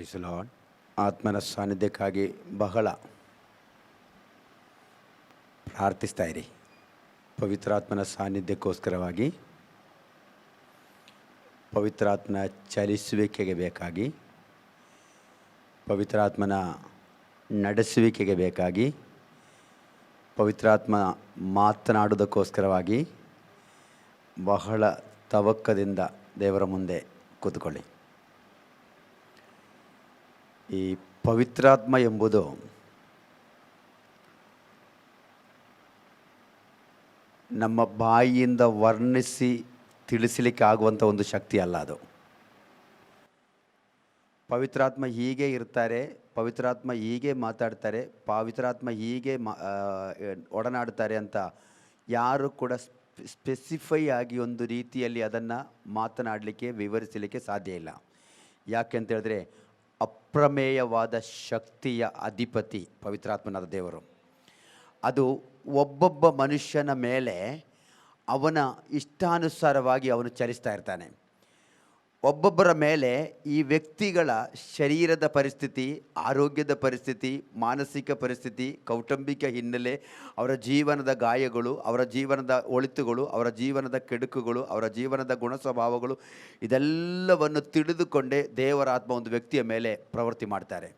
Price lord. ಆತ್ಮನ ಸಾನ್ನಿಧ್ಯಕ್ಕಾಗಿ ಬಹಳ ಪ್ರಾರ್ಥಿಸ್ತಾ ಇರಿ. ಪವಿತ್ರಾತ್ಮನ ಸಾನ್ನಿಧ್ಯಕ್ಕೋಸ್ಕರವಾಗಿ, ಪವಿತ್ರಾತ್ಮನ ಚಲಿಸುವಿಕೆಗೆ ಬೇಕಾಗಿ, ಪವಿತ್ರಾತ್ಮನ ನಡೆಸುವಿಕೆಗೆ ಬೇಕಾಗಿ, ಪವಿತ್ರಾತ್ಮ ಮಾತನಾಡುವುದಕ್ಕೋಸ್ಕರವಾಗಿ ಬಹಳ ತವಕದಿಂದ ದೇವರ ಮುಂದೆ ಕೂತ್ಕೊಳ್ಳಿ. ಈ ಪವಿತ್ರಾತ್ಮ ಎಂಬುದು ನಮ್ಮ ಬಾಯಿಯಿಂದ ವರ್ಣಿಸಿ ತಿಳಿಸಲಿಕ್ಕೆ ಆಗುವಂಥ ಒಂದು ಶಕ್ತಿ ಅಲ್ಲ. ಅದು ಪವಿತ್ರಾತ್ಮ ಹೀಗೆ ಇರ್ತಾರೆ, ಪವಿತ್ರಾತ್ಮ ಹೀಗೆ ಮಾತಾಡ್ತಾರೆ, ಪವಿತ್ರಾತ್ಮ ಹೀಗೆ ಒಡನಾಡ್ತಾರೆ ಅಂತ ಯಾರು ಕೂಡ ಸ್ಪೆಸಿಫೈ ಆಗಿ ಒಂದು ರೀತಿಯಲ್ಲಿ ಅದನ್ನು ಮಾತನಾಡಲಿಕ್ಕೆ, ವಿವರಿಸಲಿಕ್ಕೆ ಸಾಧ್ಯ ಇಲ್ಲ. ಯಾಕೆ ಅಂತ ಹೇಳಿದ್ರೆ, ಅಪ್ರಮೇಯವಾದ ಶಕ್ತಿಯ ಅಧಿಪತಿ ಪವಿತ್ರಾತ್ಮನಾದ ದೇವರು. ಅದು ಒಬ್ಬೊಬ್ಬ ಮನುಷ್ಯನ ಮೇಲೆ ಅವನ ಇಷ್ಟಾನುಸಾರವಾಗಿ ಅವನು ಚಲಿಸ್ತಾ ಇರ್ತಾನೆ. ಒಬ್ಬೊಬ್ಬರ ಮೇಲೆ ಈ ವ್ಯಕ್ತಿಗಳ ಶರೀರದ ಪರಿಸ್ಥಿತಿ, ಆರೋಗ್ಯದ ಪರಿಸ್ಥಿತಿ, ಮಾನಸಿಕ ಪರಿಸ್ಥಿತಿ, ಕೌಟುಂಬಿಕ ಹಿನ್ನೆಲೆ, ಅವರ ಜೀವನದ ಗಾಯಗಳು, ಅವರ ಜೀವನದ ಒಳಿತುಗಳು, ಅವರ ಜೀವನದ ಕೆಡುಕುಗಳು, ಅವರ ಜೀವನದ ಗುಣ ಸ್ವಭಾವಗಳು, ಇದೆಲ್ಲವನ್ನು ತಿಳಿದುಕೊಂಡೇ ದೇವರ ಆತ್ಮ ಒಂದು ವ್ಯಕ್ತಿಯ ಮೇಲೆ ಪ್ರವೃತ್ತಿ ಮಾಡ್ತಾರೆ.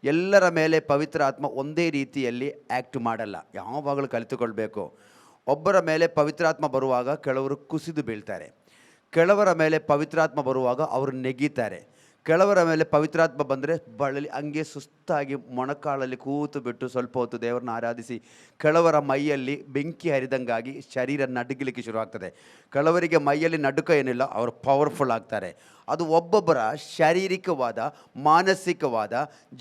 ಎಲ್ಲರ ಮೇಲೆ ಪವಿತ್ರ ಆತ್ಮ ಒಂದೇ ರೀತಿಯಲ್ಲಿ ಆ್ಯಕ್ಟ್ ಮಾಡಲ್ಲ, ಯಾವಾಗಲೂ ಕಲಿತುಕೊಳ್ಬೇಕು. ಒಬ್ಬರ ಮೇಲೆ ಪವಿತ್ರಾತ್ಮ ಬರುವಾಗ ಕೆಲವರು ಕುಸಿದು ಬೀಳ್ತಾರೆ, ಕೆಲವರ ಮೇಲೆ ಪವಿತ್ರಾತ್ಮ ಬರುವಾಗ ಅವರು ನೆಗೀತಾರೆ, ಕೆಲವರ ಮೇಲೆ ಪವಿತ್ರಾತ್ಮ ಬಂದರೆ ಬಳಲಿ ಹಂಗೆ ಸುಸ್ತಾಗಿ ಮೊಣಕಾಲಲ್ಲಿ ಕೂತು ಬಿಟ್ಟು ಸ್ವಲ್ಪ ಹೊತ್ತು ದೇವರನ್ನ ಆರಾಧಿಸಿ, ಕೆಲವರ ಮೈಯಲ್ಲಿ ಬೆಂಕಿ ಹರಿದಂಗಾಗಿ ಶರೀರ ನಡುಗಲಿಕ್ಕೆ ಶುರುವಾಗ್ತದೆ. ಕೆಲವರಿಗೆ ಮೈಯಲ್ಲಿ ನಡುಕ ಏನಿಲ್ಲ, ಅವರು ಪವರ್ಫುಲ್ ಆಗ್ತಾರೆ. ಅದು ಒಬ್ಬೊಬ್ಬರ ಶಾರೀರಿಕವಾದ, ಮಾನಸಿಕವಾದ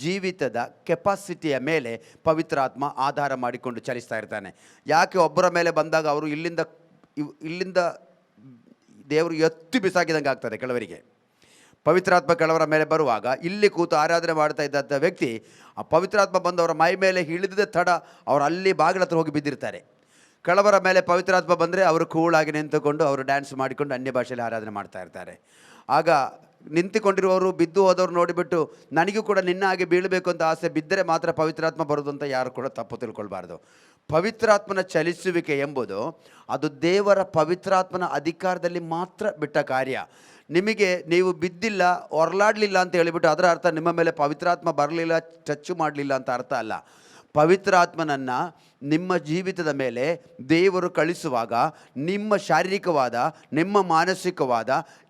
ಜೀವಿತದ ಕೆಪಾಸಿಟಿಯ ಮೇಲೆ ಪವಿತ್ರಾತ್ಮ ಆಧಾರ ಮಾಡಿಕೊಂಡು ಚಲಿಸ್ತಾ ಇರ್ತಾನೆ. ಯಾಕೆ ಒಬ್ಬರ ಮೇಲೆ ಬಂದಾಗ ಅವರು ಇಲ್ಲಿಂದ ದೇವರು ಎತ್ತು ಬಿಸಾಕಿದಂಗೆ ಆಗ್ತದೆ. ಕೆಲವರಿಗೆ ಪವಿತ್ರಾತ್ಮ ಕೆಲವರ ಮೇಲೆ ಬರುವಾಗ ಇಲ್ಲಿ ಕೂತು ಆರಾಧನೆ ಮಾಡ್ತಾ ಇದ್ದಂಥ ವ್ಯಕ್ತಿ, ಆ ಪವಿತ್ರಾತ್ಮ ಬಂದು ಅವರ ಮೈ ಮೇಲೆ ಹಿಡಿದ ತಡ ಅವರು ಅಲ್ಲಿ ಬಾಗಿಲ ಹತ್ರ ಹೋಗಿ ಬಿದ್ದಿರ್ತಾರೆ. ಕೆಲವರ ಮೇಲೆ ಪವಿತ್ರಾತ್ಮ ಬಂದರೆ ಅವರು ಕೂಳಾಗಿ ನಿಂತುಕೊಂಡು ಅವರು ಡ್ಯಾನ್ಸ್ ಮಾಡಿಕೊಂಡು ಅನ್ಯ ಭಾಷೆಯಲ್ಲಿ ಆರಾಧನೆ ಮಾಡ್ತಾ ಇರ್ತಾರೆ. ಆಗ ನಿಂತುಕೊಂಡಿರುವವರು ಬಿದ್ದು ಹೋದವ್ರು ನೋಡಿಬಿಟ್ಟು ನನಗೂ ಕೂಡ ನಿನ್ನ ಹಾಗೆ ಬೀಳಬೇಕು ಅಂತ ಆಸೆ ಬಿದ್ದರೆ ಮಾತ್ರ ಪವಿತ್ರಾತ್ಮ ಬರೋದು ಅಂತ ಯಾರು ಕೂಡ ತಪ್ಪು ತಿಳ್ಕೊಳ್ಬಾರ್ದು. ಪವಿತ್ರಾತ್ಮನ ಚಲಿಸುವಿಕೆ ಎಂಬುದು ಅದು ದೇವರ ಪವಿತ್ರಾತ್ಮನ ಅಧಿಕಾರದಲ್ಲಿ ಮಾತ್ರ ಬಿಟ್ಟ ಕಾರ್ಯ. ನೀವು ಬಿದ್ದಿಲ್ಲ, ಹೊರಲಾಡಲಿಲ್ಲ ಅಂತ ಹೇಳಿಬಿಟ್ಟು ಅದರ ಅರ್ಥ ನಿಮ್ಮ ಮೇಲೆ ಪವಿತ್ರಾತ್ಮ ಬರಲಿಲ್ಲ, ಟಚ್ ಮಾಡಲಿಲ್ಲ ಅಂತ ಅರ್ಥ ಅಲ್ಲ. ಪವಿತ್ರಾತ್ಮನನ್ನು ನಿಮ್ಮ ಜೀವಿತದ ಮೇಲೆ ದೇವರು ಕಳಿಸುವಾಗ ನಿಮ್ಮ ಶಾರೀರಿಕವಾದ, ನಿಮ್ಮ ಮಾನಸಿಕವಾದ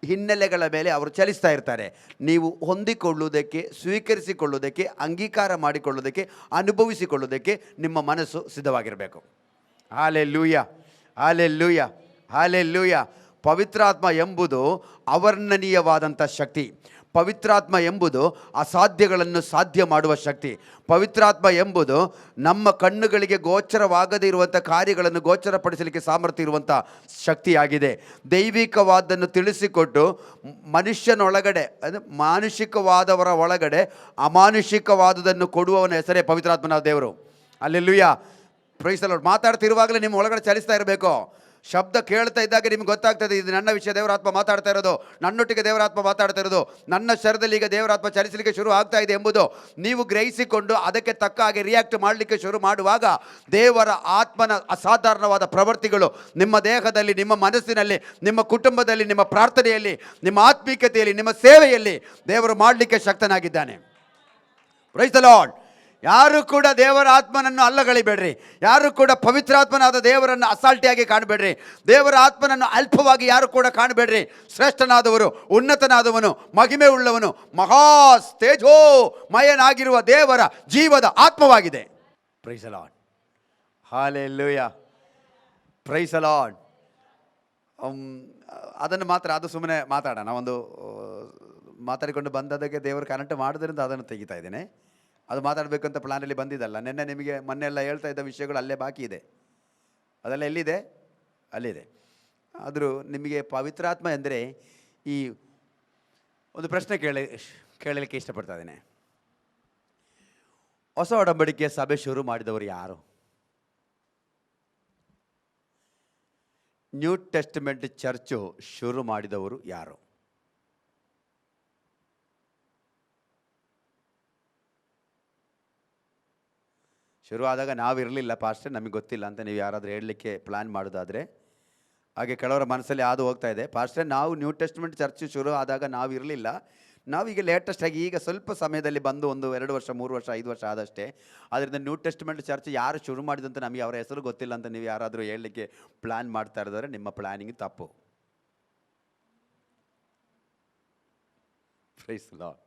ಹಿನ್ನೆಲೆಗಳ ಮೇಲೆ ಅವರು ಚಲಿಸ್ತಾ ಇರ್ತಾರೆ. ನೀವು ಹೊಂದಿಕೊಳ್ಳುವುದಕ್ಕೆ, ಸ್ವೀಕರಿಸಿಕೊಳ್ಳುವುದಕ್ಕೆ, ಅಂಗೀಕಾರ ಮಾಡಿಕೊಳ್ಳುವುದಕ್ಕೆ, ಅನುಭವಿಸಿಕೊಳ್ಳುವುದಕ್ಕೆ ನಿಮ್ಮ ಮನಸ್ಸು ಸಿದ್ಧವಾಗಿರಬೇಕು. Hallelujah, hallelujah, hallelujah. ಪವಿತ್ರಾತ್ಮ ಎಂಬುದು ಅವರ್ಣನೀಯವಾದಂಥ ಶಕ್ತಿ. ಪವಿತ್ರಾತ್ಮ ಎಂಬುದು ಅಸಾಧ್ಯಗಳನ್ನು ಸಾಧ್ಯ ಮಾಡುವ ಶಕ್ತಿ. ಪವಿತ್ರಾತ್ಮ ಎಂಬುದು ನಮ್ಮ ಕಣ್ಣುಗಳಿಗೆ ಗೋಚರವಾಗದೇ ಇರುವಂಥ ಕಾರ್ಯಗಳನ್ನು ಗೋಚರಪಡಿಸಲಿಕ್ಕೆ ಸಾಮರ್ಥ್ಯ ಇರುವಂಥ ಶಕ್ತಿಯಾಗಿದೆ. ದೈವಿಕವಾದನ್ನು ತಿಳಿಸಿಕೊಟ್ಟು ಮನುಷ್ಯನೊಳಗಡೆ, ಅಂದರೆ ಮಾನುಷಿಕವಾದವರ ಒಳಗಡೆ ಅಮಾನುಷಿಕವಾದುದನ್ನು ಕೊಡುವವನ ಹೆಸರೇ ಪವಿತ್ರಾತ್ಮನ ದೇವರು. Hallelujah, praise the Lord. ಮಾತಾಡ್ತಿರುವಾಗಲೇ ನಿಮ್ಮ ಒಳಗಡೆ ಚಲಿಸ್ತಾ ಇರಬೇಕು. ಶಬ್ದ ಕೇಳ್ತಾ ಇದ್ದಾಗ ನಿಮ್ಗೆ ಗೊತ್ತಾಗ್ತದೆ, ಇದು ನನ್ನ ವಿಷಯ ದೇವರಾತ್ಮ ಮಾತಾಡ್ತಾ ಇರೋದು, ನನ್ನೊಟ್ಟಿಗೆ ದೇವರಾತ್ಮ ಮಾತಾಡ್ತಾ ಇರೋದು, ನನ್ನ ಶರೀರದಲ್ಲಿ ಈಗ ದೇವರಾತ್ಮ ಚಲಿಸಲಿಕ್ಕೆ ಶುರು ಆಗ್ತಾ ಇದೆ ಎಂಬುದು ನೀವು ಗ್ರಹಿಸಿಕೊಂಡು ಅದಕ್ಕೆ ತಕ್ಕ ಹಾಗೆ ರಿಯಾಕ್ಟ್ ಮಾಡಲಿಕ್ಕೆ ಶುರು ಮಾಡುವಾಗ ದೇವರ ಆತ್ಮನ ಅಸಾಧಾರಣವಾದ ಪ್ರವೃತ್ತಿಗಳು ನಿಮ್ಮ ದೇಹದಲ್ಲಿ, ನಿಮ್ಮ ಮನಸ್ಸಿನಲ್ಲಿ, ನಿಮ್ಮ ಕುಟುಂಬದಲ್ಲಿ, ನಿಮ್ಮ ಪ್ರಾರ್ಥನೆಯಲ್ಲಿ, ನಿಮ್ಮ ಆತ್ಮೀಕತೆಯಲ್ಲಿ, ನಿಮ್ಮ ಸೇವೆಯಲ್ಲಿ ದೇವರು ಮಾಡಲಿಕ್ಕೆ ಶಕ್ತನಾಗಿದ್ದಾನೆ. Price the lord. ಯಾರು ಕೂಡ ದೇವರ ಆತ್ಮನನ್ನು ಅಲ್ಲಗಳಿಬೇಡ್ರಿ. ಯಾರು ಕೂಡ ಪವಿತ್ರಾತ್ಮನಾದ ದೇವರನ್ನು ಅಸಾಲ್ಟಿಯಾಗಿ ಕಾಣಬೇಡ್ರಿ. ದೇವರ ಆತ್ಮನನ್ನು ಅಲ್ಪವಾಗಿ ಯಾರು ಕೂಡ ಕಾಣಬೇಡ್ರಿ. ಶ್ರೇಷ್ಠನಾದವರು, ಉನ್ನತನಾದವನು, ಮಹಿಮೆ ಉಳ್ಳವನು, ಮಹಾ ತೇಜೋಮಯನಾಗಿರುವ ದೇವರ ಜೀವದ ಆತ್ಮವಾಗಿದೆ. Praise the Lord, hallelujah, praise the Lord. ಅದನ್ನು ಮಾತ್ರ, ಅದು ಸುಮ್ಮನೆ ಮಾತಾಡೋಣ. ಒಂದು ಮಾತಾಡಿಕೊಂಡು ಬಂದದಕ್ಕೆ ದೇವರು ಕನೆಕ್ಟ್ ಮಾಡೋದ್ರಿಂದ ಅದನ್ನು ತೆಗಿತಾ ಇದ್ದೇನೆ. ಅದು ಮಾತಾಡಬೇಕಂತ ಪ್ಲಾನಲ್ಲಿ ಬಂದಿದ್ದಲ್ಲ. ಮೊನ್ನೆಲ್ಲ ಹೇಳ್ತಾ ಇದ್ದ ವಿಷಯಗಳು ಅಲ್ಲೇ ಬಾಕಿ ಇದೆ. ಅದೆಲ್ಲ ಎಲ್ಲಿದೆ? ಅಲ್ಲಿದೆ. ಆದರೂ ನಿಮಗೆ ಪವಿತ್ರಾತ್ಮ ಎಂದರೆ ಈ ಒಂದು ಪ್ರಶ್ನೆ ಕೇಳಲಿಕ್ಕೆ ಇಷ್ಟಪಡ್ತಾ ಇದ್ದೇನೆ. ಹೊಸ ಒಡಂಬಡಿಕೆಯ ಸಭೆ ಶುರು ಮಾಡಿದವರು ಯಾರು? ನ್ಯೂ ಟೆಸ್ಟಮೆಂಟ್ ಚರ್ಚು ಶುರು ಮಾಡಿದವರು ಯಾರು? ಶುರು ಆದಾಗ ನಾವಿರಲಿಲ್ಲ ಪಾಸ್ಟರ್, ನಮಗೆ ಗೊತ್ತಿಲ್ಲ ಅಂತ ನೀವು ಯಾರಾದರೂ ಹೇಳಲಿಕ್ಕೆ ಪ್ಲ್ಯಾನ್ ಮಾಡೋದಾದರೆ, ಹಾಗೆ ಕೆಲವರ ಮನಸ್ಸಲ್ಲಿ ಅದು ಹೋಗ್ತಾ ಇದೆ, ಪಾಸ್ಟರ್ ನಾವು ನ್ಯೂ ಟೆಸ್ಟ್ಮೆಂಟ್ ಚರ್ಚ್ ಶುರು ಆದಾಗ ನಾವಿರಲಿಲ್ಲ, ನಾವೀಗ ಲೇಟೆಸ್ಟಾಗಿ ಈಗ ಸ್ವಲ್ಪ ಸಮಯದಲ್ಲಿ ಬಂದು 1-2 ವರ್ಷ 3 ವರ್ಷ 5 ವರ್ಷ ಆದಷ್ಟೇ, ಆದ್ದರಿಂದ ನ್ಯೂ ಟೆಸ್ಟ್ಮೆಂಟ್ ಚರ್ಚ್ ಯಾರು ಶುರು ಮಾಡಿದಂತ ನಮಗೆ ಅವರ ಹೆಸರು ಗೊತ್ತಿಲ್ಲ ಅಂತ ನೀವು ಯಾರಾದರೂ ಹೇಳಲಿಕ್ಕೆ ಪ್ಲ್ಯಾನ್ ಮಾಡ್ತಾ ಇರೋದಾದ್ರೆ ನಿಮ್ಮ ಪ್ಲ್ಯಾನಿಂಗ್ ತಪ್ಪು. Praise lord.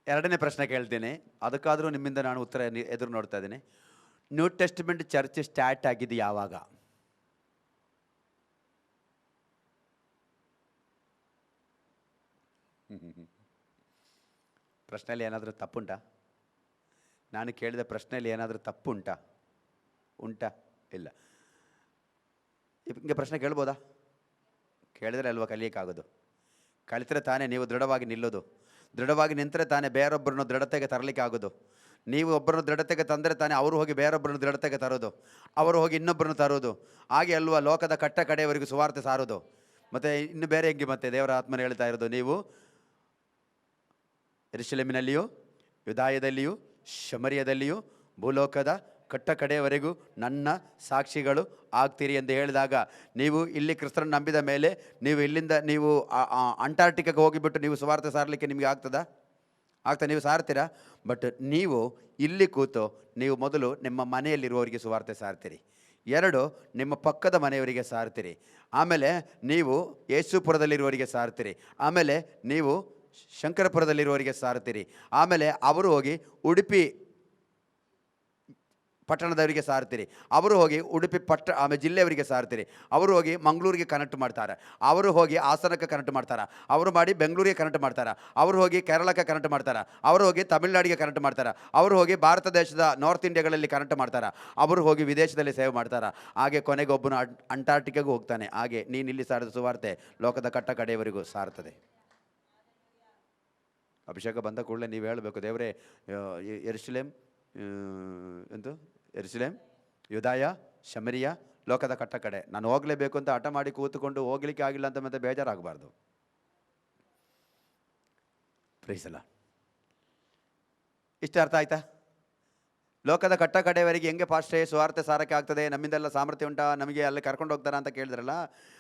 ಎರಡನೇ ಪ್ರಶ್ನೆ ಕೇಳ್ತೇನೆ, ಅದಕ್ಕಾದರೂ ನಿಮ್ಮಿಂದ ನಾನು ಉತ್ತರ ಎದುರು ನೋಡ್ತಾ ಇದ್ದೇನೆ. ನ್ಯೂ ಟೆಸ್ಟ್ಮೆಂಟ್ ಚರ್ಚ್ ಸ್ಟಾರ್ಟ್ ಆಗಿದ್ದು ಯಾವಾಗ? ಪ್ರಶ್ನೆಯಲ್ಲಿ ಏನಾದರೂ ತಪ್ಪುಂಟಾ? ನಾನು ಕೇಳಿದ ಪ್ರಶ್ನೆಯಲ್ಲಿ ಏನಾದರೂ ತಪ್ಪುಂಟಾ? ಉಂಟಾ? ಇಲ್ಲ. ಹಿಂಗೆ ಪ್ರಶ್ನೆ ಕೇಳ್ಬೋದಾ? ಕೇಳಿದ್ರೆ ಅಲ್ವಾ ಕಲಿಯೋಕ್ಕಾಗೋದು. ಕಲಿತರೆ ತಾನೇ ನೀವು ದೃಢವಾಗಿ ನಿಲ್ಲೋದು. ದೃಢವಾಗಿ ನಿಂತರೆ ತಾನೇ ಬೇರೊಬ್ಬರನ್ನು ದೃಢತೆಗೆ ತರಲಿಕ್ಕೆ ಆಗೋದು. ನೀವು ಒಬ್ಬರನ್ನು ದೃಢತೆಗೆ ತಂದರೆ ತಾನೇ ಅವರು ಹೋಗಿ ಬೇರೊಬ್ಬರನ್ನು ದೃಢತೆಗೆ ತರೋದು, ಅವರು ಹೋಗಿ ಇನ್ನೊಬ್ಬರನ್ನು ತರೋದು. ಹಾಗೆ ಅಲ್ವಾ ಲೋಕದ ಕಟ್ಟ ಕಡೆಯವರೆಗೂ ಸುವಾರ್ತೆ ಸಾರೋದು. ಮತ್ತು ಇನ್ನು ಬೇರೆ ಹೆಂಗೆ ಮತ್ತೆ ದೇವರ ಆತ್ಮನ ಹೇಳ್ತಾ ಇರೋದು, ನೀವು ಯೆರೂಸಲೇಮಿನಲ್ಲಿಯೂ ಯೂದಾಯದಲ್ಲಿಯೂ ಶಮರಿಯದಲ್ಲಿಯೂ ಭೂಲೋಕದ ಕಟ್ಟ ಕಡೆಯವರೆಗೂ ನನ್ನ ಸಾಕ್ಷಿಗಳು ಆಗ್ತೀರಿ ಎಂದು ಹೇಳಿದಾಗ, ನೀವು ಇಲ್ಲಿ ಕ್ರಿಸ್ತರನ್ನು ನಂಬಿದ ಮೇಲೆ ನೀವು ಇಲ್ಲಿಂದ ನೀವು ಅಂಟಾರ್ಟಿಕಾಗೆ ಹೋಗಿಬಿಟ್ಟು ನೀವು ಸುವಾರ್ತೆ ಸಾರಲಿಕ್ಕೆ ನಿಮಗೆ ಆಗ್ತದಾ? ನೀವು ಸಾರ್ತೀರಾ? ಬಟ್ ನೀವು ಇಲ್ಲಿ ಕೂತು ನೀವು ಮೊದಲು ನಿಮ್ಮ ಮನೆಯಲ್ಲಿರುವವರಿಗೆ ಸುವಾರ್ತೆ ಸಾರ್ತೀರಿ, 2 ನಿಮ್ಮ ಪಕ್ಕದ ಮನೆಯವರಿಗೆ ಸಾರ್ತೀರಿ, ಆಮೇಲೆ ನೀವು ಯೇಸುಪುರದಲ್ಲಿರುವವರಿಗೆ ಸಾರ್ತೀರಿ, ಆಮೇಲೆ ನೀವು ಶಂಕರಪುರದಲ್ಲಿರುವವರಿಗೆ ಸಾರ್ತೀರಿ, ಆಮೇಲೆ ಅವರು ಹೋಗಿ ಉಡುಪಿ ಪಟ್ಟಣದವರಿಗೆ ಸಾರ್ತೀರಿ, ಅವರು ಹೋಗಿ ಉಡುಪಿ ಆಮೇಲೆ ಜಿಲ್ಲೆಯವರಿಗೆ ಸಾರ್ತೀರಿ, ಅವರು ಹೋಗಿ ಮಂಗಳೂರಿಗೆ ಕನೆಕ್ಟ್ ಮಾಡ್ತಾರೆ, ಅವರು ಹೋಗಿ ಹಾಸನಕ್ಕೆ ಕನೆಕ್ಟ್ ಮಾಡ್ತಾರೆ, ಅವರು ಮಾಡಿ ಬೆಂಗಳೂರಿಗೆ ಕನೆಕ್ಟ್ ಮಾಡ್ತಾರೆ, ಅವರು ಹೋಗಿ ಕೇರಳಕ್ಕೆ ಕನೆಕ್ಟ್ ಮಾಡ್ತಾರೆ, ಅವರು ಹೋಗಿ ತಮಿಳುನಾಡಿಗೆ ಕನೆಕ್ಟ್ ಮಾಡ್ತಾರೆ, ಅವರು ಹೋಗಿ ಭಾರತ ದೇಶದ ನಾರ್ತ್ ಇಂಡಿಯಾಗಳಲ್ಲಿ ಕನೆಕ್ಟ್ ಮಾಡ್ತಾರೆ, ಅವರು ಹೋಗಿ ವಿದೇಶದಲ್ಲಿ ಸೇವೆ ಮಾಡ್ತಾರೆ. ಹಾಗೆ ಕೊನೆಗೆ ಒಬ್ಬನು ಅಂಟಾರ್ಟಿಕಾಗೂ ಹೋಗ್ತಾನೆ. ಹಾಗೆ ನೀನು ಇಲ್ಲಿ ಸಾರಿದ ಸುವಾರ್ತೆ ಲೋಕದ ಕಟ್ಟ ಕಡೆಯವರೆಗೂ ಸಾರ್ತದೆ. ಅಭಿಷೇಕ ಬಂದ ಕೂಡಲೇ ನೀವು ಹೇಳಬೇಕು, ದೇವರೇ ಯೆರೂಸಲೇಮ್ ಯೆರೂಸಲೇಮ್ ಯೂದಾಯ ಶಮರಿಯ ಲೋಕದ ಕಟ್ಟ ಕಡೆ ನಾನು ಹೋಗಲೇಬೇಕು ಅಂತ ಹಠ ಮಾಡಿ ಕೂತ್ಕೊಂಡು ಹೋಗ್ಲಿಕ್ಕೆ ಆಗಿಲ್ಲ ಅಂತ ಮತ್ತೆ ಬೇಜಾರಾಗಬಾರ್ದು. ಪ್ರೈಸ್ ಅಲ್ಲ. ಇಷ್ಟ ಅರ್ಥ ಆಯ್ತಾ? ಲೋಕದ ಕಟ್ಟ ಕಡೆಯವರೆಗೆ ಹೆಂಗೆ ಪಾಸ್ಟೇ ಸುವಾರ್ತೆ ಸಾರಕ್ಕೆ ಆಗ್ತದೆ, ನಮ್ಮಿಂದೆಲ್ಲ ಸಾಮರ್ಥ್ಯ ಉಂಟಾ, ನಮಗೆ ಅಲ್ಲಿ ಕರ್ಕೊಂಡು ಹೋಗ್ತಾರಾ ಅಂತ ಕೇಳಿದ್ರಲ್ಲ,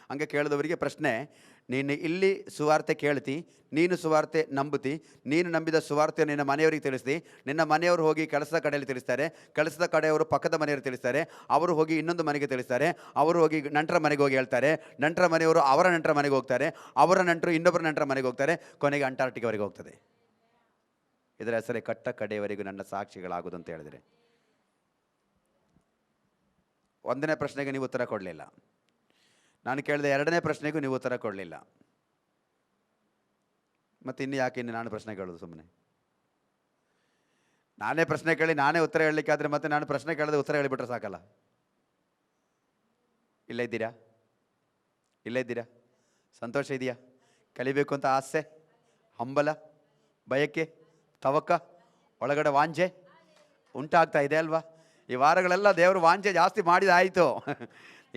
ಹಂಗೆ ಕೇಳಿದವರಿಗೆ ಪ್ರಶ್ನೆ, ನೀನು ಇಲ್ಲಿ ಸುವಾರ್ತೆ ಕೇಳ್ತಿ, ನೀನು ಸುವಾರ್ತೆ ನಂಬುತ್ತಿ, ನೀನು ನಂಬಿದ ಸುವಾರ್ತೆ ನಿನ್ನ ಮನೆಯವರಿಗೆ ತಿಳಿಸ್ತಿ, ನಿನ್ನ ಮನೆಯವರು ಹೋಗಿ ಕೆಲಸದ ಕಡೆಯಲ್ಲಿ ತಿಳಿಸ್ತಾರೆ, ಕೆಲಸದ ಕಡೆಯವರು ಪಕ್ಕದ ಮನೆಯವರು ತಿಳಿಸ್ತಾರೆ, ಅವರು ಹೋಗಿ ಇನ್ನೊಂದು ಮನೆಗೆ ತಿಳಿಸ್ತಾರೆ, ಅವರು ಹೋಗಿ ನಂಟರ ಮನೆಗೆ ಹೋಗಿ ಹೇಳ್ತಾರೆ, ನಂಟರ ಮನೆಯವರು ಅವರ ನಂಟರ ಮನೆಗೆ ಹೋಗ್ತಾರೆ, ಅವರ ನಂಟರು ಇನ್ನೊಬ್ಬರ ನಂಟರ ಮನೆಗೆ ಹೋಗ್ತಾರೆ, ಕೊನೆಗೆ ಅಂಟಾರ್ಟಿಕಾವರೆಗೆ ಹೋಗ್ತದೆ. ಇದರ ಹೆಸರೇ ಕಟ್ಟ ಕಡೆಯವರೆಗೂ ನನ್ನ ಸಾಕ್ಷಿಗಳಾಗೋದು ಅಂತ ಹೇಳಿದರೆ. ಒಂದನೇ ಪ್ರಶ್ನೆಗೆ ನೀವು ಉತ್ತರ ಕೊಡಲಿಲ್ಲ, ನಾನು ಕೇಳಿದ ಎರಡನೇ ಪ್ರಶ್ನೆಗೂ ನೀವು ಉತ್ತರ ಕೊಡಲಿಲ್ಲ, ಮತ್ತು ಇನ್ನು ನಾನು ಪ್ರಶ್ನೆ ಕೇಳೋದು? ಸುಮ್ಮನೆ ನಾನೇ ಪ್ರಶ್ನೆ ಕೇಳಿ ನಾನೇ ಉತ್ತರ ಹೇಳಲಿಕ್ಕಾದ್ರೆ ಮತ್ತೆ ನಾನು ಪ್ರಶ್ನೆ ಕೇಳದೆ ಉತ್ತರ ಹೇಳಿಬಿಟ್ರೆ ಸಾಕಲ್ಲ. ಇಲ್ಲೇ ಇದ್ದೀರಾ? ಸಂತೋಷ ಇದೆಯಾ? ಕಲಿಬೇಕು ಅಂತ ಆಸೆ, ಹಂಬಲ, ಬಯಕೆ, ತವಕ, ಒಳಗಡೆ ವಾಂಜೆ ಉಂಟಾಗ್ತಾ ಇದೆ ಅಲ್ವಾ? ಈ ವಾರಗಳೆಲ್ಲ ದೇವರು ವಾಂಚೆ ಜಾಸ್ತಿ ಮಾಡಿದಾಯಿತು.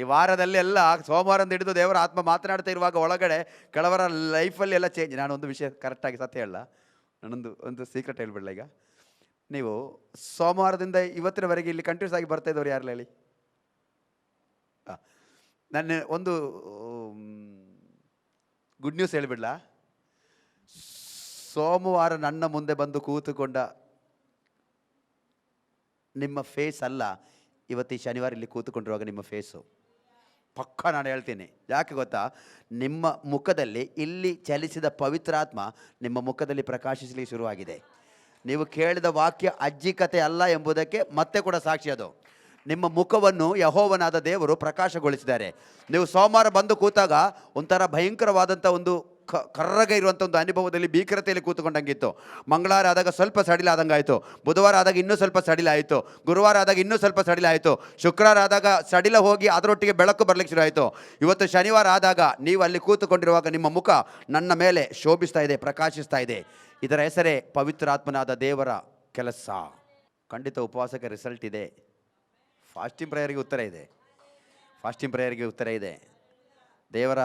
ಈ ವಾರದಲ್ಲೆಲ್ಲ ಸೋಮವಾರದಿಂದ ಹಿಡಿದು ದೇವರ ಆತ್ಮ ಮಾತನಾಡ್ತಾ ಇರುವಾಗ ಒಳಗಡೆ ಕೆಲವರ ಲೈಫಲ್ಲಿ ಎಲ್ಲ ಚೇಂಜ್. ನಾನೊಂದು ವಿಷಯ ಕರೆಕ್ಟಾಗಿ ಸತ್ಯ ಹೇಳಲ್ಲ, ನಾನೊಂದು ಸೀಕ್ರೆಟ್ ಹೇಳ್ಬಿಡಲ್ಲ. ಈಗ ನೀವು ಸೋಮವಾರದಿಂದ ಇವತ್ತಿನವರೆಗೆ ಇಲ್ಲಿ ಕಂಟಿನ್ಯೂಸ್ ಆಗಿ ಬರ್ತಾ ಇದ್ದವ್ರು ಯಾರಲ್ಲ ಹೇಳಿ? ನನ್ನ ಒಂದು ಗುಡ್ ನ್ಯೂಸ್ ಹೇಳಿಬಿಡ್ಲಾ? ಸೋಮವಾರ ನನ್ನ ಮುಂದೆ ಬಂದು ಕೂತುಕೊಂಡ ನಿಮ್ಮ ಫೇಸ್ ಅಲ್ಲ, ಇವತ್ತು ಈ ಶನಿವಾರ ಇಲ್ಲಿ ಕೂತುಕೊಂಡಿರುವಾಗ ನಿಮ್ಮ ಫೇಸು ಪಕ್ಕ ನಾನು ಹೇಳ್ತೀನಿ. ಯಾಕೆ ಗೊತ್ತಾ? ನಿಮ್ಮ ಮುಖದಲ್ಲಿ ಇಲ್ಲಿ ಚಲಿಸಿದ ಪವಿತ್ರಾತ್ಮ ನಿಮ್ಮ ಮುಖದಲ್ಲಿ ಪ್ರಕಾಶಿಸಲಿಕ್ಕೆ ಶುರುವಾಗಿದೆ. ನೀವು ಕೇಳಿದ ವಾಕ್ಯ ಅಜ್ಜಿ ಕತೆ ಅಲ್ಲ ಎಂಬುದಕ್ಕೆ ಮತ್ತೆ ಕೂಡ ಸಾಕ್ಷಿ ಅದು. ನಿಮ್ಮ ಮುಖವನ್ನು ಯೆಹೋವನಾದ ದೇವರು ಪ್ರಕಾಶಗೊಳಿಸಿದ್ದಾರೆ. ನೀವು ಸೋಮವಾರ ಬಂದು ಕೂತಾಗ ಒಂಥರ ಭಯಂಕರವಾದಂಥ ಒಂದು ಕರ್ರಗೆ ಇರುವಂಥ ಒಂದು ಅನುಭವದಲ್ಲಿ ಭೀಕರತೆಯಲ್ಲಿ ಕೂತ್ಕೊಂಡಂಗಿತ್ತು. ಮಂಗಳವಾರ ಆದಾಗ ಸ್ವಲ್ಪ ಸಡಿಲಾದಂಗಾಯಿತು, ಬುಧವಾರ ಆದಾಗ ಇನ್ನೂ ಸ್ವಲ್ಪ ಸಡಿಲಾಯಿತು, ಗುರುವಾರ ಆದಾಗ ಇನ್ನೂ ಸ್ವಲ್ಪ ಸಡಿಲಾಯಿತು, ಶುಕ್ರವಾರ ಆದಾಗ ಸಡಿಲ ಹೋಗಿ ಅದರೊಟ್ಟಿಗೆ ಬೆಳಕು ಬರಲಿಕ್ಕೆ ಶುರು ಆಯಿತು. ಇವತ್ತು ಶನಿವಾರ ಆದಾಗ ನೀವು ಅಲ್ಲಿ ಕೂತುಕೊಂಡಿರುವಾಗ ನಿಮ್ಮ ಮುಖ ನನ್ನ ಮೇಲೆ ಶೋಭಿಸ್ತಾ ಇದೆ, ಪ್ರಕಾಶಿಸ್ತಾ ಇದೆ. ಇದರ ಹೆಸರೇ ಪವಿತ್ರಾತ್ಮನಾದ ದೇವರ ಕೆಲಸ. ಖಂಡಿತ ಉಪವಾಸಕ್ಕೆ ರಿಸಲ್ಟ್ ಇದೆ. ಫಾಸ್ಟಿಂಗ್ ಪ್ರೇಯರ್ಗೆ ಉತ್ತರ ಇದೆ. ದೇವರ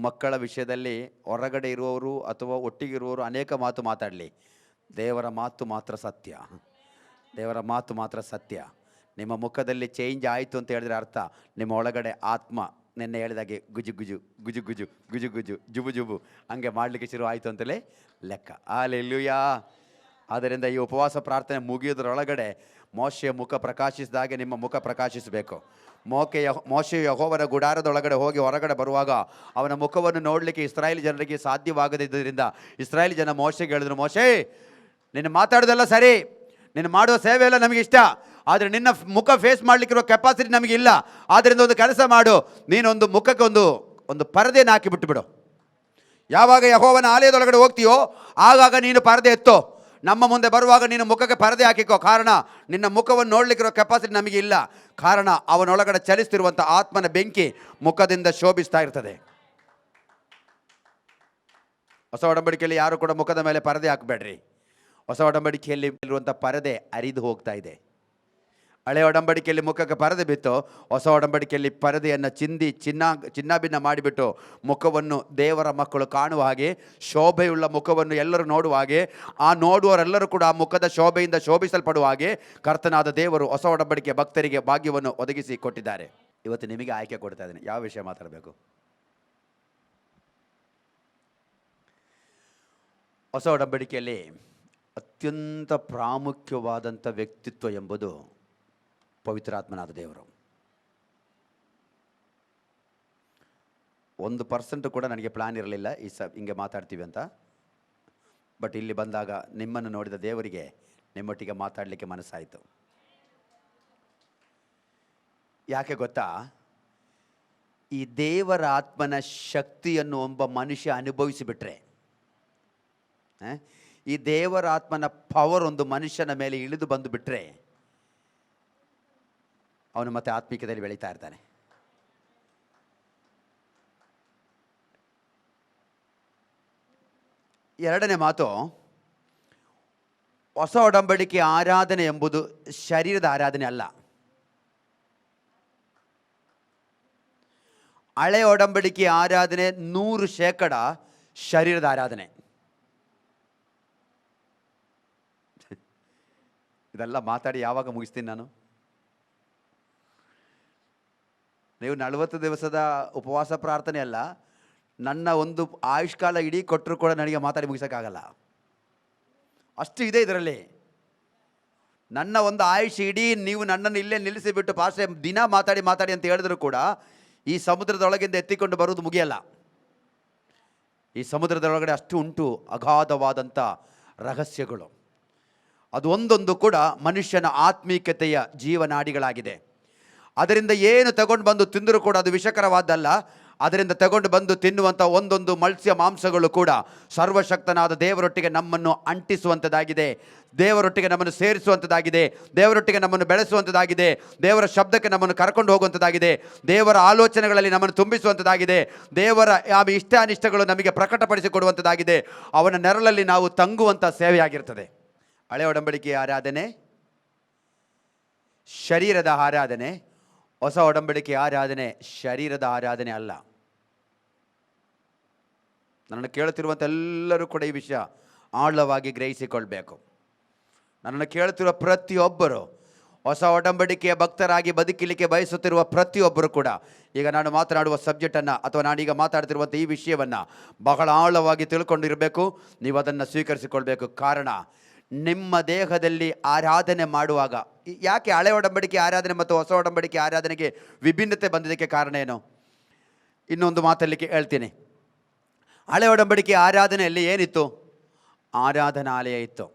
ಮಕ್ಕಳ ವಿಷಯದಲ್ಲಿ ಹೊರಗಡೆ ಇರುವವರು ಅಥವಾ ಒಟ್ಟಿಗಿರುವವರು ಅನೇಕ ಮಾತು ಮಾತಾಡಲಿ, ದೇವರ ಮಾತು ಮಾತ್ರ ಸತ್ಯ. ದೇವರ ಮಾತು ಮಾತ್ರ ಸತ್ಯ. ನಿಮ್ಮ ಮುಖದಲ್ಲಿ ಚೇಂಜ್ ಆಯಿತು ಅಂತ ಹೇಳಿದ್ರೆ ಅರ್ಥ ನಿಮ್ಮ ಒಳಗಡೆ ಆತ್ಮ ನಿನ್ನೆ ಹೇಳಿದಾಗೆ ಗುಜು ಗುಜು ಗುಜು ಗುಜು ಗುಜು ಗುಜು ಜುಬು ಜುಬು ಹಂಗೆ ಮಾಡಲಿಕ್ಕೆ ಶುರು ಆಯಿತು ಅಂತಲೇ ಲೆಕ್ಕ. ಅಲ್ಲೆಲ್ಲೂಯಾ. ಆದ್ದರಿಂದ ಈ ಉಪವಾಸ ಪ್ರಾರ್ಥನೆ ಮುಗಿಯೋದ್ರೊಳಗಡೆ ಮೋಶೆಯ ಮುಖ ಪ್ರಕಾಶಿಸಿದಾಗೆ ನಿಮ್ಮ ಮುಖ ಪ್ರಕಾಶಿಸಬೇಕು. ಮೋಶೆ ಯೆಹೋವನ ಗುಡಾರದೊಳಗಡೆ ಹೋಗಿ ಹೊರಗಡೆ ಬರುವಾಗ ಅವನ ಮುಖವನ್ನು ನೋಡಲಿಕ್ಕೆ ಇಸ್ರಾಯೇಲ್ ಜನರಿಗೆ ಸಾಧ್ಯವಾಗದಿದ್ದರಿಂದ ಇಸ್ರಾಯೇಲ್ ಜನ ಮೋಶೆಗೆ ಹೇಳಿದ್ರು, ಮೋಶೆ ನಿನ್ನ ಮಾತಾಡೋದೆಲ್ಲ ಸರಿ, ನೀನು ಮಾಡುವ ಸೇವೆ ಎಲ್ಲ ನಮಗೆ ಇಷ್ಟ, ಆದರೆ ನಿನ್ನ ಮುಖ ಫೇಸ್ ಮಾಡಲಿಕ್ಕಿರೋ ಕೆಪಾಸಿಟಿ ನಮಗಿಲ್ಲ. ಆದ್ದರಿಂದ ಒಂದು ಕೆಲಸ ಮಾಡು, ನೀನೊಂದು ಮುಖಕ್ಕೆ ಒಂದು ಪರದೆಯನ್ನು ಹಾಕಿಬಿಟ್ಟು ಬಿಡು. ಯಾವಾಗ ಯೆಹೋವನ ಆಲಯದೊಳಗಡೆ ಹೋಗ್ತೀಯೋ ಆಗಾಗ ನೀನು ಪರದೆ ಎತ್ತೋ. ನಮ್ಮ ಮುಂದೆ ಬರುವಾಗ ನೀನು ಮುಖಕ್ಕೆ ಪರದೆ ಹಾಕಿಕೋ. ಕಾರಣ ನಿನ್ನ ಮುಖವನ್ನು ನೋಡಲಿಕ್ಕಿರೋ ಕೆಪಾಸಿಟಿ ನಮಗೆ ಇಲ್ಲ. ಕಾರಣ ಅವನೊಳಗಡೆ ಚಲಿಸ್ತಿರುವಂಥ ಆತ್ಮನ ಬೆಂಕಿ ಮುಖದಿಂದ ಶೋಭಿಸ್ತಾ ಇರ್ತದೆ. ಹೊಸ ಒಡಂಬಡಿಕೆಯಲ್ಲಿ ಯಾರು ಕೂಡ ಮುಖದ ಮೇಲೆ ಪರದೆ ಹಾಕಬೇಡ್ರಿ. ಹೊಸ ಒಡಂಬಡಿಕೆಯಲ್ಲಿ ಇರುವಂಥ ಪರದೆ ಅರಿದು ಹೋಗ್ತಾ ಇದೆ. ಹಳೆ ಒಡಂಬಡಿಕೆಯಲ್ಲಿ ಮುಖಕ್ಕೆ ಪರದೆ ಬಿತ್ತು, ಹೊಸ ಒಡಂಬಡಿಕೆಯಲ್ಲಿ ಪರದೆಯನ್ನು ಚಿನ್ನಾಭಿನ್ನ ಮಾಡಿಬಿಟ್ಟು ಮುಖವನ್ನು ದೇವರ ಮಕ್ಕಳು ಕಾಣುವ ಹಾಗೆ, ಶೋಭೆಯುಳ್ಳ ಮುಖವನ್ನು ಎಲ್ಲರೂ ನೋಡುವ ಹಾಗೆ, ಆ ನೋಡುವವರೆಲ್ಲರೂ ಕೂಡ ಆ ಮುಖದ ಶೋಭೆಯಿಂದ ಶೋಭಿಸಲ್ಪಡುವ ಹಾಗೆ ಕರ್ತನಾದ ದೇವರು ಹೊಸ ಒಡಂಬಡಿಕೆ ಭಕ್ತರಿಗೆ ಭಾಗ್ಯವನ್ನು ಒದಗಿಸಿ ಕೊಟ್ಟಿದ್ದಾರೆ. ಇವತ್ತು ನಿಮಗೆ ಆಯ್ಕೆ ಕೊಡ್ತಾ ಇದ್ದೀನಿ, ಯಾವ ವಿಷಯ ಮಾತಾಡಬೇಕು. ಹೊಸ ಒಡಂಬಡಿಕೆಯಲ್ಲಿ ಅತ್ಯಂತ ಪ್ರಾಮುಖ್ಯವಾದಂಥ ವ್ಯಕ್ತಿತ್ವ ಎಂಬುದು ಪವಿತ್ರಾತ್ಮನಾದ ದೇವರು. 1% ಕೂಡ ನನಗೆ ಪ್ಲಾನ್ ಇರಲಿಲ್ಲ ಹಿಂಗೆ ಮಾತಾಡ್ತೀವಿ ಅಂತ. ಬಟ್ ಇಲ್ಲಿ ಬಂದಾಗ ನಿಮ್ಮನ್ನು ನೋಡಿದ ದೇವರಿಗೆ ನಿಮ್ಮೊಟ್ಟಿಗೆ ಮಾತಾಡಲಿಕ್ಕೆ ಮನಸ್ಸಾಯಿತು. ಯಾಕೆ ಗೊತ್ತಾ, ಈ ದೇವರ ಆತ್ಮನ ಶಕ್ತಿಯನ್ನು ಒಬ್ಬ ಮನುಷ್ಯ ಅನುಭವಿಸಿಬಿಟ್ರೆ, ಈ ದೇವರ ಆತ್ಮನ ಪವರ್ ಒಂದು ಮನುಷ್ಯನ ಮೇಲೆ ಇಳಿದು ಬಂದು ಬಿಟ್ಟರೆ ಅವನು ಮತ್ತೆ ಆತ್ಮಿಕದಲ್ಲಿ ಬೆಳೀತಾ ಇರ್ತಾನೆ. ಎರಡನೇ ಮಾತು, ಹೊಸ ಒಡಂಬಡಿಕೆ ಆರಾಧನೆ ಎಂಬುದು ಶರೀರದ ಆರಾಧನೆ ಅಲ್ಲ. ಹಳೆ ಒಡಂಬಡಿಕೆ ಆರಾಧನೆ 100% ಶರೀರದ ಆರಾಧನೆ. ಇದೆಲ್ಲ ಮಾತಾಡಿ ಯಾವಾಗ ಮುಗಿಸ್ತೀನಿ ನಾನು? ನೀವು 40 ದಿವಸದ ಉಪವಾಸ ಪ್ರಾರ್ಥನೆ ಅಲ್ಲ, ನನ್ನ ಒಂದು ಆಯುಷ್ಕಾಲ ಇಡೀ ಕೊಟ್ಟರು ಕೂಡ ನನಗೆ ಮಾತಾಡಿ ಮುಗಿಸೋಕ್ಕಾಗಲ್ಲ. ಅಷ್ಟು ಇದೆ ಇದರಲ್ಲಿ. ನನ್ನ ಒಂದು ಆಯುಷ್ ಇಡೀ ನೀವು ನನ್ನನ್ನು ಇಲ್ಲೇ ನಿಲ್ಲಿಸಿಬಿಟ್ಟು ಪಾಸ್ಟರ್ ದಿನ ಮಾತಾಡಿ ಅಂತ ಹೇಳಿದ್ರು ಕೂಡ ಈ ಸಮುದ್ರದೊಳಗಿಂದ ಎತ್ತಿಕೊಂಡು ಬರುವುದು ಮುಗಿಯಲ್ಲ. ಈ ಸಮುದ್ರದೊಳಗಡೆ ಅಷ್ಟು ಉಂಟು ಅಗಾಧವಾದಂಥ ರಹಸ್ಯಗಳು. ಅದು ಒಂದೊಂದು ಕೂಡ ಮನುಷ್ಯನ ಆತ್ಮೀಕತೆಯ ಜೀವನಾಡಿಗಳಾಗಿದೆ. ಅದರಿಂದ ಏನು ತಗೊಂಡು ಬಂದು ತಿಂದರೂ ಕೂಡ ಅದು ವಿಷಕರವಾದ್ದಲ್ಲ. ಅದರಿಂದ ತಗೊಂಡು ಬಂದು ತಿನ್ನುವಂಥ ಒಂದೊಂದು ಮತ್ಸ್ಯ ಮಾಂಸಗಳು ಕೂಡ ಸರ್ವಶಕ್ತನಾದ ದೇವರೊಟ್ಟಿಗೆ ನಮ್ಮನ್ನು ಅಂಟಿಸುವಂಥದ್ದಾಗಿದೆ, ದೇವರೊಟ್ಟಿಗೆ ನಮ್ಮನ್ನು ಸೇರಿಸುವಂಥದ್ದಾಗಿದೆ, ದೇವರೊಟ್ಟಿಗೆ ನಮ್ಮನ್ನು ಬೆಳೆಸುವಂಥದ್ದಾಗಿದೆ, ದೇವರ ಶಬ್ದಕ್ಕೆ ನಮ್ಮನ್ನು ಕರ್ಕೊಂಡು ಹೋಗುವಂಥದ್ದಾಗಿದೆ, ದೇವರ ಆಲೋಚನೆಗಳಲ್ಲಿ ನಮ್ಮನ್ನು ತುಂಬಿಸುವಂಥದ್ದಾಗಿದೆ, ದೇವರ ಇಷ್ಟ ಅನಿಷ್ಟಗಳು ನಮಗೆ ಪ್ರಕಟಪಡಿಸಿಕೊಡುವಂಥದ್ದಾಗಿದೆ. ಅವನ ನೆರಳಲ್ಲಿ ನಾವು ತಂಗುವಂಥ ಸೇವೆಯಾಗಿರ್ತದೆ. ಹಳೆ ಒಡಂಬಡಿಕೆಯ ಆರಾಧನೆ ಶರೀರದ ಆರಾಧನೆ, ಹೊಸ ಒಡಂಬಡಿಕೆಯ ಆರಾಧನೆ ಶರೀರದ ಆರಾಧನೆ ಅಲ್ಲ. ನನ್ನನ್ನು ಕೇಳುತ್ತಿರುವಂಥ ಎಲ್ಲರೂ ಕೂಡ ಈ ವಿಷಯ ಆಳವಾಗಿ ಗ್ರಹಿಸಿಕೊಳ್ಬೇಕು. ನನ್ನನ್ನು ಕೇಳುತ್ತಿರುವ ಪ್ರತಿಯೊಬ್ಬರು ಹೊಸ ಒಡಂಬಡಿಕೆಯ ಭಕ್ತರಾಗಿ ಬದುಕಲಿಕ್ಕೆ ಬಯಸುತ್ತಿರುವ ಪ್ರತಿಯೊಬ್ಬರು ಕೂಡ ಈಗ ನಾನು ಮಾತನಾಡುವ ಸಬ್ಜೆಕ್ಟನ್ನು ಅಥವಾ ನಾನೀಗ ಮಾತಾಡ್ತಿರುವಂಥ ಈ ವಿಷಯವನ್ನು ಬಹಳ ಆಳವಾಗಿ ತಿಳ್ಕೊಂಡಿರಬೇಕು. ನೀವು ಅದನ್ನು ಸ್ವೀಕರಿಸಿಕೊಳ್ಬೇಕು. ಕಾರಣ ನಿಮ್ಮ ದೇಹದಲ್ಲಿ ಆರಾಧನೆ ಮಾಡುವಾಗ, ಯಾಕೆ ಹಳೆ ಒಡಂಬಡಿಕೆ ಆರಾಧನೆ ಮತ್ತು ಹೊಸ ಒಡಂಬಡಿಕೆ ಆರಾಧನೆಗೆ ವಿಭಿನ್ನತೆ ಬಂದಿದ್ದಕ್ಕೆ ಕಾರಣ ಏನು? ಇನ್ನೊಂದು ಮಾತಲ್ಲಿಗೆ ಹೇಳ್ತೀನಿ. ಹಳೆ ಒಡಂಬಡಿಕೆ ಆರಾಧನೆಯಲ್ಲಿ ಏನಿತ್ತು? ಆರಾಧನಾಲಯ ಇತ್ತು.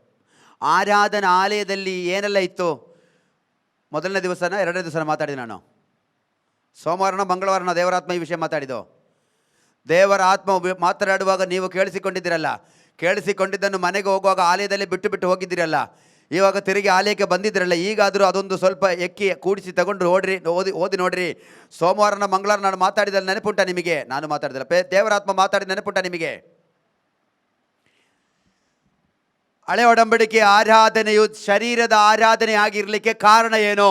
ಆರಾಧನಾಲಯದಲ್ಲಿ ಏನೆಲ್ಲ ಇತ್ತು? ಮೊದಲನೇ ದಿವಸನ ಎರಡನೇ ದಿವಸನ ಮಾತಾಡಿದೆ ನಾನು. ಸೋಮವಾರನ ಮಂಗಳವಾರನ ದೇವರಾತ್ಮ ಈ ವಿಷಯ ಮಾತಾಡಿದ್ದು. ದೇವರ ಆತ್ಮ ಮಾತನಾಡುವಾಗ ನೀವು ಕೇಳಿಸಿಕೊಂಡಿದ್ದೀರಲ್ಲ, ಕೇಳಿಸಿಕೊಂಡಿದ್ದನ್ನು ಮನೆಗೆ ಹೋಗುವಾಗ ಆಲಯದಲ್ಲಿ ಬಿಟ್ಟು ಹೋಗಿದ್ದೀರಲ್ಲ, ಇವಾಗ ತಿರುಗಿ ಆಲಯಕ್ಕೆ ಬಂದಿದ್ದೀರಲ್ಲ, ಈಗಾದರೂ ಅದೊಂದು ಸ್ವಲ್ಪ ಎಕ್ಕಿ ಕೂಡಿಸಿ ತಗೊಂಡು ಓದಿ ನೋಡ್ರಿ. ಸೋಮವಾರನ ಮಂಗಳವಾರ ನಾನು ಮಾತಾಡಿದಲ್ಲಿ ನೆನಪುಂಟ ನಿಮಗೆ? ನಾನು ಮಾತಾಡಿದಲ್ಲ, ದೇವರಾತ್ಮ ಮಾತಾಡಿದ ನೆನಪುಂಟ ನಿಮಗೆ? ಹಳೆ ಒಡಂಬಡಿಕೆ ಆರಾಧನೆಯು ಶರೀರದ ಆರಾಧನೆ ಆಗಿರಲಿಕ್ಕೆ ಕಾರಣ ಏನು?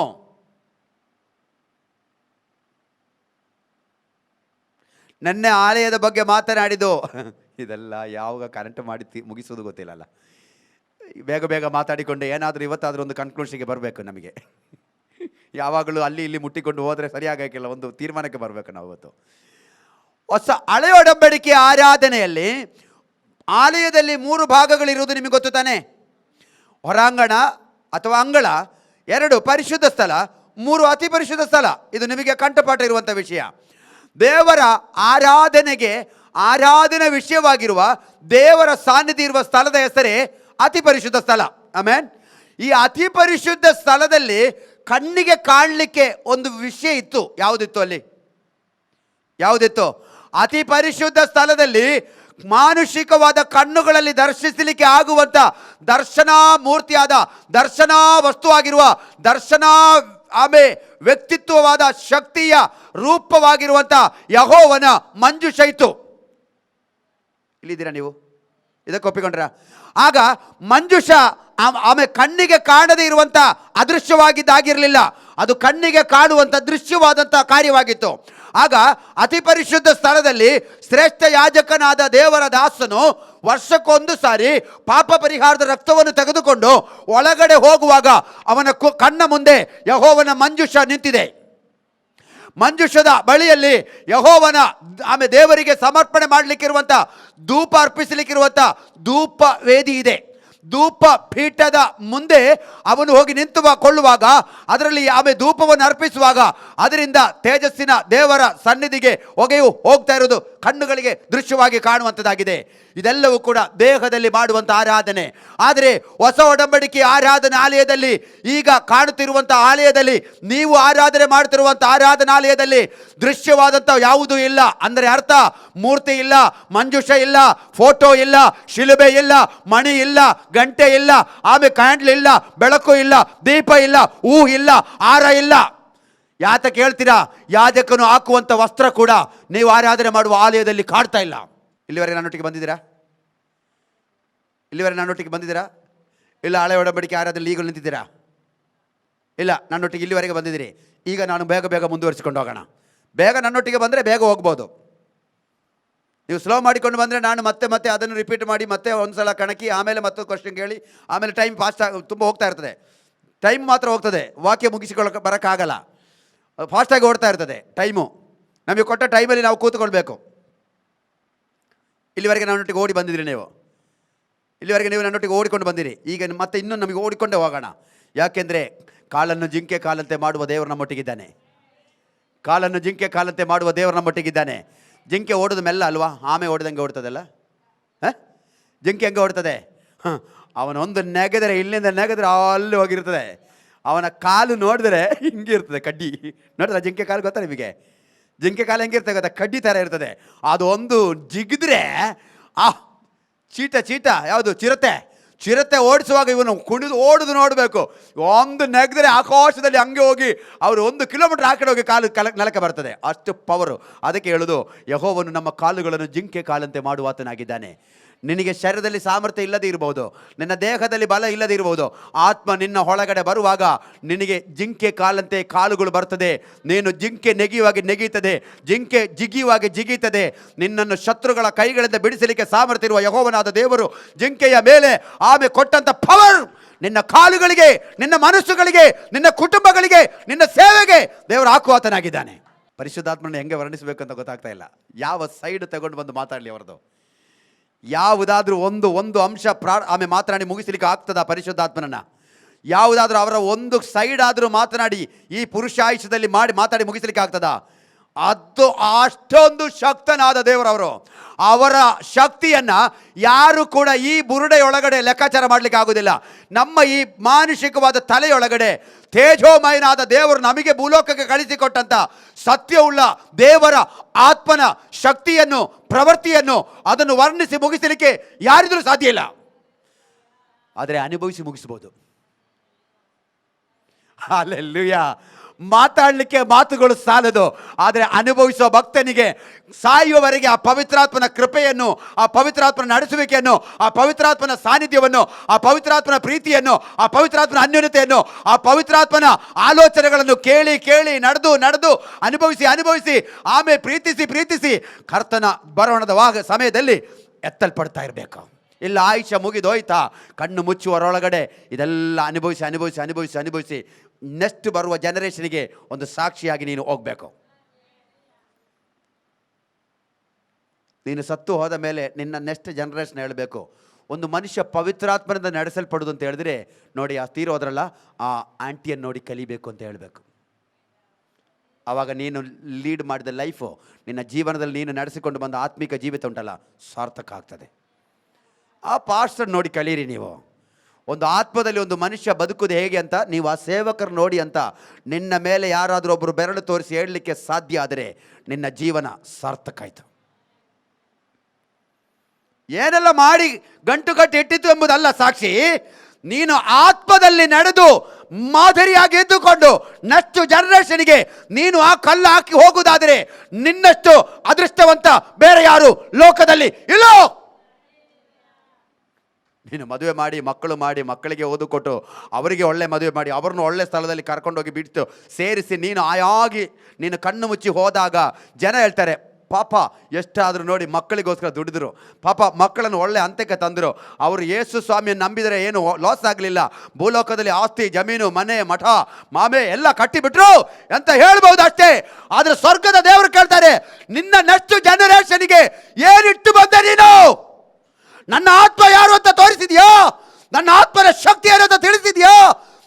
ನೆನ್ನೆ ಆಲಯದ ಬಗ್ಗೆ ಮಾತನಾಡಿದ್ದು ಇದೆಲ್ಲ ಯಾವಾಗ ಕರೆಂಟ್ ಮಾಡಿ ಮುಗಿಸೋದು ಗೊತ್ತಿಲ್ಲಲ್ಲ. ಬೇಗ ಬೇಗ ಮಾತಾಡಿಕೊಂಡು ಏನಾದರೂ ಇವತ್ತಾದರೂ ಒಂದು ಕನ್ಕ್ಲೂಷನ್ಗೆ ಬರಬೇಕು ನಮಗೆ. ಯಾವಾಗಲೂ ಅಲ್ಲಿ ಇಲ್ಲಿ ಮುಟ್ಟಿಕೊಂಡು ಹೋದರೆ ಸರಿಯಾಗಕ್ಕಿಲ್ಲ, ಒಂದು ತೀರ್ಮಾನಕ್ಕೆ ಬರಬೇಕು ನಾವು ಇವತ್ತು. ಹೊಸ ಹಳೆಯ ಒಡಂಬಡಿಕೆ ಆರಾಧನೆಯಲ್ಲಿ ಆಲಯದಲ್ಲಿ 3 ಭಾಗಗಳಿರುವುದು ನಿಮಗೆ ಗೊತ್ತು ತಾನೆ? ಹೊರಾಂಗಣ ಅಥವಾ ಅಂಗಳ, 2 ಪರಿಶುದ್ಧ ಸ್ಥಳ, 3 ಅತಿ ಪರಿಶುದ್ಧ ಸ್ಥಳ. ಇದು ನಿಮಗೆ ಕಂಠಪಾಠ ಇರುವಂಥ ವಿಷಯ. ದೇವರ ಆರಾಧನೆ ವಿಷಯವಾಗಿರುವ ದೇವರ ಸಾನ್ನಿಧ್ಯ ಇರುವ ಸ್ಥಳದ ಹೆಸರೇ ಅತಿ ಪರಿಶುದ್ಧ ಸ್ಥಳ. ಆಮೇನ್. ಈ ಅತಿ ಪರಿಶುದ್ಧ ಸ್ಥಳದಲ್ಲಿ ಕಣ್ಣಿಗೆ ಕಾಣಲಿಕ್ಕೆ ಒಂದು ವಿಷಯ ಇತ್ತು. ಯಾವುದಿತ್ತು ಅಲ್ಲಿ? ಯಾವುದಿತ್ತು? ಅತಿ ಪರಿಶುದ್ಧ ಸ್ಥಳದಲ್ಲಿ ಮಾನುಷಿಕವಾದ ಕಣ್ಣುಗಳಲ್ಲಿ ದರ್ಶಿಸಲಿಕ್ಕೆ ಆಗುವಂಥ ದರ್ಶನ ಮೂರ್ತಿಯಾದ, ದರ್ಶನ ವಸ್ತುವಾಗಿರುವ, ದರ್ಶನ ವ್ಯಕ್ತಿತ್ವವಾದ, ಶಕ್ತಿಯ ರೂಪವಾಗಿರುವಂಥ ಯೆಹೋವನ ಮಂಜೂಷ ಇತ್ತು. ಇಲ್ಲಿದ್ದೀರಾ ನೀವು? ಇದಕ್ಕೆ ಒಪ್ಪಿಕೊಂಡ್ರ? ಆಗ ಮಂಜೂಷ ಕಣ್ಣಿಗೆ ಕಾಣದೇ ಇರುವಂಥ ಅದೃಶ್ಯವಾಗಿದ್ದಾಗಿರಲಿಲ್ಲ, ಅದು ಕಣ್ಣಿಗೆ ಕಾಣುವಂಥ ದೃಶ್ಯವಾದಂಥ ಕಾರ್ಯವಾಗಿತ್ತು. ಆಗ ಅತಿ ಪರಿಶುದ್ಧ ಸ್ಥಳದಲ್ಲಿ ಶ್ರೇಷ್ಠ ಯಾಜಕನಾದ ದೇವರ ದಾಸನು ವರ್ಷಕ್ಕೊಂದು ಸಾರಿ ಪಾಪ ಪರಿಹಾರದ ರಕ್ತವನ್ನು ತೆಗೆದುಕೊಂಡು ಒಳಗಡೆ ಹೋಗುವಾಗ ಅವನ ಕಣ್ಣ ಮುಂದೆ ಯೆಹೋವನ ಮಂಜೂಷ ನಿಂತಿದೆ. ಮಂಜೂಷದ ಬಳಿಯಲ್ಲಿ ಯೆಹೋವನ ದೇವರಿಗೆ ಸಮರ್ಪಣೆ ಮಾಡಲಿಕ್ಕಿರುವಂಥ, ಧೂಪ ಅರ್ಪಿಸಲಿಕ್ಕಿರುವಂಥ ಧೂಪ ವೇದಿ ಇದೆ. ಧೂಪ ಪೀಠದ ಮುಂದೆ ಅವನು ಹೋಗಿ ನಿಂತುಕೊಳ್ಳುವಾಗ, ಅದರಲ್ಲಿ ಧೂಪವನ್ನು ಅರ್ಪಿಸುವಾಗ ಅದರಿಂದ ತೇಜಸ್ಸಿನ ದೇವರ ಸನ್ನಿಧಿಗೆ ಹೊಗೆಯು ಹೋಗ್ತಾ ಇರೋದು ಕಣ್ಣುಗಳಿಗೆ ದೃಶ್ಯವಾಗಿ ಕಾಣುವಂಥದ್ದಾಗಿದೆ. ಇದೆಲ್ಲವೂ ಕೂಡ ದೇಹದಲ್ಲಿ ಮಾಡುವಂಥ ಆರಾಧನೆ. ಆದರೆ ಹೊಸ ಒಡಂಬಡಿಕೆ ಆರಾಧನೆ ಆಲಯದಲ್ಲಿ, ಈಗ ಕಾಣುತ್ತಿರುವಂಥ ಆಲಯದಲ್ಲಿ, ನೀವು ಆರಾಧನೆ ಮಾಡುತ್ತಿರುವಂಥ ಆರಾಧನಾಲಯದಲ್ಲಿ ದೃಶ್ಯವಾದಂಥ ಯಾವುದೂ ಇಲ್ಲ. ಅಂದರೆ ಅರ್ಥ, ಮೂರ್ತಿ ಇಲ್ಲ, ಮಂಜೂಷ ಇಲ್ಲ, ಫೋಟೋ ಇಲ್ಲ, ಶಿಲುಬೆ ಇಲ್ಲ, ಮಣಿ ಇಲ್ಲ, ಗಂಟೆ ಇಲ್ಲ, ಕ್ಯಾಂಡ್ಲ್ ಇಲ್ಲ, ಬೆಳಕು ಇಲ್ಲ, ದೀಪ ಇಲ್ಲ, ಹೂ ಇಲ್ಲ, ಹಾರ ಇಲ್ಲ. ಯಾತಕ್ಕೆ ಹೇಳ್ತೀರಾ? ಯಾಜಕನು ಹಾಕುವಂಥ ವಸ್ತ್ರ ಕೂಡ ನೀವು ಆರಾಧನೆ ಮಾಡುವ ಆಲಯದಲ್ಲಿ ಕಾಡ್ತಾ ಇಲ್ಲ. ಇಲ್ಲಿವರೆಗೆ ನನ್ನೊಟ್ಟಿಗೆ ಬಂದಿದ್ದೀರಾ? ಇಲ್ಲಿವರೆಗೆ ನನ್ನೊಟ್ಟಿಗೆ ಬಂದಿದ್ದೀರಾ? ಇಲ್ಲ ಹಳೆ ಒಡಂಬಡಿಕೆ ಆರಾಧನೆ ಈಗಲೂ ನಿಂತಿದ್ದೀರಾ? ಇಲ್ಲ, ನನ್ನೊಟ್ಟಿಗೆ ಇಲ್ಲಿವರೆಗೆ ಬಂದಿದ್ದೀರಿ. ಈಗ ನಾನು ಬೇಗ ಬೇಗ ಮುಂದುವರಿಸಿಕೊಂಡು ಹೋಗೋಣ. ಬೇಗ ನನ್ನೊಟ್ಟಿಗೆ ಬಂದರೆ ಬೇಗ ಹೋಗ್ಬೋದು. ನೀವು ಸ್ಲೋ ಮಾಡಿಕೊಂಡು ಬಂದರೆ ನಾನು ಮತ್ತೆ ಅದನ್ನು ರಿಪೀಟ್ ಮಾಡಿ ಮತ್ತೆ ಒಂದು ಸಲ ಕಣಕಿ ಆಮೇಲೆ ಮತ್ತೊಂದು ಕ್ವಶನ್ ಕೇಳಿ ಆಮೇಲೆ ಟೈಮ್ ಫಾಸ್ಟ್ ತುಂಬ ಹೋಗ್ತಾ ಇರ್ತದೆ. ಟೈಮ್ ಮಾತ್ರ ಹೋಗ್ತದೆ, ವಾಕ್ಯ ಮುಗಿಸಿಕೊಳ್ಳೋಕೆ ಬರೋಕ್ಕಾಗಲ್ಲ. ಫಾಸ್ಟಾಗಿ ಓಡ್ತಾ ಇರ್ತದೆ ಟೈಮು. ನಮಗೆ ಕೊಟ್ಟ ಟೈಮಲ್ಲಿ ನಾವು ಕೂತ್ಕೊಳ್ಬೇಕು. ಇಲ್ಲಿವರೆಗೆ ನನ್ನೊಟ್ಟಿಗೆ ಓಡಿ ಬಂದಿದ್ದೀರಿ ನೀವು. ಇಲ್ಲಿವರೆಗೆ ನೀವು ನನ್ನೊಟ್ಟಿಗೆ ಓಡಿಕೊಂಡು ಬಂದಿರಿ. ಈಗ ಮತ್ತೆ ಇನ್ನೂ ನಮಗೆ ಓಡಿಕೊಂಡೇ ಹೋಗೋಣ. ಯಾಕೆಂದರೆ ಕಾಲನ್ನು ಜಿಂಕೆ ಕಾಲಂತೆ ಮಾಡುವ ದೇವರು ನಮ್ಮೊಟ್ಟಿಗಿದ್ದಾನೆ. ಕಾಲನ್ನು ಜಿಂಕೆ ಕಾಲಂತೆ ಮಾಡುವ ದೇವರು ನಮ್ಮೊಟ್ಟಿಗಿದ್ದಾನೆ. ಜಿಂಕೆ ಓಡೋದು ಮೆಲ್ಲ ಅಲ್ವಾ? ಆಮೆ ಓಡಿದಂಗೆ ಓಡ್ತದಲ್ಲ? ಜಿಂಕೆ ಹೆಂಗೆ ಓಡ್ತದೆ? ಅವನೊಂದು ನೆಗೆದರೆ, ಇಲ್ಲಿಂದ ನೆಗೆದರೆ ಅಲ್ಲಿ ಹೋಗಿರ್ತದೆ. ಅವನ ಕಾಲು ನೋಡಿದ್ರೆ ಹಿಂಗೆ ಇರ್ತದೆ, ಕಡ್ಡಿ. ನೋಡಿದ್ರೆ ಜಿಂಕೆ ಕಾಲು ಗೊತ್ತಾ ನಿಮಗೆ? ಜಿಂಕೆ ಕಾಲು ಹೆಂಗಿರ್ತದೆ ಗೊತ್ತಾ? ಕಡ್ಡಿ ಥರ ಇರ್ತದೆ. ಅದು ಒಂದು ಜಿಗಿದ್ರೆ ಚೀಟ ಯಾವುದು ಚಿರತೆ ಓಡಿಸುವಾಗ ಇವನು ಕುಣಿದು ಓಡುದು ನೋಡಬೇಕು. ಒಂದು ನೆಗೆದರೆ ಆಕಾಶದಲ್ಲಿ ಹಂಗೆ ಹೋಗಿ ಅವರು 1 ಕಿಲೋಮೀಟರ್ ಆ ಕಡೆ ಹೋಗಿ ಕಾಲು ನೆಲಕ್ಕೆ ಬರ್ತದೆ. ಅಷ್ಟು ಪವರು. ಅದಕ್ಕೆ ಹೇಳೋದು, ಯೆಹೋವನು ನಮ್ಮ ಕಾಲುಗಳನ್ನು ಜಿಂಕೆ ಕಾಲಂತೆ ಮಾಡುವಾತನಾಗಿದ್ದಾನೆ. ನಿನಗೆ ಶರೀರದಲ್ಲಿ ಸಾಮರ್ಥ್ಯ ಇಲ್ಲದೇ ಇರಬಹುದು, ನಿನ್ನ ದೇಹದಲ್ಲಿ ಬಲ ಇಲ್ಲದೇ ಇರಬಹುದು. ಆತ್ಮ ನಿನ್ನ ಒಳಗಡೆ ಬರುವಾಗ ನಿನಗೆ ಜಿಂಕೆ ಕಾಲಂತೆ ಕಾಲುಗಳು ಬರ್ತದೆ. ನೀನು ಜಿಂಕೆ ನೆಗೆಯುತ್ತದೆ, ಜಿಂಕೆ ಜಿಗಿಯುತ್ತದೆ. ನಿನ್ನನ್ನು ಶತ್ರುಗಳ ಕೈಗಳಿಂದ ಬಿಡಿಸಲಿಕ್ಕೆ ಸಾಮರ್ಥ್ಯ ಇರುವ ಯೆಹೋವನಾದ ದೇವರು ಜಿಂಕೆಯ ಮೇಲೆ ಕೊಟ್ಟಂತ ಪವರ್ ನಿನ್ನ ಕಾಲುಗಳಿಗೆ, ನಿನ್ನ ಮನಸ್ಸುಗಳಿಗೆ, ನಿನ್ನ ಕುಟುಂಬಗಳಿಗೆ, ನಿನ್ನ ಸೇವೆಗೆ ದೇವರು ಹಾಕುವಾತನಾಗಿದ್ದಾನೆ. ಪರಿಶುದ್ಧಾತ್ಮನ ಹೆಂಗೆ ವರ್ಣಿಸಬೇಕಂತ ಗೊತ್ತಾಗ್ತಾ ಇಲ್ಲ. ಯಾವ ಸೈಡ್ ತಗೊಂಡು ಬಂದು ಮಾತಾಡಲಿ ಅವರದು? ಯಾವುದಾದ್ರೂ ಒಂದು ಅಂಶ ಮಾತನಾಡಿ ಮುಗಿಸಲಿಕ್ಕೆ ಆಗ್ತದ ಪರಿಶುದ್ಧಾತ್ಮನನ್ನ? ಯಾವುದಾದ್ರೂ ಅವರ ಒಂದು ಸೈಡ್ ಆದರೂ ಮಾತನಾಡಿ ಈ ಪುರುಷಾಯುಷ್ಯದಲ್ಲಿ ಮಾತಾಡಿ ಮುಗಿಸಲಿಕ್ಕೆ ಆಗ್ತದ? ಅದು ಅಷ್ಟೊಂದು ಶಕ್ತನಾದ ದೇವರವರು. ಅವರ ಶಕ್ತಿಯನ್ನು ಯಾರು ಕೂಡ ಈ ಬುರುಡೆಯೊಳಗಡೆ ಲೆಕ್ಕಾಚಾರ ಮಾಡಲಿಕ್ಕೆ ಆಗೋದಿಲ್ಲ. ನಮ್ಮ ಈ ಮಾನುಷಿಕವಾದ ತಲೆಯೊಳಗಡೆ ತೇಜೋಮಯನಾದ ದೇವರು ನಮಗೆ ಭೂಲೋಕಕ್ಕೆ ಕಳಿಸಿಕೊಟ್ಟಂಥ ಸತ್ಯವುಳ್ಳ ದೇವರ ಆತ್ಮನ ಶಕ್ತಿಯನ್ನು, ಪ್ರವೃತ್ತಿಯನ್ನು, ಅದನ್ನು ವರ್ಣಿಸಿ ಮುಗಿಸಲಿಕ್ಕೆ ಯಾರಿದ್ರೂ ಸಾಧ್ಯ ಇಲ್ಲ. ಆದರೆ ಅನುಭವಿಸಿ ಮುಗಿಸ್ಬೋದು. ಹಲ್ಲೆಲೂಯಾ. ಮಾತಾಡಲಿಕ್ಕೆ ಮಾತುಗಳು ಸಾಲದು, ಆದರೆ ಅನುಭವಿಸುವ ಭಕ್ತನಿಗೆ ಸಾಯುವವರೆಗೆ ಆ ಪವಿತ್ರಾತ್ಮನ ಕೃಪೆಯನ್ನು, ಆ ಪವಿತ್ರಾತ್ಮನ ನಡೆಸುವಿಕೆಯನ್ನು, ಆ ಪವಿತ್ರಾತ್ಮನ ಸಾನ್ನಿಧ್ಯವನ್ನು, ಆ ಪವಿತ್ರಾತ್ಮನ ಪ್ರೀತಿಯನ್ನು, ಆ ಪವಿತ್ರಾತ್ಮನ ಅನ್ಯೋನ್ಯತೆಯನ್ನು, ಆ ಪವಿತ್ರಾತ್ಮನ ಆಲೋಚನೆಗಳನ್ನು ಕೇಳಿ ನಡೆದು ಅನುಭವಿಸಿ ಆಮೇಲೆ ಪ್ರೀತಿಸಿ ಕರ್ತನ ಬರೋಣದ ಸಮಯದಲ್ಲಿ ಎತ್ತಲ್ಪಡ್ತಾ ಇರಬೇಕು. ಇಲ್ಲ ಆಯುಷ್ಯ ಮುಗಿದೋಯ್ತಾ, ಕಣ್ಣು ಮುಚ್ಚುವರೊಳಗಡೆ ಇದೆಲ್ಲ ಅನುಭವಿಸಿ ಅನುಭವಿಸಿ ಅನುಭವಿಸಿ ಅನುಭವಿಸಿ ನೆಕ್ಸ್ಟ್ ಬರುವ ಜನರೇಷನ್ಗೆ ಒಂದು ಸಾಕ್ಷಿಯಾಗಿ ನೀನು ಹೋಗಬೇಕು. ನೀನು ಸತ್ತು ಹೋದ ಮೇಲೆ ನಿನ್ನ ನೆಕ್ಸ್ಟ್ ಜನರೇಷನ್ ಹೇಳಬೇಕು, ಒಂದು ಮನುಷ್ಯ ಪವಿತ್ರಾತ್ಮನಿಂದ ನಡೆಸಲ್ಪಡುವುದು ಅಂತ ಹೇಳಿದ್ರೆ, ನೋಡಿ ಆ ತೀರೋದ್ರಲ್ಲ ಆ ಆಂಟಿಯನ್ನು ನೋಡಿ ಕಲಿಬೇಕು ಅಂತ ಹೇಳಬೇಕು. ಆವಾಗ ನೀನು ಲೀಡ್ ಮಾಡಿದ ಲೈಫು, ನಿನ್ನ ಜೀವನದಲ್ಲಿ ನೀನು ನಡೆಸಿಕೊಂಡು ಬಂದ ಆತ್ಮಿಕ ಜೀವಿತ ಉಂಟಲ್ಲ, ಸಾರ್ಥಕ ಆಗ್ತದೆ. ಆ ಪಾಸ್ಟರ್ ನೋಡಿ ಕಲೀರಿ ನೀವು. ಒಂದು ಆತ್ಮದಲ್ಲಿ ಒಂದು ಮನುಷ್ಯ ಬದುಕುವುದು ಹೇಗೆ ಅಂತ ನೀವು ಆ ಸೇವಕರು ನೋಡಿ ಅಂತ ನಿನ್ನ ಮೇಲೆ ಯಾರಾದರೂ ಒಬ್ಬರು ಬೆರಳು ತೋರಿಸಿ ಹೇಳಲಿಕ್ಕೆ ಸಾಧ್ಯ ಆದರೆ ನಿನ್ನ ಜೀವನ ಸಾರ್ಥಕ ಆಯಿತು. ಏನೆಲ್ಲ ಮಾಡಿ ಗಂಟು ಕಟ್ಟಿ ಇಟ್ಟಿತ್ತು ಎಂಬುದಲ್ಲ ಸಾಕ್ಷಿ, ನೀನು ಆತ್ಮದಲ್ಲಿ ನಡೆದು ಮಾದರಿಯಾಗಿ ಎದ್ದುಕೊಂಡು ನೆಕ್ಸ್ಟ್ ಜನರೇಷನ್ಗೆ ನೀನು ಆ ಕಲ್ಲು ಹಾಕಿ ಹೋಗುವುದಾದರೆ ನಿನ್ನಷ್ಟು ಅದೃಷ್ಟವಂತ ಬೇರೆ ಯಾರು ಲೋಕದಲ್ಲಿ ಇಲ್ಲ. ನೀನು ಮದುವೆ ಮಾಡಿ ಮಕ್ಕಳು ಮಾಡಿ ಮಕ್ಕಳಿಗೆ ಓದು ಕೊಟ್ಟು ಅವರಿಗೆ ಒಳ್ಳೆ ಮದುವೆ ಮಾಡಿ ಅವ್ರನ್ನ ಒಳ್ಳೆ ಸ್ಥಳದಲ್ಲಿ ಕರ್ಕೊಂಡೋಗಿ ಬಿಟ್ಟು ಸೇರಿಸಿ ನೀನು ಆಯಾಗಿ ನೀನು ಕಣ್ಣು ಮುಚ್ಚಿ ಹೋದಾಗ ಜನ ಹೇಳ್ತಾರೆ, ಪಾಪ ಎಷ್ಟಾದರೂ ನೋಡಿ ಮಕ್ಕಳಿಗೋಸ್ಕರ ದುಡಿದ್ರು, ಪಾಪ ಮಕ್ಕಳನ್ನು ಒಳ್ಳೆ ಹಂತಕ್ಕೆ ತಂದರು, ಅವರು ಯೇಸು ಸ್ವಾಮಿಯನ್ನು ನಂಬಿದರೆ ಏನು ಲಾಸ್ ಆಗಲಿಲ್ಲ, ಭೂಲೋಕದಲ್ಲಿ ಆಸ್ತಿ ಜಮೀನು ಮನೆ ಮಠ ಮಾಮೆ ಎಲ್ಲ ಕಟ್ಟಿಬಿಟ್ರು ಅಂತ ಹೇಳ್ಬೋದು ಅಷ್ಟೇ. ಆದರೆ ಸ್ವರ್ಗದ ದೇವರು ಕೇಳ್ತಾರೆ, ನಿನ್ನ ನೆಕ್ಸ್ಟ್ ಜನರೇಷನ್ಗೆ ಏನಿಟ್ಟು ಬಂದೆ ನೀನು? ನನ್ನ ಆತ್ಮ ಯಾರು ಅಂತ ತೋರಿಸಿದ್ಯಾ? ನನ್ನ ಆತ್ಮನ ಶಕ್ತಿ ಏನು ಅಂತ ತಿಳಿಸಿದ್ಯಾ?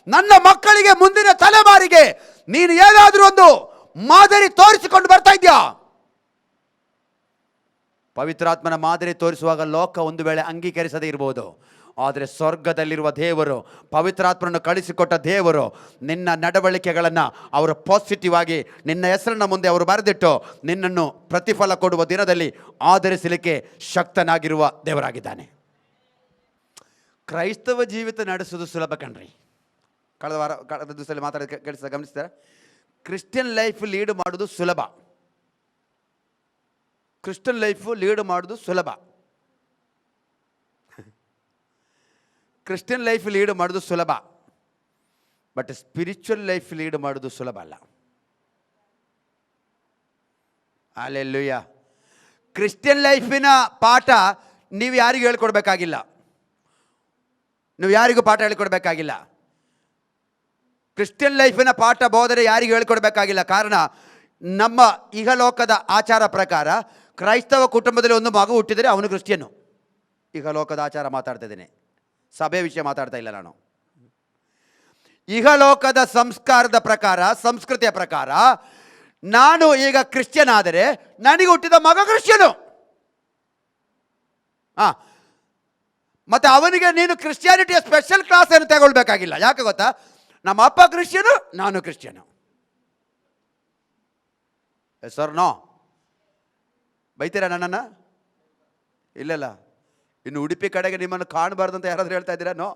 ನನ್ನ ಮಕ್ಕಳಿಗೆ ಮುಂದಿನ ತಲೆಮಾರಿಗೆ ನೀನು ಏನಾದರೂ ಒಂದು ಮಾದರಿ ತೋರಿಸಿಕೊಂಡು ಬರ್ತಾ ಇದ್ಯಾ? ಪವಿತ್ರಾತ್ಮನ ಮಾದರಿ ತೋರಿಸುವಾಗ ಲೋಕ ಒಂದು ವೇಳೆ ಅಂಗೀಕರಿಸದೇ ಇರ್ಬೋದು, ಆದರೆ ಸ್ವರ್ಗದಲ್ಲಿರುವ ದೇವರು, ಪವಿತ್ರಾತ್ಮನನ್ನು ಕಳಿಸಿಕೊಟ್ಟ ದೇವರು ನಿನ್ನ ನಡವಳಿಕೆಗಳನ್ನು ಅವರು ಪಾಸಿಟಿವ್ ಆಗಿ ನಿನ್ನ ಹೆಸರನ್ನ ಮುಂದೆ ಅವರು ಬರೆದಿಟ್ಟು ನಿನ್ನನ್ನು ಪ್ರತಿಫಲ ಕೊಡುವ ದಿನದಲ್ಲಿ ಆಧರಿಸಲಿಕ್ಕೆ ಶಕ್ತನಾಗಿರುವ ದೇವರಾಗಿದ್ದಾನೆ. ಕ್ರೈಸ್ತವ ಜೀವಿತ ನಡೆಸೋದು ಸುಲಭ ಕಣ್ರಿ. ಕಳೆದ ದಿವಸದಲ್ಲಿ ಮಾತಾಡೋದು ಗಮನಿಸಿದ್ದಾರೆ, ಕ್ರಿಶ್ಚಿಯನ್ ಲೈಫ್ ಲೀಡ್ ಮಾಡೋದು ಸುಲಭ. ಕ್ರಿಶ್ಚಿಯನ್ ಲೈಫು ಲೀಡ್ ಮಾಡೋದು ಸುಲಭ. ಕ್ರಿಶ್ಚಿಯನ್ ಲೈಫ್ ಲೀಡ್ ಮಾಡೋದು ಸುಲಭ, ಬಟ್ ಸ್ಪಿರಿಚುವಲ್ ಲೈಫ್ ಲೀಡ್ ಮಾಡೋದು ಸುಲಭ ಅಲ್ಲ. ಹಲ್ಲೆಲೂಯಾ. ಕ್ರಿಶ್ಚಿಯನ್ ಲೈಫಿನ ಪಾಠ ನೀವು ಯಾರಿಗೂ ಹೇಳ್ಕೊಡ್ಬೇಕಾಗಿಲ್ಲ, ನೀವು ಯಾರಿಗೂ ಪಾಠ ಹೇಳ್ಕೊಡ್ಬೇಕಾಗಿಲ್ಲ. ಕ್ರಿಶ್ಚಿಯನ್ ಲೈಫಿನ ಪಾಠ ಬೋಧನೆ ಯಾರಿಗೂ ಹೇಳ್ಕೊಡ್ಬೇಕಾಗಿಲ್ಲ. ಕಾರಣ, ನಮ್ಮ ಇಹಲೋಕದ ಆಚಾರ ಪ್ರಕಾರ ಕ್ರೈಸ್ತವ ಕುಟುಂಬದಲ್ಲಿ ಒಂದು ಮಗು ಹುಟ್ಟಿದರೆ ಅವನು ಕ್ರಿಶ್ಚಿಯನ್ನು. ಇಹಲೋಕದ ಆಚಾರ ಮಾತಾಡ್ತಾ ಇದ್ದೇನೆ, ಸಭೆ ವಿಷಯ ಮಾತಾಡ್ತಾ ಇಲ್ಲ ನಾನು. ಇಹಲೋಕದ ಸಂಸ್ಕಾರದ ಪ್ರಕಾರ, ಸಂಸ್ಕೃತಿಯ ಪ್ರಕಾರ ನಾನು ಈಗ ಕ್ರಿಶ್ಚಿಯನ್ ಆದರೆ ನನಗೆ ಹುಟ್ಟಿದ ಮಗ ಕ್ರಿಶ್ಚಿಯನು. ಮತ್ತೆ ಅವನಿಗೆ ನೀನು ಕ್ರಿಶ್ಚಿಯಾನಿಟಿಯ ಸ್ಪೆಷಲ್ ಕ್ಲಾಸ್ ಏನು ತಗೊಳ್ಬೇಕಾಗಿಲ್ಲ. ಯಾಕೆ ಗೊತ್ತಾ? ನಮ್ಮ ಅಪ್ಪ ಕ್ರಿಶ್ಚಿಯನು, ನಾನು ಕ್ರಿಶ್ಚಿಯನು. ಸರ್ ನೋ ಬೈತೀರಾ ನನ್ನನ್ನು? ಇಲ್ಲಲ್ಲ. ಇನ್ನು ಉಡುಪಿ ಕಡೆಗೆ ನಿಮ್ಮನ್ನು ಕಾಣಬಾರ್ದು ಅಂತ ಯಾರಾದರೂ ಹೇಳ್ತಾ ಇದ್ದೀರಾ? ನೋ,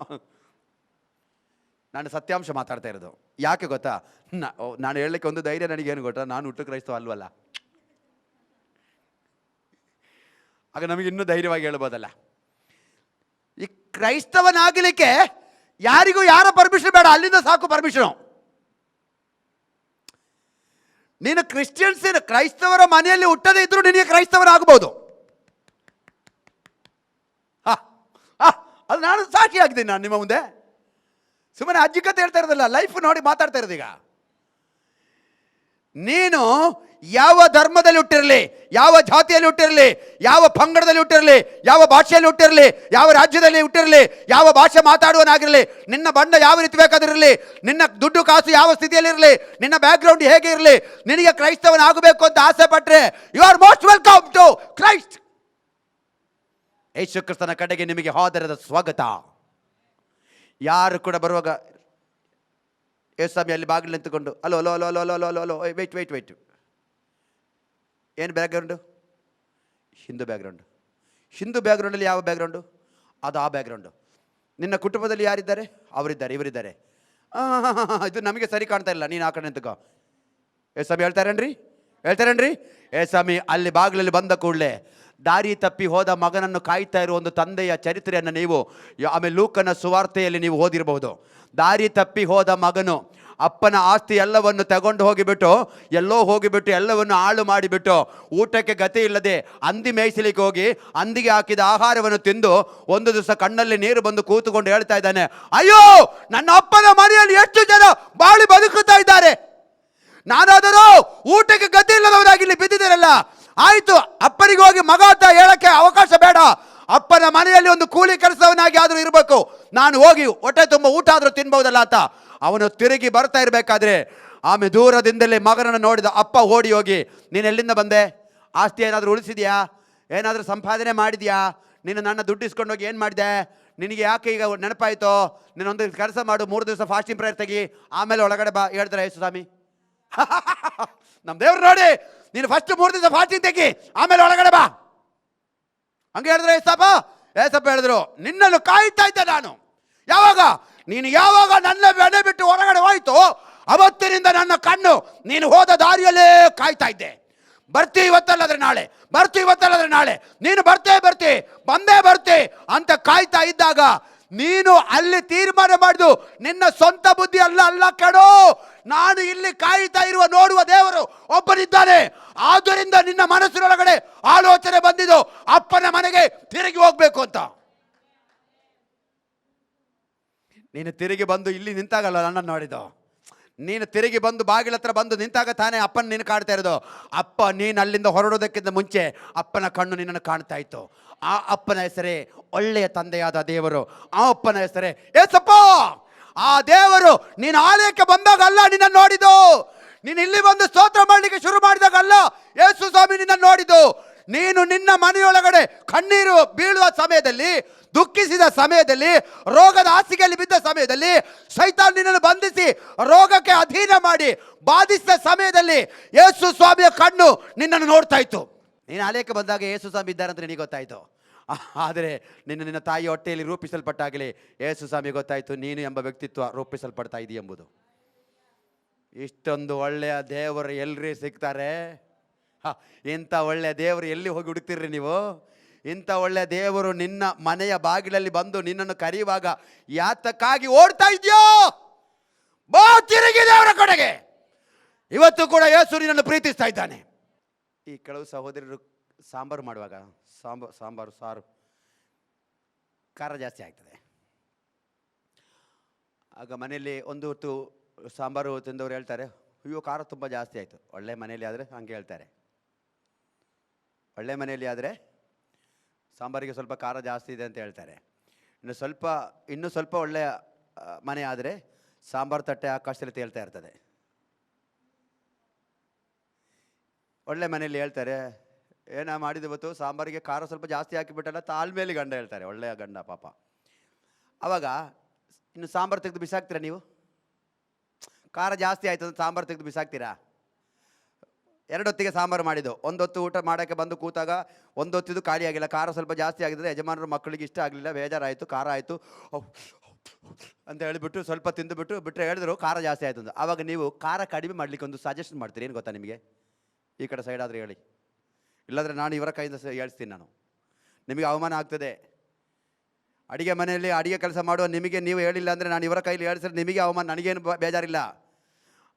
ನಾನು ಸತ್ಯಾಂಶ ಮಾತಾಡ್ತಾ ಇರೋದು. ಯಾಕೆ ಗೊತ್ತಾ? ನಾನು ಹೇಳಲಿಕ್ಕೆ ಒಂದು ಧೈರ್ಯ ನನಗೇನು ಗೊತ್ತಾ, ನಾನು ಹುಟ್ಟು ಕ್ರೈಸ್ತವ ಅಲ್ವಲ್ಲ. ಆಗ ನಮಗೆ ಇನ್ನೂ ಧೈರ್ಯವಾಗಿ ಹೇಳ್ಬೋದಲ್ಲ. ಈ ಕ್ರೈಸ್ತವನಾಗಲಿಕ್ಕೆ ಯಾರಿಗೂ ಯಾರ ಪರ್ಮಿಷನ್ ಬೇಡ, ಅಲ್ಲಿಂದ ಸಾಕು ಪರ್ಮಿಷನು. ನೀನು ಕ್ರೈಸ್ತವರ ಮನೆಯಲ್ಲಿ ಹುಟ್ಟದೇ ಇದ್ರೂ ನಿನಗೆ ಕ್ರೈಸ್ತವನಾಗಬಹುದು. ಅದು ನಾನು ಸಾಕ್ಷಿ ಆಗಿದ್ದೀನಿ. ನಾನು ನಿಮ್ಮ ಮುಂದೆ ಸುಮ್ಮನೆ ಅಜ್ಜಿ ಕತೆ ಹೇಳ್ತಾ ಇರೋದಿಲ್ಲ, ಲೈಫ್ ನೋಡಿ ಮಾತಾಡ್ತಾ ಇರೋದು. ಈಗ ನೀನು ಯಾವ ಧರ್ಮದಲ್ಲಿ ಹುಟ್ಟಿರಲಿ, ಯಾವ ಜಾತಿಯಲ್ಲಿ ಹುಟ್ಟಿರಲಿ, ಯಾವ ಪಂಗಡದಲ್ಲಿ ಹುಟ್ಟಿರಲಿ, ಯಾವ ಭಾಷೆಯಲ್ಲಿ ಹುಟ್ಟಿರಲಿ, ಯಾವ ರಾಜ್ಯದಲ್ಲಿ ಹುಟ್ಟಿರಲಿ, ಯಾವ ಭಾಷೆ ಮಾತಾಡುವನಾಗಿರಲಿ, ನಿನ್ನ ಬಣ್ಣ ಯಾವ ರೀತಿ ಬೇಕಾದಿರಲಿ, ನಿನ್ನ ದುಡ್ಡು ಕಾಸು ಯಾವ ಸ್ಥಿತಿಯಲ್ಲಿರಲಿ, ನಿನ್ನ ಬ್ಯಾಕ್ಗ್ರೌಂಡ್ ಹೇಗೆ ಇರಲಿ, ನಿನಗೆ ಕ್ರೈಸ್ತವನಾಗಬೇಕು ಅಂತ ಆಸೆ ಪಟ್ಟರೆ you are most welcome to Christ. ಯೇಸು ಕ್ರಿಸ್ತನ ಕಡೆಗೆ ನಿಮಗೆ ಆದರದ ಸ್ವಾಗತ. ಯಾರು ಕೂಡ ಬರುವಾಗ ಯೇಸುಸ್ವಾಮಿ ಅಲ್ಲಿ ಬಾಗಿಲು ನಿಂತುಕೊಂಡು hello hello hello hello hello hello hello wait wait wait. ಏನು ಬ್ಯಾಕ್ಗ್ರೌಂಡು? ಹಿಂದೂ ಬ್ಯಾಕ್ಗ್ರೌಂಡು. ಹಿಂದೂ ಬ್ಯಾಕ್ಗ್ರೌಂಡಲ್ಲಿ ಯಾವ ಬ್ಯಾಕ್ಗ್ರೌಂಡು? ಅದು ಆ ಬ್ಯಾಕ್ಗ್ರೌಂಡು. ನಿನ್ನ ಕುಟುಂಬದಲ್ಲಿ ಯಾರಿದ್ದಾರೆ? ಅವರಿದ್ದಾರೆ, ಇವರಿದ್ದಾರೆ. ಇದು ನಮಗೆ ಸರಿ ಕಾಣ್ತಾ ಇಲ್ಲ, ನೀನು ಆ ಕಡೆ ನಿಂತುಕೋ. ಯೇಸುಸ್ವಾಮಿ ಹೇಳ್ತಾರೇನ್ರಿ? ಹೇಳ್ತಾರೇನ್ರಿ? ಯೇಸುಸ್ವಾಮಿ ಅಲ್ಲಿ ಬಾಗಿಲಲ್ಲಿ ಬಂದ ಕೂಡಲೇ ದಾರಿ ತಪ್ಪಿ ಹೋದ ಮಗನನ್ನು ಕಾಯ್ತಾ ಇರುವ ಒಂದು ತಂದೆಯ ಚರಿತ್ರೆಯನ್ನು ನೀವು ಆಮೇಲೆ ಲೂಕನ ಸುವಾರ್ತೆಯಲ್ಲಿ ನೀವು ಓದಿರಬಹುದು. ದಾರಿ ತಪ್ಪಿ ಹೋದ ಮಗನು ಅಪ್ಪನ ಆಸ್ತಿ ಎಲ್ಲವನ್ನು ತಗೊಂಡು ಹೋಗಿಬಿಟ್ಟು ಎಲ್ಲವನ್ನು ಹಾಳು ಮಾಡಿಬಿಟ್ಟು ಊಟಕ್ಕೆ ಗತಿ ಇಲ್ಲದೆ ಹಂದಿ ಮೇಯಿಸಲಿಕ್ಕೆ ಹೋಗಿ ಹಂದಿಗೆ ಹಾಕಿದ ಆಹಾರವನ್ನು ತಿಂದು ಒಂದು ದಿವಸ ಕಣ್ಣಲ್ಲಿ ನೀರು ಬಂದು ಕೂತುಕೊಂಡು ಹೇಳ್ತಾ ಇದ್ದಾನೆ, ಅಯ್ಯೋ ನನ್ನ ಅಪ್ಪನ ಮನೆಯಲ್ಲಿ ಎಷ್ಟು ಜನ ಬಾಳಿ ಬದುಕುತ್ತಾ ಇದ್ದಾರೆ, ನಾನಾದರೂ ಊಟಕ್ಕೆ ಗತಿ ಇಲ್ಲದವರಾಗಿ ಇಲ್ಲಿ ಬಿದ್ದಿದ್ದೀರಲ್ಲ. ಆಯ್ತು, ಅಪ್ಪನಿಗೆ ಹೋಗಿ ಮಗ ಅಂತ ಹೇಳಕ್ಕೆ ಅವಕಾಶ ಬೇಡ, ಅಪ್ಪನ ಮನೆಯಲ್ಲಿ ಒಂದು ಕೂಲಿ ಕೆಲಸವನ್ನಾಗಿ ಆದರೂ ಇರಬೇಕು, ನಾನು ಹೋಗಿ ಹೊಟ್ಟೆ ತುಂಬ ಊಟ ಆದರೂ ತಿನ್ಬಹುದಲ್ಲ ಅಂತ ಅವನು ತಿರುಗಿ ಬರ್ತಾ ಇರಬೇಕಾದ್ರೆ ಆಮೇಲೆ ದೂರದಿಂದಲೇ ಮಗನನ್ನು ನೋಡಿದ ಅಪ್ಪ ಓಡಿ ಹೋಗಿ, ನೀನು ಎಲ್ಲಿಂದ ಬಂದೆ, ಆಸ್ತಿ ಏನಾದರೂ ಉಳಿಸಿದ್ಯಾ, ಏನಾದರೂ ಸಂಪಾದನೆ ಮಾಡಿದ್ಯಾ, ನೀನು ನನ್ನ ದುಡ್ಡು ಇಸ್ಕೊಂಡು ಹೋಗಿ ಏನು ಮಾಡಿದೆ, ನಿನಗೆ ಯಾಕೆ ಈಗ ನೆನಪಾಯಿತು, ನೀನೊಂದು ಕೆಲಸ ಮಾಡು, 3 ದಿವಸ ಫಾಸ್ಟಿಂಗ್ ಪ್ರೇಯರ್ ತೆಗಿ, ಆಮೇಲೆ ಒಳಗಡೆ ಬಾ ಹೇಳಿದ್ರೆ ಯೇಸು ಸ್ವಾಮಿ. ನಮ್ಮ ದೇವ್ರು ನೋಡಿ, ನೀನು ಫಸ್ಟ್ 3 ದಿವಸ ಫಾಸ್ಟಿಂಗ್ ತೆಗಿ ಆಮೇಲೆ ಒಳಗಡೆ ಬಾ ಹಂಗೆ ಹೇಳಿದ್ರೆ ಏಸಪ್ಪ ಹೇಳಿದ್ರು, ನಿನ್ನನ್ನು ಕಾಯ್ತಾ ಇದ್ದೆ ನಾನು. ಯಾವಾಗ ನನ್ನ ಬೆನೆ ಬಿಟ್ಟು ಹೊರಗಡೆ ಹೋಯ್ತು ಅವತ್ತಿನಿಂದ ನನ್ನ ಕಣ್ಣು ನೀನು ಹೋದ ದಾರಿಯಲ್ಲೇ ಕಾಯ್ತಾ ಇದ್ದೆ. ಬರ್ತಿ ಇವತ್ತಲ್ಲಾದ್ರೆ ನಾಳೆ ನೀನು ಬಂದೇ ಬರ್ತಿ ಅಂತ ಕಾಯ್ತಾ ಇದ್ದಾಗ ನೀನು ಅಲ್ಲಿ ತೀರ್ಮಾನ ಮಾಡಿದು ನಿನ್ನ ಸ್ವಂತ ಬುದ್ಧಿ ಅಲ್ಲ ಕೇಳೋ, ನಾನು ಇಲ್ಲಿ ಕಾಯ್ತಾ ಇರುವ ನೋಡುವ ದೇವರು ಒಬ್ಬನಿದ್ದಾನೆ. ಆದ್ದರಿಂದ ನಿನ್ನ ಮನಸ್ಸಿನೊಳಗಡೆ ಆಲೋಚನೆ ಬಂದಿದ್ದು ಅಪ್ಪನ ಮನೆಗೆ ತಿರುಗಿ ಹೋಗ್ಬೇಕು ಅಂತ. ನೀನು ತಿರುಗಿ ಬಂದು ಇಲ್ಲಿ ನಿಂತಾಗಲ್ಲ ನನ್ನ ನೋಡಿದ್ದು, ನೀನು ತಿರುಗಿ ಬಂದು ಬಾಗಿಲ ಹತ್ರ ಬಂದು ನಿಂತಾಗ ತಾನೇ ಅಪ್ಪನ ನೀನು ಕಾಡ್ತಾ ಇರೋದು. ಅಪ್ಪ ನೀನು ಅಲ್ಲಿಂದ ಹೊರಡೋದಕ್ಕಿಂತ ಮುಂಚೆ ಅಪ್ಪನ ಕಣ್ಣು ನಿನ್ನನ್ನು ಕಾಣ್ತಾ ಇತ್ತು. ಆ ಅಪ್ಪನ ಹೆಸರೇ ಒಳ್ಳೆಯ ತಂದೆಯಾದ ದೇವರು. ಆ ಅಪ್ಪನ ಹೆಸರೇ ಏಸಪ್ಪ. ಆ ದೇವರು ನೀನು ಆಲಯಕ್ಕೆ ಬಂದಾಗ ಅಲ್ಲ ನಿನ್ನ ನೋಡಿದ್ದು, ನೀನು ಇಲ್ಲಿ ಬಂದು ಸ್ತೋತ್ರ ಮಾಡಲಿಕ್ಕೆ ಶುರು ಮಾಡಿದಾಗ ಅಲ್ಲ ಯೇಸು ಸ್ವಾಮಿ ನಿನ್ನ ನೋಡಿದ್ದು. ನೀನು ನಿನ್ನ ಮನೆಯೊಳಗಡೆ ಕಣ್ಣೀರು ಬೀಳುವ ಸಮಯದಲ್ಲಿ, ದುಃಖಿಸಿದ ಸಮಯದಲ್ಲಿ, ರೋಗದ ಹಾಸಿಗೆಯಲ್ಲಿ ಬಿದ್ದ ಸಮಯದಲ್ಲಿ, ಸೈತಾನ್ ನಿನ್ನನ್ನು ಬಂಧಿಸಿ ರೋಗಕ್ಕೆ ಅಧೀನ ಮಾಡಿ ಬಾಧಿಸಿದ ಸಮಯದಲ್ಲಿ ಯೇಸು ಸ್ವಾಮಿಯ ಕಣ್ಣು ನಿನ್ನನ್ನು ನೋಡ್ತಾ ಇತ್ತು. ನೀನು ಆಲಯಕ್ಕೆ ಬಂದಾಗ ಯೇಸು ಸ್ವಾಮಿ ಇದ್ದಾರೆ ಅಂತ ನಿನಗೆ ಗೊತ್ತಾಯಿತು. ಆದರೆ ನಿನ್ನ ತಾಯಿ ಹೊಟ್ಟೆಯಲ್ಲಿ ರೂಪಿಸಲ್ಪಟ್ಟಾಗಲೇ ಯೇಸು ಸ್ವಾಮಿ ಗೊತ್ತಾಯಿತು ನೀನು ಎಂಬ ವ್ಯಕ್ತಿತ್ವ ರೂಪಿಸಲ್ಪಡ್ತಾ ಇದೆಯಾ ಎಂಬುದು. ಇಷ್ಟೊಂದು ಒಳ್ಳೆಯ ದೇವರು ಎಲ್ರಿ ಸಿಗ್ತಾರೆ? ಇಂಥ ಒಳ್ಳೆಯ ದೇವರು ಎಲ್ಲಿ ಹೋಗಿ ಹುಡುಕ್ತಿರ್ರಿ ನೀವು? ಇಂಥ ಒಳ್ಳೆಯ ದೇವರು ನಿನ್ನ ಮನೆಯ ಬಾಗಿಲಲ್ಲಿ ಬಂದು ನಿನ್ನನ್ನು ಕರೆಯುವಾಗ ಯಾತಕ್ಕಾಗಿ ಓಡ್ತಾ ಇದೆಯೋ? ಬಾ ತಿರುಗಿ ದೇವರ ಕಡೆಗೆ. ಇವತ್ತು ಕೂಡ ಯೇಸು ನಿನ್ನನ್ನು ಪ್ರೀತಿಸ್ತಾ ಇದ್ದಾನೆ. ಈ ಕೆಲವು ಸಹೋದರರು ಸಾಂಬಾರು ಮಾಡುವಾಗ ಸಾರು ಖಾರ ಜಾಸ್ತಿ ಆಗ್ತದೆ. ಆಗ ಮನೆಯಲ್ಲಿ ಒಂದು ಹೊತ್ತು ಸಾಂಬಾರು ತಿಂದವರು ಹೇಳ್ತಾರೆ, ಅಯ್ಯೋ ಖಾರ ತುಂಬ ಜಾಸ್ತಿ ಆಯಿತು. ಒಳ್ಳೆ ಮನೆಯಲ್ಲಿ ಆದರೆ ಹಂಗೆ ಹೇಳ್ತಾರೆ. ಒಳ್ಳೆ ಮನೆಯಲ್ಲಿ ಆದರೆ ಸಾಂಬಾರಿಗೆ ಸ್ವಲ್ಪ ಖಾರ ಜಾಸ್ತಿ ಇದೆ ಅಂತ ಹೇಳ್ತಾರೆ. ಇನ್ನೂ ಸ್ವಲ್ಪ ಒಳ್ಳೆಯ ಮನೆ ಆದರೆ ಸಾಂಬಾರು ತಟ್ಟೆ ಆಕಾಶದಲ್ಲಿ ತೇಲ್ತಾ ಇರ್ತದೆ. ಒಳ್ಳೆ ಮನೆಯಲ್ಲಿ ಹೇಳ್ತಾರೆ, ಏನ ಮಾಡಿದ ಇವತ್ತು ಸಾಂಬಾರಿಗೆ ಖಾರ ಸ್ವಲ್ಪ ಜಾಸ್ತಿ ಹಾಕಿಬಿಟ್ಟಲ್ಲ, ತಾಳ್ಮೇಲೆ ಗಂಡ ಹೇಳ್ತಾರೆ, ಒಳ್ಳೆಯ ಗಂಡ ಪಾಪ. ಆವಾಗ ಇನ್ನು ಸಾಂಬಾರು ತೆಗೆದು ಬಿಸಾಕ್ತೀರಾ ನೀವು? ಖಾರ ಜಾಸ್ತಿ ಆಯಿತು ಅಂತ ಸಾಂಬಾರು ತೆಗೆದು ಬಿಸಾಕ್ತೀರಾ? 2 ಹೊತ್ತಿಗೆ ಸಾಂಬಾರು ಮಾಡಿದ್ದು, 1 ಹೊತ್ತು ಊಟ ಮಾಡೋಕ್ಕೆ ಬಂದು ಕೂತಾಗ 1 ಹೊತ್ತಿದ್ದು ಖಾಲಿ ಆಗಿಲ್ಲ, ಖಾರ ಸ್ವಲ್ಪ ಜಾಸ್ತಿ ಆಗಿದ್ರೆ ಯಜಮಾನರು ಮಕ್ಕಳಿಗೆ ಇಷ್ಟ ಆಗಲಿಲ್ಲ, ಬೇಜಾರಾಯಿತು, ಖಾರ ಆಯಿತು ಅಂತ ಹೇಳಿಬಿಟ್ಟು ಸ್ವಲ್ಪ ಬಿಟ್ಟರೆ ಹೇಳಿದ್ರು ಖಾರ ಜಾಸ್ತಿ ಆಯಿತು ಅಂತ. ಆವಾಗ ನೀವು ಖಾರ ಕಡಿಮೆ ಮಾಡಲಿಕ್ಕೆ ಒಂದು ಸಜೆಷನ್ ಮಾಡ್ತೀರಿ. ಏನು ಗೊತ್ತಾ ನಿಮಗೆ? ಈ ಕಡೆ ಸೈಡ್ ಆದರೆ ಹೇಳಿ, ಇಲ್ಲಾಂದರೆ ನಾನು ಇವರ ಕೈಯಿಂದ ಹೇಳ್ತೀನಿ. ನಿಮಗೆ ಅವಮಾನ ಆಗ್ತದೆ. ಅಡುಗೆ ಮನೆಯಲ್ಲಿ ಅಡುಗೆ ಕೆಲಸ ಮಾಡುವ ನಿಮಗೆ ನೀವು ಹೇಳಿಲ್ಲ ಅಂದರೆ ನಾನು ಇವರ ಕೈಲಿ ಹೇಳಿಸಿದ್ರೆ ನಿಮಗೆ ಅವಮಾನ, ನನಗೇನು ಬೇಜಾರಿಲ್ಲ.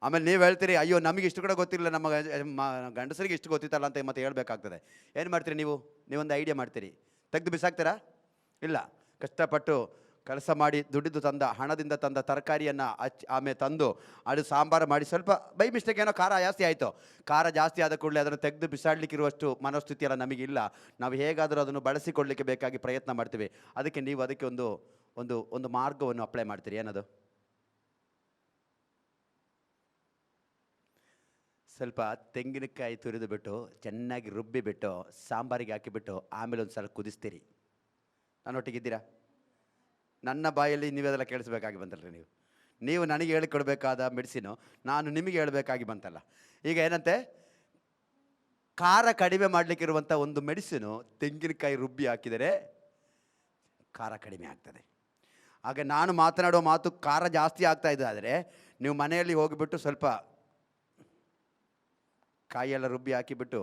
ಆಮೇಲೆ ನೀವು ಹೇಳ್ತೀರಿ, ಅಯ್ಯೋ ನಮಗೆ ಇಷ್ಟು ಕೂಡ ಗೊತ್ತಿಲ್ಲ, ನಮ್ಮ ಗಂಡಸರಿಗೆ ಇಷ್ಟು ಗೊತ್ತಿತ್ತಲ್ಲ ಅಂತ ಮತ್ತೆ ಹೇಳ್ಬೇಕಾಗ್ತದೆ. ಏನು ಮಾಡ್ತೀರಿ ನೀವೊಂದು ಐಡಿಯಾ ಮಾಡ್ತೀರಿ, ತೆಗೆದು ಬಿಸಾಕ್ತೀರಾ? ಇಲ್ಲ, ಕಷ್ಟಪಟ್ಟು ಕೆಲಸ ಮಾಡಿ ದುಡ್ಡಿದ್ದು ತಂದ ಹಣದಿಂದ ತಂದ ತರಕಾರಿಯನ್ನು ಆಮೇಲೆ ತಂದು ಅದು ಸಾಂಬಾರು ಮಾಡಿ ಸ್ವಲ್ಪ ಬೈ ಮಿಸ್ಟೇಕ್ ಏನೋ ಖಾರ ಜಾಸ್ತಿ ಆಯಿತು. ಖಾರ ಜಾಸ್ತಿ ಆದ ಕೂಡಲೇ ಅದನ್ನು ತೆಗೆದು ಬಿಸಾಡಲಿಕ್ಕಿರುವಷ್ಟು ಮನಸ್ಥಿತಿ ಎಲ್ಲ ನಮಗಿಲ್ಲ. ನಾವು ಹೇಗಾದರೂ ಅದನ್ನು ಬಳಸಿಕೊಳ್ಳಲಿಕ್ಕೆ ಬೇಕಾಗಿ ಪ್ರಯತ್ನ ಮಾಡ್ತೀವಿ. ಅದಕ್ಕೆ ನೀವು ಅದಕ್ಕೆ ಒಂದು ಮಾರ್ಗವನ್ನು ಅಪ್ಲೈ ಮಾಡ್ತೀರಿ. ಏನದು? ಸ್ವಲ್ಪ ತೆಂಗಿನಕಾಯಿ ತುರಿದು ಬಿಟ್ಟು ಚೆನ್ನಾಗಿ ರುಬ್ಬಿಬಿಟ್ಟು ಸಾಂಬಾರಿಗೆ ಹಾಕಿಬಿಟ್ಟು ಆಮೇಲೆ ಒಂದು ಸಲ ಕುದಿಸ್ತೀರಿ. ನನ್ನೊಟ್ಟಿಗಿದ್ದೀರಾ? ನನ್ನ ಬಾಯಲ್ಲಿ ನೀವೆಲ್ಲ ಕೇಳಿಸ್ಬೇಕಾಗಿ ಬಂತಲ್ರಿ. ನೀವು ನನಗೆ ಹೇಳಿಕೊಡ್ಬೇಕಾದ ಮೆಡಿಸಿನು ನಾನು ನಿಮಗೆ ಹೇಳಬೇಕಾಗಿ ಬಂತಲ್ಲ. ಈಗ ಏನಂತೆ, ಖಾರ ಕಡಿಮೆ ಮಾಡಲಿಕ್ಕಿರುವಂಥ ಒಂದು ಮೆಡಿಸಿನು ತೆಂಗಿನಕಾಯಿ ರುಬ್ಬಿ ಹಾಕಿದರೆ ಖಾರ ಕಡಿಮೆ ಆಗ್ತದೆ. ಹಾಗೆ ನಾನು ಮಾತನಾಡುವ ಮಾತು ಖಾರ ಜಾಸ್ತಿ ಆಗ್ತಾ ಇದೆ ಆದರೆ ನೀವು ಮನೆಯಲ್ಲಿ ಹೋಗಿಬಿಟ್ಟು ಸ್ವಲ್ಪ ಕಾಯಿಯೆಲ್ಲ ರುಬ್ಬಿ ಹಾಕಿಬಿಟ್ಟು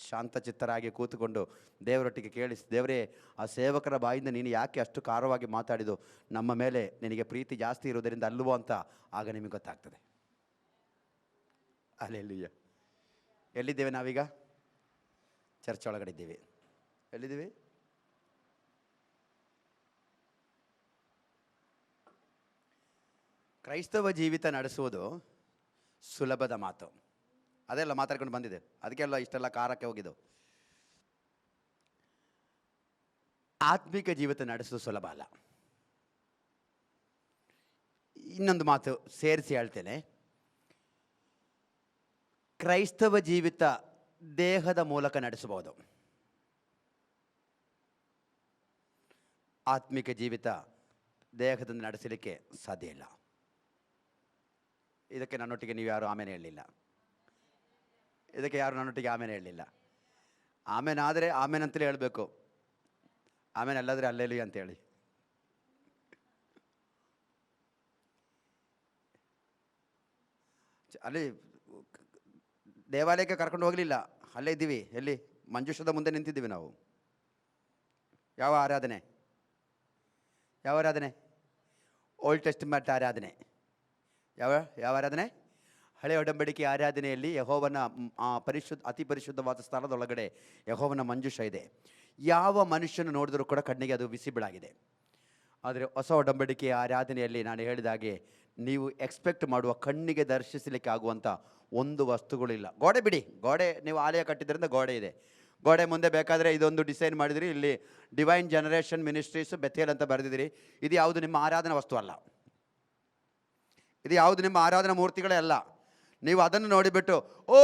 ಶಾಂತಚಿತ್ತರಾಗಿ ಕೂತುಕೊಂಡು ದೇವರೊಟ್ಟಿಗೆ ಕೇಳಿಸಿ, ದೇವರೇ, ಆ ಸೇವಕರ ಬಾಯಿಂದ ನೀನು ಯಾಕೆ ಅಷ್ಟು ಖಾರವಾಗಿ ಮಾತಾಡಿದು, ನಮ್ಮ ಮೇಲೆ ನಿನಗೆ ಪ್ರೀತಿ ಜಾಸ್ತಿ ಇರೋದರಿಂದ ಅಲ್ವೋ ಅಂತ ಆಗ ನಿಮಗೆ ಗೊತ್ತಾಗ್ತದೆ. ಅಲ್ಲೆಲ್ಲೂಯ್ಯ. ಎಲ್ಲಿದ್ದೇವೆ ನಾವೀಗ? ಚರ್ಚ್ ಒಳಗಡೆ ಇದ್ದೀವಿ. ಎಲ್ಲಿದ್ದೀವಿ? ಕ್ರೈಸ್ತವ ಜೀವಿತ ನಡೆಸುವುದು ಸುಲಭದ ಮಾತು. ಅದೆಲ್ಲ ಮಾತಾಡ್ಕೊಂಡು ಬಂದಿದೆ, ಅದಕ್ಕೆಲ್ಲ ಇಷ್ಟೆಲ್ಲ ಕಾರಕ್ಕೆ ಹೋಗಿದ್ದು. ಆತ್ಮಿಕ ಜೀವಿತ ನಡೆಸೋದು ಸುಲಭ ಅಲ್ಲ. ಇನ್ನೊಂದು ಮಾತು ಸೇರಿಸಿ ಹೇಳ್ತೇನೆ. ಕ್ರೈಸ್ತವ ಜೀವಿತ ದೇಹದ ಮೂಲಕ ನಡೆಸಬಹುದು, ಆತ್ಮಿಕ ಜೀವಿತ ದೇಹದಿಂದ ನಡೆಸಲಿಕ್ಕೆ ಸಾಧ್ಯ ಇಲ್ಲ. ಇದಕ್ಕೆ ನನ್ನೊಟ್ಟಿಗೆ ನೀವು ಯಾರು ಆಮೇಲೆ ಹೇಳಲಿಲ್ಲ. ಇದಕ್ಕೆ ಯಾರು ನನ್ನೊಟ್ಟಿಗೆ ಆಮೇಲೆ ಹೇಳಲಿಲ್ಲ. ಆಮೇಲೆ ಆದರೆ ಆಮೇಲೆ ಅಂತಲೇ ಹೇಳಬೇಕು, ಆಮೇಲೆ ಅಲ್ಲಾದರೆ ಅಲ್ಲೇಲಿ ಅಂತೇಳಿ. ಅಲ್ಲಿ ದೇವಾಲಯಕ್ಕೆ ಕರ್ಕೊಂಡು ಹೋಗಲಿಲ್ಲ, ಅಲ್ಲೇ ಇದ್ದೀವಿ. ಎಲ್ಲಿ? ಮಂಜುಷದ ಮುಂದೆ ನಿಂತಿದ್ದೀವಿ ನಾವು. ಯಾವ ಆರಾಧನೆ? ಯಾವ ಆರಾಧನೆ? ಓಲ್ಡ್ ಟೆಸ್ಟಮೆಂಟ್ ಆರಾಧನೆ. ಯಾವ ಆರಾಧನೆ? ಹಳೆ ಒಡಂಬಡಿಕೆ ಆರಾಧನೆಯಲ್ಲಿ ಯೆಹೋವನ ಅತಿ ಪರಿಶುದ್ಧವಾದ ಸ್ಥಳದೊಳಗಡೆ ಯೆಹೋವನ ಮಂಜೂಷ ಇದೆ. ಯಾವ ಮನುಷ್ಯನು ನೋಡಿದರೂ ಕೂಡ ಕಣ್ಣಿಗೆ ಅದು ವಿಸಿಬಲ್ ಆಗಿದೆ. ಆದರೆ ಹೊಸ ಒಡಂಬಡಿಕೆಯ ಆರಾಧನೆಯಲ್ಲಿ ನಾನು ಹೇಳಿದ ಹಾಗೆ ನೀವು ಎಕ್ಸ್ಪೆಕ್ಟ್ ಮಾಡುವ ಕಣ್ಣಿಗೆ ದರ್ಶಿಸಲಿಕ್ಕೆ ಆಗುವಂಥ ಒಂದು ವಸ್ತುಗಳಿಲ್ಲ. ಗೋಡೆ ಬಿಡಿ, ಗೋಡೆ ನೀವು ಆಲಯ ಕಟ್ಟಿದ್ರಿಂದ ಗೋಡೆ ಇದೆ. ಗೋಡೆ ಮುಂದೆ ಬೇಕಾದರೆ ಇದೊಂದು ಡಿಸೈನ್ ಮಾಡಿದಿರಿ, ಇಲ್ಲಿ ಡಿವೈನ್ ಜನರೇಷನ್ ಮಿನಿಸ್ಟ್ರೀಸ್ ಬೆಥೇಲ್ ಅಂತ ಬರೆದಿದ್ದೀರಿ. ಇದು ಯಾವುದು ನಿಮ್ಮ ಆರಾಧನಾ ವಸ್ತು ಅಲ್ಲ, ಇದು ಯಾವುದು ನಿಮ್ಮ ಆರಾಧನಾ ಮೂರ್ತಿಗಳೇ ಅಲ್ಲ. ನೀವು ಅದನ್ನು ನೋಡಿಬಿಟ್ಟು ಓ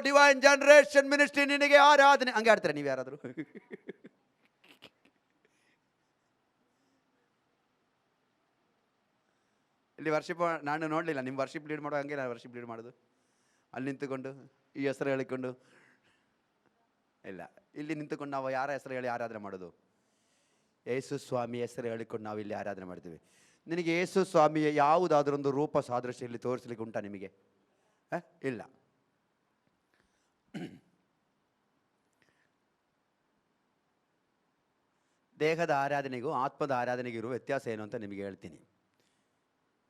ಡಿವೈನ್ ಜನರೇಷನ್ ಮಿನಿಸ್ಟ್ರಿ ನಿನಗೆ ಆರಾಧನೆ ಹಂಗೆ ಆಡ್ತಾರೆ. ನೀವು ಯಾರಾದರೂ ಇಲ್ಲಿ ವರ್ಷಿಪ್ ನಾನು ನೋಡಲಿಲ್ಲ. ನಿಮ್ಮ ವರ್ಷಿಪ್ ಲೀಡ್ ಮಾಡೋ ಹಂಗೆ ನಾನು ವರ್ಷಿಪ್ ಲೀಡ್ ಮಾಡೋದು, ಅಲ್ಲಿ ನಿಂತುಕೊಂಡು ಈ ಹೆಸರು ಹೇಳಿಕೊಂಡು ಇಲ್ಲ. ಇಲ್ಲಿ ನಿಂತುಕೊಂಡು ನಾವು ಯಾರ ಹೆಸರು ಹೇಳಿ ಆರಾಧನೆ ಮಾಡೋದು? ಯೇಸು ಸ್ವಾಮಿ ಹೆಸರು ಹೇಳಿಕೊಂಡು ನಾವು ಇಲ್ಲಿ ಆರಾಧನೆ ಮಾಡ್ತೀವಿ. ನಿನಗೆ ಯೇಸು ಸ್ವಾಮಿಯ ಯಾವುದಾದ್ರೊಂದು ರೂಪ ಸಾದೃಶ್ಯ ಇಲ್ಲಿ ತೋರಿಸ್ಲಿಕ್ಕೆ ಉಂಟಾ ನಿಮಗೆ? ಇಲ್ಲ. ದೇಹದ ಆರಾಧನೆಗೂ ಆತ್ಮದ ಆರಾಧನೆಗೂ ಇರುವ ವ್ಯತ್ಯಾಸ ಏನು ಅಂತ ನಿಮಗೆ ಹೇಳ್ತೀನಿ.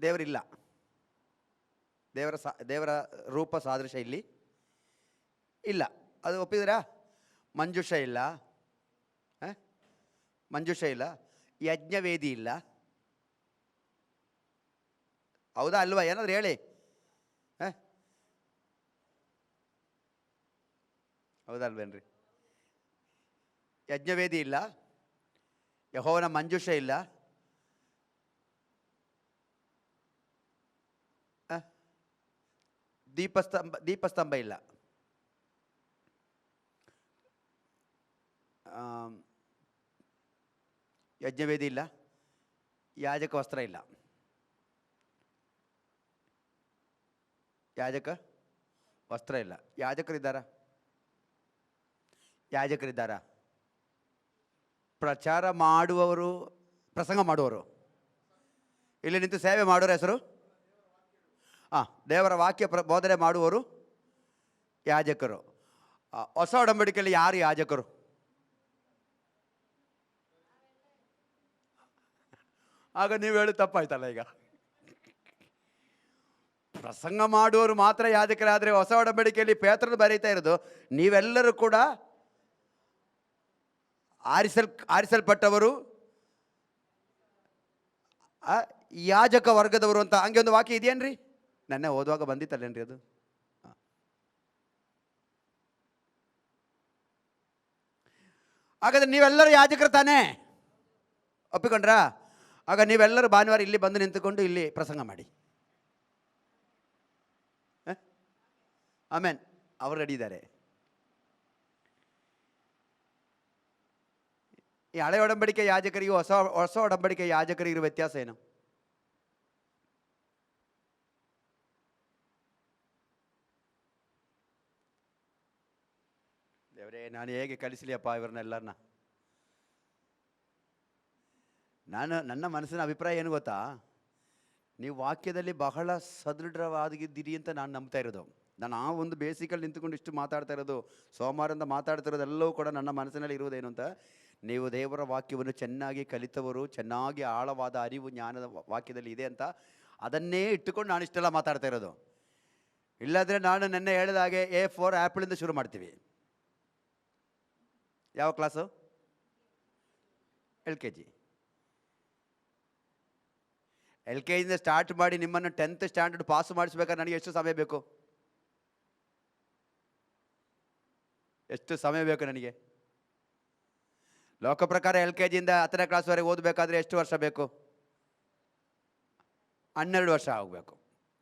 ದೇವರಿಲ್ಲ, ದೇವರ ರೂಪ ಸಾದೃಶ್ಯ ಇಲ್ಲಿ ಇಲ್ಲ, ಅದು ಒಪ್ಪಿದ್ದೀರಾ? ಮಂಜುಷ ಇಲ್ಲ, ಮಂಜುಷ ಇಲ್ಲ, ಯಜ್ಞವೇದಿ ಇಲ್ಲ. ಹೌದಾ ಅಲ್ವಾ? ಏನಾದರೂ ಹೇಳಿ. ಹೌದಲ್ವೇನ್ರಿ? ಯಜ್ಞವೇದಿ ಇಲ್ಲ, ಯೆಹೋವನ ಮಂಜೂಷ ಇಲ್ಲ, ದೀಪಸ್ತಂಭ ಇಲ್ಲ, ಯಜ್ಞವೇದಿ ಇಲ್ಲ, ಯಾಜಕ ವಸ್ತ್ರ ಇಲ್ಲ. ಯಾಜಕ ವಸ್ತ್ರ ಇಲ್ಲ. ಯಾಜಕರಿದ್ದಾರಾ? ಪ್ರಚಾರ ಮಾಡುವವರು, ಪ್ರಸಂಗ ಮಾಡುವವರು, ಇಲ್ಲಿ ನಿಂತು ಸೇವೆ ಮಾಡೋರ ಹೆಸರು ದೇವರ ವಾಕ್ಯ ಬೋಧನೆ ಮಾಡುವವರು ಯಾಜಕರು. ಹೊಸ ಒಡಂಬಡಿಕೆಯಲ್ಲಿ ಯಾರು ಯಾಜಕರು? ಆಗ ನೀವು ಹೇಳಿ ತಪ್ಪಾಯ್ತಲ್ಲ. ಈಗ ಪ್ರಸಂಗ ಮಾಡುವವರು ಮಾತ್ರ ಯಾಜಕರಾದರೆ ಹೊಸ ಒಡಂಬಡಿಕೆಯಲ್ಲಿ ಪೇತ್ರನು ಬರೀತಾ ಇರೋದು ನೀವೆಲ್ಲರೂ ಕೂಡ ಆರಿಸಲ್ಪಟ್ಟವರು, ಯಾಜಕ ವರ್ಗದವರು ಅಂತ. ಹಂಗೆ ಒಂದು ವಾಕ್ಯ ಇದೆಯೇನ್ರಿ? ನೆನ್ನೆ ಓದುವಾಗ ಬಂದಿತ್ತಲ್ಲೇನ್ರಿ ಅದು? ಹಾಗಾದ್ರೆ ನೀವೆಲ್ಲರೂ ಯಾಜಕರು ತಾನೇ? ಒಪ್ಪಿಕೊಂಡ್ರಾ? ಆಗ ನೀವೆಲ್ಲರೂ ಭಾನುವಾರ ಇಲ್ಲಿ ಬಂದು ನಿಂತುಕೊಂಡು ಇಲ್ಲಿ ಪ್ರಸಂಗ ಮಾಡಿ. ಆಮೇನ್. ಅವರು ರೆಡಿ ಇದ್ದಾರೆ. ಈ ಹಳೆ ಒಡಂಬಡಿಕೆ ಯಾಜಕರಿಗೂ ಹೊಸ ಒಡಂಬಡಿಕೆ ಯಾಜಕರಿಗಿರುವ ವ್ಯತ್ಯಾಸ ಏನು? ದೇವರೇ, ನಾನು ಹೇಗೆ ಕಲಿಸಲಿಯಪ್ಪ ಇವರನ್ನೆಲ್ಲರನ್ನ? ನನ್ನ ಮನಸ್ಸಿನ ಅಭಿಪ್ರಾಯ ಏನು ಗೊತ್ತಾ? ನೀವು ವಾಕ್ಯದಲ್ಲಿ ಬಹಳ ಸದೃಢವಾಗಿದ್ದೀರಿ ಅಂತ ನಾನು ನಂಬ್ತಾ ಇರೋದು. ನಾನು ಆ ಒಂದು ಬೇಸಿಕಲ್ಲಿ ನಿಂತುಕೊಂಡು ಇಷ್ಟು ಮಾತಾಡ್ತಾ ಇರೋದು, ಸೋಮವಾರದಿಂದ ಮಾತಾಡ್ತಾ ಇರೋದೆಲ್ಲವೂ ಕೂಡ ನನ್ನ ಮನಸ್ಸಿನಲ್ಲಿ ಇರುವುದೇನು ಅಂತ, ನೀವು ದೇವರ ವಾಕ್ಯವನ್ನು ಚೆನ್ನಾಗಿ ಕಲಿತವರು, ಚೆನ್ನಾಗಿ ಆಳವಾದ ಅರಿವು ಜ್ಞಾನದ ವಾಕ್ಯದಲ್ಲಿ ಇದೆ ಅಂತ ಅದನ್ನೇ ಇಟ್ಟುಕೊಂಡು ನಾನು ಇಷ್ಟೆಲ್ಲ ಮಾತಾಡ್ತಾ ಇರೋದು. ಇಲ್ಲಾಂದರೆ ನಾನು ನೆನ್ನೆ ಹೇಳಿದ ಹಾಗೆ A4 ಆ್ಯಪಲಿಂದ ಶುರು ಮಾಡ್ತೀವಿ. ಯಾವ ಕ್ಲಾಸು? LKG. LKGಯಿಂದ ಸ್ಟಾರ್ಟ್ ಮಾಡಿ ನಿಮ್ಮನ್ನು 10th ಸ್ಟ್ಯಾಂಡರ್ಡ್ ಪಾಸ್ ಮಾಡಿಸ್ಬೇಕಾದ್ರೆ ನನಗೆ ಎಷ್ಟು ಸಮಯ ಬೇಕು? ಎಷ್ಟು ಸಮಯ ಬೇಕು ನನಗೆ? ಲೋಕ ಪ್ರಕಾರ LKGಯಿಂದ 10ನೇ ಕ್ಲಾಸ್ವರೆಗೆ ಓದಬೇಕಾದ್ರೆ ಎಷ್ಟು ವರ್ಷ ಬೇಕು? 12 ವರ್ಷ ಆಗಬೇಕು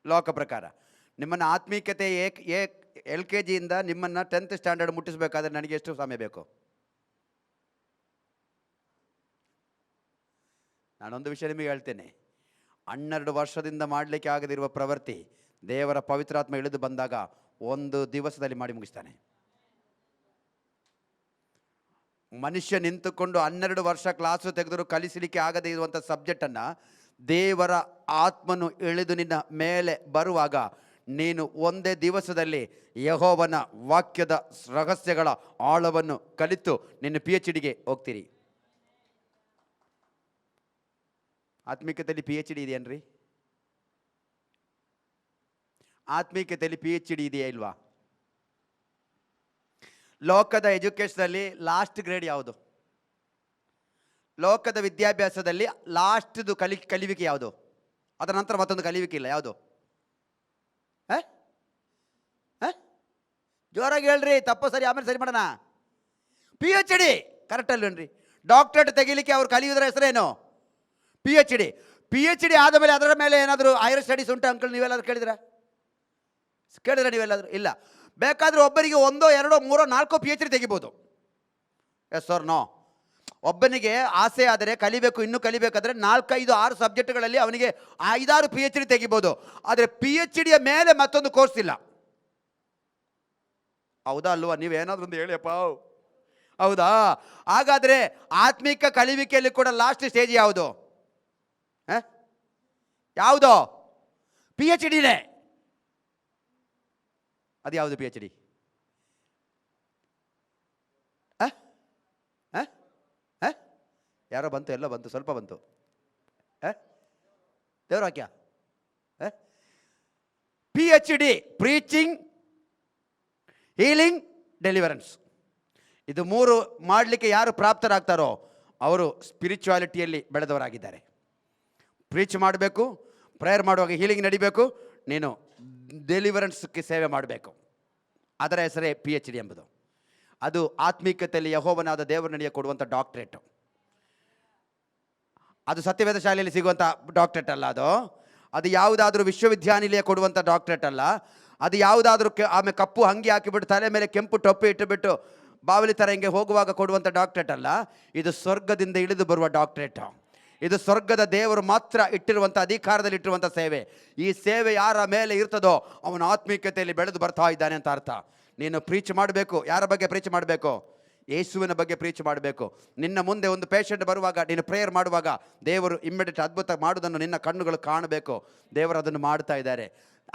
ಲೋಕ ಪ್ರಕಾರ. ನಿಮ್ಮನ್ನು ಆತ್ಮೀಕತೆ LKGಯಿಂದ ನಿಮ್ಮನ್ನು 10th ಸ್ಟ್ಯಾಂಡರ್ಡ್ ಮುಟ್ಟಿಸಬೇಕಾದ್ರೆ ನನಗೆ ಎಷ್ಟು ಸಮಯ ಬೇಕು? ನಾನೊಂದು ವಿಷಯ ನಿಮಗೆ ಹೇಳ್ತೇನೆ, 12 ವರ್ಷದಿಂದ ಮಾಡಲಿಕ್ಕೆ ಆಗದಿರುವ ಪ್ರವೃತ್ತಿ ದೇವರ ಪವಿತ್ರಾತ್ಮ ಇಳಿದು ಬಂದಾಗ 1 ದಿವಸದಲ್ಲಿ ಮಾಡಿ ಮುಗಿಸ್ತಾನೆ. ಮನುಷ್ಯ ನಿಂತುಕೊಂಡು 12 ವರ್ಷ ಕ್ಲಾಸು ತೆಗೆದರೂ ಕಲಿಸಲಿಕ್ಕೆ ಆಗದೇ ಇರುವಂಥ ಸಬ್ಜೆಕ್ಟನ್ನು ದೇವರ ಆತ್ಮನು ಇಳಿದು ನಿನ್ನ ಮೇಲೆ ಬರುವಾಗ ನೀನು ಒಂದೇ ದಿವಸದಲ್ಲಿ ಯೆಹೋವನ ವಾಕ್ಯದ ರಹಸ್ಯಗಳ ಆಳವನ್ನು ಕಲಿತು ನಿನ್ನ PhDಗೆ ಹೋಗ್ತೀರಿ. ಆತ್ಮಿಕತೆಯಲ್ಲಿ PhD ಇದೆಯೇನ್ರಿ? ಆತ್ಮಿಕತೆಯಲ್ಲಿ PhD ಇದೆಯಾ ಇಲ್ವಾ? ಲೋಕದ ಎಜುಕೇಷನಲ್ಲಿ ಲಾಸ್ಟ್ ಗ್ರೇಡ್ ಯಾವುದು? ಲೋಕದ ವಿದ್ಯಾಭ್ಯಾಸದಲ್ಲಿ ಲಾಸ್ಟ್ದು ಕಲಿವಿಕೆ ಯಾವುದು? ಅದರ ನಂತರ ಮತ್ತೊಂದು ಕಲಿವಿಕೆ ಇಲ್ಲ, ಯಾವುದು? ಜೋರಾಗಿ ಹೇಳ್ರಿ, ತಪ್ಪು ಸರಿ ಆಮೇಲೆ ಸರಿ ಮಾಡೋಣ. PhD correct ಅಲ್ವೇನ್ರಿ? ಡಾಕ್ಟರೇಟ್ ತೆಗಿಲಿಕ್ಕೆ ಅವ್ರು ಕಲಿಯೋದ್ರ ಹೆಸರೇನು? PhD ಆದ ಮೇಲೆ ಅದರ ಮೇಲೆ ಏನಾದರೂ ಹೈಯರ್ ಸ್ಟಡೀಸ್ ಉಂಟು ಅಂಕಲ್? ನೀವೆಲ್ಲಾದ್ರೂ ಕೇಳಿದಿರಾ ನೀವೆಲ್ಲಾದರೂ? ಇಲ್ಲ. ಬೇಕಾದರೆ ಒಬ್ಬರಿಗೆ 1, 2, 3, 4 PhD ತೆಗಿಬೋದು. Yes or no? ಒಬ್ಬನಿಗೆ ಆಸೆ ಆದರೆ ಕಲಿಬೇಕು, ಇನ್ನೂ ಕಲಿಬೇಕಾದ್ರೆ 4, 5, 6 ಸಬ್ಜೆಕ್ಟ್ಗಳಲ್ಲಿ ಅವನಿಗೆ 5, 6 PhD ತೆಗಿಬೋದು. ಆದರೆ PhDಯ ಮೇಲೆ ಮತ್ತೊಂದು ಕೋರ್ಸ್ ಇಲ್ಲ. ಹೌದಾ ಅಲ್ವಾ? ನೀವೇನಾದ್ರೂ ಒಂದು ಹೇಳಿಯಪ್ಪ. ಹೌದಾ? ಹಾಗಾದರೆ ಆತ್ಮಿಕ ಕಲಿವಿಕೆಯಲ್ಲಿ ಕೂಡ ಲಾಸ್ಟ್ ಸ್ಟೇಜ್ ಯಾವುದು? ಯಾವುದು? PhDನೇ. ಅದು ಯಾವುದು PhD? ಯಾರೋ ಬಂತು, ಎಲ್ಲ ಬಂತು, ಸ್ವಲ್ಪ ಬಂತು. ದೇವ್ರ ವಾಕ್ಯ PhD ಪ್ರೀಚಿಂಗ್, ಹೀಲಿಂಗ್, ಡೆಲಿವರೆನ್ಸ್. ಇದು 3 ಮಾಡಲಿಕ್ಕೆ ಯಾರು ಪ್ರಾಪ್ತರಾಗ್ತಾರೋ ಅವರು ಸ್ಪಿರಿಚುವಾಲಿಟಿಯಲ್ಲಿ ಬೆಳೆದವರಾಗಿದ್ದಾರೆ. ಪ್ರೀಚ್ ಮಾಡಬೇಕು, ಪ್ರೇಯರ್ ಮಾಡುವಾಗ ಹೀಲಿಂಗ್ ನಡಿಬೇಕು, ನೀನು ಡೆಲಿವರೆನ್ಸ್ಗೆ ಸೇವೆ ಮಾಡಬೇಕು. ಅದರ ಹೆಸರೇ PhD ಎಂಬುದು. ಅದು ಆತ್ಮೀಕತೆಯಲ್ಲಿ ಯೆಹೋವನಾದ ದೇವರ ನಡೆಯ ಕೊಡುವಂಥ ಡಾಕ್ಟ್ರೇಟು. ಅದು ಸತ್ಯವೇದ ಶಾಲೆಯಲ್ಲಿ ಸಿಗುವಂಥ ಡಾಕ್ಟ್ರೇಟ್ ಅಲ್ಲ. ಅದು ಯಾವುದಾದ್ರೂ ವಿಶ್ವವಿದ್ಯಾನಿಲಯ ಕೊಡುವಂಥ ಡಾಕ್ಟ್ರೇಟ್ ಅಲ್ಲ. ಅದು ಯಾವುದಾದ್ರೂ ಆಮೇಲೆ ಕಪ್ಪು ಅಂಗಿ ಹಾಕಿಬಿಟ್ಟು ತಲೆ ಮೇಲೆ ಕೆಂಪು ಟೊಪ್ಪಿ ಇಟ್ಟುಬಿಟ್ಟು ಬಾವಲಿ ಥರ ಹಿಂಗೆ ಹೋಗುವಾಗ ಕೊಡುವಂಥ ಡಾಕ್ಟ್ರೇಟ್ ಅಲ್ಲ. ಇದು ಸ್ವರ್ಗದಿಂದ ಇಳಿದು ಬರುವ ಡಾಕ್ಟ್ರೇಟು. ಇದು ಸ್ವರ್ಗದ ದೇವರು ಮಾತ್ರ ಇಟ್ಟಿರುವಂಥ ಅಧಿಕಾರದಲ್ಲಿ ಇಟ್ಟಿರುವಂಥ ಸೇವೆ. ಈ ಸೇವೆ ಯಾರ ಮೇಲೆ ಇರ್ತದೋ ಅವನ ಆತ್ಮೀಕತೆಯಲ್ಲಿ ಬೆಳೆದು ಬರ್ತಾ ಇದ್ದಾನೆ ಅಂತ ಅರ್ಥ. ನೀನು ಪ್ರೀಚ್ ಮಾಡಬೇಕು. ಯಾರ ಬಗ್ಗೆ ಪ್ರೀಚ್ ಮಾಡಬೇಕು? ಯೇಸುವಿನ ಬಗ್ಗೆ ಪ್ರೀಚ್ ಮಾಡಬೇಕು. ನಿನ್ನ ಮುಂದೆ ಒಂದು ಪೇಷಂಟ್ ಬರುವಾಗ ನೀನು ಪ್ರೇಯರ್ ಮಾಡುವಾಗ ದೇವರು ಇಮ್ಮಿಡಿಯೇಟ್ ಅದ್ಭುತ ಮಾಡೋದನ್ನು ನಿನ್ನ ಕಣ್ಣುಗಳು ಕಾಣಬೇಕು. ದೇವರು ಅದನ್ನು ಮಾಡ್ತಾ ಇದ್ದಾರೆ.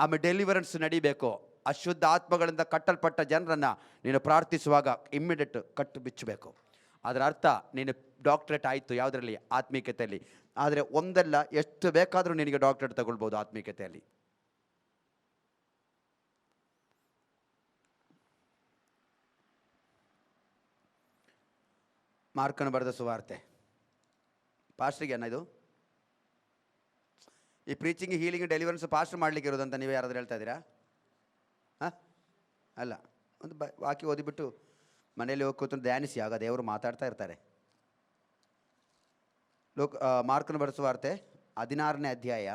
ಆಮೇಲೆ ಡೆಲಿವರೆನ್ಸ್ ನಡಿಬೇಕು. ಅಶುದ್ಧ ಆತ್ಮಗಳಿಂದ ಕಟ್ಟಲ್ಪಟ್ಟ ಜನರನ್ನು ನೀನು ಪ್ರಾರ್ಥಿಸುವಾಗ ಇಮ್ಮಿಡಿಯೇಟ್ ಕಟ್ಟು ಬಿಚ್ಚಬೇಕು. ಅದರ ಅರ್ಥ ನೀನು ಡಾಕ್ಟ್ರೇಟ್ ಆಯಿತು ಯಾವುದರಲ್ಲಿ? ಆತ್ಮೀಕತೆಯಲ್ಲಿ. ಆದರೆ ಒಂದಲ್ಲ, ಎಷ್ಟು ಬೇಕಾದರೂ ನಿನಗೆ ಡಾಕ್ಟ್ರೇಟ್ ತಗೊಳ್ಬೋದು ಆತ್ಮೀಕತೆಯಲ್ಲಿ. ಮಾರ್ಕನು ಬರೆದ ಸುವಾರ್ತೆ. ಪಾಸ್ಟ್ರಿಗೆ ಅನ್ನ ಇದು? ಈ ಪ್ರೀಚಿಂಗ್, ಹೀಲಿಂಗ್, ಡೆಲಿವರೆನ್ಸ್ ಪಾಸ್ಟರ್ ಮಾಡಲಿಕ್ಕೆ ಇರೋದಂತ ನೀವು ಯಾರಾದರೂ ಹೇಳ್ತಾ ಇದ್ದೀರಾ? ಅಲ್ಲ. ಒಂದು ವಾಕ್ಯ ಓದಿಬಿಟ್ಟು ಮನೆಯಲ್ಲಿ ಹೋಗಿ ಕೂತ್ಕೊಂಡು ಧ್ಯಾನಿಸಿ, ಆಗ ದೇವರು ಮಾತಾಡ್ತಾ ಇರ್ತಾರೆ. ಮಾರ್ಕನು ಬರೆದ ಸುವಾರ್ತೆ 16ನೇ ಅಧ್ಯಾಯ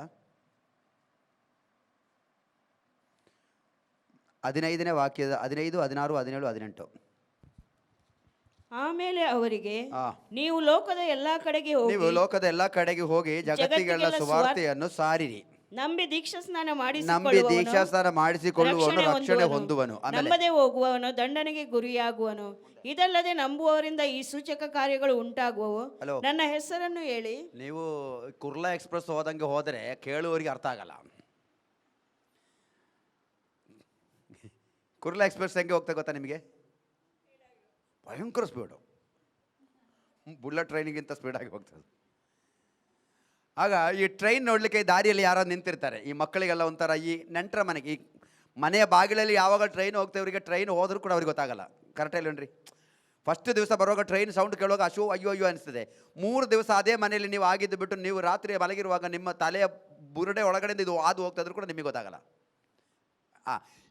15ನೇ ವಾಕ್ಯದ 15, 16, 17, 18. ಆಮೇಲೆ ಅವರಿಗೆ, ನೀವು ಲೋಕದ ಎಲ್ಲಾ ಕಡೆಗೆ ಹೋಗಿ ಜಗತ್ತಿಗೆಲ್ಲ ಸುವಾರ್ತೆಯನ್ನು ಸಾರಿರಿ. ನಂಬಿ ದೀಕ್ಷಾಸ್ನಾನ ಮಾಡಿಸಿಕೊಳ್ಳುವವನು ರಕ್ಷಣೆ ಹೊಂದುವನು, ನಂಬದೆ ಹೋಗುವವನು ದಂಡನೆಗೆ ಗುರಿಯಾಗುವನು. ಇದಲ್ಲದೆ ನಂಬುವವರಿಂದ ಈ ಸೂಚಕ ಕಾರ್ಯಗಳು ಉಂಟಾಗುವವು. ನನ್ನ ಹೆಸರನ್ನು ಹೇಳಿ. ನೀವು ಕುರ್ಲಾ ಎಕ್ಸ್ಪ್ರೆಸ್ ಹೋದಂಗೆ ಹೋದರೆ ಕೇಳುವವರಿಗೆ ಅರ್ಥ ಆಗಲ್ಲ. ಕುರ್ಲಾ ಎಕ್ಸ್ಪ್ರೆಸ್ ಹೆಂಗೆ ಹೋಗ್ತಾ ಗೊತ್ತಾ ನಿಮಗೆ? ಭಯಂಕರ ಸ್ಪೀಡು, ಬುಲೆಟ್ ಟ್ರೈನಿಗಿಂತ ಸ್ಪೀಡಾಗಿ ಹೋಗ್ತದೆ. ಆಗ ಈ ಟ್ರೈನ್ ನೋಡಲಿಕ್ಕೆ ದಾರಿಯಲ್ಲಿ ಯಾರೋ ನಿಂತಿರ್ತಾರೆ. ಈ ಮಕ್ಕಳಿಗೆಲ್ಲ ಒಂಥರ ಈ ನೆಂಟರ ಮನೆಗೆ, ಈ ಮನೆಯ ಬಾಗಿಲಲ್ಲಿ ಯಾವಾಗ ಟ್ರೈನ್ ಹೋಗ್ತೇವರಿಗೆ ಟ್ರೈನ್ ಹೋದ್ರೂ ಕೂಡ ಅವ್ರಿಗೆ ಗೊತ್ತಾಗಲ್ಲ. ಕರೆಕ್ಟ್ ಇಲ್ವೇನ್ರಿ? ಫಸ್ಟ್ ದಿವಸ ಬರುವಾಗ ಟ್ರೈನ್ ಸೌಂಡ್ ಕೇಳುವಾಗ ಅಯ್ಯೋ ಅಯ್ಯೋ ಅನಿಸ್ತದೆ. 3 ದಿವಸ ಅದೇ ಮನೆಯಲ್ಲಿ ನೀವು ಆಗಿದ್ದು ಬಿಟ್ಟು ನೀವು ರಾತ್ರಿ ಮಲಗಿರುವಾಗ ನಿಮ್ಮ ತಲೆಯ ಬುರುಡೆ ಒಳಗಡೆಯಿಂದ ಇದು ಹಾದು ಹೋಗ್ತಾಯಿದ್ರು ಕೂಡ ನಿಮಗೆ ಗೊತ್ತಾಗಲ್ಲ.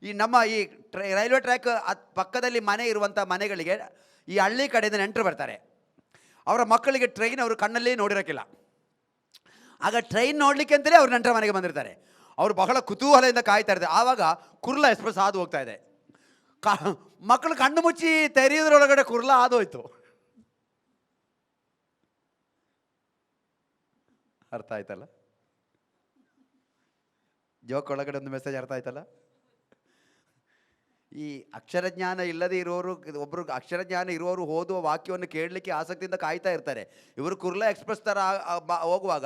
ಈ ನಮ್ಮ ಈ ರೈಲ್ವೆ ಟ್ರ್ಯಾಕ್ ಪಕ್ಕದಲ್ಲಿ ಮನೆ ಇರುವಂಥ ಮನೆಗಳಿಗೆ ಈ ಹಳ್ಳಿ ಕಡೆಯಿಂದ ನೆಂಟರು ಬರ್ತಾರೆ. ಅವರ ಮಕ್ಕಳಿಗೆ ಟ್ರೈನ್ ಅವರು ಕಣ್ಣಲ್ಲಿ ನೋಡಿರೋಕ್ಕಿಲ್ಲ. ಆಗ ಟ್ರೈನ್ ನೋಡಲಿಕ್ಕೆ ಅಂತಲೇ ಅವ್ರು ನೆಂಟರ ಮನೆಗೆ ಬಂದಿರ್ತಾರೆ. ಅವರು ಬಹಳ ಕುತೂಹಲದಿಂದ ಕಾಯ್ತಾ ಇರ್ತಾರೆ. ಆವಾಗ ಕುರ್ಲಾ ಎಕ್ಸ್ಪ್ರೆಸ್ ಹಾದು ಹೋಗ್ತಾ ಇದೆ. ಮಕ್ಕಳು ಕಣ್ಣು ಮುಚ್ಚಿ ತೆರೆಯೋದ್ರೊಳಗಡೆ ಕುರ್ಲಾ ಹಾದೋಯ್ತು. ಅರ್ಥ ಆಯ್ತಲ್ಲ? ಜೋಕ್ ಒಳಗಡೆ ಒಂದು ಮೆಸೇಜ್ ಅರ್ಥ ಆಯ್ತಲ್ಲ? ಈ ಅಕ್ಷರಜ್ಞಾನ ಇಲ್ಲದೆ ಇರೋರು, ಒಬ್ಬರು ಅಕ್ಷರಜ್ಞಾನ ಇರೋರು ಓದುವ ವಾಕ್ಯವನ್ನು ಕೇಳಲಿಕ್ಕೆ ಆಸಕ್ತಿಯಿಂದ ಕಾಯ್ತಾ ಇರ್ತಾರೆ. ಇವರು ಕುರ್ಲಾ ಎಕ್ಸ್ಪ್ರೆಸ್ ಥರ ಹೋಗುವಾಗ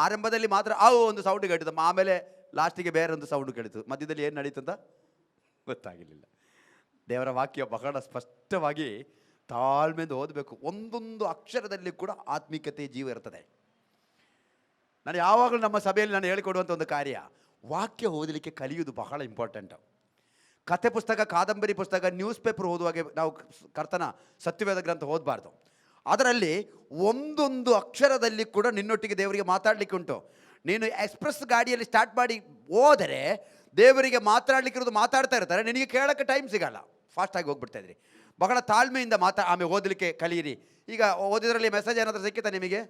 ಆರಂಭದಲ್ಲಿ ಮಾತ್ರ ಒಂದು ಸೌಂಡ್ ಕೇಳಿತು, ಆಮೇಲೆ ಲಾಸ್ಟಿಗೆ ಬೇರೆ ಒಂದು ಸೌಂಡ್ ಕೇಳಿತು. ಮಧ್ಯದಲ್ಲಿ ಏನು ನಡೀತು ಅಂತ ಗೊತ್ತಾಗಿರಲಿಲ್ಲ. ದೇವರ ವಾಕ್ಯ ಬಹಳ ಸ್ಪಷ್ಟವಾಗಿ ತಾಳ್ಮೆಯಿಂದ ಓದಬೇಕು. ಒಂದೊಂದು ಅಕ್ಷರದಲ್ಲಿ ಕೂಡ ಆತ್ಮಿಕತೆ ಜೀವ ಇರ್ತದೆ. ನಾನು ಯಾವಾಗಲೂ ನಮ್ಮ ಸಭೆಯಲ್ಲಿ ನಾನು ಹೇಳಿಕೊಡುವಂಥ ಒಂದು ಕಾರ್ಯ, ವಾಕ್ಯ ಓದಲಿಕ್ಕೆ ಕಲಿಯುವುದು ಬಹಳ ಇಂಪಾರ್ಟೆಂಟು. ಕಥೆ ಪುಸ್ತಕ, ಕಾದಂಬರಿ ಪುಸ್ತಕ, ನ್ಯೂಸ್ ಪೇಪರ್ ಓದುವಾಗೆ ನಾವು ಕರ್ತನ ಸತ್ಯವೇದ ಗ್ರಂಥ ಓದಬಾರ್ದು. ಅದರಲ್ಲಿ ಒಂದೊಂದು ಅಕ್ಷರದಲ್ಲಿ ಕೂಡ ನಿನ್ನೊಟ್ಟಿಗೆ ದೇವರಿಗೆ ಮಾತಾಡಲಿಕ್ಕೆ ಉಂಟು. ನೀನು ಎಕ್ಸ್ಪ್ರೆಸ್ ಗಾಡಿಯಲ್ಲಿ ಸ್ಟಾರ್ಟ್ ಮಾಡಿ ಹೋದರೆ ದೇವರಿಗೆ ಮಾತಾಡಲಿಕ್ಕಿರೋದು ಮಾತಾಡ್ತಾ ಇರ್ತಾರೆ, ನಿನಗೆ ಕೇಳೋಕ್ಕೆ ಟೈಮ್ ಸಿಗಲ್ಲ. ಫಾಸ್ಟಾಗಿ ಹೋಗ್ಬಿಡ್ತಾ ಇದ್ರಿ. ಬಹಳ ತಾಳ್ಮೆಯಿಂದ ಆಮೇಲೆ ಓದಲಿಕ್ಕೆ ಕಲಿಯಿರಿ. ಈಗ ಓದಿದ್ರಲ್ಲಿ ಮೆಸೇಜ್ ಏನಾದರೂ ಸಿಕ್ಕಿತಾ ನಿಮಗೆ?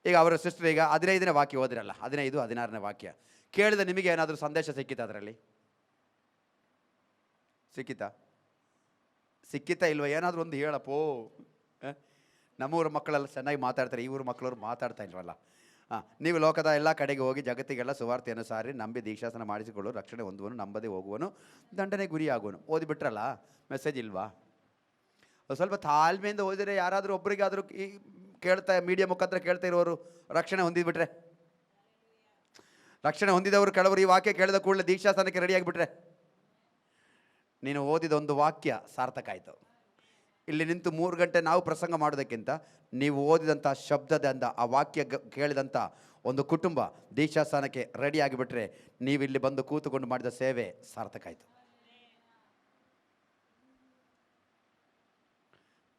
ಈಗ ಅವರ ಸಿಸ್ಟರ್ ಈಗ 15ನೇ ವಾಕ್ಯ ಓದಿರಲ್ಲ, 15, 16ನೇ ವಾಕ್ಯ ಕೇಳಿದ ನಿಮಗೆ ಏನಾದರೂ ಸಂದೇಶ ಸಿಕ್ಕಿತಾ? ಅದರಲ್ಲಿ ಸಿಕ್ಕಿತಾ ಇಲ್ವ? ಏನಾದರೂ ಒಂದು ಹೇಳಪ್ಪೋ. ನಮ್ಮೂರ ಮಕ್ಕಳೆಲ್ಲ ಚೆನ್ನಾಗಿ ಮಾತಾಡ್ತಾರೆ, ಈ ಊರ ಮಕ್ಕಳವ್ರು ಮಾತಾಡ್ತಾ ಇಲ್ವಲ್ಲ. ನೀವು ಲೋಕದ ಎಲ್ಲ ಕಡೆಗೆ ಹೋಗಿ ಜಗತ್ತಿಗೆಲ್ಲ ಸುವಾರ್ತೆಯನ್ನು ಸಾರಿ ನಂಬಿ ದೀಕ್ಷಾಸನ ಮಾಡಿಸಿಕೊಳ್ಳು, ರಕ್ಷಣೆ ಹೊಂದುವನು, ನಂಬದೇ ಹೋಗುವನು, ದಂಡನೆ ಗುರಿಯಾಗುವನು. ಓದಿಬಿಟ್ರಲ್ಲ, ಮೆಸೇಜ್ ಇಲ್ವಾ? ಸ್ವಲ್ಪ ತಾಳ್ಮೆಯಿಂದ ಓದಿದರೆ ಯಾರಾದರೂ ಒಬ್ಬರಿಗಾದರೂ ಈ ಕೇಳ್ತಾ ಮೀಡಿಯಾ ಮುಖಾಂತರ ಕೇಳ್ತಾ ಇರೋರು ರಕ್ಷಣೆ ಹೊಂದಿದ್ಬಿಟ್ರೆ, ರಕ್ಷಣೆ ಹೊಂದಿದವರು ಕೆಲವರು ಈ ವಾಕ್ಯ ಕೇಳಿದ ಕೂಡಲೇ ದೀಕ್ಷಾಸನಕ್ಕೆ ರೆಡಿಯಾಗಿಬಿಟ್ರೆ, ನೀನು ಓದಿದ ಒಂದು ವಾಕ್ಯ ಸಾರ್ಥಕ ಆಯಿತು. ಇಲ್ಲಿ ನಿಂತು 3 ಗಂಟೆ ನಾವು ಪ್ರಸಂಗ ಮಾಡೋದಕ್ಕಿಂತ ನೀವು ಓದಿದಂಥ ಶಬ್ದದಿಂದ ಆ ವಾಕ್ಯ ಕೇಳಿದಂಥ ಒಂದು ಕುಟುಂಬ ದೀಕ್ಷಾಸ್ಥಾನಕ್ಕೆ ರೆಡಿ ಆಗಿಬಿಟ್ರೆ, ನೀವಿಲ್ಲಿ ಬಂದು ಕೂತುಕೊಂಡು ಮಾಡಿದ ಸೇವೆ ಸಾರ್ಥಕ ಆಯಿತು.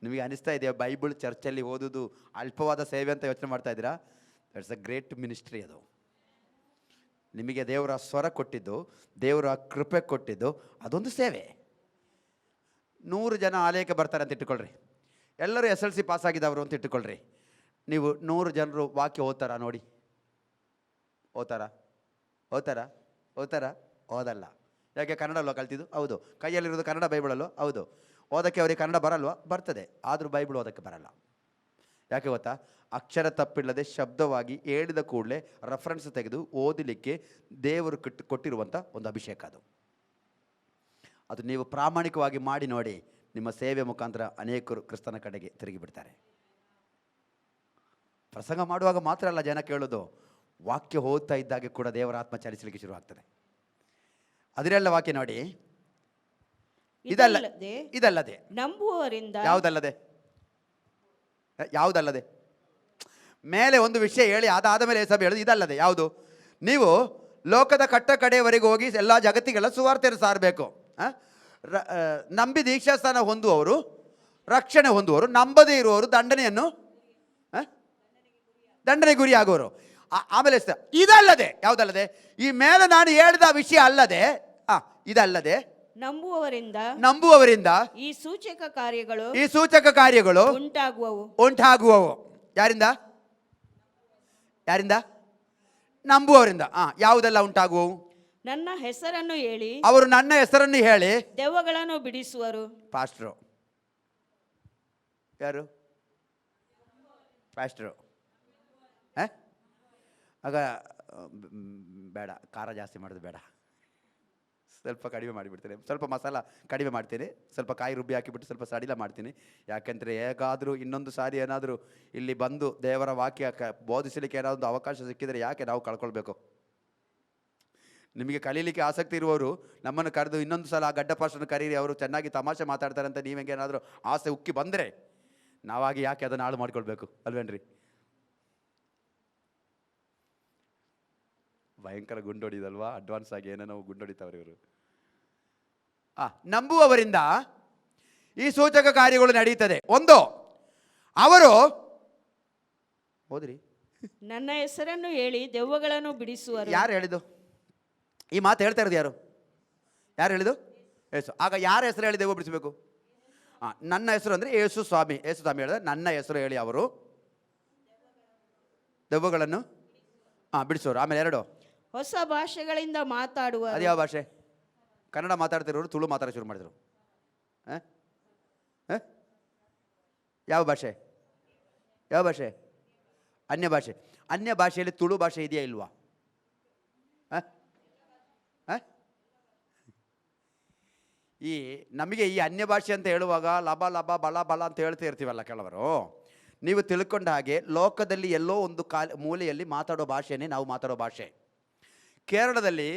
ನಿಮಗೆ ಅನಿಸ್ತಾ ಇದೆಯಾ ಬೈಬಲ್ ಚರ್ಚಲ್ಲಿ ಓದೋದು ಅಲ್ಪವಾದ ಸೇವೆ ಅಂತ ಯೋಚನೆ ಮಾಡ್ತಾ ಇದ್ದೀರಾ? That's a great ministry. ಅದು ನಿಮಗೆ ದೇವರ ಸ್ವರ ಕೊಟ್ಟಿದ್ದು, ದೇವರ ಕೃಪೆ ಕೊಟ್ಟಿದ್ದು, ಅದೊಂದು ಸೇವೆ. 100 ಜನ ಆಲಯಕ್ಕೆ ಬರ್ತಾರೆ ಅಂತ ಇಟ್ಟುಕೊಳ್ಳ್ರಿ, ಎಲ್ಲರೂ SLC ಪಾಸ್ ಆಗಿದ್ದವರು ಅಂತ ಇಟ್ಟುಕೊಳ್ಳ್ರಿ. ನೀವು 100 ಜನರು ವಾಕ್ಯ ಓದ್ತಾರ ನೋಡಿ? ಓದ್ತಾರ? ಓದಲ್ಲ. ಯಾಕೆ? ಕನ್ನಡ ಅಲ್ವಾ ಕಲ್ತಿದ್ದು? ಹೌದು. ಕೈಯಲ್ಲಿರೋದು ಕನ್ನಡ ಬೈಬಲ್ ಅಲ್ವ? ಹೌದು. ಓದೋಕ್ಕೆ ಅವ್ರಿಗೆ ಕನ್ನಡ ಬರಲ್ವಾ? ಬರ್ತದೆ, ಆದರೂ ಬೈಬಲ್ ಓದೋಕ್ಕೆ ಬರಲ್ಲ. ಯಾಕೆ ಗೊತ್ತಾ? ಅಕ್ಷರ ತಪ್ಪಿಲ್ಲದೆ ಶಬ್ದವಾಗಿ ಹೇಳಿದ ಕೂಡಲೇ ರೆಫರೆನ್ಸ್ ತೆಗೆದು ಓದಲಿಕ್ಕೆ ದೇವರು ಕೊಟ್ಟಿರುವಂಥ ಒಂದು ಅಭಿಷೇಕ ಅದು ನೀವು ಪ್ರಾಮಾಣಿಕವಾಗಿ ಮಾಡಿ ನೋಡಿ. ನಿಮ್ಮ ಸೇವೆ ಮುಖಾಂತರ ಅನೇಕರು ಕ್ರಿಸ್ತನ ಕಡೆಗೆ ತಿರುಗಿ ಬಿಡ್ತಾರೆ. ಪ್ರಸಂಗ ಮಾಡುವಾಗ ಮಾತ್ರ ಅಲ್ಲ ಜನ ಕೇಳೋದು, ವಾಕ್ಯ ಓದ್ತಾ ಇದ್ದಾಗೆ ಕೂಡ ದೇವರ ಆತ್ಮ ಚಲಿಸಲಿಕ್ಕೆ ಶುರುವಾಗ್ತದೆ. ಅದರೆಲ್ಲ ವಾಕ್ಯ ನೋಡಿ. ಇದಲ್ಲದೆ ನಂಬುವವರಿಂದ ಯಾವುದಲ್ಲದೆ ಮೇಲೆ ಒಂದು ವಿಷಯ ಹೇಳಿ ಅದಾದ ಮೇಲೆ ಸಭೆ ಹೇಳೋದು ಇದಲ್ಲದೆ ಯಾವುದು? ನೀವು ಲೋಕದ ಕಟ್ಟ ಕಡೆಯವರೆಗೆ ಹೋಗಿ ಎಲ್ಲ ಜಗತ್ತಿಗೆಲ್ಲ ಸುವಾರ್ತೆಯನ್ನು ಸಾರಬೇಕು. ನಂಬಿ ದೀಕ್ಷಾಸ್ಥಾನ ಹೊಂದುವವರು ರಕ್ಷಣೆ ಹೊಂದುವವರು, ನಂಬದೇ ಇರುವವರು ದಂಡನೆ ಗುರಿ ಆಗುವರು. ಆಮೇಲೆ ಇದಲ್ಲದೆ ಯಾವುದಲ್ಲದೆ? ಈ ಮೇಲೆ ನಾನು ಹೇಳಿದ ವಿಷಯ ಅಲ್ಲದೆ, ಇದಲ್ಲದೆ ನಂಬುವವರಿಂದ ಈ ಸೂಚಕ ಕಾರ್ಯಗಳು ಉಂಟಾಗುವವು. ಯಾರಿಂದ? ನಂಬುವವರಿಂದ. ಯಾವುದೆಲ್ಲ ಉಂಟಾಗುವವು? ನನ್ನ ಹೆಸರನ್ನು ಹೇಳಿ, ಅವರು ನನ್ನ ಹೆಸರನ್ನು ಹೇಳಿ ದೆವ್ವಗಳನ್ನು ಬಿಡಿಸುವರು. ಪಾಸ್ಟ್ರು ಯಾರು? ಪಾಸ್ಟ್ರು. ಆಗ ಬೇಡ, ಖಾರ ಜಾಸ್ತಿ ಮಾಡೋದು ಬೇಡ, ಸ್ವಲ್ಪ ಕಡಿಮೆ ಮಾಡಿಬಿಡ್ತೀನಿ. ಸ್ವಲ್ಪ ಮಸಾಲ ಕಡಿಮೆ ಮಾಡ್ತೀನಿ, ಸ್ವಲ್ಪ ಕಾಯಿ ರುಬ್ಬಿ ಹಾಕಿಬಿಟ್ಟು ಸ್ವಲ್ಪ ಸಡಿಲ ಮಾಡ್ತೀನಿ. ಯಾಕೆಂದರೆ ಹೇಗಾದರೂ ಇನ್ನೊಂದು ಸಾರಿ ಏನಾದರೂ ಇಲ್ಲಿ ಬಂದು ದೇವರ ವಾಕ್ಯ ಬೋಧಿಸಲಿಕ್ಕೆ ಏನಾದರೂ ಅವಕಾಶ ಸಿಕ್ಕಿದರೆ ಯಾಕೆ ನಾವು ಕಳ್ಕೊಳ್ಬೇಕು? ನಿಮಗೆ ಕಲೀಲಿಕ್ಕೆ ಆಸಕ್ತಿ ಇರುವವರು ನಮ್ಮನ್ನು ಕರೆದು ಇನ್ನೊಂದು ಸಲ ಆ ಗಡ್ಡ ಪಾಸ್ಟರ್ನ ಕರೀರಿ, ಅವರು ಚೆನ್ನಾಗಿ ತಮಾಷೆ ಮಾತಾಡ್ತಾರೆ ಅಂತ ನೀವೇನಾದರೂ ಆಸೆ ಉಕ್ಕಿ ಬಂದರೆ ನಾವಾಗಿ ಯಾಕೆ ಅದನ್ನು ಹಾಳು ಮಾಡ್ಕೊಳ್ಬೇಕು ಅಲ್ವೇನ್ರಿ? ಭಯಂಕರ ಗುಂಡೊಡಿದಲ್ವಾ, ಅಡ್ವಾನ್ಸ್ ಆಗಿ ಏನೇನೋ ಗುಂಡೊಡಿತಾವ್ರಿ ಇವರು. ನಂಬುವವರಿಂದ ಈ ಸೂಚಕ ಕಾರ್ಯಗಳು ನಡೀತದೆ. ಒಂದು, ಅವರು ಓದ್ರಿ, ನನ್ನ ಹೆಸರನ್ನು ಹೇಳಿ ದೆವ್ವಗಳನ್ನು ಬಿಡಿಸುವರು. ಯಾರು ಹೇಳಿದ್ದು ಈ ಮಾತು? ಹೇಳ್ತಾ ಇರೋದು ಯಾರು? ಯಾರು ಹೇಳಿದ್ದು? ಯೇಸು. ಆಗ ಯಾರ ಹೆಸರು ಹೇಳಿ ದೆವ್ವ ಬಿಡಿಸಬೇಕು? ನನ್ನ ಹೆಸರು ಅಂದರೆ ಯೇಸು ಸ್ವಾಮಿ. ಯೇಸು ಸ್ವಾಮಿ ಹೇಳಿದ್ರೆ ನನ್ನ ಹೆಸರು ಹೇಳಿ ಅವರು ದೆವ್ವಗಳನ್ನು ಬಿಡಿಸೋರು. ಆಮೇಲೆ ಎರಡು, ಹೊಸ ಭಾಷೆಗಳಿಂದ ಮಾತಾಡುವ. ಅದು ಯಾವ ಭಾಷೆ? ಕನ್ನಡ ಮಾತಾಡ್ತಿರೋರು ತುಳು ಮಾತಾಡ ಶುರು ಮಾಡಿದ್ರು. ಯಾವ ಭಾಷೆ? ಯಾವ ಭಾಷೆ? ಅನ್ಯ ಭಾಷೆ. ಅನ್ಯ ಭಾಷೆಯಲ್ಲಿ ತುಳು ಭಾಷೆ ಇದೆಯಾ ಇಲ್ವಾ? ಈ ನಮಗೆ ಈ ಅನ್ಯ ಭಾಷೆ ಅಂತ ಹೇಳುವಾಗ ಲಬ ಲಬ ಬಲ ಬಲ ಅಂತ ಹೇಳ್ತಾ ಇರ್ತೀವಲ್ಲ ಕೆಲವರು. ನೀವು ತಿಳ್ಕೊಂಡ ಹಾಗೆ ಲೋಕದಲ್ಲಿ ಎಲ್ಲೋ ಒಂದು ಮೂಲೆಯಲ್ಲಿ ಮಾತಾಡೋ ಭಾಷೆನೇ ನಾವು ಮಾತಾಡೋ ಭಾಷೆ. ಕೇರಳದಲ್ಲಿ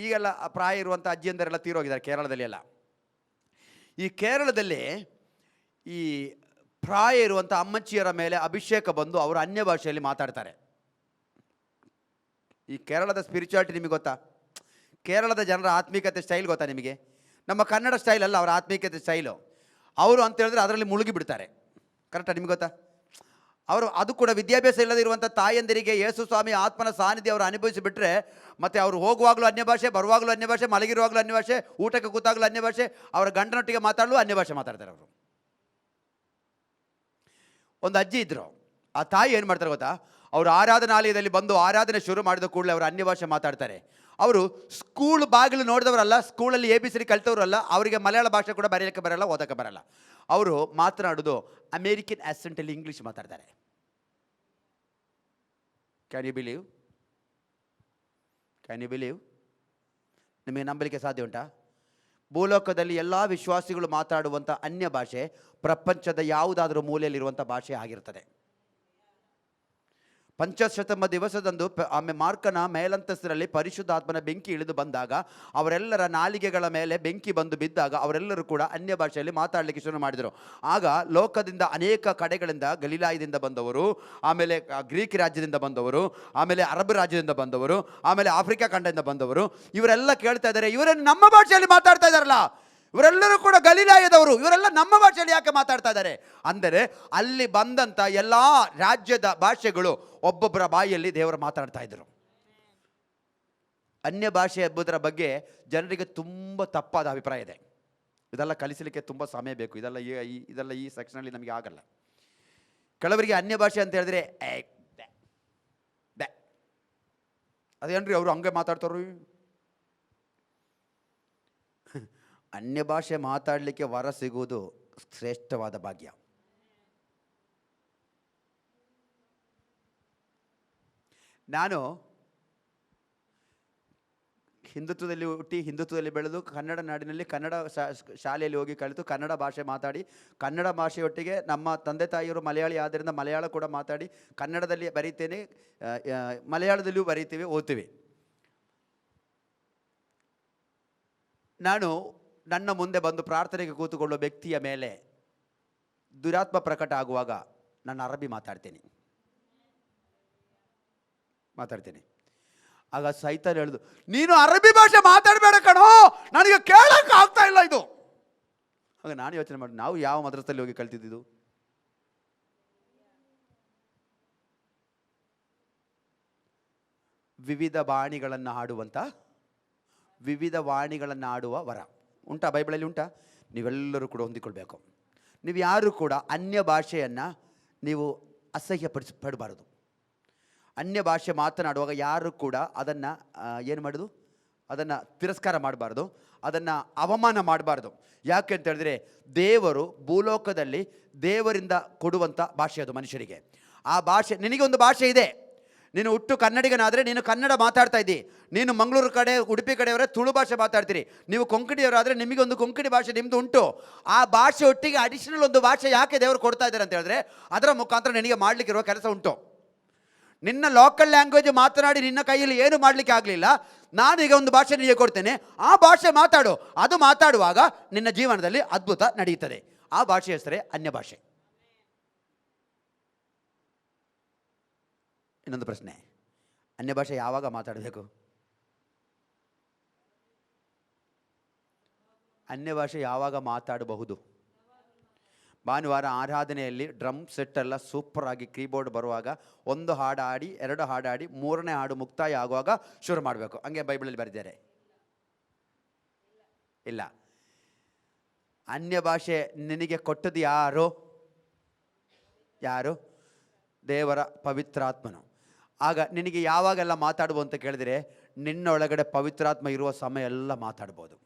ಈಗೆಲ್ಲ ಪ್ರಾಯ ಇರುವಂಥ ಅಜ್ಜಿಯಂದರೆಲ್ಲ ತೀರೋಗಿದ್ದಾರೆ ಕೇರಳದಲ್ಲಿ ಎಲ್ಲ. ಈ ಕೇರಳದಲ್ಲಿ ಈ ಪ್ರಾಯ ಇರುವಂಥ ಅಮ್ಮಚ್ಚಿಯರ ಮೇಲೆ ಅಭಿಷೇಕ ಬಂದು ಅವರು ಅನ್ಯ ಭಾಷೆಯಲ್ಲಿ ಮಾತಾಡ್ತಾರೆ. ಈ ಕೇರಳದ ಸ್ಪಿರಿಚುವಾಲಿಟಿ ನಿಮಗೆ ಗೊತ್ತಾ? ಕೇರಳದ ಜನರ ಆತ್ಮೀಕತೆ ಸ್ಟೈಲ್ ಗೊತ್ತಾ ನಿಮಗೆ? ನಮ್ಮ ಕನ್ನಡ ಸ್ಟೈಲ್ ಅಲ್ಲ ಅವರ ಆತ್ಮೀಕತೆ ಸ್ಟೈಲು. ಅವರು ಅಂತ ಹೇಳಿದ್ರೆ ಅದರಲ್ಲಿ ಮುಳುಗಿ ಬಿಡ್ತಾರೆ. ಕರೆಕ್ಟಾ? ನಿಮ್ಗೆ ಗೊತ್ತಾ? ಅವರು ಅದು ಕೂಡ ವಿದ್ಯಾಭ್ಯಾಸ ಇಲ್ಲದಿರುವಂಥ ತಾಯಂದಿರಿಗೆ ಯೇಸು ಸ್ವಾಮಿ ಆತ್ಮನ ಸಾನ್ನಿಧ್ಯ ಅವರು ಅನುಭವಿಸಿಬಿಟ್ರೆ ಮತ್ತೆ ಅವರು ಹೋಗುವಾಗಲೂ ಅನ್ಯ ಭಾಷೆ, ಬರುವಾಗಲೂ ಅನ್ಯ ಭಾಷೆ, ಮಲಗಿರುವಾಗಲೂ ಅನ್ಯ ಭಾಷೆ, ಊಟಕ್ಕೆ ಕೂತಾಗಲೂ ಅನ್ಯ ಭಾಷೆ, ಅವರ ಗಂಡನೊಟ್ಟಿಗೆ ಮಾತಾಡಲು ಅನ್ಯ ಭಾಷೆ ಮಾತಾಡ್ತಾರೆ ಅವರು. ಒಂದು ಅಜ್ಜಿ ಇದ್ದರು. ಆ ತಾಯಿ ಏನು ಮಾಡ್ತಾರೆ ಗೊತ್ತಾ? ಅವರು ಆರಾಧನಾಲಯದಲ್ಲಿ ಬಂದು ಆರಾಧನೆ ಶುರು ಮಾಡಿದ ಕೂಡಲೇ ಅವರು ಅನ್ಯ ಭಾಷೆ ಮಾತಾಡ್ತಾರೆ. ಅವರು ಸ್ಕೂಲ್ ಬಾಗಿಲು ನೋಡಿದವರಲ್ಲ, ಸ್ಕೂಲಲ್ಲಿ ABCD ಕಲಿತವರಲ್ಲ, ಅವರಿಗೆ ಮಲಯಾಳ ಭಾಷೆ ಕೂಡ ಬರೆಯೋಕ್ಕೆ ಬರಲ್ಲ, ಓದೋಕ್ಕೆ ಬರಲ್ಲ. ಅವರು ಮಾತನಾಡೋದು ಅಮೇರಿಕನ್ ಆ್ಯಸೆಂಟಲ್ಲಿ ಇಂಗ್ಲೀಷ್ ಮಾತಾಡ್ತಾರೆ. Can you believe? Can you believe? ನಿಮಗೆ ನಂಬಲಿಕ್ಕೆ ಸಾಧ್ಯ ಉಂಟಾ? ಭೂಲೋಕದಲ್ಲಿ ಎಲ್ಲ ವಿಶ್ವಾಸಿಗಳು ಮಾತಾಡುವಂಥ ಅನ್ಯ ಭಾಷೆ ಪ್ರಪಂಚದ ಯಾವುದಾದ್ರೂ ಮೂಲೆಯಲ್ಲಿರುವಂಥ ಭಾಷೆ ಆಗಿರ್ತದೆ. ಪಂಚಶತಮ ದಿವಸದಂದು ಆಮೇಲೆ ಮಾರ್ಕನ ಮೇಲಂತಸ್ತಿನಲ್ಲಿ ಪರಿಶುದ್ಧಾತ್ಮನ ಬೆಂಕಿ ಇಳಿದು ಬಂದಾಗ ಅವರೆಲ್ಲರ ನಾಲಿಗೆಗಳ ಮೇಲೆ ಬೆಂಕಿ ಬಂದು ಬಿದ್ದಾಗ ಅವರೆಲ್ಲರೂ ಕೂಡ ಅನ್ಯ ಭಾಷೆಯಲ್ಲಿ ಮಾತಾಡಲಿಕ್ಕೆ ಶುರು ಮಾಡಿದರು. ಆಗ ಲೋಕದಿಂದ ಅನೇಕ ಕಡೆಗಳಿಂದ, ಗಲಿಲಾಯದಿಂದ ಬಂದವರು, ಆಮೇಲೆ ಗ್ರೀಕ್ ರಾಜ್ಯದಿಂದ ಬಂದವರು, ಆಮೇಲೆ ಅರಬ್ ರಾಜ್ಯದಿಂದ ಬಂದವರು, ಆಮೇಲೆ ಆಫ್ರಿಕಾ ಖಂಡದಿಂದ ಬಂದವರು, ಇವರೆಲ್ಲ ಕೇಳ್ತಾ ಇದ್ದಾರೆ, ಇವರನ್ನು ನಮ್ಮ ಭಾಷೆಯಲ್ಲಿ ಮಾತಾಡ್ತಾ ಇದ್ದಾರಲ್ಲ, ಇವರೆಲ್ಲರೂ ಕೂಡ ಗಲಿಲಾಯದವರು, ಇವರೆಲ್ಲ ನಮ್ಮ ಭಾಷೆಯಲ್ಲಿ ಯಾಕೆ ಮಾತಾಡ್ತಾ ಇದ್ದಾರೆ ಅಂದರೆ ಅಲ್ಲಿ ಬಂದಂಥ ಎಲ್ಲ ರಾಜ್ಯದ ಭಾಷೆಗಳು ಒಬ್ಬೊಬ್ಬರ ಬಾಯಿಯಲ್ಲಿ ದೇವರು ಮಾತಾಡ್ತಾ ಇದ್ದರು. ಅನ್ಯ ಭಾಷೆ ಎಂಬುದರ ಬಗ್ಗೆ ಜನರಿಗೆ ತುಂಬ ತಪ್ಪಾದ ಅಭಿಪ್ರಾಯ ಇದೆ. ಇದೆಲ್ಲ ಕಲಿಸಲಿಕ್ಕೆ ತುಂಬ ಸಮಯ ಬೇಕು. ಇದೆಲ್ಲ ಈ ಸೆಕ್ಷನಲ್ಲಿ ನಮಗೆ ಆಗಲ್ಲ. ಕೆಲವರಿಗೆ ಅನ್ಯ ಭಾಷೆ ಅಂತ ಹೇಳಿದ್ರೆ ಅದೇನ್ರಿ ಅವರು ಹಂಗೆ ಮಾತಾಡ್ತಾರು. ಅನ್ಯ ಭಾಷೆ ಮಾತಾಡಲಿಕ್ಕೆ ವರ ಸಿಗುವುದು ಶ್ರೇಷ್ಠವಾದ ಭಾಗ್ಯ. ನಾನು ಹಿಂದುತ್ವದಲ್ಲಿ ಹುಟ್ಟಿ ಹಿಂದುತ್ವದಲ್ಲಿ ಬೆಳೆದು ಕನ್ನಡ ನಾಡಿನಲ್ಲಿ ಕನ್ನಡ ಶಾಲೆಯಲ್ಲಿ ಹೋಗಿ ಕಲಿತು ಕನ್ನಡ ಭಾಷೆ ಮಾತಾಡಿ, ಕನ್ನಡ ಭಾಷೆಯೊಟ್ಟಿಗೆ ನಮ್ಮ ತಂದೆ ತಾಯಿಯವರು ಮಲಯಾಳಿ ಆದ್ದರಿಂದ ಮಲಯಾಳ ಕೂಡ ಮಾತಾಡಿ, ಕನ್ನಡದಲ್ಲಿ ಬರೀತೇನೆ, ಮಲಯಾಳದಲ್ಲಿಯೂ ಬರೀತೀವಿ, ಓದ್ತೀವಿ. ನಾನು ನನ್ನ ಮುಂದೆ ಬಂದು ಪ್ರಾರ್ಥನೆಗೆ ಕೂತುಕೊಳ್ಳುವ ವ್ಯಕ್ತಿಯ ಮೇಲೆ ದುರಾತ್ಮ ಪ್ರಕಟ ಆಗುವಾಗ ನಾನು ಅರಬಿ ಮಾತಾಡ್ತೀನಿ. ಆಗ ಸೈತಾನ್ ಹೇಳಿದು, ನೀನು ಅರಬಿ ಭಾಷೆ ಮಾತಾಡಬೇಡ ಕಣೋ, ನನಗೆ ಕೇಳಕ್ಕೆ ಆಗ್ತಾ ಇಲ್ಲ ಇದು. ಆಗ ನಾನು ಯೋಚನೆ ಮಾಡಿ, ನಾವು ಯಾವ ಮದ್ರಸದಲ್ಲಿ ಹೋಗಿ ಕಲ್ತಿದ್ದು? ವಿವಿಧ ವಾಣಿಗಳನ್ನು ಆಡುವ ವರ ಉಂಟಾ? ಬೈಬಲಲ್ಲಿ ಉಂಟಾ? ನೀವೆಲ್ಲರೂ ಕೂಡ ಹೊಂದಿಕೊಳ್ಬೇಕು. ನೀವು ಯಾರು ಕೂಡ ಅನ್ಯ ಭಾಷೆಯನ್ನು ನೀವು ಪಡಬಾರದು. ಅನ್ಯ ಭಾಷೆ ಮಾತನಾಡುವಾಗ ಯಾರು ಕೂಡ ಅದನ್ನು ಏನು ಮಾಡೋದು? ಅದನ್ನು ತಿರಸ್ಕಾರ ಮಾಡಬಾರ್ದು, ಅದನ್ನು ಅವಮಾನ ಮಾಡಬಾರ್ದು. ಯಾಕೆ ಅಂತ ಹೇಳಿದ್ರೆ ದೇವರು ಭೂಲೋಕದಲ್ಲಿ ದೇವರಿಂದ ಕೊಡುವಂಥ ಭಾಷೆ ಅದು ಮನುಷ್ಯರಿಗೆ. ಆ ಭಾಷೆ, ನಿನಗೆ ಒಂದು ಭಾಷೆ ಇದೆ, ನೀನು ಹುಟ್ಟು ಕನ್ನಡಿಗನಾದರೆ ನೀನು ಕನ್ನಡ ಮಾತಾಡ್ತಾ ಇದ್ದಿ, ನೀನು ಮಂಗಳೂರು ಕಡೆ ಉಡುಪಿ ಕಡೆಯವರೇ ತುಳು ಭಾಷೆ ಮಾತಾಡ್ತೀರಿ, ನೀವು ಕೊಂಕಣಿಯವರಾದರೆ ನಿಮಗೆ ಒಂದು ಕೊಂಕಣಿ ಭಾಷೆ ನಿಮ್ಮದು ಉಂಟು. ಆ ಭಾಷೆ ಒಟ್ಟಿಗೆ ಅಡಿಷನಲ್ ಒಂದು ಭಾಷೆ ಯಾಕೆ ದೇವರು ಕೊಡ್ತಾ ಇದ್ದಾರೆ ಅಂತ ಹೇಳಿದ್ರೆ ಅದರ ಮುಖಾಂತರ ನಿನಗೆ ಮಾಡಲಿಕ್ಕಿರುವ ಕೆಲಸ ಉಂಟು. ನಿನ್ನ ಲೋಕಲ್ ಲ್ಯಾಂಗ್ವೇಜ್ ಮಾತನಾಡಿ ನಿನ್ನ ಕೈಯಲ್ಲಿ ಏನು ಮಾಡಲಿಕ್ಕೆ ಆಗಲಿಲ್ಲ, ನಾನೀಗ ಒಂದು ಭಾಷೆ ನಿನಗೆ ಕೊಡ್ತೇನೆ, ಆ ಭಾಷೆ ಮಾತಾಡು. ಅದು ಮಾತಾಡುವಾಗ ನಿನ್ನ ಜೀವನದಲ್ಲಿ ಅದ್ಭುತ ನಡೆಯುತ್ತದೆ. ಆ ಭಾಷೆ ಹೆಸರೇ ಅನ್ಯ ಭಾಷೆ. ಇನ್ನೊಂದು ಪ್ರಶ್ನೆ, ಅನ್ಯ ಭಾಷೆ ಯಾವಾಗ ಮಾತಾಡಬೇಕು? ಅನ್ಯ ಭಾಷೆ ಯಾವಾಗ ಮಾತಾಡಬಹುದು? ಭಾನುವಾರ ಆರಾಧನೆಯಲ್ಲಿ ಡ್ರಮ್ ಸೆಟ್ ಎಲ್ಲ ಸೂಪರ್ ಆಗಿ ಕೀಬೋರ್ಡ್ ಬರುವಾಗ ಒಂದು ಹಾಡು ಹಾಡಿ, ಎರಡು ಹಾಡು ಹಾಡಿ, ಮೂರನೇ ಹಾಡು ಮುಕ್ತಾಯ ಆಗುವಾಗ ಶುರು ಮಾಡಬೇಕು. ಹಂಗೆ ಬೈಬಲಲ್ಲಿ ಬರೆದಿದ್ದಾರೆ. ಇಲ್ಲ. ಅನ್ಯ ಭಾಷೆ ನಿನಗೆ ಕೊಟ್ಟದ್ದು ಯಾರು? ದೇವರ ಪವಿತ್ರಾತ್ಮನು. ಆಗ ನಿನಗೆ ಯಾವಾಗೆಲ್ಲ ಮಾತಾಡುವ ಅಂತ ಕೇಳಿದರೆ, ನಿನ್ನೊಳಗಡೆ ಪವಿತ್ರಾತ್ಮ ಇರುವ ಸಮಯ ಎಲ್ಲ ಮಾತಾಡ್ಬೋದು.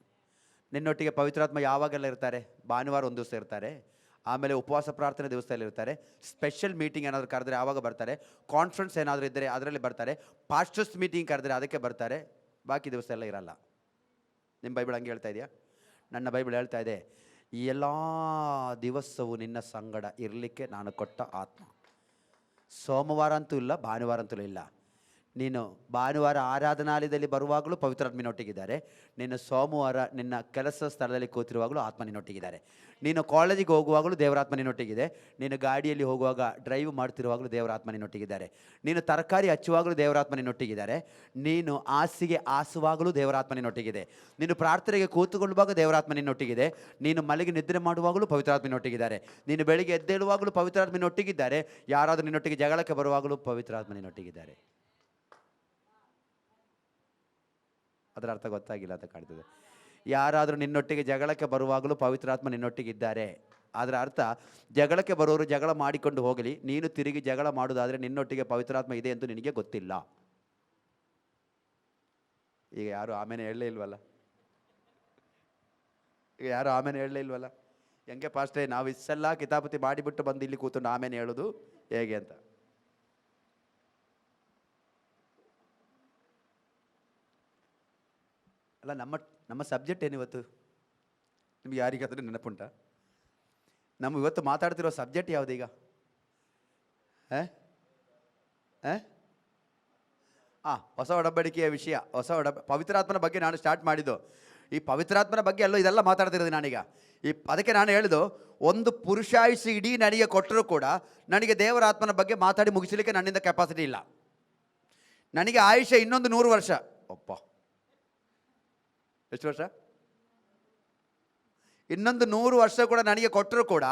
ನಿನ್ನೊಟ್ಟಿಗೆ ಪವಿತ್ರಾತ್ಮ ಯಾವಾಗೆಲ್ಲ ಇರ್ತಾರೆ? ಭಾನುವಾರ ಒಂದು ದಿವಸ ಇರ್ತಾರೆ, ಆಮೇಲೆ ಉಪವಾಸ ಪ್ರಾರ್ಥನೆ ದಿವಸದಲ್ಲಿ ಇರ್ತಾರೆ, ಸ್ಪೆಷಲ್ ಮೀಟಿಂಗ್ ಏನಾದರೂ ಕರೆದ್ರೆ ಆವಾಗ ಬರ್ತಾರೆ, ಕಾನ್ಫರೆನ್ಸ್ ಏನಾದರೂ ಇದ್ದರೆ ಅದರಲ್ಲಿ ಬರ್ತಾರೆ, ಪಾಸ್ಟರ್ಸ್ ಮೀಟಿಂಗ್ ಕರೆದ್ರೆ ಅದಕ್ಕೆ ಬರ್ತಾರೆ, ಬಾಕಿ ದಿವಸ ಎಲ್ಲ ಇರಲ್ಲ. ನಿಮ್ಮ ಬೈಬಲ್ ಹಂಗೆ ಹೇಳ್ತಾ ಇದೆಯಾ? ನನ್ನ ಬೈಬಲ್ ಹೇಳ್ತಾ ಇದೆ, ಈ ಎಲ್ಲ ದಿವಸವೂ ನಿನ್ನ ಸಂಗಡ ಇರಲಿಕ್ಕೆ ನಾನು ಕೊಟ್ಟ ಆತ್ಮ. ಸೋಮವಾರ ಅಂತೂ ಇಲ್ಲ, ಭಾನುವಾರ ಅಂತೂ ಇಲ್ಲ. ನೀನು ಭಾನುವಾರ ಆರಾಧನಾಲಯದಲ್ಲಿ ಬರುವಾಗಲೂ ಪವಿತ್ರಾತ್ಮನೊಟ್ಟಿಗಿದ್ದಾರೆ, ನೀನು ಸೋಮವಾರ ನಿನ್ನ ಕೆಲಸ ಸ್ಥಳದಲ್ಲಿ ಕೂತಿರುವಾಗಲೂ ಆತ್ಮ ನಿನ್ನೊಟ್ಟಿಗಿದ್ದಾರೆ, ನೀನು ಕಾಲೇಜಿಗೆ ಹೋಗುವಾಗಲೂ ದೇವರಾತ್ಮ ನಿನ್ನೊಟ್ಟಿಗಿದೆ, ನೀನು ಗಾಡಿಯಲ್ಲಿ ಹೋಗುವಾಗ ಡ್ರೈವ್ ಮಾಡ್ತಿರುವಾಗಲೂ ದೇವರಾತ್ಮ ನಿನ್ನೊಟ್ಟಿಗಿದ್ದಾರೆ, ನೀನು ತರಕಾರಿ ಹಚ್ಚುವಾಗಲೂ ದೇವರಾತ್ಮ ನಿನ್ನೊಟ್ಟಿಗಿದ್ದಾರೆ, ನೀನು ಹಾಸಿಗೆ ಹಾಸುವಾಗಲೂ ದೇವರಾತ್ಮ ನಿನ್ನೊಟ್ಟಿಗಿದೆ, ನೀನು ಪ್ರಾರ್ಥನೆಗೆ ಕೂತುಕೊಳ್ಳುವಾಗ ದೇವರಾತ್ಮ ನಿನ್ನೊಟ್ಟಿಗಿದೆ, ನೀನು ಮಲಗಿ ನಿದ್ರೆ ಮಾಡುವಾಗಲೂ ಪವಿತ್ರಾತ್ಮನೊಟ್ಟಿಗಿದ್ದಾರೆ, ನೀನು ಬೆಳಿಗ್ಗೆ ಎದ್ದೇಳುವಾಗಲೂ ಪವಿತ್ರಾತ್ಮನೊಟ್ಟಿಗಿದ್ದಾರೆ, ಯಾರಾದರೂ ನಿನ್ನೊಟ್ಟಿಗೆ ಜಗಳಕ್ಕೆ ಬರುವಾಗಲೂ ಪವಿತ್ರಾತ್ಮ ನಿನ್ನೊಟ್ಟಿಗಿದ್ದಾರೆ. ಅದರ ಅರ್ಥ ಗೊತ್ತಾಗಿಲ್ಲ ಅಂತ ಕಾಣ್ತದೆ. ಯಾರಾದರೂ ನಿನ್ನೊಟ್ಟಿಗೆ ಜಗಳಕ್ಕೆ ಬರುವಾಗಲೂ ಪವಿತ್ರಾತ್ಮ ನಿನ್ನೊಟ್ಟಿಗಿದ್ದಾರೆ. ಅದರ ಅರ್ಥ, ಜಗಳಕ್ಕೆ ಬರೋರು ಜಗಳ ಮಾಡಿಕೊಂಡು ಹೋಗಲಿ, ನೀನು ತಿರುಗಿ ಜಗಳ ಮಾಡೋದಾದರೆ ನಿನ್ನೊಟ್ಟಿಗೆ ಪವಿತ್ರಾತ್ಮ ಇದೆ ಎಂದು ನಿನಗೆ ಗೊತ್ತಿಲ್ಲ. ಈಗ ಯಾರು ಆಮೇಲೆ ಹೇಳಲೇ ಇಲ್ವಲ್ಲ? ಹೆಂಗೆ ಪಾಸ್ಟ್ರೇ, ನಾವು ಇಷ್ಟೆಲ್ಲ ಕಿತಾಪತಿ ಮಾಡಿಬಿಟ್ಟು ಬಂದು ಇಲ್ಲಿ ಕೂತ್ಕೊಂಡು ಆಮೇಲೆ ಹೇಳೋದು ಹೇಗೆ ಅಂತ. ಅಲ್ಲ, ನಮ್ಮ ಸಬ್ಜೆಕ್ಟ್ ಏನಿವತ್ತು? ನಿಮ್ಗೆ ಯಾರಿಗಾದರೂ ನೆನಪುಂಟ? ನಮ್ಮ ಇವತ್ತು ಮಾತಾಡ್ತಿರೋ ಸಬ್ಜೆಕ್ಟ್ ಯಾವುದೀಗ? ಹೊಸ ಒಡಂಬಡಿಕೆಯ ವಿಷಯ, ಪವಿತ್ರಾತ್ಮನ ಬಗ್ಗೆ ನಾನು ಸ್ಟಾರ್ಟ್ ಮಾಡಿದ್ದು. ಈ ಪವಿತ್ರಾತ್ಮನ ಬಗ್ಗೆ ಎಲ್ಲೋ ಇದೆಲ್ಲ ಮಾತಾಡ್ತಿರೋದು ನಾನೀಗ. ಅದಕ್ಕೆ ನಾನು ಹೇಳಿದ್ದು, ಒಂದು ಪುರುಷಾಯುಷಿ ಇಡೀ ನನಗೆ ಕೊಟ್ಟರೂ ಕೂಡ ನನಗೆ ದೇವರ ಆತ್ಮನ ಬಗ್ಗೆ ಮಾತಾಡಿ ಮುಗಿಸಲಿಕ್ಕೆ ನನ್ನಿಂದ ಕೆಪಾಸಿಟಿ ಇಲ್ಲ. ನನಗೆ ಆಯುಷ್ಯ ಇನ್ನೊಂದು 100 ವರ್ಷ. ಎಷ್ಟು ವರ್ಷ? ಇನ್ನೊಂದು 100 ವರ್ಷ ಕೂಡ ನನಗೆ ಕೊಟ್ಟರು ಕೂಡ,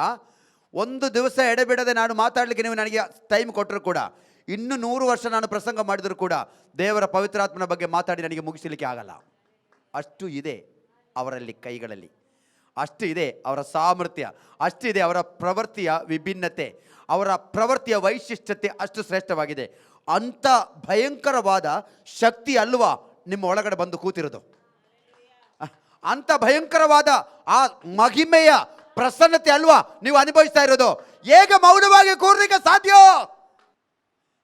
ಒಂದು ದಿವಸ ಎಡೆಬಿಡದೆ ನಾನು ಮಾತಾಡಲಿಕ್ಕೆ ನೀವು ನನಗೆ ಟೈಮ್ ಕೊಟ್ಟರು ಕೂಡ, ಇನ್ನು 100 ವರ್ಷ ನಾನು ಪ್ರಸಂಗ ಮಾಡಿದರೂ ಕೂಡ ದೇವರ ಪವಿತ್ರಾತ್ಮನ ಬಗ್ಗೆ ಮಾತಾಡಿ ನನಗೆ ಮುಗಿಸಲಿಕ್ಕೆ ಆಗಲ್ಲ. ಅಷ್ಟು ಇದೆ ಅವರಲ್ಲಿ, ಕೈಗಳಲ್ಲಿ ಅಷ್ಟು ಇದೆ ಅವರ ಸಾಮರ್ಥ್ಯ, ಅಷ್ಟು ಇದೆ ಅವರ ಪ್ರವೃತ್ತಿಯ ವಿಭಿನ್ನತೆ, ಅವರ ಪ್ರವೃತ್ತಿಯ ವೈಶಿಷ್ಟ್ಯತೆ ಅಷ್ಟು ಶ್ರೇಷ್ಠವಾಗಿದೆ. ಅಂಥ ಭಯಂಕರವಾದ ಶಕ್ತಿ ಅಲ್ವಾ ನಿಮ್ಮ ಒಳಗಡೆ ಬಂದು ಕೂತಿರೋದು? ಅಂಥ ಭಯಂಕರವಾದ ಆ ಮಹಿಮೆಯ ಪ್ರಸನ್ನತೆ ಅಲ್ವಾ ನೀವು ಅನುಭವಿಸ್ತಾ ಇರೋದು? ಹೇಗೆ ಮೌನವಾಗಿ ಕೂರ್ಲಿಕ್ಕೆ ಸಾಧ್ಯ?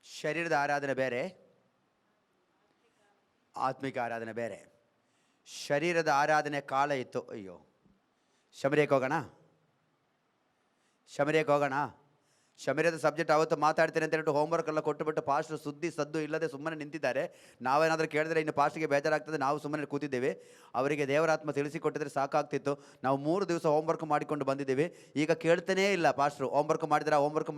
ಶರೀರದ ಆರಾಧನೆ ಬೇರೆ, ಆತ್ಮಿಕ ಆರಾಧನೆ ಬೇರೆ. ಶರೀರದ ಆರಾಧನೆ ಕಾಲ ಇತ್ತು, ಅಯ್ಯೋ ಶಬರಿಯಕ್ಕೆ ಹೋಗೋಣ. ಶಮರ್ಯದ ಸಬ್ಜೆಕ್ಟ್ ಅವತ್ತು ಮಾತಾಡ್ತೇನೆ ಅಂತ ಹೇಳ್ಬಿಟ್ಟು ಹೋಮ್ವರ್ಕ್ ಎಲ್ಲ ಕೊಟ್ಟುಬಿಟ್ಟು ಪಾಸ್ಟರ್ ಸುದ್ದಿ ಸದ್ದು ಇಲ್ಲದೆ ಸುಮ್ಮನೆ ನಿಂತಿದ್ದಾರೆ. ನಾವೇನಾದರೂ ಕೇಳಿದ್ರೆ ಇನ್ನು ಪಾಸ್ಟ್ಗೆ ಬೇಜಾರಾಗ್ತದೆ, ನಾವು ಸುಮ್ಮನೆ ಕೂತಿದ್ದೇವೆ. ಅವರಿಗೆ ದೇವರಾತ್ಮ ತಿಳಿಸಿಕೊಟ್ಟಿದ್ರೆ ಸಾಕಾಗ್ತಿತ್ತು. ನಾವು 3 ದಿವಸ ಹೋಮ್ವರ್ಕ್ ಮಾಡಿಕೊಂಡು ಬಂದಿದ್ದೇವೆ. ಈಗ ಕೇಳ್ತಾನೇ ಇಲ್ಲ ಪಾಸ್ಟ್ರು, ಹೋಮ್ವರ್ಕ್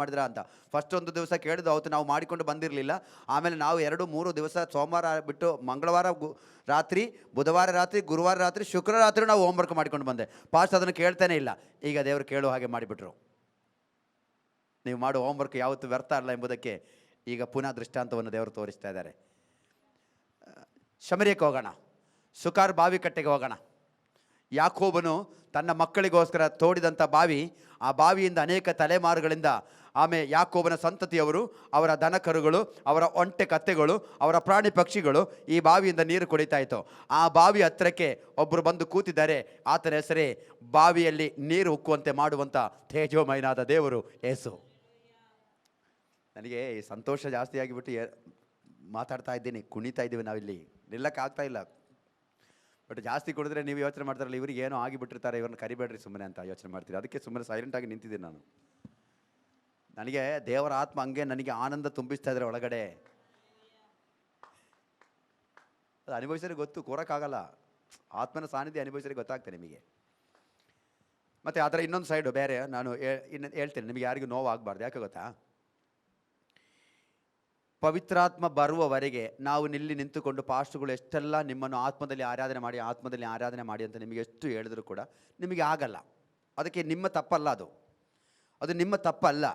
ಮಾಡಿದ್ರಾ ಅಂತ. ಫಸ್ಟ್ ಒಂದು ದಿವಸ ಕೇಳಿದ್ದು, ಅವತ್ತು ನಾವು ಮಾಡಿಕೊಂಡು ಬಂದಿರಲಿಲ್ಲ. ಆಮೇಲೆ ನಾವು 2-3 ದಿವಸ, ಸೋಮವಾರ ಬಿಟ್ಟು ಮಂಗಳವಾರ ರಾತ್ರಿ, ಬುಧವಾರ ರಾತ್ರಿ, ಗುರುವಾರ ರಾತ್ರಿ, ಶುಕ್ರವಾರ ರಾತ್ರಿ ನಾವು ಹೋಮ್ವರ್ಕ್ ಮಾಡಿಕೊಂಡು ಬಂದೆ. ಪಾಸ್ಟ್ ಅದನ್ನು ಕೇಳ್ತಾನೇ ಇಲ್ಲ. ಈಗ ದೇವರು ಕೇಳೋ ಹಾಗೆ ಮಾಡಿಬಿಟ್ರು. ನೀವು ಮಾಡೋ ಹೋಮ್ವರ್ಕ್ ಯಾವತ್ತೂ ವ್ಯರ್ಥ ಅಲ್ಲ ಎಂಬುದಕ್ಕೆ ಈಗ ಪುನಃ ದೃಷ್ಟಾಂತವನ್ನು ದೇವರು ತೋರಿಸ್ತಾ ಇದ್ದಾರೆ. ಶಮರಿಯಕ್ಕೆ ಹೋಗೋಣ, ಸುಕಾರ್ ಬಾವಿ ಕಟ್ಟೆಗೆ ಹೋಗೋಣ. ಯಾಕೋಬನು ತನ್ನ ಮಕ್ಕಳಿಗೋಸ್ಕರ ತೋಡಿದಂಥ ಬಾವಿ, ಆ ಬಾವಿಯಿಂದ ಅನೇಕ ತಲೆಮಾರುಗಳಿಂದ ಆಮೇಲೆ ಯಾಕೋಬನ ಸಂತತಿಯವರು, ಅವರ ದನಕರುಗಳು, ಅವರ ಒಂಟೆ ಕತ್ತೆಗಳು, ಅವರ ಪ್ರಾಣಿ ಪಕ್ಷಿಗಳು ಈ ಬಾವಿಯಿಂದ ನೀರು ಕುಡಿತಾ ಇತ್ತು. ಆ ಬಾವಿ ಹತ್ತಿರಕ್ಕೆ ಒಬ್ಬರು ಬಂದು ಕೂತಿದ್ದಾರೆ. ಆತನ ಹೆಸರೇ ಬಾವಿಯಲ್ಲಿ ನೀರು ಉಕ್ಕುವಂತೆ ಮಾಡುವಂಥ ತೇಜೋಮಯನಾದ ದೇವರು ಯೇಸು. ನನಗೆ ಸಂತೋಷ ಜಾಸ್ತಿ ಆಗಿಬಿಟ್ಟು ಮಾತಾಡ್ತಾ ಇದ್ದೀನಿ, ಕುಣಿತಾ ಇದ್ದೀವಿ ನಾವಿಲ್ಲಿ, ನಿಲ್ಲಕ್ಕಾಗ್ತಾ ಇಲ್ಲ. ಬಟ್ ಜಾಸ್ತಿ ಕುಡಿದ್ರೆ ನೀವು ಯೋಚನೆ ಮಾಡ್ತಾರಲ್ಲ, ಇವ್ರಿಗೆ ಏನೋ ಆಗಿಬಿಟ್ಟಿರ್ತಾರೆ, ಇವ್ರನ್ನ ಕರಿಬೇಡ್ರಿ ಸುಮ್ಮನೆ ಅಂತ ಯೋಚನೆ ಮಾಡ್ತೀರಿ. ಅದಕ್ಕೆ ಸುಮ್ಮನೆ ಸೈಲೆಂಟಾಗಿ ನಿಂತಿದ್ದೀನಿ ನಾನು. ನನಗೆ ದೇವರ ಆತ್ಮ ಹಂಗೆ ನನಗೆ ಆನಂದ ತುಂಬಿಸ್ತಾ ಇದ್ದಾರೆ ಒಳಗಡೆ. ಅದು ಅನುಭವಿಸಿದ್ರೆ ಗೊತ್ತು, ಕೂರಕ್ಕಾಗಲ್ಲ. ಆತ್ಮನ ಸಾನ್ನಿಧ್ಯ ಅನುಭವಿಸಿದ್ರೆ ಗೊತ್ತಾಗ್ತದೆ ನಿಮಗೆ. ಮತ್ತು ಅದರ ಇನ್ನೊಂದು ಸೈಡು ಬೇರೆ ನಾನು ಇನ್ನು ಹೇಳ್ತೇನೆ, ನಿಮಗೆ ಯಾರಿಗೂ ನೋವು ಆಗಬಾರ್ದು. ಯಾಕೆ ಗೊತ್ತಾ, ಪವಿತ್ರಾತ್ಮ ಬರುವವರೆಗೆ ನಾವು ಇಲ್ಲಿ ನಿಂತುಕೊಂಡು ಪಾಸ್ಟ್ಗಳು ಎಷ್ಟೆಲ್ಲ ನಿಮ್ಮನ್ನು ಆತ್ಮದಲ್ಲಿ ಆರಾಧನೆ ಮಾಡಿ ಅಂತ ನಿಮಗೆ ಎಷ್ಟು ಹೇಳಿದ್ರು ಕೂಡ ನಿಮಗೆ ಆಗಲ್ಲ. ಅದಕ್ಕೆ ನಿಮ್ಮ ತಪ್ಪಲ್ಲ, ಅದು ನಿಮ್ಮ ತಪ್ಪಲ್ಲ.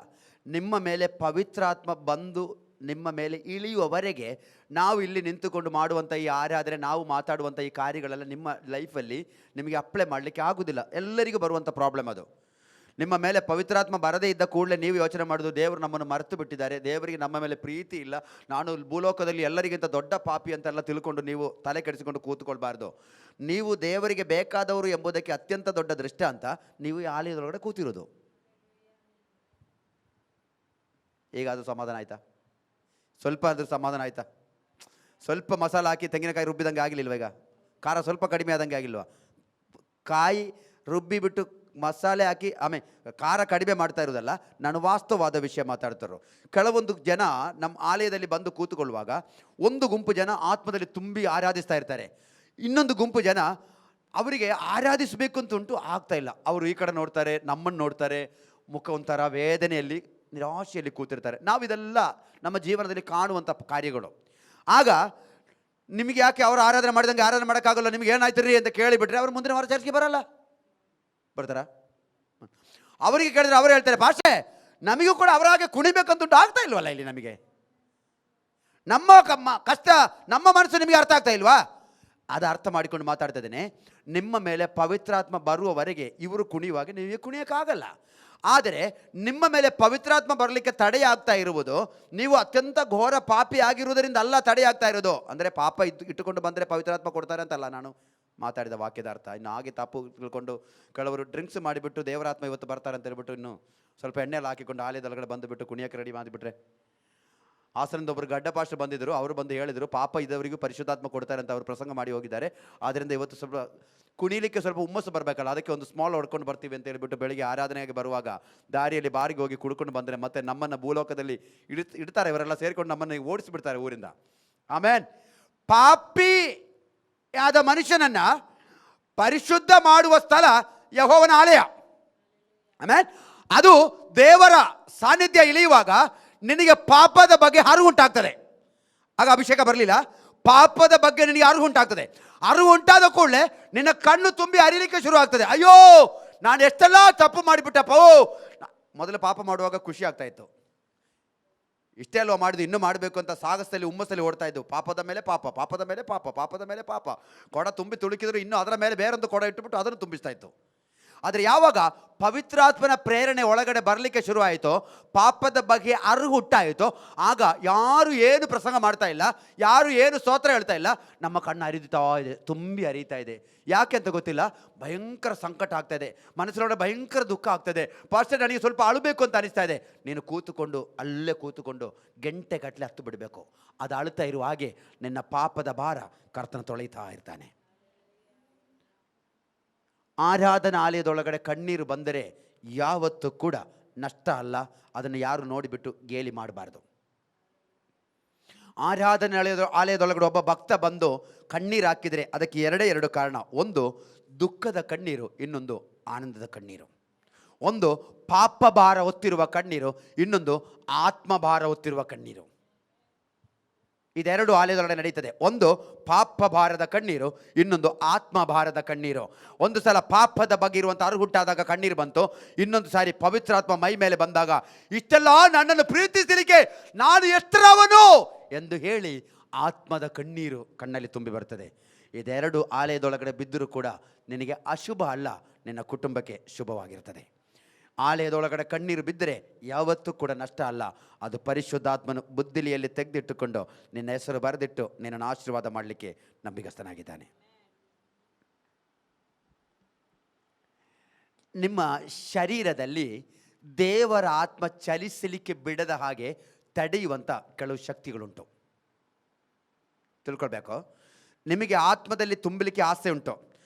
ನಿಮ್ಮ ಮೇಲೆ ಪವಿತ್ರಾತ್ಮ ಬಂದು ನಿಮ್ಮ ಮೇಲೆ ಇಳಿಯುವವರೆಗೆ ನಾವು ಇಲ್ಲಿ ನಿಂತುಕೊಂಡು ಮಾಡುವಂಥ ಈ ಆರಾಧನೆ, ನಾವು ಮಾತಾಡುವಂಥ ಈ ಕಾರ್ಯಗಳೆಲ್ಲ ನಿಮ್ಮ ಲೈಫಲ್ಲಿ ನಿಮಗೆ ಅಪ್ಲೈ ಮಾಡಲಿಕ್ಕೆ ಆಗೋದಿಲ್ಲ. ಎಲ್ಲರಿಗೂ ಬರುವಂಥ ಪ್ರಾಬ್ಲಮ್ ಅದು. ನಿಮ್ಮ ಮೇಲೆ ಪವಿತ್ರಾತ್ಮ ಬರದೇ ಇದ್ದ ಕೂಡಲೇ ನೀವು ಯೋಚನೆ ಮಾಡೋದು, ದೇವರು ನಮ್ಮನ್ನು ಮರೆತು ಬಿಟ್ಟಿದ್ದಾರೆ, ದೇವರಿಗೆ ನಮ್ಮ ಮೇಲೆ ಪ್ರೀತಿ ಇಲ್ಲ, ನಾನು ಭೂಲೋಕದಲ್ಲಿ ಎಲ್ಲರಿಗಿಂತ ದೊಡ್ಡ ಪಾಪಿ ಅಂತೆಲ್ಲ ತಿಳ್ಕೊಂಡು ನೀವು ತಲೆ ಕೆಡಿಸಿಕೊಂಡು ಕೂತ್ಕೊಳ್ಬಾರ್ದು. ನೀವು ದೇವರಿಗೆ ಬೇಕಾದವರು ಎಂಬುದಕ್ಕೆ ಅತ್ಯಂತ ದೊಡ್ಡ ದೃಷ್ಟಾಂತ ನೀವು ಈ ಆಲಯದೊಳಗಡೆ ಕೂತಿರೋದು. ಈಗ ಅದು ಸಮಾಧಾನ ಆಯಿತಾ? ಸ್ವಲ್ಪ ಅದ್ರ ಸಮಾಧಾನ ಆಯಿತಾ? ಸ್ವಲ್ಪ ಮಸಾಲ ಹಾಕಿ ತೆಂಗಿನಕಾಯಿ ರುಬ್ಬಿದಂಗೆ ಆಗಿಲ್ವ? ಈಗ ಖಾರ ಸ್ವಲ್ಪ ಕಡಿಮೆ ಆದಂಗೆ ಆಗಿಲ್ವಾ? ಕಾಯಿ ರುಬ್ಬಿಬಿಟ್ಟು ಮಸಾಲೆ ಹಾಕಿ ಆಮೇಲೆ ಖಾರ ಕಡಿಮೆ ಮಾಡ್ತಾ ಇರೋದಲ್ಲ, ನಾನು ವಾಸ್ತವವಾದ ವಿಷಯ ಮಾತಾಡ್ತಾರೋ. ಕೆಲವೊಂದು ಜನ ನಮ್ಮ ಆಲಯದಲ್ಲಿ ಬಂದು ಕೂತ್ಕೊಳ್ಳುವಾಗ ಒಂದು ಗುಂಪು ಜನ ಆತ್ಮದಲ್ಲಿ ತುಂಬಿ ಆರಾಧಿಸ್ತಾ ಇರ್ತಾರೆ, ಇನ್ನೊಂದು ಗುಂಪು ಜನ ಅವರಿಗೆ ಆರಾಧಿಸಬೇಕು ಅಂತ ಉಂಟು, ಆಗ್ತಾ ಇಲ್ಲ. ಅವರು ಈ ಕಡೆ ನೋಡ್ತಾರೆ, ನಮ್ಮನ್ನು ನೋಡ್ತಾರೆ, ಮುಖ ಒಂಥರ ವೇದನೆಯಲ್ಲಿ ನಿರಾಶೆಯಲ್ಲಿ ಕೂತಿರ್ತಾರೆ. ನಾವು ಇದೆಲ್ಲ ನಮ್ಮ ಜೀವನದಲ್ಲಿ ಕಾಣುವಂಥ ಕಾರ್ಯಗಳು. ಆಗ ನಿಮಗೆ ಯಾಕೆ ಅವರು ಆರಾಧನೆ ಮಾಡಿದಂಗೆ ಆರಾಧನೆ ಮಾಡೋಕ್ಕಾಗಲ್ಲ, ನಿಮ್ಗೆ ಏನಾಯ್ತು ರೀ ಅಂತ ಕೇಳಿಬಿಟ್ರೆ ಅವರು ಮುಂದಿನ ವಾರ ಚರ್ಚ್ಗೆ ಬರಲ್ಲ. ಬರ್ತಾರ? ಅವರಿಗೆ ಕೇಳಿದ್ರೆ ಅವರು ಹೇಳ್ತಾರೆ, ಭಾಷೆ ನಮಗೂ ಕೂಡ ಅವರಾಗೆ ಕುಣಿಬೇಕಂತ ಆಗ್ತಾ ಇಲ್ವಲ್ಲ ಇಲ್ಲಿ ನಮಗೆ, ನಮ್ಮ ಕಷ್ಟ ನಮ್ಮ ಮನಸ್ಸು ನಿಮಗೆ ಅರ್ಥ ಆಗ್ತಾ ಇಲ್ವಾ? ಅದು ಅರ್ಥ ಮಾಡಿಕೊಂಡು ಮಾತಾಡ್ತಾ ಇದ್ದೇನೆ. ನಿಮ್ಮ ಮೇಲೆ ಪವಿತ್ರಾತ್ಮ ಬರುವವರೆಗೆ ಇವರು ಕುಣಿಯುವಾಗ ನೀವೇ ಕುಣಿಯೋಕ್ಕಾಗಲ್ಲ. ಆದರೆ ನಿಮ್ಮ ಮೇಲೆ ಪವಿತ್ರಾತ್ಮ ಬರಲಿಕ್ಕೆ ತಡೆಯಾಗ್ತಾ ಇರುವುದು ನೀವು ಅತ್ಯಂತ ಘೋರ ಪಾಪಿ ಆಗಿರುವುದರಿಂದ ಅಲ್ಲ ತಡೆಯಾಗ್ತಾ ಇರೋದು. ಅಂದರೆ ಪಾಪ ಇಟ್ಟುಕೊಂಡು ಬಂದರೆ ಪವಿತ್ರಾತ್ಮ ಕೊಡ್ತಾರೆ ಅಂತಲ್ಲ ನಾನು ಮಾತಾಡಿದ ವಾಕ್ಯದ ಅರ್ಥ. ಇನ್ನು ಹಾಗೆ ತಪ್ಪು ತಿಳ್ಕೊಂಡು ಕೆಲವರು ಡ್ರಿಂಕ್ಸ್ ಮಾಡಿಬಿಟ್ಟು ದೇವರಾತ್ಮ ಇವತ್ತು ಬರ್ತಾರೆ ಅಂತ ಹೇಳ್ಬಿಟ್ಟು ಇನ್ನು ಸ್ವಲ್ಪ ಎಣ್ಣೆಲ್ಲ ಹಾಕಿಕೊಂಡು ಆಲಯದೊಳಗಡೆ ಬಂದುಬಿಟ್ಟು ಕುಣಿಯೋಕ್ಕೆ ರೆಡಿ ಮಾಡಿಬಿಟ್ರೆ. ಹಾಸನದ ಒಬ್ಬರು ಗಡ್ಡ ಪಾಸ್ಟರ್ ಬಂದಿದ್ದರು, ಅವರು ಬಂದು ಹೇಳಿದರು ಪಾಪ ಇದ್ದವರಿಗೂ ಪರಿಶುದ್ಧಾತ್ಮ ಕೊಡ್ತಾರೆ ಅಂತ ಅವರು ಪ್ರಸಂಗ ಮಾಡಿ ಹೋಗಿದ್ದಾರೆ. ಆದ್ದರಿಂದ ಇವತ್ತು ಸ್ವಲ್ಪ ಕುಣಿಲಿಕ್ಕೆ ಸ್ವಲ್ಪ ಹುಮ್ಮಸ್ಸು ಬರಬೇಕಲ್ಲ, ಅದಕ್ಕೆ ಒಂದು ಸ್ಮಾಲ್ ಹೊಡ್ಕೊಂಡು ಬರ್ತೀವಿ ಅಂತ ಹೇಳ್ಬಿಟ್ಟು ಬೆಳಿಗ್ಗೆ ಆರಾಧನೆಗೆ ಬರುವಾಗ ದಾರಿಯಲ್ಲಿ ಬಾರಿಗೆ ಹೋಗಿ ಕುಡ್ಕೊಂಡು ಬಂದರೆ ಮತ್ತೆ ನಮ್ಮನ್ನು ಭೂಲೋಕದಲ್ಲಿ ಇಡ್ತಾರೆ. ಇವರೆಲ್ಲ ಸೇರಿಕೊಂಡು ನಮ್ಮನ್ನು ಓಡಿಸಿಬಿಡ್ತಾರೆ ಊರಿಂದ. ಆಮೇಲೆ ಪಾಪಿ ಆದ ಮನುಷ್ಯನನ್ನು ಪರಿಶುದ್ಧ ಮಾಡುವ ಸ್ಥಳ ಯೆಹೋವನ ಆಲಯ. ಆಮೇಲೆ ಅದು ದೇವರ ಸಾನ್ನಿಧ್ಯ ಇಳಿಯುವಾಗ ನಿನಗೆ ಪಾಪದ ಬಗ್ಗೆ ಅರಿವು ಉಂಟಾಗ್ತದೆ. ಆಗ ಅಭಿಷೇಕ ಬರಲಿಲ್ಲ, ಪಾಪದ ಬಗ್ಗೆ ನಿನಗೆ ಅರಿವು ಉಂಟಾಗ್ತದೆ. ಅರಿವು ಉಂಟಾದ ಕೂಡಲೇ ನಿನ್ನ ಕಣ್ಣು ತುಂಬಿ ಅರಿಲಿಕ್ಕೆ ಶುರು ಆಗ್ತದೆ. ಅಯ್ಯೋ ನಾನು ಎಷ್ಟೆಲ್ಲ ತಪ್ಪು ಮಾಡಿಬಿಟ್ಟಪ್ಪ. ಮೊದಲು ಪಾಪ ಮಾಡುವಾಗ ಖುಷಿ ಆಗ್ತಾ ಇತ್ತು, ಇಷ್ಟೇ ಅಲ್ವಾ ಮಾಡಿದ್ದು, ಇನ್ನೂ ಮಾಡಬೇಕು ಅಂತ ಸಾಗಸದಲ್ಲಿ ಹುಮ್ಮಸ್ಸಲ್ಲಿ ಓಡ್ತಾ ಇದ್ದು. ಪಾಪದ ಮೇಲೆ ಪಾಪ, ಪಾಪದ ಮೇಲೆ ಪಾಪ, ಪಾಪದ ಮೇಲೆ ಪಾಪ. ಕೊಡ ತುಂಬಿ ತುಳುಕಿದ್ರು ಇನ್ನೂ ಅದರ ಮೇಲೆ ಬೇರೊಂದು ಕೊಡ ಇಟ್ಟುಬಿಟ್ಟು ಅದನ್ನು ತುಂಬಿಸ್ತಾ ಇತ್ತು. ಆದರೆ ಯಾವಾಗ ಪವಿತ್ರಾತ್ಮನ ಪ್ರೇರಣೆ ಒಳಗಡೆ ಬರಲಿಕ್ಕೆ ಶುರು ಆಯಿತೋ, ಪಾಪದ ಬಗ್ಗೆ ಅರಿವು ಹುಟ್ಟಾಯಿತೋ, ಆಗ ಯಾರು ಏನು ಪ್ರಸಂಗ ಮಾಡ್ತಾ ಇಲ್ಲ, ಯಾರು ಏನು ಸ್ತೋತ್ರ ಹೇಳ್ತಾ ಇಲ್ಲ, ನಮ್ಮ ಕಣ್ಣು ಹರಿತಾ ಇದೆ, ತುಂಬಿ ಹರಿತಾ ಇದೆ. ಯಾಕೆ ಅಂತ ಗೊತ್ತಿಲ್ಲ, ಭಯಂಕರ ಸಂಕಟ ಆಗ್ತಾ ಇದೆ, ಮನಸ್ಸಿನೊಳಗೆ ಭಯಂಕರ ದುಃಖ ಆಗ್ತದೆ. ಪಾಸ್ಟರ್ ನನಗೆ ಸ್ವಲ್ಪ ಅಳಬೇಕು ಅಂತ ಅನಿಸ್ತಾ ಇದೆ. ನೀನು ಕೂತುಕೊಂಡು ಅಲ್ಲೇ ಕೂತುಕೊಂಡು ಗಂಟೆಗಟ್ಟಲೆ ಹತ್ತು ಬಿಡಬೇಕು. ಅದು ಅಳುತ್ತಾ ಇರುವ ಹಾಗೆ ನಿನ್ನ ಪಾಪದ ಭಾರ ಕರ್ತನ ತೊಳೆಯುತ್ತಾ ಇರ್ತಾನೆ. ಆರಾಧನಾ ಆಲಯದೊಳಗಡೆ ಕಣ್ಣೀರು ಬಂದರೆ ಯಾವತ್ತೂ ಕೂಡ ನಷ್ಟ ಅಲ್ಲ. ಅದನ್ನು ಯಾರು ನೋಡಿಬಿಟ್ಟು ಗೇಲಿ ಮಾಡಬಾರ್ದು. ಆರಾಧನಾ ಆಲಯದೊಳಗಡೆ ಒಬ್ಬ ಭಕ್ತ ಬಂದು ಕಣ್ಣೀರು ಹಾಕಿದರೆ ಅದಕ್ಕೆ ಎರಡು ಕಾರಣ. ಒಂದು ದುಃಖದ ಕಣ್ಣೀರು, ಇನ್ನೊಂದು ಆನಂದದ ಕಣ್ಣೀರು. ಒಂದು ಪಾಪ ಭಾರ ಹೊತ್ತಿರುವ ಕಣ್ಣೀರು, ಇನ್ನೊಂದು ಆತ್ಮಭಾರ ಹೊತ್ತಿರುವ ಕಣ್ಣೀರು. ಇದೆರಡು ಆಲಯದೊಳಗಡೆ ನಡೀತದೆ. ಒಂದು ಪಾಪ ಭಾರದ ಕಣ್ಣೀರು, ಇನ್ನೊಂದು ಆತ್ಮಭಾರದ ಕಣ್ಣೀರು. ಒಂದು ಸಲ ಪಾಪದ ಬಗ್ಗೆ ಇರುವಂಥ ಅರಿವು ಹುಟ್ಟಾದಾಗ ಕಣ್ಣೀರು ಬಂತು, ಇನ್ನೊಂದು ಸಾರಿ ಪವಿತ್ರಾತ್ಮ ಮೈ ಮೇಲೆ ಬಂದಾಗ ಇಷ್ಟೆಲ್ಲ ನನ್ನನ್ನು ಪ್ರೀತಿಸಲಿಕ್ಕೆ ನಾನು ಎಷ್ಟರವನು ಎಂದು ಹೇಳಿ ಆತ್ಮದ ಕಣ್ಣೀರು ಕಣ್ಣಲ್ಲಿ ತುಂಬಿ ಬರ್ತದೆ. ಇದೆರಡು ಆಲಯದೊಳಗಡೆ ಬಿದ್ದರೂ ಕೂಡ ನಿನಗೆ ಅಶುಭ ಅಲ್ಲ, ನಿನ್ನ ಕುಟುಂಬಕ್ಕೆ ಶುಭವಾಗಿರ್ತದೆ. ಆಲಯದೊಳಗಡೆ ಕಣ್ಣೀರು ಬಿದ್ದರೆ ಯಾವತ್ತೂ ಕೂಡ ನಷ್ಟ ಅಲ್ಲ. ಅದು ಪರಿಶುದ್ಧಾತ್ಮನು ಬುದ್ಧಿಲಿಯಲ್ಲಿ ತೆಗೆದಿಟ್ಟುಕೊಂಡು ನಿನ್ನ ಹೆಸರು ಬರೆದಿಟ್ಟು ನಿನ್ನನ್ನು ಆಶೀರ್ವಾದ ಮಾಡಲಿಕ್ಕೆ ನಂಬಿಗಸ್ತನಾಗಿದ್ದಾನೆ. ನಿಮ್ಮ ಶರೀರದಲ್ಲಿ ದೇವರ ಆತ್ಮ ಚಲಿಸಲಿಕ್ಕೆ ಬಿಡದ ಹಾಗೆ ತಡೆಯುವಂಥ ಕೆಲವು ಶಕ್ತಿಗಳುಂಟು, ತಿಳ್ಕೊಳ್ಬೇಕು. ನಿಮಗೆ ಆತ್ಮದಲ್ಲಿ ತುಂಬಲಿಕ್ಕೆ ಆಸೆ ಉಂಟು,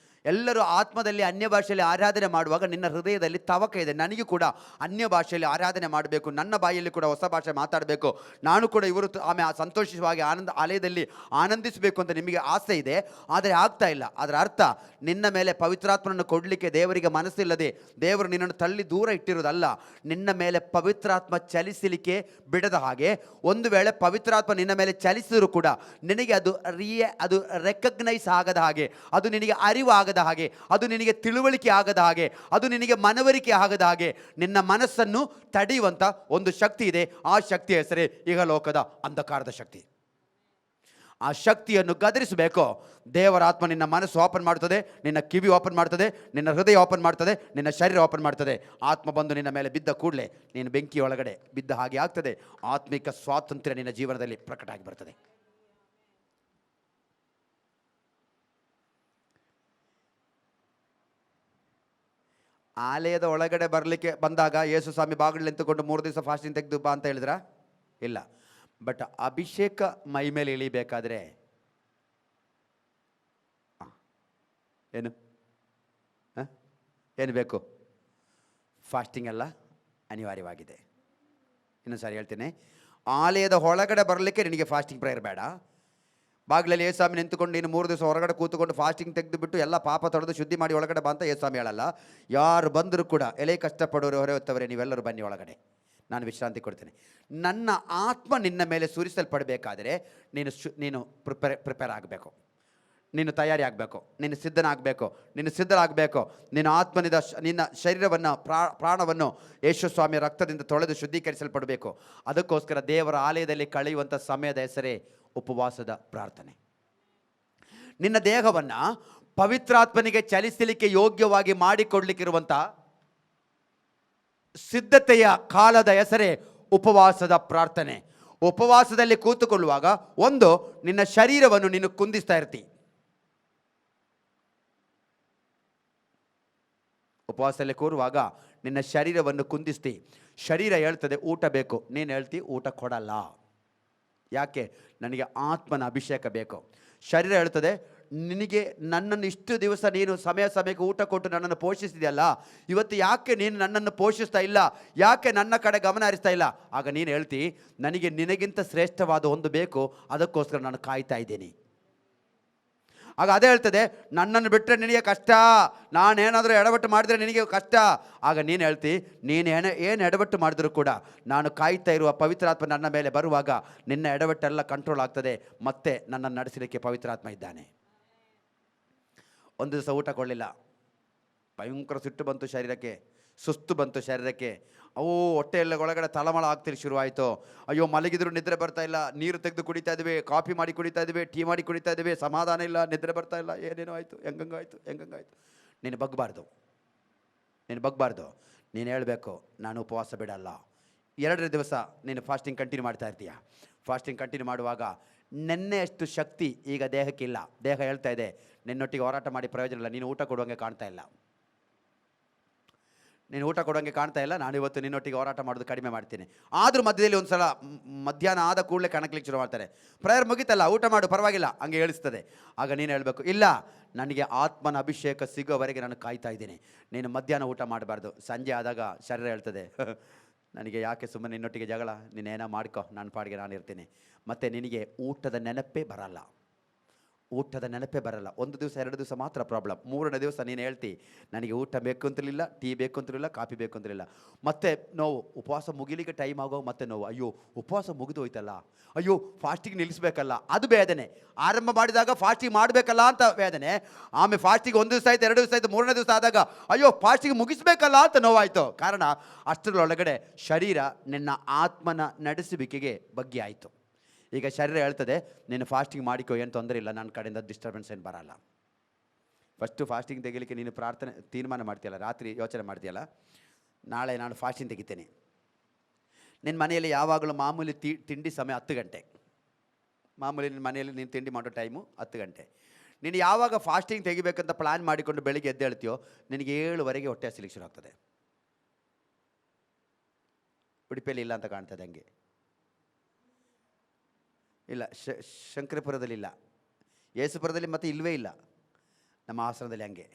ಎಲ್ಲರೂ ಆತ್ಮದಲ್ಲಿ ಅನ್ಯ ಭಾಷೆಯಲ್ಲಿ ಆರಾಧನೆ ಮಾಡುವಾಗ ನಿನ್ನ ಹೃದಯದಲ್ಲಿ ತವಕ ಇದೆ, ನನಗೂ ಕೂಡ ಅನ್ಯ ಭಾಷೆಯಲ್ಲಿ ಆರಾಧನೆ ಮಾಡಬೇಕು, ನನ್ನ ಬಾಯಲ್ಲಿ ಕೂಡ ಹೊಸ ಭಾಷೆ ಮಾತಾಡಬೇಕು, ನಾನು ಕೂಡ ಇವರು ಆಮೇಲೆ ಸಂತೋಷವಾಗಿ ಆಲಯದಲ್ಲಿ ಆನಂದಿಸಬೇಕು ಅಂತ ನಿಮಗೆ ಆಸೆ ಇದೆ. ಆದರೆ ಆಗ್ತಾ ಇಲ್ಲ. ಅದರ ಅರ್ಥ ನಿನ್ನ ಮೇಲೆ ಪವಿತ್ರಾತ್ಮನನ್ನು ಕೊಡಲಿಕ್ಕೆ ದೇವರಿಗೆ ಮನಸ್ಸಿಲ್ಲದೆ ದೇವರು ನಿನ್ನನ್ನು ತಳ್ಳಿ ದೂರ ಇಟ್ಟಿರೋದಲ್ಲ, ನಿನ್ನ ಮೇಲೆ ಪವಿತ್ರಾತ್ಮ ಚಲಿಸಲಿಕ್ಕೆ ಬಿಡದ ಹಾಗೆ. ಒಂದು ವೇಳೆ ಪವಿತ್ರಾತ್ಮ ನಿನ್ನ ಮೇಲೆ ಚಲಿಸಿದರೂ ಕೂಡ ನಿನಗೆ ಅದು ರೆಕಗ್ನೈಸ್ ಆಗದ ಹಾಗೆ, ಅದು ನಿನಗೆ ಅರಿವಾಗದ ಹಾಗೆ, ಅದು ನಿನಗೆ ತಿಳುವಳಿಕೆ ಆಗದ ಹಾಗೆ, ಅದು ನಿನಗೆ ಮನವರಿಕೆ ಆಗದ ಹಾಗೆ ನಿನ್ನ ಮನಸ್ಸನ್ನು ತಡೆಯುವಂಥ ಒಂದು ಶಕ್ತಿ ಇದೆ. ಆ ಶಕ್ತಿಯ ಹೆಸರೇ ಇಹಲೋಕದ ಅಂಧಕಾರದ ಶಕ್ತಿ. ಆ ಶಕ್ತಿಯನ್ನು ಗದರಿಸಬೇಕು. ದೇವರ ಆತ್ಮ ನಿನ್ನ ಮನಸ್ಸು ಓಪನ್ ಮಾಡ್ತದೆ, ನಿನ್ನ ಕಿವಿ ಓಪನ್ ಮಾಡ್ತದೆ, ನಿನ್ನ ಹೃದಯ ಓಪನ್ ಮಾಡ್ತದೆ, ನಿನ್ನ ಶರೀರ ಓಪನ್ ಮಾಡ್ತದೆ. ಆತ್ಮ ಬಂದು ನಿನ್ನ ಮೇಲೆ ಬಿದ್ದ ಕೂಡಲೇ ನೀನು ಬೆಂಕಿ ಒಳಗಡೆ ಬಿದ್ದ ಹಾಗೆ ಆಗ್ತದೆ. ಆತ್ಮಿಕ ಸ್ವಾತಂತ್ರ್ಯ ನಿನ್ನ ಜೀವನದಲ್ಲಿ ಪ್ರಕಟ ಆಗಿ ಬರ್ತದೆ. ಆಲಯದ ಒಳಗಡೆ ಬರಲಿಕ್ಕೆ ಬಂದಾಗ ಯೇಸು ಸ್ವಾಮಿ ಬಾಗಿಲು ನಿಂತುಕೊಂಡು 3 ದಿವಸ ಫಾಸ್ಟಿಂಗ್ ತೆಗೆದು ಬಾ ಅಂತ ಹೇಳಿದ್ರ? ಇಲ್ಲ. ಬಟ್ ಅಭಿಷೇಕ ಮೈ ಮೇಲೆ ಇಳಿಬೇಕಾದ್ರೆ ಏನು ಏನು ಬೇಕು? ಫಾಸ್ಟಿಂಗ್ ಎಲ್ಲ ಅನಿವಾರ್ಯವಾಗಿದೆ. ಇನ್ನೊಂದು ಸಾರಿ ಹೇಳ್ತೀನಿ, ಆಲಯದ ಒಳಗಡೆ ಬರಲಿಕ್ಕೆ ನಿನಗೆ ಫಾಸ್ಟಿಂಗ್ ಪ್ರೇಯರ್ ಬೇಡ. ಬಾಗಿಲಲ್ಲಿ ಯೇಸುಸ್ವಾಮಿ ನಿಂತುಕೊಂಡು ನೀನು 3 ದಿವಸ ಹೊರಗಡೆ ಕೂತ್ಕೊಂಡು ಫಾಸ್ಟಿಂಗ್ ತೆಗೆದುಬಿಟ್ಟು ಎಲ್ಲ ಪಾಪ ತೊಳೆದು ಶುದ್ಧಿ ಮಾಡಿ ಒಳಗಡೆ ಬಾ ಅಂತ ಯೇಸುಸ್ವಾಮಿ ಹೇಳಲ್ಲ. ಯಾರು ಬಂದರೂ ಕೂಡ ಎಲೆ ಕಷ್ಟಪಡೋರು ಹೊರೆ ಹೊತ್ತವರೇ ನೀವೆಲ್ಲರೂ ಬನ್ನಿ ಒಳಗಡೆ, ನಾನು ವಿಶ್ರಾಂತಿ ಕೊಡ್ತೀನಿ. ನನ್ನ ಆತ್ಮ ನಿನ್ನ ಮೇಲೆ ಸುರಿಸಲ್ಪಡಬೇಕಾದರೆ ನೀನು ಪ್ರಿಪೇರ್ ಆಗಬೇಕು, ನೀನು ತಯಾರಿ ಆಗಬೇಕು, ನೀನು ಸಿದ್ಧರಾಗಬೇಕು. ನಿನ್ನ ಆತ್ಮನಿಂದ ನಿನ್ನ ಶರೀರವನ್ನು ಪ್ರಾಣವನ್ನು ಯೇಸುಸ್ವಾಮಿಯ ರಕ್ತದಿಂದ ತೊಳೆದು ಶುದ್ಧೀಕರಿಸಲ್ಪಡಬೇಕು. ಅದಕ್ಕೋಸ್ಕರ ದೇವರ ಆಲಯದಲ್ಲಿ ಕಳೆಯುವಂಥ ಸಮಯದ ಹೆಸರೇ ಉಪವಾಸದ ಪ್ರಾರ್ಥನೆ. ನಿನ್ನ ದೇಹವನ್ನು ಪವಿತ್ರಾತ್ಮನಿಗೆ ಚಲಿಸಲಿಕ್ಕೆ ಯೋಗ್ಯವಾಗಿ ಮಾಡಿಕೊಡ್ಲಿಕ್ಕಿರುವಂಥ ಸಿದ್ಧತೆಯ ಕಾಲದ ಹೆಸರೇ ಉಪವಾಸದ ಪ್ರಾರ್ಥನೆ. ಉಪವಾಸದಲ್ಲಿ ಕೂತುಕೊಳ್ಳುವಾಗ ಒಂದು, ನಿನ್ನ ಶರೀರವನ್ನು ನೀನು ಕುಂದಿಸ್ತಾ ಇರ್ತಿ. ಉಪವಾಸದಲ್ಲಿ ಕೂರುವಾಗ ನಿನ್ನ ಶರೀರವನ್ನು ಕುಂದಿಸ್ತಿ. ಶರೀರ ಹೇಳ್ತದೆ ಊಟ ಬೇಕು, ನೀನು ಹೇಳ್ತಿ ಊಟ ಕೊಡಲ್ಲ. ಯಾಕೆ? ನನಗೆ ಆತ್ಮನ ಅಭಿಷೇಕ ಬೇಕು. ಶರೀರ ಹೇಳ್ತದೆ ನಿನಗೆ ನನ್ನನ್ನು ಇಷ್ಟು ದಿವಸ ನೀನು ಸಮಯಕ್ಕೆ ಊಟ ಕೊಟ್ಟು ನನ್ನನ್ನು ಪೋಷಿಸಿದೆಯಲ್ಲ, ಇವತ್ತು ಯಾಕೆ ನೀನು ನನ್ನನ್ನು ಪೋಷಿಸ್ತಾ ಇಲ್ಲ, ಯಾಕೆ ನನ್ನ ಕಡೆ ಗಮನ ಹರಿಸ್ತಾ ಇಲ್ಲ? ಆಗ ನೀನು ಹೇಳ್ತಿ ನನಗೆ ನಿನಗಿಂತ ಶ್ರೇಷ್ಠವಾದ ಒಂದು ಬೇಕು, ಅದಕ್ಕೋಸ್ಕರ ನಾನು ಕಾಯ್ತಾ ಇದ್ದೀನಿ. ಆಗ ಅದೇ ಹೇಳ್ತದೆ ನನ್ನನ್ನು ಬಿಟ್ಟರೆ ನಿನಗೆ ಕಷ್ಟ, ನಾನೇನಾದರೂ ಎಡವಟ್ಟು ಮಾಡಿದರೆ ನಿನಗೆ ಕಷ್ಟ. ಆಗ ನೀನು ಹೇಳ್ತಿ ಏನು ಎಡವಟ್ಟು ಮಾಡಿದರೂ ಕೂಡ ನಾನು ಕಾಯ್ತಾ ಇರುವ ಪವಿತ್ರಾತ್ಮ ನನ್ನ ಮೇಲೆ ಬರುವಾಗ ನಿನ್ನ ಎಡವಟ್ಟೆಲ್ಲ ಕಂಟ್ರೋಲ್ ಆಗ್ತದೆ, ಮತ್ತೆ ನನ್ನನ್ನು ನಡೆಸಲಿಕ್ಕೆ ಪವಿತ್ರಾತ್ಮ ಇದ್ದಾನೆ. ಒಂದು ದಿವಸ ಊಟ ಕೊಡಲಿಲ್ಲ, ಭಯಂಕರ ಸಿಟ್ಟು ಬಂತು ಶರೀರಕ್ಕೆ, ಸುಸ್ತು ಬಂತು ಶರೀರಕ್ಕೆ. ಹೊಟ್ಟೆಯೆಲ್ಲ ಒಳಗಡೆ ತಳಮಳ ಆಗ್ತಿರಿ ಶುರುವಾಯಿತು. ಅಯ್ಯೋ ಮಲಗಿದ್ರು ನಿದ್ರೆ ಬರ್ತಾ ಇಲ್ಲ, ನೀರು ತೆಗೆದು ಕುಡಿತಾ ಇದ್ದೀವಿ, ಕಾಫಿ ಮಾಡಿ ಕುಡಿತಾ ಇದ್ದೀವಿ, ಟೀ ಮಾಡಿ ಕುಡಿತಾ ಇದ್ದೀವಿ, ಸಮಾಧಾನ ಇಲ್ಲ, ನಿದ್ರೆ ಬರ್ತಾ ಇಲ್ಲ, ಏನೇನೋ ಆಯಿತು, ಹೆಂಗಂಗಾಯ್ತು. ನೀನು ಬಗ್ಬಾರ್ದು. ನೀನು ಹೇಳಬೇಕು ನಾನು ಉಪವಾಸ ಬಿಡಲ್ಲ. 2 ದಿವಸ ನೀನು ಫಾಸ್ಟಿಂಗ್ ಕಂಟಿನ್ಯೂ ಮಾಡ್ತಾ ಇರ್ತೀಯ. ಫಾಸ್ಟಿಂಗ್ ಕಂಟಿನ್ಯೂ ಮಾಡುವಾಗ ನೆನ್ನೆಯಷ್ಟು ಶಕ್ತಿ ಈಗ ದೇಹಕ್ಕಿಲ್ಲ. ದೇಹ ಹೇಳ್ತಾ ಇದೆ ನಿನ್ನೊಟ್ಟಿಗೆ ಹೋರಾಟ ಮಾಡಿ ಪ್ರಯೋಜನ ಇಲ್ಲ, ನೀನು ಊಟ ಕೊಡುವಂಗೆ ಕಾಣ್ತಾ ಇಲ್ಲ, ನಾನು ಇವತ್ತು ನಿನ್ನೊಟ್ಟಿಗೆ ಹೋರಾಟ ಮಾಡೋದು ಕಡಿಮೆ ಮಾಡ್ತೀನಿ. ಆದರೂ ಮಧ್ಯದಲ್ಲಿ ಒಂದು ಸಲ ಮಧ್ಯಾಹ್ನ ಆದ ಕೂಡಲೇ ಕಣಕ್ಲಿಕ್ಕೆ ಶುರು ಮಾಡ್ತಾರೆ. ಪ್ರೇಯರ್ ಮುಗಿತಲ್ಲ, ಊಟ ಮಾಡು ಪರವಾಗಿಲ್ಲ, ಹಂಗೆ ಹೇಳಿಸ್ತದೆ. ಆಗ ನೀನು ಹೇಳಬೇಕು ಇಲ್ಲ, ನನಗೆ ಆತ್ಮನ ಅಭಿಷೇಕ ಸಿಗೋವರೆಗೆ ನಾನು ಕಾಯ್ತಾ ಇದ್ದೀನಿ, ನೀನು ಮಧ್ಯಾಹ್ನ ಊಟ ಮಾಡಬಾರ್ದು. ಸಂಜೆ ಆದಾಗ ಶರೀರ ಹೇಳ್ತದೆ ನನಗೆ ಯಾಕೆ ಸುಮ್ಮನೆ ನಿನ್ನೊಟ್ಟಿಗೆ ಜಗಳ, ನೀನೇನೋ ಮಾಡ್ಕೊ, ನನ್ನ ಪಾಡಿಗೆ ನಾನು ಇರ್ತೀನಿ. ಮತ್ತು ನಿನಗೆ ಊಟದ ನೆನಪೇ ಬರಲ್ಲ. 1 ದಿವಸ 2 ದಿವಸ ಮಾತ್ರ ಪ್ರಾಬ್ಲಮ್. 3ನೇ ದಿವಸ ನೀನು ಹೇಳ್ತಿ ನನಗೆ ಊಟ ಬೇಕು ಅಂತಿರಲಿಲ್ಲ, ಟೀ ಬೇಕು ಅಂತಿರಲಿಲ್ಲ, ಕಾಫಿ ಬೇಕು ಅಂತಿರಲಿಲ್ಲ. ಮತ್ತೆ ನೋವು, ಉಪವಾಸ ಮುಗಿಲಿಕ್ಕೆ ಟೈಮ್ ಆಗೋ ಮತ್ತೆ ನೋವು, ಅಯ್ಯೋ ಉಪವಾಸ ಮುಗಿದು ಹೋಯ್ತಲ್ಲ, ಅಯ್ಯೋ ಫಾಸ್ಟಿಂಗ್ ನಿಲ್ಲಿಸಬೇಕಲ್ಲ, ಅದು ಬೇದನೆ. ಆರಂಭ ಮಾಡಿದಾಗ ಫಾಸ್ಟಿಂಗ್ ಮಾಡಬೇಕಲ್ಲ ಅಂತ ಬೇದನೆ. ಆಮೇಲೆ ಫಾಸ್ಟಿಂಗ್ 1 ದಿವಸ ಆಯ್ತು, 2 ದಿವಸ ಆಯಿತು, 3ನೇ ದಿವಸ ಆದಾಗ ಅಯ್ಯೋ ಫಾಸ್ಟಿಂಗ್ ಮುಗಿಸ್ಬೇಕಲ್ಲ ಅಂತ ನೋವಾಯಿತು. ಕಾರಣ ಅಷ್ಟರೊಳಗಡೆ ಶರೀರ ನಿನ್ನ ಆತ್ಮನ ನಡೆಸುವಿಕೆಗೆ ಬಗ್ಗೆ ಆಯಿತು. ಈಗ ಶರೀರ ಹೇಳ್ತದೆ ನೀನು ಫಾಸ್ಟಿಂಗ್ ಮಾಡಿಕೋ, ಏನು ತೊಂದರೆ ಇಲ್ಲ, ನನ್ನ ಕಡೆಯಿಂದ ಡಿಸ್ಟರ್ಬೆನ್ಸ್ ಏನು ಬರಲ್ಲ. ಫಸ್ಟು ಫಾಸ್ಟಿಂಗ್ ತೆಗಿಲಿಕ್ಕೆ ನೀನು ತೀರ್ಮಾನ ಮಾಡ್ತೀಯಲ್ಲ, ರಾತ್ರಿ ಯೋಚನೆ ಮಾಡ್ತೀಯಲ್ಲ, ನಾಳೆ ನಾನು ಫಾಸ್ಟಿಂಗ್ ತೆಗಿತೀನಿ. ನಿನ್ನ ಮನೆಯಲ್ಲಿ ಯಾವಾಗಲೂ ಮಾಮೂಲಿ ತಿಂಡಿ ಸಮಯ 10 ಗಂಟೆ. ಮಾಮೂಲಿ ನಿನ್ನ ಮನೆಯಲ್ಲಿ ನೀನು ತಿಂಡಿ ಮಾಡೋ ಟೈಮು 10 ಗಂಟೆ. ನೀನು ಯಾವಾಗ ಫಾಸ್ಟಿಂಗ್ ತೆಗಿಬೇಕಂತ ಪ್ಲ್ಯಾನ್ ಮಾಡಿಕೊಂಡು ಬೆಳಿಗ್ಗೆ ಎದ್ದೇಳ್ತೀಯೋ ನಿನಗೆ 7ವರೆಗೆ ಹೊಟ್ಟೆ ಹಸಿಲಿಕ್ಕೆ ಶುರು ಆಗ್ತದೆ. ಉಡುಪಿಯಲ್ಲಿ ಇಲ್ಲ ಅಂತ ಕಾಣ್ತದೆ, ಹಂಗೆ ಇಲ್ಲ, ಶಂಕರಪುರದಲ್ಲಿಲ್ಲ, ಯೇಸುಪುರದಲ್ಲಿ ಮತ್ತೆ ಇಲ್ಲವೇ ಇಲ್ಲ. ನಮ್ಮ ಆಶ್ರಮದಲ್ಲಿ ಹಂಗೆ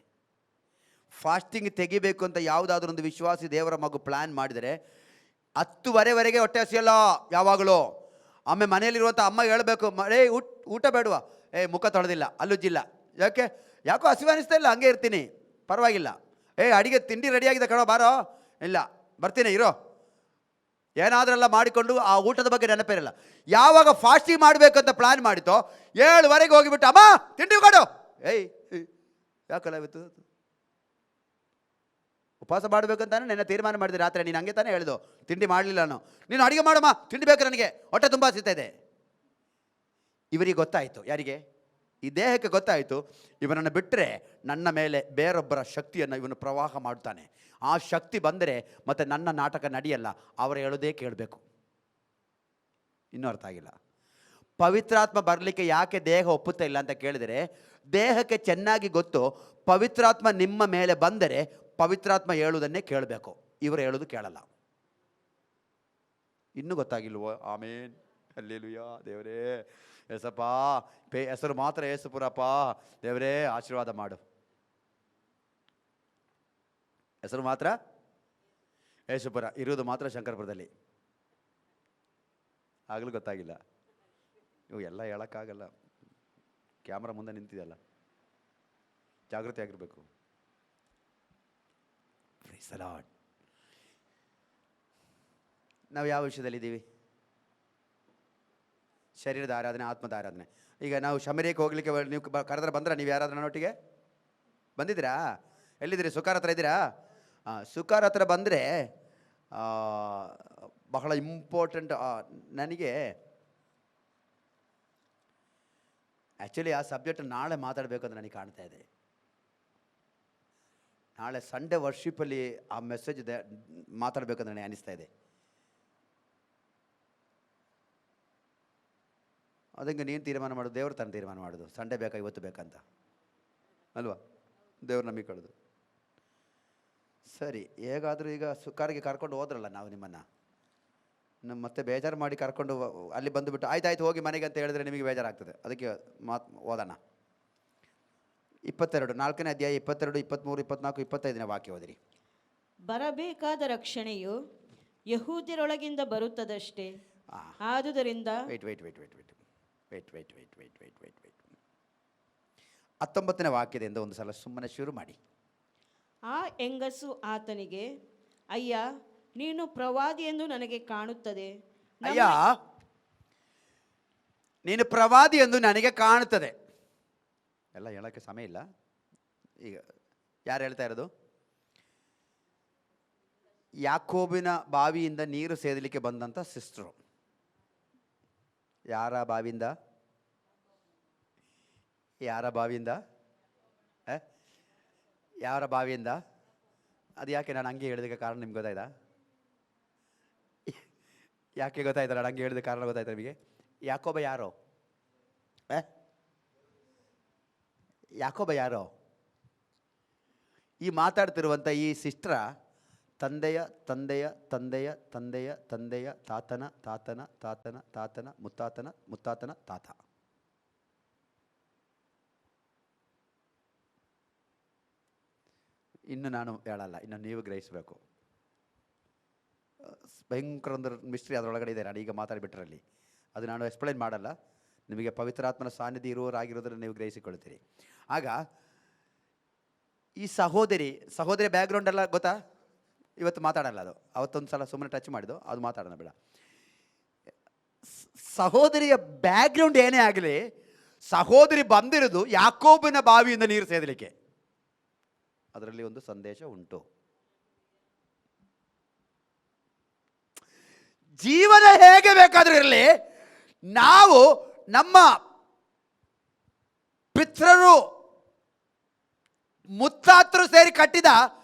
ಫಾಸ್ಟಿಂಗ್ ತೆಗಿಬೇಕು ಅಂತ ಯಾವುದಾದ್ರೂ ಒಂದು ವಿಶ್ವಾಸಿ ದೇವರ ಮಗು ಪ್ಲ್ಯಾನ್ ಮಾಡಿದರೆ 10:30ವರೆಗೆ ಹೊಟ್ಟೆ ಹಸಿಯಲ್ಲ ಯಾವಾಗಲೂ. ಆಮೇಲೆ ಮನೆಯಲ್ಲಿರುವಂಥ ಅಮ್ಮ ಹೇಳಬೇಕು, ಊಟ ಬೇಡವಾ, ಮುಖ ತೊಳೆದಿಲ್ಲ, ಅಲ್ಲುಜ್ಜಿಲ್ಲ, ಯಾಕೋ ಹಸಿವು ಅನಿಸ್ತಾ ಇಲ್ಲ, ಹಂಗೆ ಇರ್ತೀನಿ, ಪರವಾಗಿಲ್ಲ, ಅಡಿಗೆ ತಿಂಡಿ ರೆಡಿಯಾಗಿದೆ ಕಣೋ, ಬಾರೋ, ಇಲ್ಲ ಬರ್ತೀನಿ ಇರೋ, ಏನಾದ್ರೆಲ್ಲ ಮಾಡಿಕೊಂಡು ಆ ಊಟದ ಬಗ್ಗೆ ನೆನಪಿರಲ್ಲ. ಯಾವಾಗ ಫಾಸ್ಟಿಂಗ್ ಮಾಡಬೇಕಂತ ಪ್ಲ್ಯಾನ್ ಮಾಡಿತೋ 7:00ವರೆಗೆ ಹೋಗಿಬಿಟ್ಟು ಅಮ್ಮ ತಿಂಡಿ ಕೊಡು, ಯಾಕಲ್ಲ ಇವತ್ತು ಉಪವಾಸ ಮಾಡಬೇಕಂತಾನೆ ನೆನ್ನೆ ತೀರ್ಮಾನ ಮಾಡಿದೆ ರಾತ್ರಿ. ನೀನು ಹಂಗೆ ತಾನೇ ಹೇಳ್ದು, ತಿಂಡಿ ಮಾಡಲಿಲ್ಲ ನಾನು, ನೀನು ಅಡುಗೆ ಮಾಡಮ್ಮ, ತಿಂಡಿ ಬೇಕು ನನಗೆ, ಹೊಟ್ಟೆ ತುಂಬ ಹಸಿತಾ ಇದೆ. ಇವರಿಗೆ ಗೊತ್ತಾಯಿತು, ಯಾರಿಗೆ? ಈ ದೇಹಕ್ಕೆ ಗೊತ್ತಾಯಿತು, ಇವನನ್ನು ಬಿಟ್ಟರೆ ನನ್ನ ಮೇಲೆ ಬೇರೊಬ್ಬರ ಶಕ್ತಿಯನ್ನು ಇವನು ಪ್ರವಾಹ ಮಾಡ್ತಾನೆ. ಆ ಶಕ್ತಿ ಬಂದರೆ ಮತ್ತೆ ನನ್ನ ನಾಟಕ ನಡೆಯಲ್ಲ, ಅವರು ಹೇಳೋದೇ ಕೇಳಬೇಕು. ಇನ್ನೂ ಅರ್ಥ ಆಗಿಲ್ಲ. ಪವಿತ್ರಾತ್ಮ ಬರಲಿಕ್ಕೆ ಯಾಕೆ ದೇಹ ಒಪ್ಪುತ್ತಾ ಇಲ್ಲ ಅಂತ ಕೇಳಿದರೆ, ದೇಹಕ್ಕೆ ಚೆನ್ನಾಗಿ ಗೊತ್ತು ಪವಿತ್ರಾತ್ಮ ನಿಮ್ಮ ಮೇಲೆ ಬಂದರೆ ಪವಿತ್ರಾತ್ಮ ಹೇಳುವುದನ್ನೇ ಕೇಳಬೇಕು, ಇವರು ಹೇಳೋದು ಕೇಳಲ್ಲ. ಇನ್ನೂ ಗೊತ್ತಾಗಿಲ್ವೋ? ಆಮೇನ್, ಹಲ್ಲೆಲೂಯಾ. ದೇವರೇ ಏಸಪ್ಪ, ಹೆಸರು ಮಾತ್ರ ಏಸುಪುರಪ್ಪ, ದೇವರೇ ಆಶೀರ್ವಾದ ಮಾಡು. ಹೆಸರು ಮಾತ್ರ ಏಸುಪುರ, ಇರುವುದು ಮಾತ್ರ ಶಂಕರಪುರದಲ್ಲಿ. ಆಗಲೂ ಗೊತ್ತಾಗಿಲ್ಲ. ಇವು ಎಲ್ಲ ಹೇಳೋಕ್ಕಾಗಲ್ಲ, ಕ್ಯಾಮ್ರಾ ಮುಂದೆ ನಿಂತಿದೆಯಲ್ಲ, ಜಾಗೃತಿ ಆಗಿರಬೇಕು. Praise the lord. ನಾವು ಯಾವ ವಿಷಯದಲ್ಲಿದ್ದೀವಿ? ಶರೀರದ ಆರಾಧನೆ, ಆತ್ಮದ ಆರಾಧನೆ. ಈಗ ನಾವು ಶಮರಿಯಕ್ಕೆ ಹೋಗ್ಲಿಕ್ಕೆ ನೀವು ಕರೆದ್ರೆ ಬಂದ್ರೆ, ನೀವು ಯಾರಾದ್ರೂ ನನ್ನೊಟ್ಟಿಗೆ ಬಂದಿದ್ದೀರಾ? ಎಲ್ಲಿದ್ದೀರಿ? ಸುಕಾರ ಹತ್ರ ಇದ್ದೀರಾ? ಸುಕಾರ ಹತ್ರ ಬಂದರೆ ಬಹಳ ಇಂಪಾರ್ಟೆಂಟ್. ನನಗೆ ಆ್ಯಕ್ಚುಲಿ ಆ ಸಬ್ಜೆಕ್ಟ್ ನಾಳೆ ಮಾತಾಡಬೇಕು ಅಂತ ನನಗೆ ಕಾಣ್ತಾ ಇದೆ. ನಾಳೆ ಸಂಡೇ ವರ್ಷಿಪಲ್ಲಿ ಆ ಮೆಸೇಜ್ ಮಾತಾಡಬೇಕಂತ ನನಗೆ ಅನಿಸ್ತಾ ಇದೆ. ಅದಕ್ಕೆ ನೀನು ತೀರ್ಮಾನ ಮಾಡೋದು, ದೇವ್ರ ತಾನು ತೀರ್ಮಾನ ಮಾಡೋದು, ಸಂಡೇ ಬೇಕಾ ಇವತ್ತು ಬೇಕಂತ ಅಲ್ವಾ? ದೇವ್ರು ನಮಗೆ ಕಳೆದು ಸರಿ. ಹೇಗಾದರೂ ಈಗ ಸುಕಾರಿಗೆ ಕರ್ಕೊಂಡು ಹೋದ್ರಲ್ಲ ನಾವು ನಿಮ್ಮನ್ನು, ಮತ್ತೆ ಬೇಜಾರು ಮಾಡಿ ಕರ್ಕೊಂಡು ಅಲ್ಲಿ ಬಂದುಬಿಟ್ಟು ಆಯ್ತಾಯ್ತು ಹೋಗಿ ಮನೆಗೆ ಅಂತ ಹೇಳಿದ್ರೆ ನಿಮಗೆ ಬೇಜಾರಾಗ್ತದೆ. ಅದಕ್ಕೆ ಓದೋಣ. 22 4ನೇ ಅಧ್ಯಾಯ 22, 23, 24, 25ನೇ ವಾಕ್ಯ ಓದಿರಿ. ಬರಬೇಕಾದ ರಕ್ಷಣೆಯು ಯಹೂದ್ಯರೊಳಗಿಂದ ಬರುತ್ತದಷ್ಟೇ, ಆದುದರಿಂದ 19ನೇ ವಾಕ್ಯದಿಂದ ಒಂದು ಸಲ ಸುಮ್ಮನೆ ಶುರು ಮಾಡಿ. ಆ ಹೆಂಗಸು ಆತನಿಗೆ, ಅಯ್ಯ, ನೀನು ಪ್ರವಾದಿ ಎಂದು ನನಗೆ ಕಾಣುತ್ತದೆ. ಅಯ್ಯ, ನೀನು ಪ್ರವಾದಿ ಎಂದು ನನಗೆ ಕಾಣುತ್ತದೆ. ಎಲ್ಲ ಹೇಳೋಕ್ಕೆ ಸಮಯ ಇಲ್ಲ. ಈಗ ಯಾರು ಹೇಳ್ತಾ ಇರೋದು? ಯಾಕೋಬಿನ ಬಾವಿಯಿಂದ ನೀರು ಸೇದಲಿಕ್ಕೆ ಬಂದಂಥ ಸಿಸ್ಟ್ರು. ಯಾರ ಬಾವಿಯಿಂದ? ಯಾರ ಬಾವಿಯಿಂದ? ಯಾರ ಬಾವಿಯಿಂದ? ಅದು ಯಾಕೆ ನಾನು ಹಂಗೆ ಹೇಳಿದಕ್ಕೆ ಕಾರಣ ನಿಮ್ಗೆ ಗೊತ್ತಾಯ್ತಾ? ಯಾಕೆ ಗೊತ್ತಾಯ್ತಾ? ನಾನು ಹಂಗೆ ಹೇಳಿದ ಕಾರಣ ಗೊತ್ತಾಯ್ತಾ ನಿಮಗೆ? ಯಾಕೋಬ ಯಾರೋ? ಯಾಕೋಬ ಯಾರೋ? ಈ ಮಾತಾಡ್ತಿರುವಂಥ ಈ ಸಿಸ್ಟ್ರ ತಂದೆಯ ತಂದೆಯ ತಂದೆಯ ತಂದೆಯ ತಂದೆಯ ತಾತನ ತಾತನ ತಾತನ ತಾತನ ಮುತ್ತಾತನ ಮುತ್ತಾತನ ತಾತ. ಇನ್ನು ನಾನು ಹೇಳಲ್ಲ, ಇನ್ನು ನೀವು ಗ್ರಹಿಸಬೇಕು. ಭಯಂಕರ ಒಂದು ಮಿಸ್ಟ್ರಿ ಅದರೊಳಗಡೆ ಇದೆ. ನಾನು ಈಗ ಮಾತಾಡಿಬಿಟ್ರಲ್ಲಿ ಅದು ನಾನು ಎಕ್ಸ್ಪ್ಲೈನ್ ಮಾಡಲ್ಲ. ನಿಮಗೆ ಪವಿತ್ರಾತ್ಮನ ಸಾನ್ನಿಧ್ಯ ಇರುವವರಾಗಿರೋದನ್ನು ನೀವು ಗ್ರಹಿಸಿಕೊಳ್ತೀರಿ. ಆಗ ಈ ಸಹೋದರಿ ಬ್ಯಾಕ್ಗ್ರೌಂಡ್ ಎಲ್ಲ ಗೊತ್ತಾ? ಇವತ್ತು ಮಾತಾಡಲ್ಲ, ಅದು ಅವತ್ತೊಂದು ಸಲ ಸುಮ್ಮನೆ ಟಚ್ ಮಾಡಿದ್ದು, ಅದು ಮಾತಾಡೋಣ ಬೇಡ. ಸಹೋದರಿಯ ಬ್ಯಾಕ್ಗ್ರೌಂಡ್ ಏನೇ ಆಗಲಿ, ಸಹೋದರಿ ಬಂದಿರೋದು ಯಾಕೋಬನ ಬಾವಿಯಿಂದ ನೀರು ಸೇದಲಿಕ್ಕೆ. ಅದರಲ್ಲಿ ಒಂದು ಸಂದೇಶ ಉಂಟು. ಜೀವನ ಹೇಗೆ ಬೇಕಾದರೂ ಇರಲಿ, ನಾವು ನಮ್ಮ ಪಿತೃರು ಮುತ್ತಾತರು ಸೇರಿ ಕಟ್ಟಿದ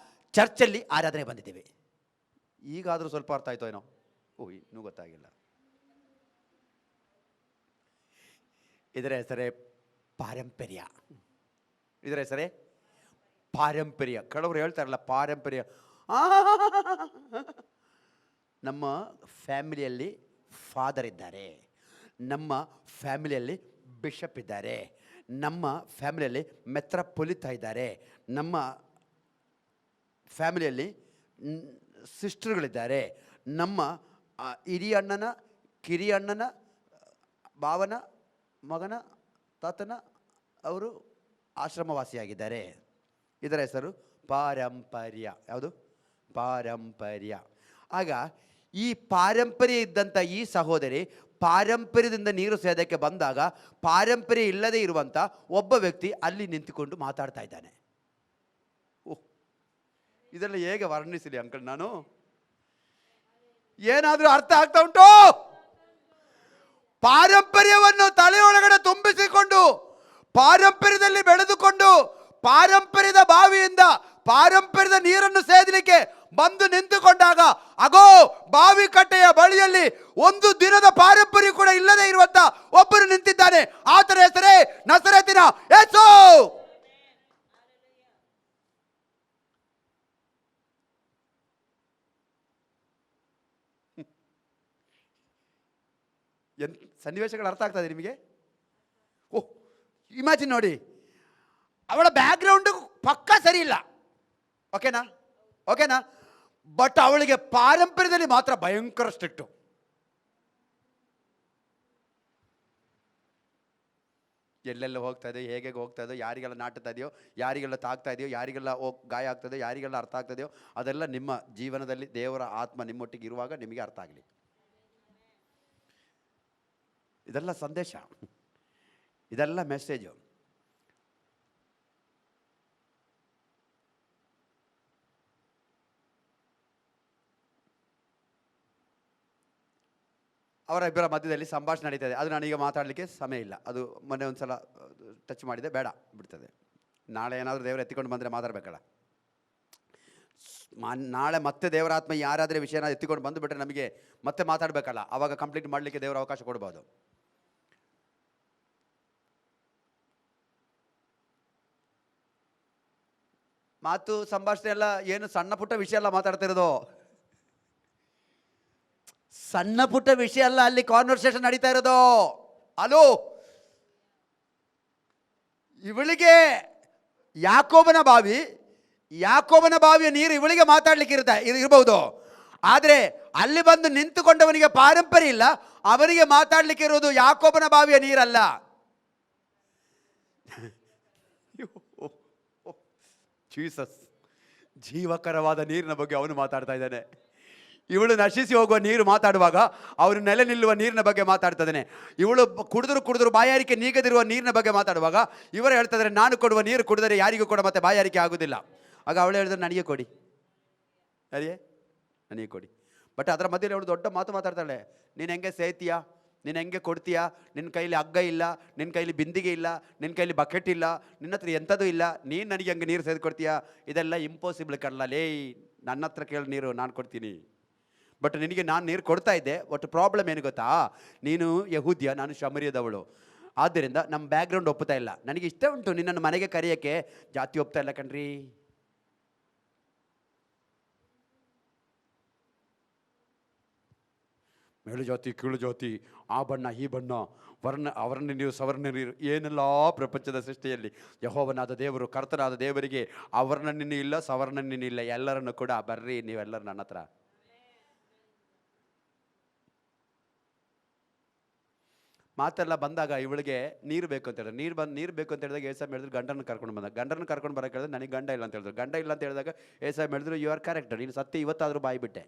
ಚರ್ಚಲ್ಲಿ ಆರಾಧನೆ ಬಂದಿದ್ದೀವಿ. ಈಗಾದರೂ ಸ್ವಲ್ಪ ಅರ್ಥ ಆಯ್ತೋ ಏನೋ? ಇನ್ನೂ ಗೊತ್ತಾಗಿಲ್ಲ. ಇದರ ಹೆಸರೇ ಪಾರಂಪರ್ಯ. ಇದರ ಹೆಸರೇ ಪಾರಂಪರ್ಯ. ಕೆಲವರು ಹೇಳ್ತಾರಲ್ಲ ಪಾರಂಪರ್ಯ. ನಮ್ಮ ಫ್ಯಾಮಿಲಿಯಲ್ಲಿ ಫಾದರ್ ಇದ್ದಾರೆ, ನಮ್ಮ ಫ್ಯಾಮಿಲಿಯಲ್ಲಿ ಬಿಷಪ್ ಇದ್ದಾರೆ, ನಮ್ಮ ಫ್ಯಾಮಿಲಿಯಲ್ಲಿ ಮೆತ್ರಪೊಲಿತಾ ಇದ್ದಾರೆ, ನಮ್ಮ ಫ್ಯಾಮಿಲಿಯಲ್ಲಿ ಸಿಸ್ಟರ್ಗಳಿದ್ದಾರೆ, ನಮ್ಮ ಹಿರಿಯ ಅಣ್ಣನ ಕಿರಿಯ ಅಣ್ಣನ ಭಾವನ ಮಗನ ತಾತನ ಅವರು ಆಶ್ರಮವಾಸಿಯಾಗಿದ್ದಾರೆ. ಇದರ ಹೆಸರು ಪಾರಂಪರ್ಯ. ಯಾವುದು? ಪಾರಂಪರ್ಯ. ಆಗ ಈ ಪಾರಂಪರ್ಯ ಇದ್ದಂಥ ಈ ಸಹೋದರಿ ಪಾರಂಪರ್ಯದಿಂದ ನೀರು ಸೇದಕ್ಕೆ ಬಂದಾಗ ಪಾರಂಪರ್ಯ ಇಲ್ಲದೆ ಇರುವಂಥ ಒಬ್ಬ ವ್ಯಕ್ತಿ ಅಲ್ಲಿ ನಿಂತುಕೊಂಡು ಮಾತಾಡ್ತಾ ಇದ್ದಾನೆ. ಓಹ್, ಇದೆಲ್ಲ ಹೇಗೆ ವರ್ಣಿಸಲಿ ಅಂಕಲ್ ನಾನು? ಏನಾದರೂ ಅರ್ಥ ಆಗ್ತಾ ಉಂಟು? ಪಾರಂಪರ್ಯವನ್ನು ತಲೆಯೊಳಗಡೆ ತುಂಬಿಸಿಕೊಂಡು ಪಾರಂಪರ್ಯದಲ್ಲಿ ಬೆಳೆದುಕೊಂಡು ಪಾರಂಪರ್ಯದ ಬಾವಿಯಿಂದ ಪಾರಂಪರ್ಯದ ನೀರನ್ನು ಸೇದಲಿಕ್ಕೆ ಬಂದು ನಿಂತುಕೊಂಡಾಗ ಅಗೋ ಬಾವಿ ಕಟ್ಟೆಯ ಬಳಿಯಲ್ಲಿ ಒಂದು ದಿನದ ಪಾರಂಪರ್ಯ ಕೂಡ ಇಲ್ಲದೆ ಇರುವಂತ ಒಬ್ಬರು ನಿಂತಿದ್ದಾನೆ. ಆತನ ಹೆಸರೇ ನಸರೇತಿನ ಯೇಸು. ಸನ್ನಿವೇಶಗಳು ಅರ್ಥ ಆಗ್ತದೆ ನಿಮಗೆ? ಓಹ್, ಇಮ್ಯಾಜಿನ್ ನೋಡಿ, ಅವಳ ಬ್ಯಾಕ್ಗ್ರೌಂಡ್ ಪಕ್ಕ ಸರಿ ಇಲ್ಲ, ಓಕೆನಾ? ಓಕೆನಾ? ಬಟ್ ಅವಳಿಗೆ ಪಾರಂಪರ್ಯದಲ್ಲಿ ಮಾತ್ರ ಭಯಂಕರ ಸ್ಟ್ರಿಕ್ಟು. ಎಲ್ಲೆಲ್ಲ ಹೋಗ್ತಾ ಇದೆಯೋ, ಹೇಗೆ ಹೋಗ್ತಾ ಇದೆಯೋ, ಯಾರಿಗೆಲ್ಲ ನಾಟುತ್ತಾ ಇದೆಯೋ, ಯಾರಿಗೆಲ್ಲ ತಾಗ್ತಾ ಇದೆಯೋ, ಯಾರಿಗೆಲ್ಲ ಗಾಯ ಆಗ್ತದೆಯೋ, ಯಾರಿಗೆಲ್ಲ ಅರ್ಥ ಆಗ್ತದೆಯೋ, ಅದೆಲ್ಲ ನಿಮ್ಮ ಜೀವನದಲ್ಲಿ ದೇವರ ಆತ್ಮ ನಿಮ್ಮೊಟ್ಟಿಗೆ ಇರುವಾಗ ನಿಮಗೆ ಅರ್ಥ ಆಗಲಿ. ಇದೆಲ್ಲ ಸಂದೇಶ, ಇದೆಲ್ಲ ಮೆಸೇಜು. ಅವರ ಇಬ್ಬರ ಮಧ್ಯದಲ್ಲಿ ಸಂಭಾಷಣೆ ನಡೀತದೆ. ಅದು ನಾನೀಗ ಮಾತಾಡಲಿಕ್ಕೆ ಸಮಯ ಇಲ್ಲ, ಅದು ಮೊನ್ನೆ ಒಂದು ಸಲ ಟಚ್ ಮಾಡಿದೆ, ಬೇಡ ಬಿಡ್ತದೆ. ನಾಳೆ ಏನಾದರೂ ದೇವರು ಎತ್ತಿಕೊಂಡು ಬಂದರೆ ಮಾತಾಡಬೇಕಲ್ಲ. ನಾಳೆ ಮತ್ತೆ ದೇವರಾತ್ಮ ಯಾರಾದರೆ ವಿಷಯನ ಎತ್ತಿಕೊಂಡು ಬಂದುಬಿಟ್ರೆ ನಮಗೆ ಮತ್ತೆ ಮಾತಾಡಬೇಕಲ್ಲ, ಆವಾಗ ಕಂಪ್ಲೀಟ್ ಮಾಡಲಿಕ್ಕೆ ದೇವರ ಅವಕಾಶ ಕೊಡ್ಬೋದು. ಮಾತು ಸಂಭಾಷಣೆ ಎಲ್ಲ ಏನು ಸಣ್ಣ ಪುಟ್ಟ ವಿಷಯ ಎಲ್ಲ ಮಾತಾಡ್ತಿರೋದು, ಸಣ್ಣ ಪುಟ್ಟ ವಿಷಯ ಅಲ್ಲ, ಅಲ್ಲಿ ಕಾನ್ವರ್ಸೇಷನ್ ನಡೀತಾ ಇರೋದು. ಅಲೋ, ಇವಳಿಗೆ ಯಾಕೋಬನ ಬಾವಿಯ ನೀರು ಇವಳಿಗೆ ಮಾತಾಡ್ಲಿಕ್ಕೆ ಇರಬಹುದು, ಆದರೆ ಅಲ್ಲಿ ಬಂದು ನಿಂತುಕೊಂಡವನಿಗೆ ಪಾರಂಪರ್ಯ ಇಲ್ಲ, ಅವನಿಗೆ ಮಾತಾಡ್ಲಿಕ್ಕೆ ಇರೋದು ಯಾಕೋಬನ ಬಾವಿಯ ನೀರಲ್ಲ. ಜೀಸಸ್, ಜೀವಕರವಾದ ನೀರಿನ ಬಗ್ಗೆ ಅವನು ಮಾತಾಡ್ತಾ ಇದ್ದಾನೆ. ಇವಳು ನಶಿಸಿ ಹೋಗುವ ನೀರು ಮಾತಾಡುವಾಗ ಅವನು ನೆಲೆ ನಿಲ್ಲುವ ನೀರಿನ ಬಗ್ಗೆ ಮಾತಾಡ್ತಿದ್ದಾನೆ. ಇವಳು ಕುಡಿದ್ರು ಬಾಯಾರಿಕೆ ನೀಗದಿರುವ ನೀರಿನ ಬಗ್ಗೆ ಮಾತಾಡುವಾಗ ಇವರು ಹೇಳ್ತಿದ್ದಾರೆ, ನಾನು ಕೊಡುವ ನೀರು ಕುಡಿದರೆ ಯಾರಿಗೂ ಕೂಡ ಮತ್ತೆ ಬಾಯಾರಿಕೆ ಆಗುವುದಿಲ್ಲ. ಆಗ ಅವಳು ಹೇಳಿದ್ರೆ, ನನಗೆ ಕೊಡಿ, ನನಗೆ ಕೊಡಿ. ಬಟ್ ಅದರ ಮಧ್ಯೆ ಅವಳು ದೊಡ್ಡ ಮಾತು ಮಾತಾಡ್ತಾಳೆ, ನೀನು ಹೆಂಗೆ ಸೇತೀಯಾ, ನೀನು ಹೆಂಗೆ ಕೊಡ್ತೀಯಾ, ನಿನ್ನ ಕೈಲಿ ಹಗ್ಗ ಇಲ್ಲ, ನಿನ್ನ ಕೈಲಿ ಬಿಂದಿಗೆ ಇಲ್ಲ, ನಿನ್ನ ಕೈಲಿ ಬಕೆಟ್ ಇಲ್ಲ, ನಿನ್ನ ಹತ್ರ ಎಂಥದ್ದು ಇಲ್ಲ, ನೀನು ನನಗೆ ಹಂಗೆ ನೀರು ಸೇದು ಕೊಡ್ತೀಯಾ? ಇದೆಲ್ಲ ಇಂಪಾಸಿಬಲ್ ಕಡಲ. ಲೇ, ನನ್ನ ಹತ್ರ ಕೇಳಿ ನೀರು ನಾನು ಕೊಡ್ತೀನಿ, ಬಟ್ ನಿನಗೆ ನಾನು ನೀರು ಕೊಡ್ತಾ ಇದ್ದೆ. ಬಟ್ ಪ್ರಾಬ್ಲಮ್ ಏನು ಗೊತ್ತಾ, ನೀನು ಯಹೂದ್ಯ, ನಾನು ಶಮರಿಯದವಳು, ಆದ್ದರಿಂದ ನಮ್ಮ ಬ್ಯಾಕ್ಗ್ರೌಂಡ್ ಒಪ್ಪುತ್ತಾ ಇಲ್ಲ. ನನಗೆ ಇಷ್ಟ ಉಂಟು ನಿನ್ನನ್ನು ಮನೆಗೆ ಕರೆಯೋಕ್ಕೆ, ಜಾತಿ ಒಪ್ತಾ ಇಲ್ಲ ಕಣ್ರಿ. ಮೇಳು ಜಾತಿ ಕೀಳು ಜಾತಿ, ಆ ಬಣ್ಣ ಈ ಬಣ್ಣ, ಅವರನ್ನ ನೀರು ಸವರ್ಣ ನೀರು, ಏನೆಲ್ಲ ಪ್ರಪಂಚದ ಸೃಷ್ಟಿಯಲ್ಲಿ ಯೆಹೋವನಾದ ದೇವರು, ಕರ್ತನಾದ ದೇವರಿಗೆ ಅವರ್ಣನಿನೂ ಇಲ್ಲ ಸವರ್ಣನಿನೂ ಇಲ್ಲ, ಎಲ್ಲರನ್ನು ಕೂಡ ಬರ್ರಿ ನೀವೆಲ್ಲರೂ ನನ್ನ ಹತ್ರ. ಮಾತೆಲ್ಲ ಬಂದಾಗ ಇವಳಿಗೆ ನೀರು ಬೇಕು ಅಂತ ಹೇಳಿದ್ರೆ, ನೀರು ಬೇಕು ಅಂತ ಹೇಳಿದಾಗ ಏಸಾಮ್ ಹೇಳಿದ್ರು ಗಂಡನ ಕರ್ಕೊಂಡು ಬಂದ. ಗಂಡನ ಕರ್ಕೊಂಡು ಬರೋಕೆ ಹೇಳಿದ್ರೆ ನನಗೆ ಗಂಡ ಇಲ್ಲ ಅಂತ ಹೇಳಿದ್ರು. ಗಂಡ ಇಲ್ಲ ಅಂತ ಹೇಳಿದಾಗ ಏಸಾಮ್ ಹೇಳಿದ್ರು, ಯು ಆರ್ ಕರೆಕ್ಟ್, ನೀನು ಸತ್ಯ ಇವತ್ತಾದರೂ ಬಾಯ್ಬಿಟ್ಟೆ,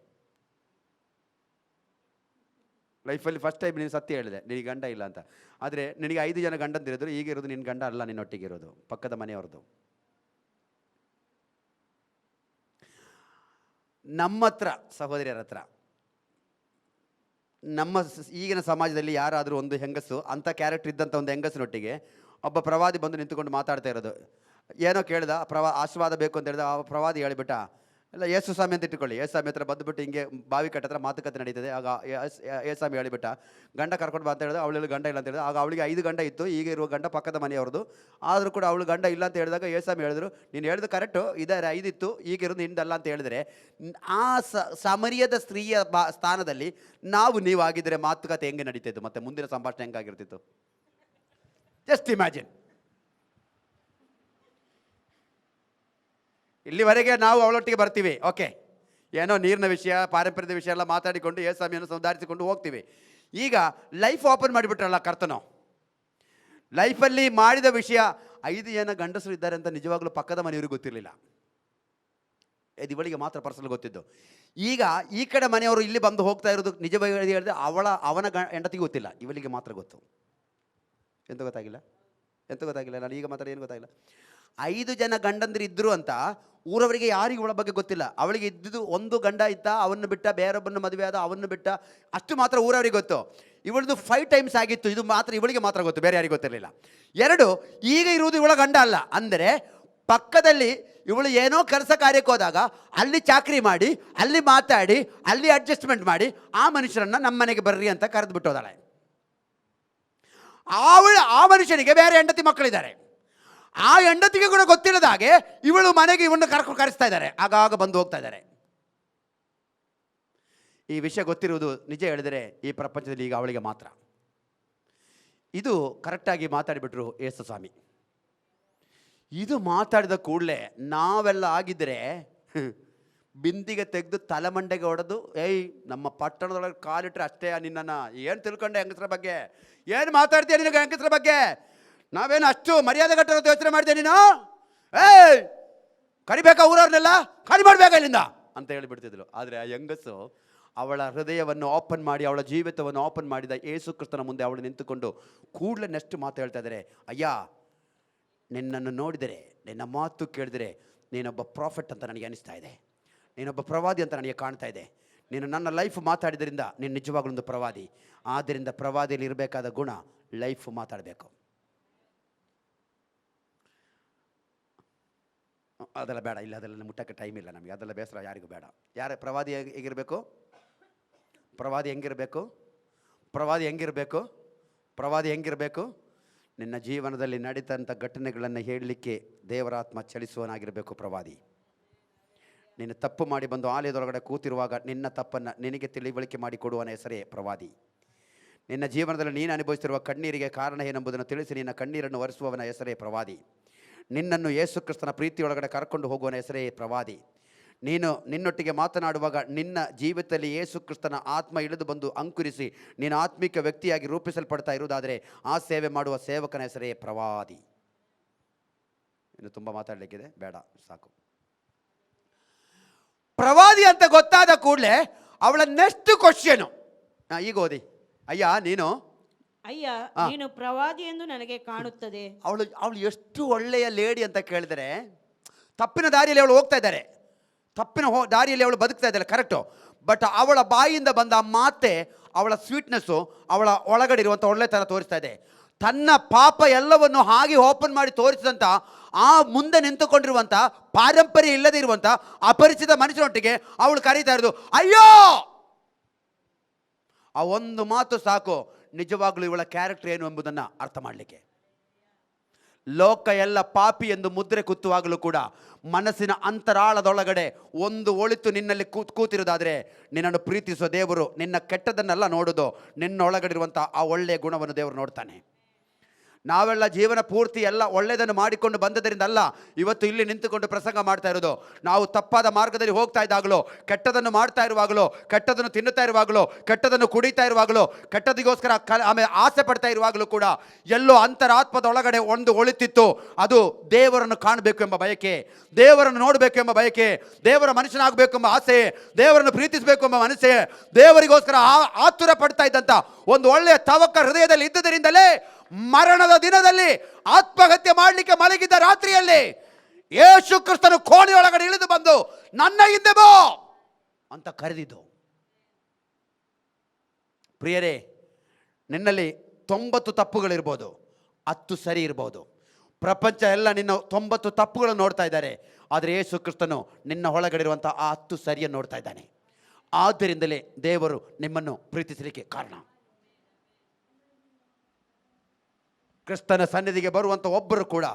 ಲೈಫಲ್ಲಿ ಫಸ್ಟ್ ಟೈಮ್ ನೀನು ಸತ್ಯ ಹೇಳಿದೆ, ನಿನಗೆ ಗಂಡ ಇಲ್ಲ ಅಂತ. ಆದರೆ ನಿನಗೆ 5 ಜನ ಗಂಡಂದಿರಿದ್ರು, ಈಗ ಇರೋದು ನಿನ್ನ ಗಂಡ ಅಲ್ಲ, ನಿನ್ನೊಟ್ಟಿಗೆ ಇರೋದು ಪಕ್ಕದ ಮನೆಯವ್ರದ್ದು. ನಮ್ಮ ಹತ್ರ ಸಹೋದರಿಯರ ಹತ್ರ, ನಮ್ಮ ಈಗಿನ ಸಮಾಜದಲ್ಲಿ ಯಾರಾದರೂ ಒಂದು ಹೆಂಗಸು ಅಂಥ ಕ್ಯಾರೆಕ್ಟರ್ ಇದ್ದಂಥ ಒಂದು ಹೆಂಗಸಿನೊಟ್ಟಿಗೆ ಒಬ್ಬ ಪ್ರವಾದಿ ಬಂದು ನಿಂತುಕೊಂಡು ಮಾತಾಡ್ತಾ ಇರೋದು, ಏನೋ ಕೇಳ್ದ, ಆಶೀರ್ವಾದ ಬೇಕು ಅಂತ ಹೇಳಿದ. ಆ ಪ್ರವಾದಿ ಹೇಳಿಬಿಟ್ಟ, ಎಲ್ಲ ಯೇಸು ಸ್ವಾಮಿ ಅಂತ ಇಟ್ಟುಕೊಳ್ಳಿ. ಯೇಸ್ವಾಮಿ ಹತ್ರ ಬಂದುಬಿಟ್ಟು ಹಿಂಗೆ ಬಾವಿ ಕಟ್ಟತ್ರ ಮಾತುಕತೆ ನಡೀತದೆ. ಆಗ ಯೇಸ್ವಾಮಿ ಹೇಳಿಬಿಟ್ಟ, ಗಂಡ ಕರ್ಕೊಂಡು ಬಾ ಅಂತ ಹೇಳಿದ. ಅವಳು ಗಂಡ ಇಲ್ಲ ಅಂತ ಹೇಳಿದ. ಆಗ ಅವಳಿಗೆ 5 ಗಂಡ ಇತ್ತು, ಈಗ ಇರುವ ಗಂಡ ಪಕ್ಕದ ಮನೆಯವ್ರದ್ದು. ಆದರೂ ಕೂಡ ಅವಳು ಗಂಡ ಇಲ್ಲ ಅಂತ ಹೇಳಿದಾಗ ಯೇಸ್ವಾಮಿ ಹೇಳಿದ್ರು, ನೀನು ಹೇಳಿದ ಕರೆಕ್ಟು, ಇದ್ದಾರೆ 5 ಇತ್ತು, ಈಗಿರೋದು ನಿಂದಲ್ಲ ಅಂತ ಹೇಳಿದ್ರೆ, ಆ ಸಮರಿಯದ ಸ್ತ್ರೀಯ ಸ್ಥಾನದಲ್ಲಿ ನೀವು ಆಗಿದ್ದರೆ ಮಾತುಕತೆ ಹೆಂಗೆ ನಡೀತಿತ್ತು, ಮತ್ತೆ ಮುಂದಿನ ಸಂಭಾಷಣೆ ಹೆಂಗಾಗಿರ್ತಿತ್ತು? Just imagine. ಇಲ್ಲಿವರೆಗೆ ನಾವು ಅವಳೊಟ್ಟಿಗೆ ಬರ್ತೀವಿ, ಓಕೆ, ಏನೋ ನೀರಿನ ವಿಷಯ ಪಾರಂಪರ್ಯದ ವಿಷಯ ಎಲ್ಲ ಮಾತಾಡಿಕೊಂಡು ಯೇಸುಸ್ವಾಮಿಯನ್ನು ಸುಧಾರಿಸಿಕೊಂಡು ಹೋಗ್ತೀವಿ. ಈಗ ಲೈಫ್ ಓಪನ್ ಮಾಡಿಬಿಟ್ರಲ್ಲ ಕರ್ತನು. ಲೈಫಲ್ಲಿ ಮಾಡಿದ ವಿಷಯ 5 ಜನ ಗಂಡಸರು ಇದ್ದಾರೆ ಅಂತ ನಿಜವಾಗ್ಲೂ ಪಕ್ಕದ ಮನೆಯವ್ರಿಗೆ ಗೊತ್ತಿರಲಿಲ್ಲ. ಇದು ಇವಳಿಗೆ ಮಾತ್ರ ಪರ್ಸನಲ್ ಗೊತ್ತಿದ್ದು. ಈಗ ಈ ಕಡೆ ಮನೆಯವರು ಇಲ್ಲಿ ಬಂದು ಹೋಗ್ತಾ ಇರೋದು ನಿಜವಾಗಿ ಹೇಳಿದ್ರೆ ಅವನ ಹೆಂಡತಿಗೆ ಗೊತ್ತಿಲ್ಲ, ಇವಳಿಗೆ ಮಾತ್ರ ಗೊತ್ತು. ಎಂತ ಗೊತ್ತಾಗಿಲ್ಲ ನಾನು ಈಗ ಮಾತ್ರ ಏನು ಗೊತ್ತಾಗಿಲ್ಲ. 5 ಜನ ಗಂಡಂದಿರು ಇದ್ದರು ಅಂತ ಊರವರಿಗೆ ಯಾರಿಗೂ ಇವಳ ಬಗ್ಗೆ ಗೊತ್ತಿಲ್ಲ. ಅವಳಿಗೆ ಇದ್ದಿದ್ದು 1 ಗಂಡ ಇತ್ತ, ಅವನ್ನು ಬಿಟ್ಟ, ಬೇರೊಬ್ಬನ ಮದುವೆ ಆದ, ಅವನ್ನು ಬಿಟ್ಟ, ಅಷ್ಟು ಮಾತ್ರ ಊರವರಿಗೆ ಗೊತ್ತು. ಇವಳದು 5 ಟೈಮ್ಸ್ ಆಗಿತ್ತು, ಇದು ಮಾತ್ರ ಇವಳಿಗೆ ಮಾತ್ರ ಗೊತ್ತು, ಬೇರೆ ಯಾರಿಗೂ ಗೊತ್ತಿರಲಿಲ್ಲ. 2, ಈಗ ಇರುವುದು ಇವಳ ಗಂಡ ಅಲ್ಲ. ಅಂದರೆ ಪಕ್ಕದಲ್ಲಿ ಇವಳು ಏನೋ ಕೆಲಸ ಕಾರ್ಯಕ್ಕೆ ಹೋದಾಗ ಅಲ್ಲಿ ಚಾಕ್ರಿ ಮಾಡಿ, ಅಲ್ಲಿ ಮಾತಾಡಿ, ಅಲ್ಲಿ ಅಡ್ಜಸ್ಟ್ಮೆಂಟ್ ಮಾಡಿ ಆ ಮನುಷ್ಯರನ್ನು ನಮ್ಮ ಮನೆಗೆ ಬರ್ರಿ ಅಂತ ಕರೆದು ಬಿಟ್ಟೋದಾಳೆ. ಆ ಮನುಷ್ಯನಿಗೆ ಬೇರೆ ಹೆಂಡತಿ ಮಕ್ಕಳಿದ್ದಾರೆ. ಆ ಹೆಂಡತಿಗೆ ಕೂಡ ಗೊತ್ತಿಲ್ಲದ ಹಾಗೆ ಇವಳು ಮನೆಗೆ ಇವನ್ನ ಕರೆಸ್ತಾ ಇದ್ದಾರೆ, ಆಗಾಗ ಬಂದು ಹೋಗ್ತಾ ಇದ್ದಾರೆ. ಈ ವಿಷಯ ಗೊತ್ತಿರುವುದು ನಿಜ ಹೇಳಿದರೆ ಈ ಪ್ರಪಂಚದಲ್ಲಿ ಈಗ ಅವಳಿಗೆ ಮಾತ್ರ. ಇದು ಕರೆಕ್ಟಾಗಿ ಮಾತಾಡಿಬಿಟ್ರು ಯೇಸುಸ್ವಾಮಿ. ಇದು ಮಾತಾಡಿದ ಕೂಡಲೇ ನಾವೆಲ್ಲ ಆಗಿದ್ದರೆ ಬಿಂದಿಗೆ ತೆಗೆದು ತಲೆಮಂಡೆಗೆ ಹೊಡೆದು, ಏಯ್ ನಮ್ಮ ಪಟ್ಟಣದೊಳಗೆ ಕಾಲಿಟ್ರೆ ಅಷ್ಟೇ, ನಿನ್ನನ್ನು ಏನು ತಿಳ್ಕೊಂಡೆ ಹೆಂಗಸ್ರ ಬಗ್ಗೆ, ಏನು ಮಾತಾಡ್ತೀಯ ನಿನಗೆ ಹೆಂಗಸ್ರ ಬಗ್ಗೆ, ನಾವೇನು ಅಷ್ಟು ಮರ್ಯಾದೆ ಗಟ್ಟರ ಯೋಚನೆ ಮಾಡ್ತೀಯ ನೀನು, ಏಯ್ ಕರಿಬೇಕಾ ಊರವ್ರನ್ನೆಲ್ಲ ಖಾಲಿ ಮಾಡಬೇಕಾ ಇಲ್ಲಿಂದ ಅಂತ ಹೇಳಿಬಿಡ್ತಿದ್ಲು. ಆದರೆ ಆ ಹೆಂಗಸು ಅವಳ ಹೃದಯವನ್ನು ಓಪನ್ ಮಾಡಿ, ಅವಳ ಜೀವಿತವನ್ನು ಓಪನ್ ಮಾಡಿದ ಯೇಸು ಕ್ರಿಸ್ತನ ಮುಂದೆ ಅವಳು ನಿಂತುಕೊಂಡು ಕೂಡಲೇ ನೆಕ್ಸ್ಟ್ ಮಾತು ಹೇಳ್ತಾ ಇದ್ದಾರೆ, ಅಯ್ಯ ನಿನ್ನನ್ನು ನೋಡಿದರೆ, ನಿನ್ನ ಮಾತು ಕೇಳಿದರೆ ನೀನೊಬ್ಬ ಪ್ರಾಫೆಟ್ ಅಂತ ನನಗೆ ಅನಿಸ್ತಾ ಇದೆ, ನೀನೊಬ್ಬ ಪ್ರವಾದಿ ಅಂತ ನನಗೆ ಕಾಣ್ತಾ ಇದೆ. ನೀನು ನನ್ನ ಲೈಫ್ ಮಾತಾಡಿದ್ರಿಂದ ನೀನು ನಿಜವಾಗ್ಲೂ ಒಂದು ಪ್ರವಾದಿ. ಆದ್ದರಿಂದ ಪ್ರವಾದಿಯಲ್ಲಿ ಇರಬೇಕಾದ ಗುಣ ಲೈಫ್ ಮಾತಾಡಬೇಕು. ಅದೆಲ್ಲ ಬೇಡ, ಇಲ್ಲ ಅದೆಲ್ಲ ಮುಟ್ಟಕ್ಕೆ ಟೈಮ್ ಇಲ್ಲ ನಮಗೆ, ಅದೆಲ್ಲ ಬೇಸರ ಯಾರಿಗೂ ಬೇಡ. ಯಾರು ಪ್ರವಾದಿ ಹೇಗಿರಬೇಕು, ಪ್ರವಾದಿ ಹೆಂಗಿರಬೇಕು, ಪ್ರವಾದಿ ಹೆಂಗಿರಬೇಕು, ಪ್ರವಾದಿ ಹೆಂಗಿರಬೇಕು, ನಿನ್ನ ಜೀವನದಲ್ಲಿ ನಡೀತಂಥ ಘಟನೆಗಳನ್ನು ಹೇಳಲಿಕ್ಕೆ ದೇವರಾತ್ಮ ಚಲಿಸುವನಾಗಿರಬೇಕು ಪ್ರವಾದಿ. ನೀನು ತಪ್ಪು ಮಾಡಿ ಬಂದು ಆಲಯದೊಳಗಡೆ ಕೂತಿರುವಾಗ ನಿನ್ನ ತಪ್ಪನ್ನು ನಿನಗೆ ತಿಳಿವಳಿಕೆ ಮಾಡಿ ಕೊಡುವನ ಹೆಸರೇ ಪ್ರವಾದಿ. ನಿನ್ನ ಜೀವನದಲ್ಲಿ ನೀನು ಅನುಭವಿಸಿರುವ ಕಣ್ಣೀರಿಗೆ ಕಾರಣ ಏನೆಂಬುದನ್ನು ತಿಳಿಸಿ ನಿನ್ನ ಕಣ್ಣೀರನ್ನು ಒರೆಸುವವನ ಹೆಸರೇ ಪ್ರವಾದಿ. ನಿನ್ನನ್ನು ಯೇಸು ಕ್ರಿಸ್ತನ ಪ್ರೀತಿಯೊಳಗಡೆ ಕರ್ಕೊಂಡು ಹೋಗುವನ ಹೆಸರೇ ಪ್ರವಾದಿ. ನೀನು ನಿನ್ನೊಟ್ಟಿಗೆ ಮಾತನಾಡುವಾಗ ನಿನ್ನ ಜೀವಿತದಲ್ಲಿ ಯೇಸು ಕ್ರಿಸ್ತನ ಆತ್ಮ ಇಳಿದು ಬಂದು ಅಂಕುರಿಸಿ ನೀನು ಆತ್ಮಿಕ ವ್ಯಕ್ತಿಯಾಗಿ ರೂಪಿಸಲ್ಪಡ್ತಾ ಇರುವುದಾದರೆ ಆ ಸೇವೆ ಮಾಡುವ ಸೇವಕನ ಹೆಸರೇ ಪ್ರವಾದಿ. ಇನ್ನು ತುಂಬ ಮಾತಾಡಲಿಕ್ಕಿದೆ, ಬೇಡ ಸಾಕು. ಪ್ರವಾದಿ ಅಂತ ಗೊತ್ತಾದ ಕೂಡಲೇ ಅವಳ ನೆಕ್ಸ್ಟ್ ಕ್ವಶನ್ ಈಗ ಓದಿ, ಅಯ್ಯ ನೀನು ಪ್ರವಾದಿ ಎಂದು ನನಗೆ ಕಾಣುತ್ತದೆ. ಅವಳು ಎಷ್ಟು ಒಳ್ಳೆಯ ಲೇಡಿ ಅಂತ ಕೇಳಿದರೆ, ತಪ್ಪಿನ ದಾರಿಯಲ್ಲಿ ಅವಳು ಹೋಗ್ತಾ ಇದ್ದಾರೆ, ತಪ್ಪಿನ ದಾರಿಯಲ್ಲಿ ಅವಳು ಬದುಕ್ತಾ ಇದ್ದಾಳೆ, ಕರೆಕ್ಟು. ಬಟ್ ಅವಳ ಬಾಯಿಯಿಂದ ಬಂದ ಮಾತೆ, ಅವಳ ಸ್ವೀಟ್ನೆಸ್ಸು, ಅವಳ ಒಳಗಡೆ ಇರುವಂಥ ಒಳ್ಳೆ ಥರ ತೋರಿಸ್ತಾ ಇದೆ. ತನ್ನ ಪಾಪ ಎಲ್ಲವನ್ನು ಹಾಗೆ ಓಪನ್ ಮಾಡಿ ತೋರಿಸಿದಂಥ ಆ ಮುಂದೆ ನಿಂತುಕೊಂಡಿರುವಂಥ ಪಾರಂಪರ್ಯ ಇಲ್ಲದೆ ಇರುವಂಥ ಅಪರಿಚಿತ ಮನುಷ್ಯನೊಟ್ಟಿಗೆ ಅವಳು ಕರೀತಾ ಇರೋದು ಅಯ್ಯೋ. ಆ ಒಂದು ಮಾತು ಸಾಕು ನಿಜವಾಗ್ಲೂ ಇವಳ ಕ್ಯಾರೆಕ್ಟರ್ ಏನು ಎಂಬುದನ್ನು ಅರ್ಥ ಮಾಡಲಿಕ್ಕೆ. ಲೋಕ ಎಲ್ಲ ಪಾಪಿ ಎಂದು ಮುದ್ರೆ ಕುತ್ತುವಾಗಲೂ ಕೂಡ ಮನಸ್ಸಿನ ಅಂತರಾಳದೊಳಗಡೆ ಒಂದು ಒಳಿತು ನಿನ್ನಲ್ಲಿ ಕೂತಿರೋದಾದರೆ ನಿನ್ನನ್ನು ಪ್ರೀತಿಸುವ ದೇವರು ನಿನ್ನ ಕೆಟ್ಟದನ್ನೆಲ್ಲ ನೋಡೋದು, ನಿನ್ನೊಳಗಡಿರುವಂಥ ಆ ಒಳ್ಳೆಯ ಗುಣವನ್ನು ದೇವರು ನೋಡ್ತಾನೆ. ನಾವೆಲ್ಲ ಜೀವನ ಪೂರ್ತಿ ಎಲ್ಲ ಒಳ್ಳೆಯದನ್ನು ಮಾಡಿಕೊಂಡು ಬಂದದರಿಂದ ಅಲ್ಲ ಇವತ್ತು ಇಲ್ಲಿ ನಿಂತುಕೊಂಡು ಪ್ರಸಂಗ ಮಾಡ್ತಾ ಇರೋದು. ನಾವು ತಪ್ಪಾದ ಮಾರ್ಗದಲ್ಲಿ ಹೋಗ್ತಾ ಇದ್ದಾಗಲೋ, ಕೆಟ್ಟದನ್ನು ಮಾಡ್ತಾ ಇರುವಾಗಲೋ, ಕೆಟ್ಟದನ್ನು ತಿನ್ನುತ್ತಾ ಇರುವಾಗಲೋ, ಕೆಟ್ಟದನ್ನು ಕುಡಿತಾ ಇರುವಾಗಲೋ, ಕೆಟ್ಟದಿಗೋಸ್ಕರ ಆಮೇಲೆ ಆಸೆ ಪಡ್ತಾ ಇರುವಾಗಲೂ ಕೂಡ ಎಲ್ಲೋ ಅಂತರಾತ್ಮದ ಒಳಗಡೆ ಒಂದು ಒಳಿತಿತ್ತು. ಅದು ದೇವರನ್ನು ಕಾಣಬೇಕು ಎಂಬ ಬಯಕೆ, ದೇವರನ್ನು ನೋಡಬೇಕು ಎಂಬ ಬಯಕೆ, ದೇವರ ಮನುಷ್ಯನಾಗಬೇಕು ಎಂಬ ಆಸೆ, ದೇವರನ್ನು ಪ್ರೀತಿಸಬೇಕು ಎಂಬ ಮನಸ್ಸೆ, ದೇವರಿಗೋಸ್ಕರ ಆತುರ ಪಡ್ತಾ ಇದ್ದಂಥ ಒಂದು ಒಳ್ಳೆಯ ತವಕ ಹೃದಯದಲ್ಲಿ ಇದ್ದುದರಿಂದಲೇ ಮರಣದ ದಿನದಲ್ಲಿ ಆತ್ಮಹತ್ಯೆ ಮಾಡಲಿಕ್ಕೆ ಮಲಗಿದ್ದ ರಾತ್ರಿಯಲ್ಲಿ ಯೇಸು ಕ್ರಿಸ್ತನು ಕೋಣೆಯೊಳಗಡೆ ಇಳಿದು ಬಂದು ನನ್ನ ಹಿಂದೆ ಬಾ ಅಂತ ಕರೆದಿದ್ದು. ಪ್ರಿಯರೇ, ನಿನ್ನಲ್ಲಿ 90 ತಪ್ಪುಗಳಿರ್ಬೋದು, 10 ಸರಿ ಇರ್ಬೋದು. ಪ್ರಪಂಚ ಎಲ್ಲ ನಿನ್ನ 90 ತಪ್ಪುಗಳನ್ನು ನೋಡ್ತಾ ಇದ್ದಾರೆ, ಆದರೆ ಯೇಸು ಕ್ರಿಸ್ತನು ನಿನ್ನ ಒಳಗಡೆ ಇರುವಂಥ ಆ 10 ಸರಿಯನ್ನು ನೋಡ್ತಾ ಇದ್ದಾನೆ. ಆದ್ದರಿಂದಲೇ ದೇವರು ನಿಮ್ಮನ್ನು ಪ್ರೀತಿಸಲಿಕ್ಕೆ ಕಾರಣ. ಕ್ರಿಸ್ತನ ಸನ್ನಿಧಿಗೆ ಬರುವಂಥ ಒಬ್ಬರು ಕೂಡ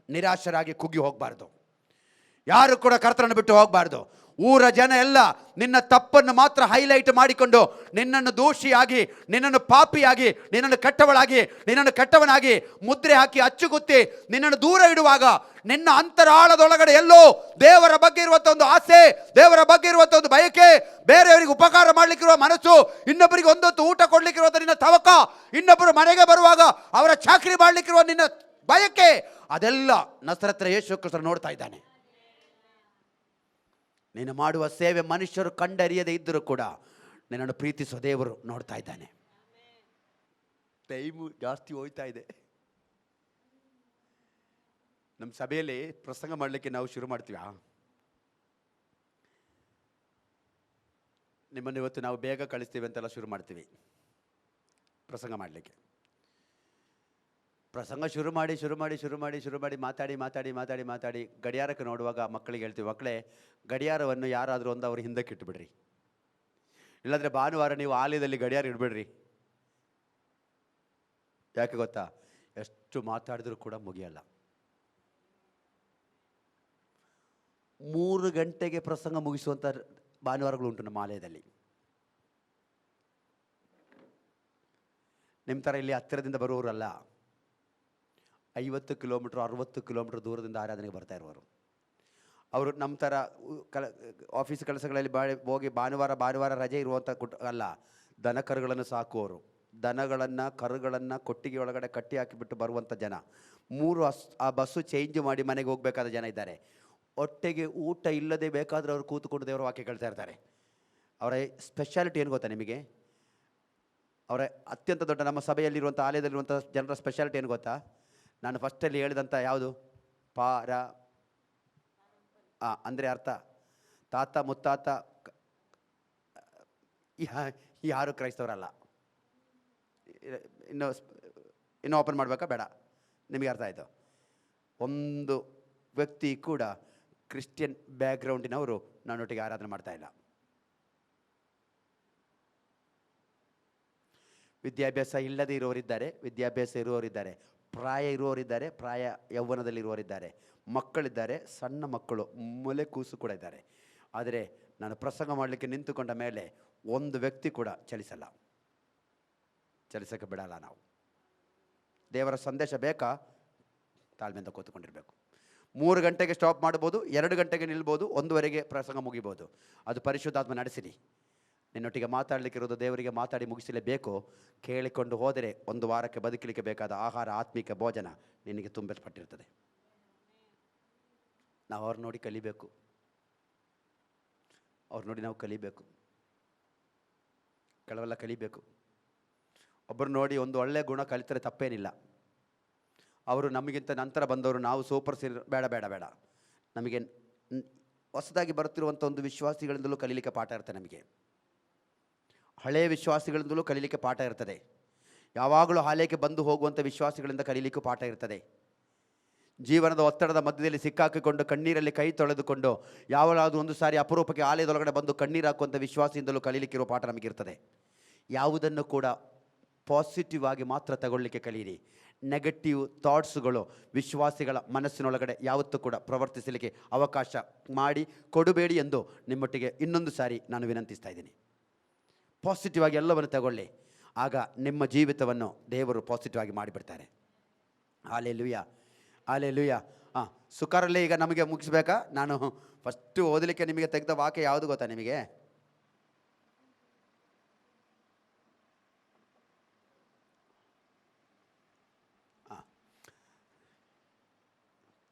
ನಿರಾಶರಾಗಿ ಕುಗ್ಗಿ ಹೋಗಬಾರ್ದು. ಯಾರು ಕೂಡ ಕರ್ತನನ್ನು ಬಿಟ್ಟು ಹೋಗಬಾರ್ದು. ಊರ ಜನ ಎಲ್ಲ ನಿನ್ನ ತಪ್ಪನ್ನು ಮಾತ್ರ ಹೈಲೈಟ್ ಮಾಡಿಕೊಂಡು ನಿನ್ನನ್ನು ದೋಷಿಯಾಗಿ, ನಿನ್ನನ್ನು ಪಾಪಿಯಾಗಿ, ನಿನ್ನನ್ನು ಕೆಟ್ಟವನಾಗಿ ಮುದ್ರೆ ಹಾಕಿ ಅಚ್ಚುಗುತ್ತಿ ನಿನ್ನನ್ನು ದೂರ ಇಡುವಾಗ ನಿನ್ನ ಅಂತರಾಳದೊಳಗಡೆ ಎಲ್ಲೋ ದೇವರ ಬಗ್ಗೆ ಇರುವಂಥ ಒಂದು ಆಸೆ, ದೇವರ ಬಗ್ಗೆ ಇರುವಂಥ ಒಂದು ಬಯಕೆ, ಬೇರೆಯವರಿಗೆ ಉಪಕಾರ ಮಾಡಲಿಕ್ಕಿರುವ ಮನಸ್ಸು, ಇನ್ನೊಬ್ಬರಿಗೆ ಒಂದೊತ್ತು ಊಟ ಕೊಡ್ಲಿಕ್ಕಿರುವಂಥ ನಿನ್ನ ತವಕ, ಇನ್ನೊಬ್ಬರು ಮನೆಗೆ ಬರುವಾಗ ಅವರ ಚಾಕರಿ ಮಾಡಲಿಕ್ಕಿರುವ ನಿನ್ನ ಬಯಕೆ, ಅದೆಲ್ಲ ನಸರತ್ರ ಯೇಸು ಕ್ರಿಸ್ತರು ನೋಡ್ತಾ ಇದ್ದಾನೆ. ನೀನು ಮಾಡುವ ಸೇವೆ ಮನುಷ್ಯರು ಕಂಡರಿಯದೇ ಇದ್ದರೂ ಕೂಡ ನಿನ್ನನ್ನು ಪ್ರೀತಿಸುವ ದೇವರು ನೋಡ್ತಾ ಇದ್ದಾನೆ. ಟೈಮು ಜಾಸ್ತಿ ಹೋಯ್ತಾ ಇದೆ. ನಮ್ಮ ಸಭೆಯಲ್ಲಿ ಪ್ರಸಂಗ ಮಾಡಲಿಕ್ಕೆ ನಾವು ಶುರು ಮಾಡ್ತೀವ. ನಿಮ್ಮನ್ನು ಇವತ್ತು ನಾವು ಬೇಗ ಕಳಿಸ್ತೀವಿ ಅಂತೆಲ್ಲ ಶುರು ಮಾಡ್ತೀವಿ ಪ್ರಸಂಗ ಮಾಡಲಿಕ್ಕೆ. ಪ್ರಸಂಗ ಶುರು ಮಾಡಿ ಮಾತಾಡಿ ಗಡಿಯಾರಕ್ಕೆ ನೋಡುವಾಗ ಮಕ್ಕಳಿಗೆ ಹೇಳ್ತೀವಿ, ಮಕ್ಕಳೇ ಗಡಿಯಾರವನ್ನು ಯಾರಾದರೂ ಒಂದು ಅವ್ರ ಹಿಂದಕ್ಕೆ ಇಟ್ಟುಬಿಡ್ರಿ, ಇಲ್ಲಾಂದರೆ ಭಾನುವಾರ ನೀವು ಆಲಯದಲ್ಲಿ ಗಡಿಯಾರ ಇಡಬೇಡ್ರಿ. ಯಾಕೆ ಗೊತ್ತಾ? ಎಷ್ಟು ಮಾತಾಡಿದ್ರೂ ಕೂಡ ಮುಗಿಯಲ್ಲ. 3 ಗಂಟೆಗೆ ಪ್ರಸಂಗ ಮುಗಿಸುವಂಥ ಭಾನುವಾರಗಳು ಉಂಟು ನಮ್ಮ ಆಲಯದಲ್ಲಿ. ನಿಮ್ಮ ಥರ ಇಲ್ಲಿ ಹತ್ತಿರದಿಂದ ಬರುವವರಲ್ಲ, 50 ಕಿಲೋಮೀಟ್ರ್ 60 ಕಿಲೋಮೀಟ್ರ್ ದೂರದಿಂದ ಆರಾಧನೆಗೆ ಬರ್ತಾ ಇರುವರು. ಅವರು ನಮ್ಮ ಥರ ಆಫೀಸ್ ಕೆಲಸಗಳಲ್ಲಿ ಹೋಗಿ ಭಾನುವಾರ ರಜೆ ಇರುವಂಥ ಅಲ್ಲ, ದನ ಕರುಗಳನ್ನು ಸಾಕುವವರು, ಕರುಗಳನ್ನು ಕೊಟ್ಟಿಗೆ ಒಳಗಡೆ ಕಟ್ಟಿ ಹಾಕಿಬಿಟ್ಟು ಬರುವಂಥ ಜನ, 3 ಆ ಬಸ್ಸು ಚೇಂಜ್ ಮಾಡಿ ಮನೆಗೆ ಹೋಗಬೇಕಾದ ಜನ ಇದ್ದಾರೆ. ಹೊಟ್ಟೆಗೆ ಊಟ ಇಲ್ಲದೆ ಬೇಕಾದರೆ ಅವರು ಕೂತ್ಕೊಂಡು ದೇವರ ವಾಕ್ಯ ಕೇಳ್ತಾ ಇರ್ತಾರೆ. ಅವರ ಸ್ಪೆಷಾಲಿಟಿ ಏನು ಗೊತ್ತಾ ನಿಮಗೆ? ಅವರ ಅತ್ಯಂತ ದೊಡ್ಡ ನಮ್ಮ ಸಭೆಯಲ್ಲಿರುವಂಥ ಆಲಯದಲ್ಲಿರುವಂಥ ಜನರ ಸ್ಪೆಷಾಲಿಟಿ ಏನು ಗೊತ್ತಾ? ನಾನು ಫಸ್ಟಲ್ಲಿ ಹೇಳಿದಂಥ ಯಾವುದು ಅಂದರೆ ಅರ್ಥ ತಾತ ಮುತ್ತಾತ ಯಾರು ಕ್ರೈಸ್ತವರಲ್ಲ. ಇನ್ನೂ ಓಪನ್ ಮಾಡಬೇಕಾ ಬೇಡ? ನಿಮಗೆ ಅರ್ಥ ಆಯಿತು. ಒಂದು ವ್ಯಕ್ತಿ ಕೂಡ ಕ್ರಿಶ್ಚಿಯನ್ ಬ್ಯಾಕ್ಗ್ರೌಂಡಿನವರು ನನ್ನೊಟ್ಟಿಗೆ ಆರಾಧನೆ ಮಾಡ್ತಾ ಇಲ್ಲ. ವಿದ್ಯಾಭ್ಯಾಸ ಇಲ್ಲದೆ ಇರೋರಿದ್ದಾರೆ, ವಿದ್ಯಾಭ್ಯಾಸ ಇರುವವರಿದ್ದಾರೆ, ಪ್ರಾಯ ಇರುವವರಿದ್ದಾರೆ, ಪ್ರಾಯ ಯೌವನದಲ್ಲಿರುವವರಿದ್ದಾರೆ, ಮಕ್ಕಳಿದ್ದಾರೆ, ಸಣ್ಣ ಮಕ್ಕಳು, ಮೊಲೆ ಕೂಸು ಕೂಡ ಇದ್ದಾರೆ. ಆದರೆ ನಾನು ಪ್ರಸಂಗ ಮಾಡಲಿಕ್ಕೆ ನಿಂತುಕೊಂಡ ಮೇಲೆ ಒಂದು ವ್ಯಕ್ತಿ ಕೂಡ ಚಲಿಸೋಕ್ಕೆ ಬಿಡಲ್ಲ. ನಾವು ದೇವರ ಸಂದೇಶ ಬೇಕಾ? ತಾಳ್ಮೆಯಿಂದ ಕೂತ್ಕೊಂಡಿರಬೇಕು. 3 ಗಂಟೆಗೆ ಸ್ಟಾಪ್ ಮಾಡ್ಬೋದು, 2 ಗಂಟೆಗೆ ನಿಲ್ಬೋದು, 1:15 ಪ್ರಸಂಗ ಮುಗಿಬೋದು. ಅದು ಪರಿಶುದ್ಧಾತ್ಮ ನಡೆಸಿರಿ. ನಿನ್ನೊಟ್ಟಿಗೆ ಮಾತಾಡಲಿಕ್ಕಿರೋದು ದೇವರಿಗೆ ಮಾತಾಡಿ ಮುಗಿಸಲೇಬೇಕು. ಕೇಳಿಕೊಂಡು ಹೋದರೆ 1 ವಾರಕ್ಕೆ ಬದುಕಲಿಕ್ಕೆ ಬೇಕಾದ ಆಹಾರ, ಆತ್ಮಿಕ ಭೋಜನ ನಿನಗೆ ತುಂಬಲ್ಪಟ್ಟಿರ್ತದೆ. ನಾವು ಅವ್ರು ನೋಡಿ ಕಲಿಬೇಕು, ಅವ್ರು ನೋಡಿ ನಾವು ಕಲಿಬೇಕು, ಕೆಲವೆಲ್ಲ ಕಲಿಬೇಕು. ಒಬ್ಬರು ನೋಡಿ ಒಂದು ಒಳ್ಳೆಯ ಗುಣ ಕಲಿತರೆ ತಪ್ಪೇನಿಲ್ಲ. ಅವರು ನಮಗಿಂತ ನಂತರ ಬಂದವರು, ನಾವು ಸೂಪರ್ ಬೇಡ. ನಮಗೆ ಹೊಸದಾಗಿ ಬರುತ್ತಿರುವಂಥ ಒಂದು ವಿಶ್ವಾಸಿಗಳಿಂದಲೂ ಕಲೀಲಿಕ್ಕೆ ಪಾಠ ಇರ್ತದೆ. ನಮಗೆ ಹಳೆಯ ವಿಶ್ವಾಸಿಗಳಿಂದಲೂ ಕಲೀಲಿಕ್ಕೆ ಪಾಠ ಇರ್ತದೆ. ಯಾವಾಗಲೂ ಹಾಲೇಕೆ ಬಂದು ಹೋಗುವಂಥ ವಿಶ್ವಾಸಿಗಳಿಂದ ಕಲೀಲಿಕ್ಕೂ ಪಾಠ ಇರ್ತದೆ. ಜೀವನದ ಒತ್ತಡದ ಮಧ್ಯದಲ್ಲಿ ಸಿಕ್ಕಾಕಿಕೊಂಡು ಕಣ್ಣೀರಲ್ಲಿ ಕೈ ತೊಳೆದುಕೊಂಡು ಯಾವಾಗಲಾದರೂ ಒಂದು ಸಾರಿ ಅಪರೂಪಕ್ಕೆ ಆಲಯದೊಳಗಡೆ ಬಂದು ಕಣ್ಣೀರು ಹಾಕುವಂಥ ವಿಶ್ವಾಸದಿಂದಲೂ ಕಲೀಲಿಕ್ಕಿರೋ ಪಾಠ ನಮಗಿರ್ತದೆ. ಯಾವುದನ್ನು ಕೂಡ ಪಾಸಿಟಿವ್ ಆಗಿ ಮಾತ್ರ ತಗೊಳ್ಳಿಕ್ಕೆ ಕಲೀರಿ. ನೆಗೆಟಿವ್ ಥಾಟ್ಸ್ಗಳು ವಿಶ್ವಾಸಿಗಳ ಮನಸ್ಸಿನೊಳಗಡೆ ಯಾವತ್ತೂ ಕೂಡ ಪ್ರವರ್ತಿಸಲಿಕ್ಕೆ ಅವಕಾಶ ಮಾಡಿ ಕೊಡಬೇಡಿ ಎಂದು ನಿಮ್ಮೊಟ್ಟಿಗೆ ಇನ್ನೊಂದು ಸಾರಿ ನಾನು ವಿನಂತಿಸ್ತಾ ಇದ್ದೀನಿ. ಪಾಸಿಟಿವ್ ಆಗಿ ಎಲ್ಲವನ್ನು ತಗೊಳ್ಳಿ, ಆಗ ನಿಮ್ಮ ಜೀವಿತವನ್ನು ದೇವರು ಪಾಸಿಟಿವ್ ಆಗಿ ಮಾಡಿಬಿಡ್ತಾರೆ. ಹಾಲೆಲೂಯ. ಸುಕಾರಲ್ಲೇ ಈಗ ನಮಗೆ ಮುಗಿಸ್ಬೇಕಾ? ನಾನು ಫಸ್ಟು ಓದಲಿಕ್ಕೆ ನಿಮಗೆ ತೆಗೆದ ವಾಕ್ಯ ಯಾವುದು ಗೊತ್ತಾ ನಿಮಗೆ?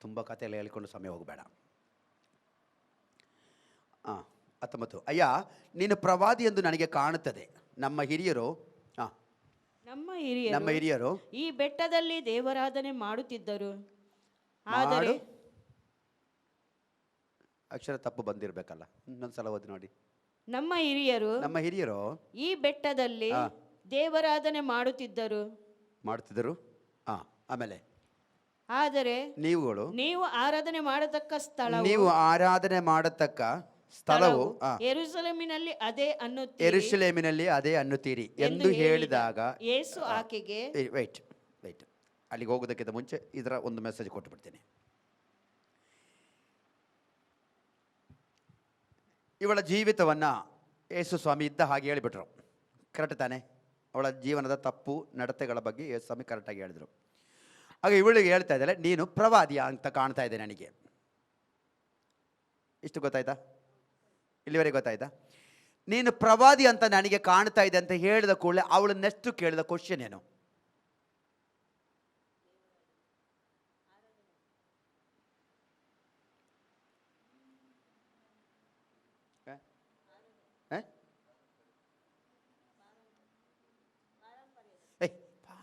ತುಂಬ ಕಥೆಯಲ್ಲಿ ಹೇಳಿಕೊಂಡು ಸಮಯ ಹೋಗಬೇಡ. 19 ಅಯ್ಯ ನೀನು ಪ್ರವಾದಿ ಎಂದು ನನಗೆ ಕಾಣುತ್ತದೆ. ನಮ್ಮ ಹಿರಿಯರು ಈ ಬೆಟ್ಟದಲ್ಲಿ ದೇವರಾಧನೆ ಮಾಡುತ್ತಿದ್ದರು. ಆದರೆ ಅಕ್ಷರ ತಪ್ಪು ಬಂದಿರಬೇಕಲ್ಲ, ಇನ್ನೊಂದ್ಸಲ ಓದಿ ನೋಡಿ. ನಮ್ಮ ಹಿರಿಯರು ಈ ಬೆಟ್ಟದಲ್ಲಿ ದೇವರಾಧನೆ ಮಾಡುತ್ತಿದ್ದರು. ಆಮೇಲೆ ಆದರೆ ನೀವು ಆರಾಧನೆ ಮಾಡತಕ್ಕ ಸ್ಥಳವು ಯೆರೂಸಲೇಮಿನಲ್ಲಿ ಅದೇ ಅನ್ನುತ್ತೀರಿ ಎಂದು ಹೇಳಿದಾಗ ಯೇಸು ಆಕೆಗೆ ವೆಯ್ಟ್ ಅಲ್ಲಿಗೆ ಹೋಗೋದಕ್ಕಿಂತ ಮುಂಚೆ ಇದರ ಒಂದು ಮೆಸೇಜ್ ಕೊಟ್ಟು ಬಿಡ್ತೀನಿ. ಇವಳ ಜೀವಿತವನ್ನು ಯೇಸು ಸ್ವಾಮಿ ಇದ್ದ ಹಾಗೆ ಹೇಳಿಬಿಟ್ರು. ಕರೆಕ್ಟ್ ತಾನೆ? ಅವಳ ಜೀವನದ ತಪ್ಪು ನಡತೆಗಳ ಬಗ್ಗೆ ಯೇಸು ಸ್ವಾಮಿ ಕರೆಕ್ಟಾಗಿ ಹೇಳಿದರು. ಆಗ ಇವಳಿಗೆ ಹೇಳ್ತಾ ಇದ್ದಾಳೆ, ನೀನು ಪ್ರವಾದಿಯ ಅಂತ ಕಾಣ್ತಾ ಇದೆ ನನಗೆ. ಇಷ್ಟು ಗೊತ್ತಾಯ್ತಾ? ಇಲ್ಲಿವರೆಗೆ ಗೊತ್ತಾಯ್ತಾ? ನೀನು ಪ್ರವಾದಿ ಅಂತ ನನಗೆ ಕಾಣ್ತಾ ಇದೆ ಅಂತ ಹೇಳಿದ ಕೂಡಲೇ ಅವಳು ನೆಕ್ಸ್ಟ್ ಕೇಳಿದ ಕ್ವಶನ್ ಏನು?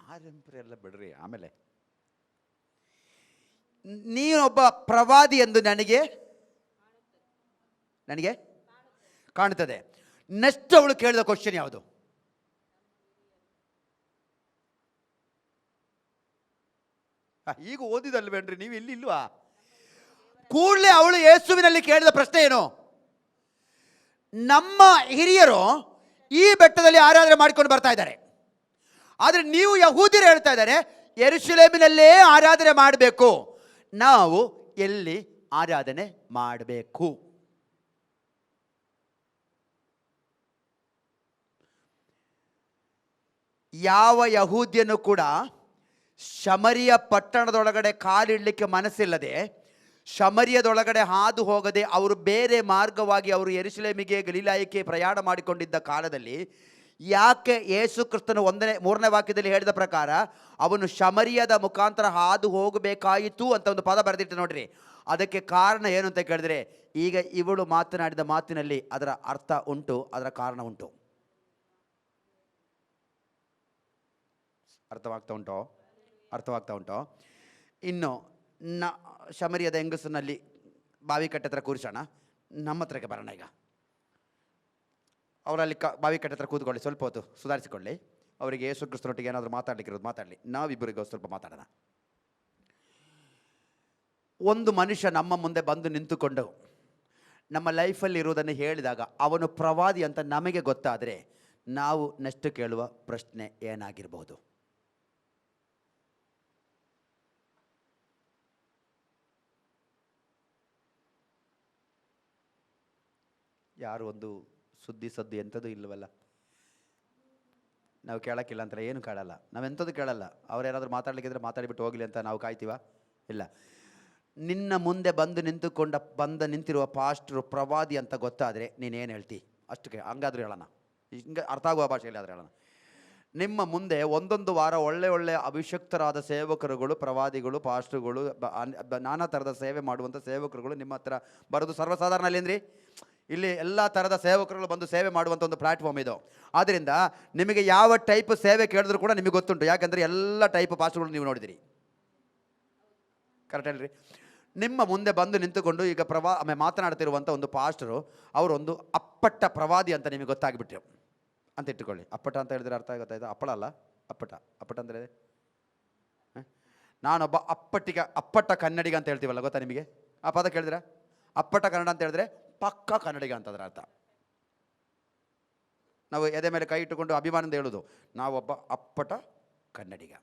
ಪಾರಂಪರ್ಯ ಎಲ್ಲ ಬಿಡ್ರಿ. ಆಮೇಲೆ ನೀನೊಬ್ಬ ಪ್ರವಾದಿ ಎಂದು ನನಗೆ ಕಾಣುತ್ತದೆ. ನೆಕ್ಸ್ಟ್ ಅವಳು ಕೇಳಿದ ಕ್ವಶನ್ ಯಾವುದು? ಈಗ ಓದಿದಲ್ವೇನ್ರಿ ನೀವು? ಇಲ್ಲಿ ಇಲ್ವಾ? ಕೂಡಲೇ ಅವಳು ಯೇಸುವಿನಲ್ಲಿ ಕೇಳಿದ ಪ್ರಶ್ನೆ ಏನು? ನಮ್ಮ ಹಿರಿಯರು ಈ ಬೆಟ್ಟದಲ್ಲಿ ಆರಾಧನೆ ಮಾಡಿಕೊಂಡು ಬರ್ತಾ ಇದ್ದಾರೆ, ಆದರೆ ನೀವು ಯಹೂದ್ಯರು ಹೇಳ್ತಾ ಇದ್ದಾರೆ ಯೆರೂಸಲೇಮಿನಲ್ಲೇ ಆರಾಧನೆ ಮಾಡಬೇಕು. ನಾವು ಎಲ್ಲಿ ಆರಾಧನೆ ಮಾಡಬೇಕು? ಯಾವ ಯಹೂದ್ಯನು ಕೂಡ ಶಮರಿಯ ಪಟ್ಟಣದೊಳಗಡೆ ಕಾಲಿಡಲಿಕ್ಕೆ ಮನಸ್ಸಿಲ್ಲದೆ, ಶಮರಿಯದೊಳಗಡೆ ಹಾದು ಹೋಗದೆ ಅವರು ಬೇರೆ ಮಾರ್ಗವಾಗಿ ಅವರು ಯೆರೂಸಲೇಮಿಗೆ ಗಲಿಲಾಯಕ್ಕೆ ಪ್ರಯಾಣ ಮಾಡಿಕೊಂಡಿದ್ದ ಕಾಲದಲ್ಲಿ ಯಾಕೆ ಯೇಸು ಕ್ರಿಸ್ತನು ಮೂರನೇ ವಾಕ್ಯದಲ್ಲಿ ಹೇಳಿದ ಪ್ರಕಾರ ಅವನು ಶಮರಿಯದ ಮುಖಾಂತರ ಹಾದು ಹೋಗಬೇಕಾಯಿತು ಅಂತ ಒಂದು ಪದ ಬರೆದಿಟ್ಟು ನೋಡ್ರಿ. ಅದಕ್ಕೆ ಕಾರಣ ಏನು ಅಂತ ಕೇಳಿದ್ರೆ, ಈಗ ಇವಳು ಮಾತನಾಡಿದ ಮಾತಿನಲ್ಲಿ ಅದರ ಅರ್ಥ ಉಂಟು, ಅದರ ಕಾರಣ ಉಂಟು. ಅರ್ಥವಾಗ್ತಾ ಉಂಟೋ? ಇನ್ನು ಶಮರಿಯದ ಹೆಂಗಸನಲ್ಲಿ ಬಾವಿ ಕಟ್ಟೆ ಹತ್ರ ಕೂರಿಸೋಣ, ನಮ್ಮ ಹತ್ರಕ್ಕೆ ಬರೋಣ. ಈಗ ಅವರಲ್ಲಿ ಬಾವಿ ಕಟ್ಟೆ ಹತ್ರ ಕೂತ್ಕೊಳ್ಳಿ, ಸ್ವಲ್ಪ ಹೊತ್ತು ಸುಧಾರಿಸಿಕೊಳ್ಳಿ. ಅವರಿಗೆ ಯೇಸು ಕ್ರಿಸ್ತನೊಟ್ಟಿಗೆ ಏನಾದರೂ ಮಾತಾಡಲಿಕ್ಕಿರೋದು ಮಾತಾಡಲಿ, ನಾವಿಬ್ಬರಿಗೂ ಸ್ವಲ್ಪ ಮಾತಾಡೋಣ. ಒಂದು ಮನುಷ್ಯ ನಮ್ಮ ಮುಂದೆ ಬಂದು ನಿಂತುಕೊಂಡು ನಮ್ಮ ಲೈಫಲ್ಲಿ ಇರುವುದನ್ನು ಹೇಳಿದಾಗ ಅವನು ಪ್ರವಾದಿ ಅಂತ ನಮಗೆ ಗೊತ್ತಾದರೆ ನಾವು ನೆಕ್ಸ್ಟ್ ಕೇಳುವ ಪ್ರಶ್ನೆ ಏನಾಗಿರ್ಬೋದು? ಯಾರು ಒಂದು ಸುದ್ದಿ ಎಂಥದ್ದು ಇಲ್ಲವಲ್ಲ? ನಾವು ಕೇಳೋಕ್ಕಿಲ್ಲ ಅಂತಾರೆ, ಏನು ಕೇಳಲ್ಲ, ನಾವೆಂಥದ್ದು ಕೇಳಲ್ಲ. ಅವರೇನಾದರೂ ಮಾತಾಡಲಿಕ್ಕಿದ್ರೆ ಮಾತಾಡಿಬಿಟ್ಟು ಹೋಗಲಿ ಅಂತ ನಾವು ಕಾಯ್ತೀವ? ಇಲ್ಲ. ನಿನ್ನ ಮುಂದೆ ಬಂದು ನಿಂತಿರುವ ಪಾಸ್ಟ್ರು ಪ್ರವಾದಿ ಅಂತ ಗೊತ್ತಾದರೆ ನೀನೇನು ಹೇಳ್ತಿ? ಅಷ್ಟು ಹಂಗಾದ್ರೂ ಹೇಳೋಣ, ಹಿಂಗೆ ಅರ್ಥ ಆಗುವ ಭಾಷೆಯಲ್ಲಿ ಆದರೂ ಹೇಳೋಣ. ನಿಮ್ಮ ಮುಂದೆ ಒಂದೊಂದು ವಾರ ಒಳ್ಳೆ ಅಭಿಷಕ್ತರಾದ ಸೇವಕರುಗಳು, ಪ್ರವಾದಿಗಳು, ಪಾಸ್ಟ್ರುಗಳು, ನಾನಾ ಥರದ ಸೇವೆ ಮಾಡುವಂಥ ಸೇವಕರುಗಳು ನಿಮ್ಮ ಹತ್ರ ಬರೋದು ಸರ್ವಸಾಧಾರಣ ಅಲ್ಲೇನ್ರಿ? ಇಲ್ಲಿ ಎಲ್ಲ ಥರದ ಸೇವಕರುಗಳು ಬಂದು ಸೇವೆ ಮಾಡುವಂಥ ಒಂದು ಪ್ಲ್ಯಾಟ್ಫಾರ್ಮ್ ಇದು. ಆದ್ದರಿಂದ ನಿಮಗೆ ಯಾವ ಟೈಪ್ ಸೇವೆ ಕೇಳಿದ್ರು ಕೂಡ ನಿಮಗೆ ಗೊತ್ತುಂಟು, ಯಾಕಂದರೆ ಎಲ್ಲ ಟೈಪ್ ಪಾಸ್ಟ್ರುಗಳು ನೀವು ನೋಡಿದಿರಿ. ಕರೆಕ್ಟ್ ಹೇಳ್ರಿ? ನಿಮ್ಮ ಮುಂದೆ ಬಂದು ನಿಂತುಕೊಂಡು ಈಗ ಮಾತನಾಡ್ತಿರುವಂಥ ಒಂದು ಪಾಸ್ಟರು ಅವರೊಂದು ಅಪ್ಪಟ್ಟ ಪ್ರವಾದಿ ಅಂತ ನಿಮಗೆ ಗೊತ್ತಾಗಿಬಿಟ್ರು ಅಂತ ಇಟ್ಟುಕೊಳ್ಳಿ. ಅಪ್ಪಟ ಅಂತ ಹೇಳಿದ್ರೆ ಅರ್ಥ ಗೊತ್ತಾಯ್ತು? ಅಪ್ಪಳ ಅಲ್ಲ, ಅಪ್ಪಟ ಅಂದರೆ ನಾನೊಬ್ಬ ಅಪ್ಪಟ್ಟ ಕನ್ನಡಿಗ ಅಂತ ಹೇಳ್ತೀವಲ್ಲ, ಗೊತ್ತಾ ನಿಮಗೆ? ಆ ಪದ ಕೇಳಿದ್ರೆ ಅಪ್ಪಟ ಕನ್ನಡ ಅಂತ ಹೇಳಿದ್ರೆ ಪಕ್ಕ ಕನ್ನಡಿಗ ಅಂತದ್ರ ಅರ್ಥ. ನಾವು ಎದೆ ಮೇಲೆ ಕೈ ಇಟ್ಟುಕೊಂಡು ಅಭಿಮಾನದಿಂದ ಹೇಳೋದು, ನಾವೊಬ್ಬ ಅಪ್ಪಟ ಕನ್ನಡಿಗ.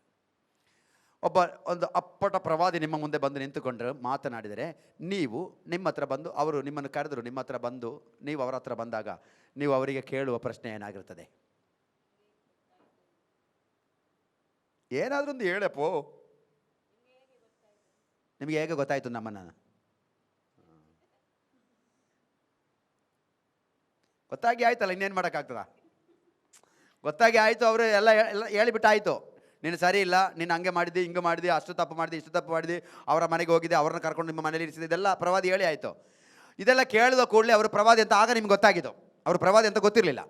ಒಂದು ಅಪ್ಪಟ ಪ್ರವಾದಿ ನಿಮ್ಮ ಮುಂದೆ ಬಂದು ನಿಂತುಕೊಂಡ್ರೆ ಮಾತನಾಡಿದರೆ ನೀವು ನಿಮ್ಮ ಹತ್ರ ಬಂದು, ಅವರು ನಿಮ್ಮನ್ನು ಕರೆದರು, ನಿಮ್ಮ ಹತ್ರ ಬಂದು ನೀವು ಅವರ ಹತ್ರ ಬಂದಾಗ ನೀವು ಅವರಿಗೆ ಕೇಳುವ ಪ್ರಶ್ನೆ ಏನಾಗಿರ್ತದೆ? ಏನಾದರೂ ಒಂದು ಹೇಳಪ್ಪೋ, ನಿಮಗೆ ಹೇಗೆ ಗೊತ್ತಾಯಿತು ನಮ್ಮನ್ನು? ಗೊತ್ತಾಗಿ ಆಯ್ತಲ್ಲ, ಇನ್ನೇನು ಮಾಡೋಕ್ಕಾಗ್ತದ? ಗೊತ್ತಾಗಿ ಆಯಿತು, ಅವರು ಎಲ್ಲ ಹೇಳಿಬಿಟ್ಟಾಯಿತು, ನೀನು ಸರಿ ಇಲ್ಲ, ನೀನು ಹಂಗೆ ಮಾಡಿದ್ದಿ, ಹಿಂಗೆ ಮಾಡಿದ್ದಿ, ಅಷ್ಟು ತಪ್ಪು ಮಾಡಿದ್ದಿ, ಇಷ್ಟು ತಪ್ಪು ಮಾಡಿದ್ದಿ, ಅವರ ಮನೆಗೆ ಹೋಗಿದ್ದೆ, ಅವ್ರನ್ನ ಕರ್ಕೊಂಡು ನಿಮ್ಮ ಮನೇಲಿ ಇರಿಸಿದೆ, ಇದೆಲ್ಲ ಪ್ರವಾದಿ ಹೇಳಿ ಆಯಿತು. ಇದೆಲ್ಲ ಕೇಳಿದ ಕೂಡಲೇ ಅವರು ಪ್ರವಾದಿ ಅಂತ ಆಗ ನಿಮ್ಗೆ ಗೊತ್ತಾಗಿದ್ದು. ಅವರು ಪ್ರವಾದಿ ಅಂತ ಗೊತ್ತಿರಲಿಲ್ಲ.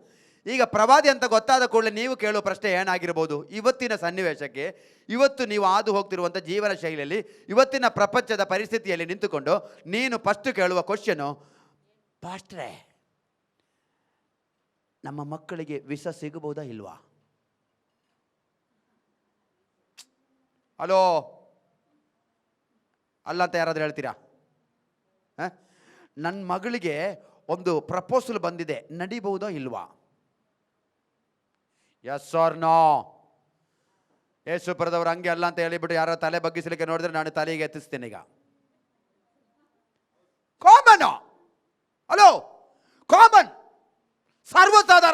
ಈಗ ಪ್ರವಾದಿ ಅಂತ ಗೊತ್ತಾದ ಕೂಡಲೇ ನೀವು ಕೇಳುವ ಪ್ರಶ್ನೆ ಏನಾಗಿರ್ಬೋದು? ಇವತ್ತಿನ ಸನ್ನಿವೇಶಕ್ಕೆ, ಇವತ್ತು ನೀವು ಹಾದು ಹೋಗ್ತಿರುವಂಥ ಜೀವನ ಶೈಲಿಯಲ್ಲಿ, ಇವತ್ತಿನ ಪ್ರಪಂಚದ ಪರಿಸ್ಥಿತಿಯಲ್ಲಿ ನಿಂತುಕೊಂಡು ನೀನು ಫಸ್ಟ್ ಕೇಳುವ ಕ್ವಶನು, ಪಾಸ್ಟ್ರೇ ನಮ್ಮ ಮಕ್ಕಳಿಗೆ ವಿಷ ಸಿಗಬಹುದಾ ಇಲ್ವಾ? ಹಲೋ, ಅಲ್ಲ ಅಂತ ಯಾರಾದರೂ ಹೇಳ್ತೀರಾ? ನನ್ನ ಮಗಳಿಗೆ ಒಂದು ಪ್ರಪೋಸಲ್ ಬಂದಿದೆ, ನಡಿಬಹುದಾ ಇಲ್ವಾ? Yes or no? ಯೇಸು ಪರದವ್ರು ಹಂಗೆ ಅಲ್ಲ ಅಂತ ಹೇಳಿಬಿಟ್ಟು ಯಾರೋ ತಲೆ ಬಗ್ಗಿಸಲಿಕ್ಕೆ ನೋಡಿದ್ರೆ ನಾನು ತಲೆಗೆ ಎತ್ತಿಸ್ತೇನೆ. ಈಗ ಕಾಮನ್, ಹಲೋ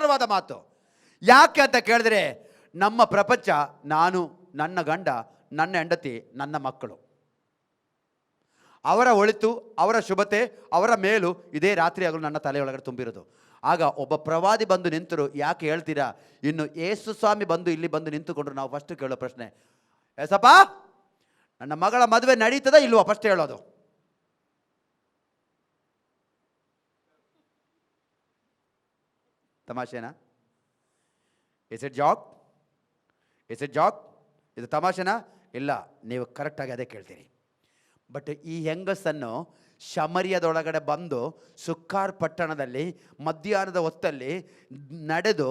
ಸುಂದರವಾದ ಮಾತು. ಯಾಕೆ ಅಂತ ಕೇಳಿದ್ರೆ, ನಮ್ಮ ಪ್ರಪಂಚ ನಾನು, ನನ್ನ ಗಂಡ, ನನ್ನ ಹೆಂಡತಿ, ನನ್ನ ಮಕ್ಕಳು, ಅವರ ಒಳಿತು, ಅವರ ಶುಭತೆ, ಅವರ ಮೇಲು ಇದೇ ರಾತ್ರಿ ಆಗಲು ನನ್ನ ತಲೆಯೊಳಗಡೆ ತುಂಬಿರೋದು. ಆಗ ಒಬ್ಬ ಪ್ರವಾದಿ ಬಂದು ನಿಂತರು. ಯಾಕೆ ಹೇಳ್ತೀರಾ? ಇನ್ನು ಯೇಸು ಸ್ವಾಮಿ ಬಂದು ಇಲ್ಲಿ ಬಂದು ನಿಂತುಕೊಂಡ್ರು ನಾವು ಫಸ್ಟ್ ಕೇಳೋ ಪ್ರಶ್ನೆ, ಏಸಪ್ಪ ನನ್ನ ಮಗಳ ಮದುವೆ ನಡೀತದ ಇಲ್ವಾ? ಫಸ್ಟ್ ಹೇಳೋದು. ತಮಾಷೆನಾ? Is it joke? Is it joke? ಇದು ತಮಾಷೆನಾ? ಇಲ್ಲ, ನೀವು ಕರೆಕ್ಟಾಗಿ ಅದೇ ಕೇಳ್ತೀರಿ. ಬಟ್ ಈ ಹೆಂಗಸನ್ನು ಶಮರಿಯದೊಳಗಡೆ ಬಂದು ಸುಕ್ಕಾರ್ ಪಟ್ಟಣದಲ್ಲಿ ಮಧ್ಯಾಹ್ನದ ಹೊತ್ತಲ್ಲಿ ನಡೆದು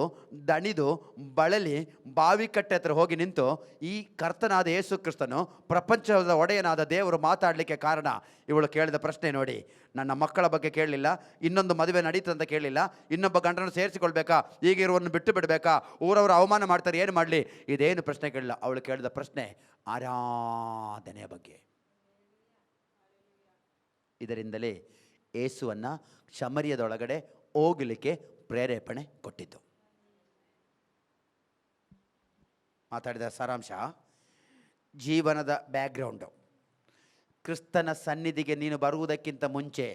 ದಣಿದು ಬಳಲಿ ಬಾವಿಕಟ್ಟೆ ಹತ್ರ ಹೋಗಿ ನಿಂತು ಈ ಕರ್ತನಾದ ಯೇಸು ಕ್ರಿಸ್ತನು, ಪ್ರಪಂಚದ ಒಡೆಯನಾದ ದೇವರು ಮಾತಾಡಲಿಕ್ಕೆ ಕಾರಣ ಇವಳು ಕೇಳಿದ ಪ್ರಶ್ನೆ ನೋಡಿ. ನನ್ನ ಮಕ್ಕಳ ಬಗ್ಗೆ ಕೇಳಲಿಲ್ಲ, ಇನ್ನೊಂದು ಮದುವೆ ನಡೀತದೆ ಅಂತ ಕೇಳಲಿಲ್ಲ, ಇನ್ನೊಬ್ಬ ಗಂಡನ ಸೇರಿಸಿಕೊಳ್ಬೇಕಾ, ಈಗಿರುವನ್ನು ಬಿಟ್ಟು ಬಿಡಬೇಕಾ, ಊರವರು ಅವಮಾನ ಮಾಡ್ತಾರೆ ಏನು ಮಾಡಲಿ, ಇದೇನು ಪ್ರಶ್ನೆ ಕೇಳಲಿಲ್ಲ. ಅವಳು ಕೇಳಿದ ಪ್ರಶ್ನೆ ಆರಾಧನೆಯ ಬಗ್ಗೆ. ಇದರಿಂದಲೇ ಯೇಸುವನ್ನು ಶಮರಿಯದೊಳಗಡೆ ಹೋಗಲಿಕ್ಕೆ ಪ್ರೇರೇಪಣೆ ಕೊಟ್ಟಿದ್ದು. ಮಾತಾಡಿದ ಸಾರಾಂಶ, ಜೀವನದ ಬ್ಯಾಕ್ಗ್ರೌಂಡು. ಕ್ರಿಸ್ತನ ಸನ್ನಿಧಿಗೆ ನೀನು ಬರುವುದಕ್ಕಿಂತ ಮುಂಚೆ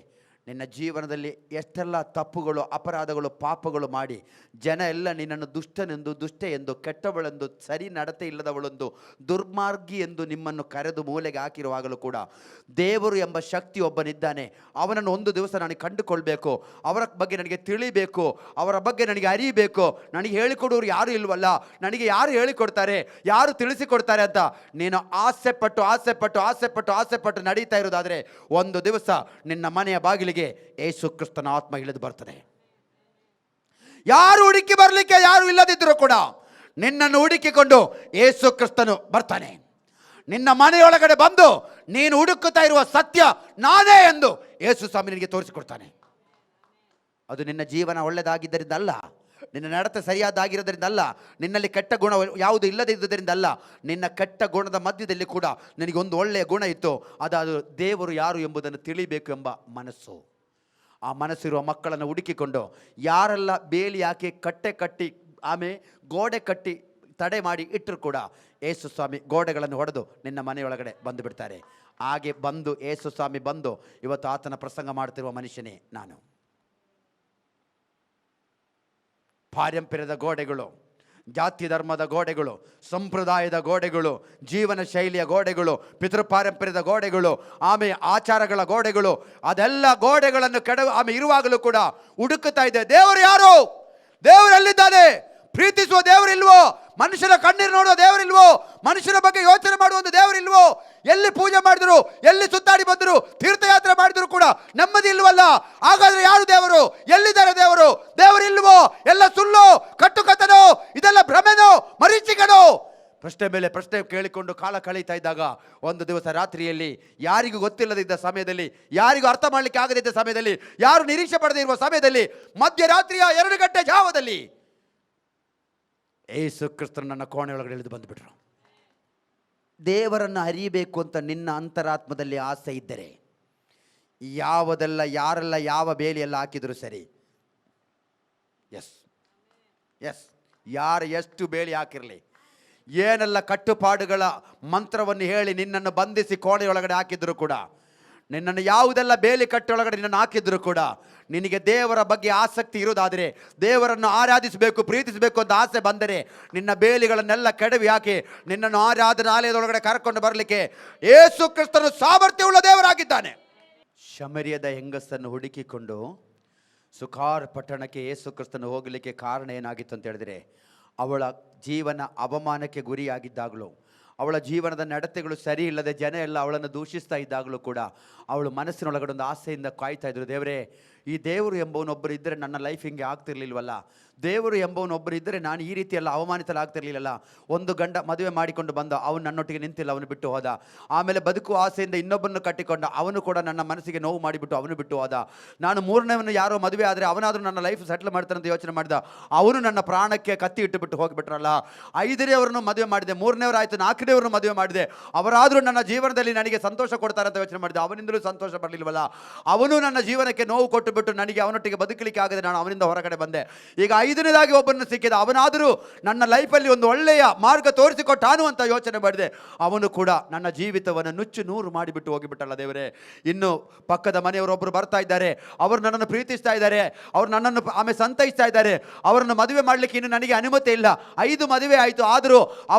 ನಿನ್ನ ಜೀವನದಲ್ಲಿ ಎಷ್ಟೆಲ್ಲ ತಪ್ಪುಗಳು, ಅಪರಾಧಗಳು, ಪಾಪಗಳು ಮಾಡಿ ಜನ ಎಲ್ಲ ನಿನ್ನನ್ನು ದುಷ್ಟನೆಂದು, ದುಷ್ಟೆ ಎಂದು, ಕೆಟ್ಟವಳೆಂದು, ಸರಿ ನಡತೆ ಇಲ್ಲದವಳೆಂದು, ದುರ್ಮಾರ್ಗಿ ಎಂದು ನಿಮ್ಮನ್ನು ಕರೆದು ಮೂಲೆಗೆ ಹಾಕಿರುವಾಗಲೂ ಕೂಡ ದೇವರು ಎಂಬ ಶಕ್ತಿ ಒಬ್ಬನಿದ್ದಾನೆ. ಅವನನ್ನು ಒಂದು ದಿವಸ ನನಗೆ ಕಂಡುಕೊಳ್ಬೇಕು, ಅವರ ಬಗ್ಗೆ ನನಗೆ ತಿಳಿಬೇಕು, ಅವರ ಬಗ್ಗೆ ನನಗೆ ಅರಿಯಬೇಕು. ನನಗೆ ಹೇಳಿಕೊಡೋರು ಯಾರು ಇಲ್ವಲ್ಲ, ನನಗೆ ಯಾರು ಹೇಳಿಕೊಡ್ತಾರೆ, ಯಾರು ತಿಳಿಸಿಕೊಡ್ತಾರೆ ಅಂತ ನೀನು ಆಸೆ ಪಟ್ಟು ನಡೀತಾ ಇರೋದಾದರೆ ಒಂದು ದಿವಸ ನಿನ್ನ ಮನೆಯ ಬಾಗಿಲಿಗೆ ಯೇಸು ಕ್ರಿಸ್ತನ ಆತ್ಮ ಇಳಿದು ಬರ್ತದೆ. ಯಾರು ಹುಡುಕಿ ಬರಲಿಕ್ಕೆ ಯಾರು ಇಲ್ಲದಿದ್ದರೂ ಕೂಡ ನಿನ್ನನ್ನು ಹುಡುಕಿಕೊಂಡು ಯೇಸು ಕ್ರಿಸ್ತನು ಬರ್ತಾನೆ. ನಿನ್ನ ಮನೆಯೊಳಗಡೆ ಬಂದು ನೀನು ಹುಡುಕುತ್ತಾ ಇರುವ ಸತ್ಯ ನಾನೇ ಎಂದು ಯೇಸು ಸ್ವಾಮಿ ನಿನಗೆ ತೋರಿಸಿಕೊಡ್ತಾನೆ. ಅದು ನಿನ್ನ ಜೀವನ ಒಳ್ಳೆಯದಾಗಿದ್ದರಿಂದ ಅಲ್ಲ, ನಿನ್ನ ನಡತೆ ಸರಿಯಾದಾಗಿರೋದ್ರಿಂದ ಅಲ್ಲ, ನಿನ್ನಲ್ಲಿ ಕೆಟ್ಟ ಗುಣ ಯಾವುದು ಇಲ್ಲದಿದ್ದುದರಿಂದ ಅಲ್ಲ. ನಿನ್ನ ಕೆಟ್ಟ ಗುಣದ ಮಧ್ಯದಲ್ಲಿ ಕೂಡ ನಿನಗೊಂದು ಒಳ್ಳೆಯ ಗುಣ ಇತ್ತು. ಅದಾದ ದೇವರು ಯಾರು ಎಂಬುದನ್ನು ತಿಳಿಬೇಕು ಎಂಬ ಮನಸ್ಸು. ಆ ಮನಸ್ಸಿರುವ ಮಕ್ಕಳನ್ನು ಹುಡುಕಿಕೊಂಡು ಯಾರೆಲ್ಲ ಬೇಲಿ ಹಾಕಿ ಕಟ್ಟೆ ಕಟ್ಟಿ ಆಮೇಲೆ ಗೋಡೆ ಕಟ್ಟಿ ತಡೆ ಮಾಡಿ ಇಟ್ಟರು ಕೂಡ ಯೇಸು ಸ್ವಾಮಿ ಗೋಡೆಗಳನ್ನು ಹೊಡೆದು ನಿನ್ನ ಮನೆಯೊಳಗಡೆ ಬಂದು ಬಿಡ್ತಾರೆ. ಹಾಗೆ ಬಂದು ಯೇಸು ಸ್ವಾಮಿ ಬಂದು ಇವತ್ತು ಆತನ ಪ್ರಸಂಗ ಮಾಡ್ತಿರುವ ಮನುಷ್ಯನೇ ನಾನು. ಪಾರಂಪರ್ಯದ ಗೋಡೆಗಳು, ಜಾತಿ ಧರ್ಮದ ಗೋಡೆಗಳು, ಸಂಪ್ರದಾಯದ ಗೋಡೆಗಳು, ಜೀವನ ಶೈಲಿಯ ಗೋಡೆಗಳು, ಪಿತೃಪಾರಂಪರ್ಯದ ಗೋಡೆಗಳು, ಆಮೇಲೆ ಆಚಾರಗಳ ಗೋಡೆಗಳು, ಅದೆಲ್ಲ ಗೋಡೆಗಳನ್ನು ಆಮೇಲೆ ಇರುವಾಗಲೂ ಕೂಡ ಹುಡುಕುತ್ತಾ ಇದೆ ದೇವರು ಯಾರು, ದೇವರು ಎಲ್ಲಿದ್ದಾನೆ, ಪ್ರೀತಿಸುವ ದೇವರಿಲ್ವೋ, ಮನುಷ್ಯನ ಕಣ್ಣೀರು ನೋಡುವ ದೇವರಿಲ್ವೋ, ಮನುಷ್ಯನ ಬಗ್ಗೆ ಯೋಚನೆ ಮಾಡುವ ಒಂದು ದೇವರಿಲ್ವೋ, ಎಲ್ಲಿ ಪೂಜೆ ಮಾಡಿದ್ರು, ಎಲ್ಲಿ ಸುತ್ತಾಡಿ ಬಂದರು, ತೀರ್ಥಯಾತ್ರೆ ಮಾಡಿದ್ರು ಕೂಡ ನೆಮ್ಮದಿ ಇಲ್ವಲ್ಲ. ಹಾಗಾದ್ರೆ ಯಾರು ದೇವರು, ಎಲ್ಲಿದ್ದಾರೆ ದೇವರು, ದೇವರಿಲ್ವೋ, ಎಲ್ಲ ಸುಳ್ಳು, ಕಟ್ಟುಕಥನೋ, ಇದೆಲ್ಲ ಭ್ರಮೆನೋ, ಮರೀಚಿಕೆನೋ, ಪ್ರಶ್ನೆ ಮೇಲೆ ಪ್ರಶ್ನೆ ಕೇಳಿಕೊಂಡು ಕಾಲ ಕಳೀತಾ ಇದ್ದಾಗ ಒಂದು ದಿವಸ ರಾತ್ರಿಯಲ್ಲಿ ಯಾರಿಗೂ ಗೊತ್ತಿಲ್ಲದಿದ್ದ ಸಮಯದಲ್ಲಿ, ಯಾರಿಗೂ ಅರ್ಥ ಮಾಡಲಿಕ್ಕೆ ಆಗದಿದ್ದ ಸಮಯದಲ್ಲಿ, ಯಾರು ನಿರೀಕ್ಷೆ ಪಡೆದೇ ಇರುವ ಸಮಯದಲ್ಲಿ, ಮಧ್ಯರಾತ್ರಿಯ 2 ಗಂಟೆ ಜಾವದಲ್ಲಿ ಯೇಸು ಕ್ರಿಸ್ತನು ನನ್ನ ಕೋಣೆಯೊಳಗಡೆ ಇಳಿದು ಬಂದುಬಿಟ್ರು. ದೇವರನ್ನು ಅರಿಯಬೇಕು ಅಂತ ನಿನ್ನ ಅಂತರಾತ್ಮದಲ್ಲಿ ಆಸೆ ಇದ್ದರೆ ಯಾವುದೆಲ್ಲ ಯಾರೆಲ್ಲ ಯಾವ ಬೇಲಿಯೆಲ್ಲ ಹಾಕಿದ್ರು ಸರಿ, ಎಸ್ ಯಾರು ಎಷ್ಟು ಬೇಲಿ ಹಾಕಿರಲಿ, ಏನೆಲ್ಲ ಕಟ್ಟುಪಾಡುಗಳ ಮಂತ್ರವನ್ನು ಹೇಳಿ ನಿನ್ನನ್ನು ಬಂಧಿಸಿ ಕೋಣೆಯೊಳಗಡೆ ಹಾಕಿದ್ರು ಕೂಡ, ನಿನ್ನನ್ನು ಯಾವುದೆಲ್ಲ ಬೇಲಿ ಕಟ್ಟೊಳಗಡೆ ನಿನ್ನನ್ನು ಹಾಕಿದ್ರು ಕೂಡ, ನಿನಗೆ ದೇವರ ಬಗ್ಗೆ ಆಸಕ್ತಿ ಇರುವುದಾದರೆ, ದೇವರನ್ನು ಆರಾಧಿಸಬೇಕು, ಪ್ರೀತಿಸಬೇಕು ಅಂತ ಆಸೆ ಬಂದರೆ, ನಿನ್ನ ಬೇಲಿಗಳನ್ನೆಲ್ಲ ಕೆಡವಿ ಹಾಕಿ ನಿನ್ನನ್ನು ಆರಾಧನಾಲಯದೊಳಗಡೆ ಕರ್ಕೊಂಡು ಬರಲಿಕ್ಕೆ ಯೇಸು ಕ್ರಿಸ್ತನು ಸಾಮರ್ಥ್ಯವುಳ್ಳ ದೇವರಾಗಿದ್ದಾನೆ. ಶಮರಿಯದ ಹೆಂಗಸನ್ನು ಹುಡುಕಿಕೊಂಡು ಸುಕಾರ್ ಪಟ್ಟಣಕ್ಕೆ ಯೇಸು ಕ್ರಿಸ್ತನು ಹೋಗಲಿಕ್ಕೆ ಕಾರಣ ಏನಾಗಿತ್ತು ಅಂತ ಹೇಳಿದರೆ, ಅವಳ ಜೀವನ ಅವಮಾನಕ್ಕೆ ಗುರಿಯಾಗಿದ್ದಾಗಲೂ, ಅವಳ ಜೀವನದ ನಡತೆಗಳು ಸರಿ ಇಲ್ಲದೆ ಜನ ಎಲ್ಲ ಅವಳನ್ನು ದೂಷಿಸ್ತಾ ಇದ್ದಾಗಲೂ ಕೂಡ ಅವಳು ಮನಸ್ಸಿನೊಳಗಡೆ ಒಂದು ಆಸೆಯಿಂದ ಕಾಯ್ತಾ ಇದ್ರು, ದೇವರೇ ಈ ದೇವರು ಎಂಬವನೊಬ್ಬರು ಇದ್ದರೆ ನನ್ನ ಲೈಫ್ ಹಿಂಗೆ ಆಗ್ತಿರ್ಲಿಲ್ವಲ್ಲ, ದೇವರು ಎಂಬವನೊಬ್ಬರು ಇದ್ದರೆ ನಾನು ಈ ರೀತಿ ಎಲ್ಲ ಅವಮಾನಿತಲಾಗ್ತಿರ್ಲಿಲ್ಲಲ್ಲ. ಒಂದು ಗಂಡ ಮದುವೆ ಮಾಡಿಕೊಂಡು ಬಂದ, ಅವನು ನನ್ನೊಟ್ಟಿಗೆ ನಿಂತಿಲ್ಲ, ಅವನು ಬಿಟ್ಟು ಹೋದ. ಆಮೇಲೆ ಬದುಕುವ ಆಸೆಯಿಂದ ಇನ್ನೊಬ್ಬನ್ನು ಕಟ್ಟಿಕೊಂಡ, ಅವನು ಕೂಡ ನನ್ನ ಮನಸ್ಸಿಗೆ ನೋವು ಮಾಡಿಬಿಟ್ಟು ಅವನು ಬಿಟ್ಟು ಹೋದ. ನಾನು 3ನೇವನು ಯಾರೋ ಮದುವೆ ಆದರೆ ಅವನಾದರೂ ನನ್ನ ಲೈಫ್ ಸೆಟ್ಲ್ ಮಾಡ್ತಾನೆ ಅಂತ ಯೋಚನೆ ಮಾಡಿದ, ಅವನು ನನ್ನ ಪ್ರಾಣಕ್ಕೆ ಕತ್ತಿ ಇಟ್ಟುಬಿಟ್ಟು ಹೋಗಿಬಿಟ್ರಲ್ಲ. 5ನೇವರನ್ನು ಮದುವೆ ಮಾಡಿದೆ, 3ನೇವರು ಆಯಿತು, 4ನೇವರನ್ನು ಮದುವೆ ಮಾಡಿದೆ, ಅವರಾದರೂ ನನ್ನ ಜೀವನದಲ್ಲಿ ನನಗೆ ಸಂತೋಷ ಕೊಡ್ತಾರೆ ಅಂತ ಯೋಚನೆ ಮಾಡಿದೆ, ಅವನಿಂದಲೂ ಸಂತೋಷ ಬರಲಿಲ್ವಲ್ಲ. ಅವನು ನನ್ನ ಜೀವನಕ್ಕೆ ನೋವು ಕೊಟ್ಟು ಬಿಟ್ಟು ನನಗೆ ಅವನೊಟ್ಟಿಗೆ ಬದುಕಲಿಕ್ಕೆ ಆಗದೆ ನಾನು ಅವನಿಂದ ಹೊರಗಡೆ ಬಂದೆ. ಈಗ 5ನೇದಾಗಿ ಒಬ್ಬನನ್ನು ಸಿಕ್ಕಿದ, ಅವನಾದರೂ ನನ್ನ ಲೈಫಲ್ಲಿ ಒಂದು ಒಳ್ಳೆಯ ಮಾರ್ಗ ತೋರಿಸಿಕೊಟ್ಟಾನು ಅಂತ ಯೋಚನೆ ಮಾಡಿದೆ. ಅವನು ಕೂಡ ನನ್ನ ಜೀವಿತವನ್ನು ನುಚ್ಚು ನೂರು ಮಾಡಿಬಿಟ್ಟು ಹೋಗಿಬಿಟ್ಟಲ್ಲ ದೇವರೇ. ಇನ್ನು ಪಕ್ಕದ ಮನೆಯವರೊಬ್ಬರು ಬರ್ತಾ ಇದ್ದಾರೆ, ಅವರು ನನ್ನನ್ನು ಪ್ರೀತಿಸ್ತಾ ಇದ್ದಾರೆ, ಅವರು ನನ್ನನ್ನು ಆಮೇಲೆ ಸಂತೈಸ್ತಾ ಇದ್ದಾರೆ, ಅವರನ್ನು ಮದುವೆ ಮಾಡಲಿಕ್ಕೆ ಇನ್ನು ನನಗೆ ಅನುಮತಿ ಇಲ್ಲ. 5 ಮದುವೆ ಆಯಿತು, ಆದರೂ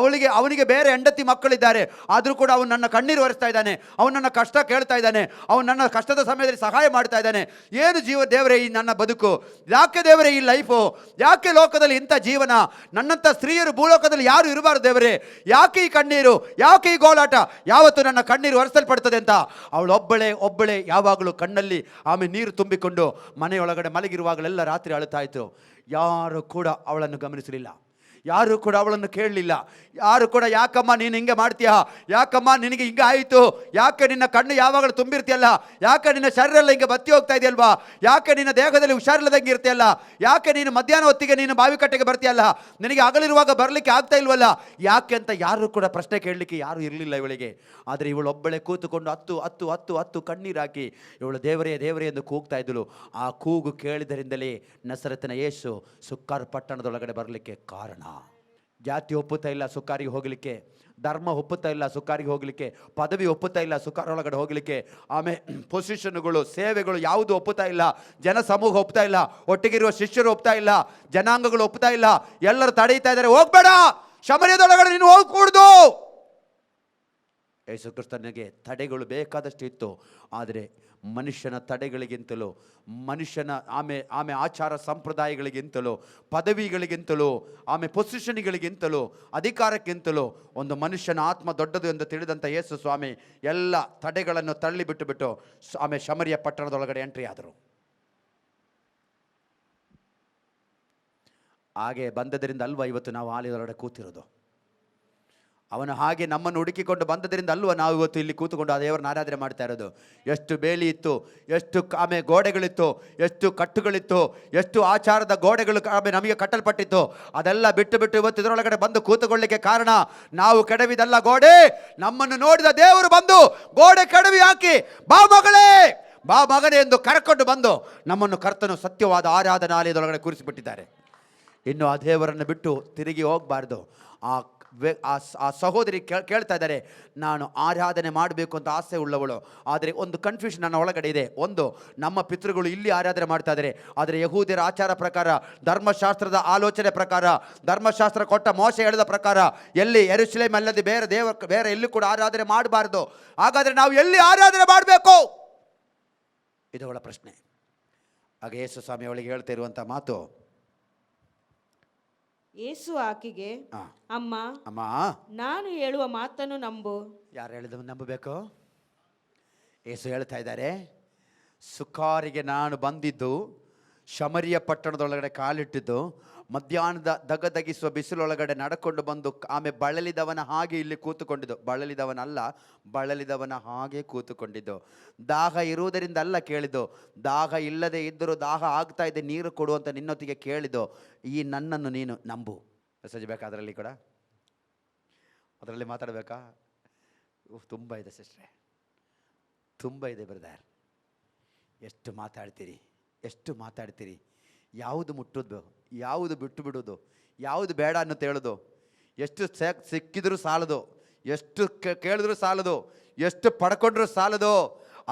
ಅವನಿಗೆ ಬೇರೆ ಹೆಂಡತಿ ಮಕ್ಕಳಿದ್ದಾರೆ, ಆದರೂ ಕೂಡ ಅವನು ನನ್ನ ಕಣ್ಣೀರು ಒರೆಸ್ತಾ ಇದ್ದಾನೆ, ಅವನು ನನ್ನ ಕಷ್ಟ ಕೇಳ್ತಾ ಇದ್ದಾನೆ, ಅವನು ನನ್ನ ಕಷ್ಟದ ಸಮಯದಲ್ಲಿ ಸಹಾಯ ಮಾಡ್ತಾ ಇದ್ದಾನೆ. ಏನು ದೇವರೇ ಈ ನನ್ನ ಬದುಕು, ಯಾಕೆ ದೇವರೇ ಈ ಲೈಫು, ಯಾಕೆ ಲೋಕದಲ್ಲಿ ಇಂಥ ಜೀವನ, ನನ್ನಂಥ ಸ್ತ್ರೀಯರು ಭೂಲೋಕದಲ್ಲಿ ಯಾರು ಇರಬಾರ್ದು ದೇವರೇ, ಯಾಕೆ ಈ ಕಣ್ಣೀರು, ಯಾಕೆ ಈ ಗೋಳಾಟ, ಯಾವತ್ತು ನನ್ನ ಕಣ್ಣೀರು ಒರೆಸಲ್ಪಡ್ತದೆ ಅಂತ ಒಬ್ಬಳೇ ಯಾವಾಗಲೂ ಕಣ್ಣಲ್ಲಿ ಆಮೇಲೆ ನೀರು ತುಂಬಿಕೊಂಡು ಮನೆಯೊಳಗಡೆ ಮಲಗಿರುವಾಗಲೆಲ್ಲ ರಾತ್ರಿ ಅಳುತ್ತಾ ಇತ್ತು. ಯಾರು ಕೂಡ ಅವಳನ್ನು ಗಮನಿಸಲಿಲ್ಲ, ಯಾರು ಕೂಡ ಅವಳನ್ನು ಕೇಳಲಿಲ್ಲ, ಯಾರು ಕೂಡ ಯಾಕಮ್ಮ ನೀನು ಹಿಂಗೆ ಮಾಡ್ತೀಯಾ, ಯಾಕಮ್ಮ ನಿನಗೆ ಹಿಂಗೆ ಆಯಿತು, ಯಾಕೆ ನಿನ್ನ ಕಣ್ಣು ಯಾವಾಗಲೂ ತುಂಬಿರ್ತೀಯಲ್ಲ, ಯಾಕೆ ನಿನ್ನ ಶರೀರ ಎಲ್ಲ ಹಿಂಗೆ ಬತ್ತಿ ಹೋಗ್ತಾ ಇದೆಯಲ್ವಾ, ಯಾಕೆ ನಿನ್ನ ದೇಹದಲ್ಲಿ ಹುಷಾರಿಲ್ಲದಂಗೆ ಇರ್ತೀಯಲ್ಲ, ಯಾಕೆ ನೀನು ಮಧ್ಯಾಹ್ನ ಹೊತ್ತಿಗೆ ನೀನು ಬಾವಿ ಕಟ್ಟೆಗೆ ಬರ್ತೀಯಲ್ಲ, ನಿನಗೆ ಹಗಲಿರುವಾಗ ಬರಲಿಕ್ಕೆ ಆಗ್ತಾ ಇಲ್ವಲ್ಲ, ಯಾಕೆ ಅಂತ ಯಾರು ಕೂಡ ಪ್ರಶ್ನೆ ಕೇಳಲಿಕ್ಕೆ ಯಾರು ಇರಲಿಲ್ಲ ಇವಳಿಗೆ. ಆದರೆ ಇವಳೊಬ್ಬಳೇ ಕೂತುಕೊಂಡು ಹತ್ತು ಕಣ್ಣೀರು ಹಾಕಿ ಇವಳು ದೇವರೇ ದೇವರೇ ಎಂದು ಕೂಗ್ತಾ ಇದ್ದಳು. ಆ ಕೂಗು ಕೇಳಿದರಿಂದಲೇ ನಸರತಿನ ಯೇಸು ಸುಕ್ಕಾರ್ ಪಟ್ಟಣದೊಳಗಡೆ ಬರಲಿಕ್ಕೆ ಕಾರಣ. ಜಾತಿ ಒಪ್ಪುತ್ತಾ ಇಲ್ಲ ಸುಕ್ಕಾರಿಗೆ ಹೋಗಲಿಕ್ಕೆ, ಧರ್ಮ ಒಪ್ಪುತ್ತಾ ಇಲ್ಲ ಸುಕ್ಕಾರಿಗೆ ಹೋಗಲಿಕ್ಕೆ, ಪದವಿ ಒಪ್ಪುತ್ತಾ ಇಲ್ಲ ಸುಕ್ಕಾರೊಳಗಡೆ ಹೋಗಲಿಕ್ಕೆ, ಆಮೇಲೆ ಪೊಸಿಷನ್ಗಳು ಸೇವೆಗಳು ಯಾವುದು ಒಪ್ಪುತ್ತಾ ಇಲ್ಲ, ಜನ ಸಮೂಹ ಒಪ್ತಾ ಇಲ್ಲ, ಒಟ್ಟಿಗಿರುವ ಶಿಷ್ಯರು ಒಪ್ತಾ ಇಲ್ಲ, ಜನಾಂಗಗಳು ಒಪ್ತಾ ಇಲ್ಲ, ಎಲ್ಲರೂ ತಡೀತಾ ಇದ್ದಾರೆ, ಹೋಗ್ಬೇಡ ಶಮರ್ಯದೊಳಗಡೆ ನೀನು ಹೋಗ್ಕೂಡ್ದು. ಯೇಸು ಕ್ರಿಸ್ತನಿಗೆ ತಡೆಗಳು ಬೇಕಾದಷ್ಟು ಇತ್ತು, ಆದರೆ ಮನುಷ್ಯನ ತಡೆಗಳಿಗಿಂತಲೂ, ಮನುಷ್ಯನ ಆಮೆ ಆಚಾರ ಸಂಪ್ರದಾಯಗಳಿಗಿಂತಲೂ, ಪದವಿಗಳಿಗಿಂತಲೂ, ಪೊಸಿಷನ್ಗಳಿಗಿಂತಲೂ, ಅಧಿಕಾರಕ್ಕಿಂತಲೂ ಒಂದು ಮನುಷ್ಯನ ಆತ್ಮ ದೊಡ್ಡದು ಎಂದು ತಿಳಿದಂಥ ಯೇಸು ಸ್ವಾಮಿ ಎಲ್ಲ ತಡೆಗಳನ್ನು ತಳ್ಳಿ ಬಿಟ್ಟು ಶಮರಿಯ ಪಟ್ಟಣದೊಳಗಡೆ ಎಂಟ್ರಿ ಆದರು. ಹಾಗೆ ಬಂದದರಿಂದ ಅಲ್ವಾ ಇವತ್ತು ನಾವು ಆಲಯದೊಳಗಡೆ ಕೂತಿರೋದು. ಅವನು ಹಾಗೆ ನಮ್ಮನ್ನು ಹುಡುಕಿಕೊಂಡು ಬಂದದರಿಂದ ಅಲ್ವ ನಾವು ಇವತ್ತು ಇಲ್ಲಿ ಕೂತ್ಕೊಂಡು ಆ ದೇವರನ್ನ ಆರಾಧನೆ ಮಾಡ್ತಾ ಇರೋದು. ಎಷ್ಟು ಬೇಲಿ ಇತ್ತು, ಎಷ್ಟು ಗೋಡೆಗಳಿತ್ತು, ಎಷ್ಟು ಕಟ್ಟುಗಳಿತ್ತು, ಎಷ್ಟು ಆಚಾರದ ಗೋಡೆಗಳು ನಮಗೆ ಕಟ್ಟಲ್ಪಟ್ಟಿತ್ತು, ಅದೆಲ್ಲ ಬಿಟ್ಟು ಇವತ್ತು ಇದರೊಳಗಡೆ ಬಂದು ಕೂತುಕೊಳ್ಳಲಿಕ್ಕೆ ಕಾರಣ ನಾವು ಕೆಡವಿದಲ್ಲ ಗೋಡೆ, ನಮ್ಮನ್ನು ನೋಡಿದ ದೇವರು ಬಂದು ಗೋಡೆ ಕೆಡವಿ ಹಾಕಿ ಬಾ ಮಗಳೇ ಬಾ ಮಗನೇ ಎಂದು ಕರ್ಕೊಂಡು ಬಂದು ನಮ್ಮನ್ನು ಕರ್ತನು ಸತ್ಯವಾದ ಆರಾಧನಾಲಯದೊಳಗಡೆ ಕೂರಿಸಿಬಿಟ್ಟಿದ್ದಾರೆ. ಇನ್ನು ಆ ದೇವರನ್ನು ಬಿಟ್ಟು ತಿರುಗಿ ಹೋಗಬಾರ್ದು. ಆ ಸಹೋದರಿ ಕೇಳ್ತಾ ಇದ್ದಾರೆ, ನಾನು ಆರಾಧನೆ ಮಾಡಬೇಕು ಅಂತ ಆಸೆ ಉಳ್ಳವಳು, ಆದರೆ ಒಂದು ಕನ್ಫ್ಯೂಷನ್ ನನ್ನ ಒಳಗಡೆ ಇದೆ. ಒಂದು, ನಮ್ಮ ಪಿತೃಗಳು ಇಲ್ಲಿ ಆರಾಧನೆ ಮಾಡ್ತಾ ಇದ್ದಾರೆ, ಆದರೆ ಯಹೂದ್ಯರ ಆಚಾರ ಪ್ರಕಾರ, ಧರ್ಮಶಾಸ್ತ್ರದ ಆಲೋಚನೆ ಪ್ರಕಾರ, ಧರ್ಮಶಾಸ್ತ್ರ ಕೊಟ್ಟ ಮೋಶೆ ಹೇಳಿದ ಪ್ರಕಾರ ಎಲ್ಲಿ ಯೆರೂಸಲೇಮ್ ಅಲ್ಲದೆ ಬೇರೆ ಎಲ್ಲಿ ಕೂಡ ಆರಾಧನೆ ಮಾಡಬಾರ್ದು. ಹಾಗಾದರೆ ನಾವು ಎಲ್ಲಿ ಆರಾಧನೆ ಮಾಡಬೇಕು? ಇದು ಅವಳ ಪ್ರಶ್ನೆ. ಆಗ ಯೇಸು ಸ್ವಾಮಿ ಅವಳಿಗೆ ಹೇಳ್ತಾ ಇರುವಂಥ ಮಾತು, ಯೇಸು ಆಕೆಗೆ, ಅಮ್ಮ ಅಮ್ಮ ನಾನು ಹೇಳುವ ಮಾತನ್ನು ನಂಬು. ಯಾರು ಹೇಳಿದ ನಂಬಬೇಕು? ಯೇಸು ಹೇಳ್ತಾ ಇದ್ದಾರೆ, ಸುಕಾರಿಗೆ ನಾನು ಬಂದಿದ್ದು, ಶಮರಿಯ ಪಟ್ಟಣದೊಳಗಡೆ ಕಾಲಿಟ್ಟಿದ್ದು, ಮಧ್ಯಾಹ್ನದ ದಗದಗಿಸುವ ಬಿಸಿಲೊಳಗಡೆ ನಡ್ಕೊಂಡು ಬಂದು ಬಳಲಿದವನ ಹಾಗೆ ಇಲ್ಲಿ ಕೂತುಕೊಂಡಿದ್ದು, ಬಳಲಿದವನಲ್ಲ ಬಳಲಿದವನ ಹಾಗೆ ಕೂತುಕೊಂಡಿದ್ದು. ದಾಹ ಇರುವುದರಿಂದ ಅಲ್ಲ ಕೇಳಿದ್ದು, ದಾಹ ಇಲ್ಲದೆ ಇದ್ದರೂ ದಾಹ ಆಗ್ತಾ ಇದೆ ನೀರು ಕೊಡುವಂತ ನಿನ್ನೊತ್ತಿಗೆ ಕೇಳಿದ್ದು. ಈ ನನ್ನನ್ನು ನೀನು ನಂಬು. ಮೆಸೇಜ್ ಬೇಕಾ ಅದರಲ್ಲಿ ಕೂಡ? ಅದರಲ್ಲಿ ಮಾತಾಡಬೇಕಾ? ತುಂಬ ಇದೆ ಸಿಸ್ಟ್ರೆ, ತುಂಬ ಇದೆ ಬ್ರದರ್. ಎಷ್ಟು ಮಾತಾಡ್ತೀರಿ, ಯಾವುದು ಮುಟ್ಟೋದು, ಯಾವುದು ಬಿಟ್ಟು ಬಿಡೋದು, ಯಾವುದು ಬೇಡ ಅನ್ನೋ ಹೇಳೋದು, ಎಷ್ಟು ಸಿಕ್ಕಿದ್ರೂ ಸಾಲದು, ಎಷ್ಟು ಕೇಳಿದ್ರೂ ಸಾಲದು, ಎಷ್ಟು ಪಡ್ಕೊಂಡ್ರೂ ಸಾಲದು.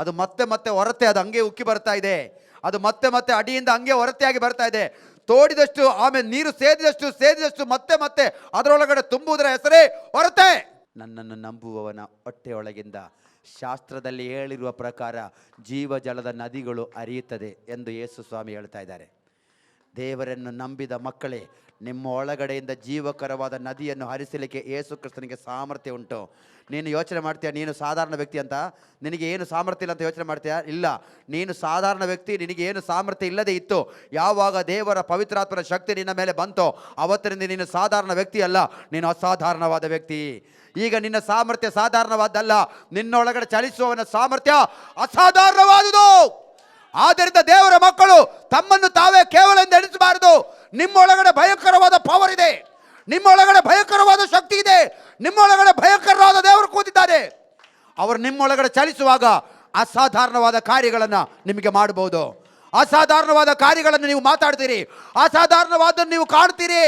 ಅದು ಮತ್ತೆ ಹೊರತೆ ಅದು ಹಂಗೆ ಉಕ್ಕಿ ಬರ್ತಾ ಇದೆ, ಅದು ಮತ್ತೆ ಅಡಿಯಿಂದ ಹಂಗೆ ಹೊರತೆಯಾಗಿ ಬರ್ತಾ ಇದೆ. ತೋಡಿದಷ್ಟು ಆಮೇಲೆ ನೀರು ಸೇದಿದಷ್ಟು ಮತ್ತೆ ಅದರೊಳಗಡೆ ತುಂಬುವುದರ ಹೆಸರೇ ಹೊರತೆ. ನನ್ನನ್ನು ನಂಬುವವನ ಹೊಟ್ಟೆಯೊಳಗಿಂದ ಶಾಸ್ತ್ರದಲ್ಲಿ ಹೇಳಿರುವ ಪ್ರಕಾರ ಜೀವಜಲದ ನದಿಗಳು ಹರಿಯುತ್ತದೆ ಎಂದು ಯೇಸು ಸ್ವಾಮಿ ಹೇಳ್ತಾ ಇದ್ದಾರೆ. ದೇವರನ್ನು ನಂಬಿದ ಮಕ್ಕಳೇ, ನಿಮ್ಮ ಒಳಗಡೆಯಿಂದ ಜೀವಕರವಾದ ನದಿಯನ್ನು ಹರಿಸಲಿಕ್ಕೆ ಯೇಸು ಕ್ರಿಸ್ತನಿಗೆ ಸಾಮರ್ಥ್ಯ ಉಂಟು. ನೀನು ಯೋಚನೆ ಮಾಡ್ತೀಯ ನೀನು ಸಾಧಾರಣ ವ್ಯಕ್ತಿ ಅಂತ, ನಿನಗೆ ಏನು ಸಾಮರ್ಥ್ಯ ಇಲ್ಲ ಅಂತ ಯೋಚನೆ ಮಾಡ್ತೀಯಾ? ಇಲ್ಲ, ನೀನು ಸಾಧಾರಣ ವ್ಯಕ್ತಿ, ನಿನಗೆ ಏನು ಸಾಮರ್ಥ್ಯ ಇಲ್ಲದೆ ಇತ್ತು. ಯಾವಾಗ ದೇವರ ಪವಿತ್ರಾತ್ಮನ ಶಕ್ತಿ ನಿನ್ನ ಮೇಲೆ ಬಂತೋ ಅವತ್ತಿನಿಂದ ನೀನು ಸಾಧಾರಣ ವ್ಯಕ್ತಿ ಅಲ್ಲ, ನೀನು ಅಸಾಧಾರಣವಾದ ವ್ಯಕ್ತಿ. ಈಗ ನಿನ್ನ ಸಾಮರ್ಥ್ಯ ಸಾಧಾರಣವಾದಲ್ಲ, ನಿನ್ನೊಳಗಡೆ ಚಲಿಸುವವನ ಸಾಮರ್ಥ್ಯ ಅಸಾಧಾರಣವಾದುದು. ಆದ್ದರಿಂದ ದೇವರ ಮಕ್ಕಳು ತಮ್ಮನ್ನು ತಾವೇ ಕೇವಲ ಎಂದು ಎಣಿಸಬಾರದು. ನಿಮ್ಮೊಳಗಡೆ ಭಯಂಕರವಾದ ಪವರ್ ಇದೆ, ನಿಮ್ಮೊಳಗಡೆ ಭಯಂಕರವಾದ ಶಕ್ತಿ ಇದೆ, ನಿಮ್ಮೊಳಗಡೆ ಭಯಂಕರವಾದ ದೇವರು ಕೂತಿದ್ದಾರೆ. ಅವರು ನಿಮ್ಮೊಳಗಡೆ ಚಲಿಸುವಾಗ ಅಸಾಧಾರಣವಾದ ಕಾರ್ಯಗಳನ್ನು ನಿಮಗೆ ಮಾಡಬಹುದು. ಅಸಾಧಾರಣವಾದ ಕಾರ್ಯಗಳನ್ನು ನೀವು ಮಾತಾಡ್ತೀರಿ, ಅಸಾಧಾರಣವಾದನ್ನು ನೀವು ಕಾಣ್ತೀರಿ.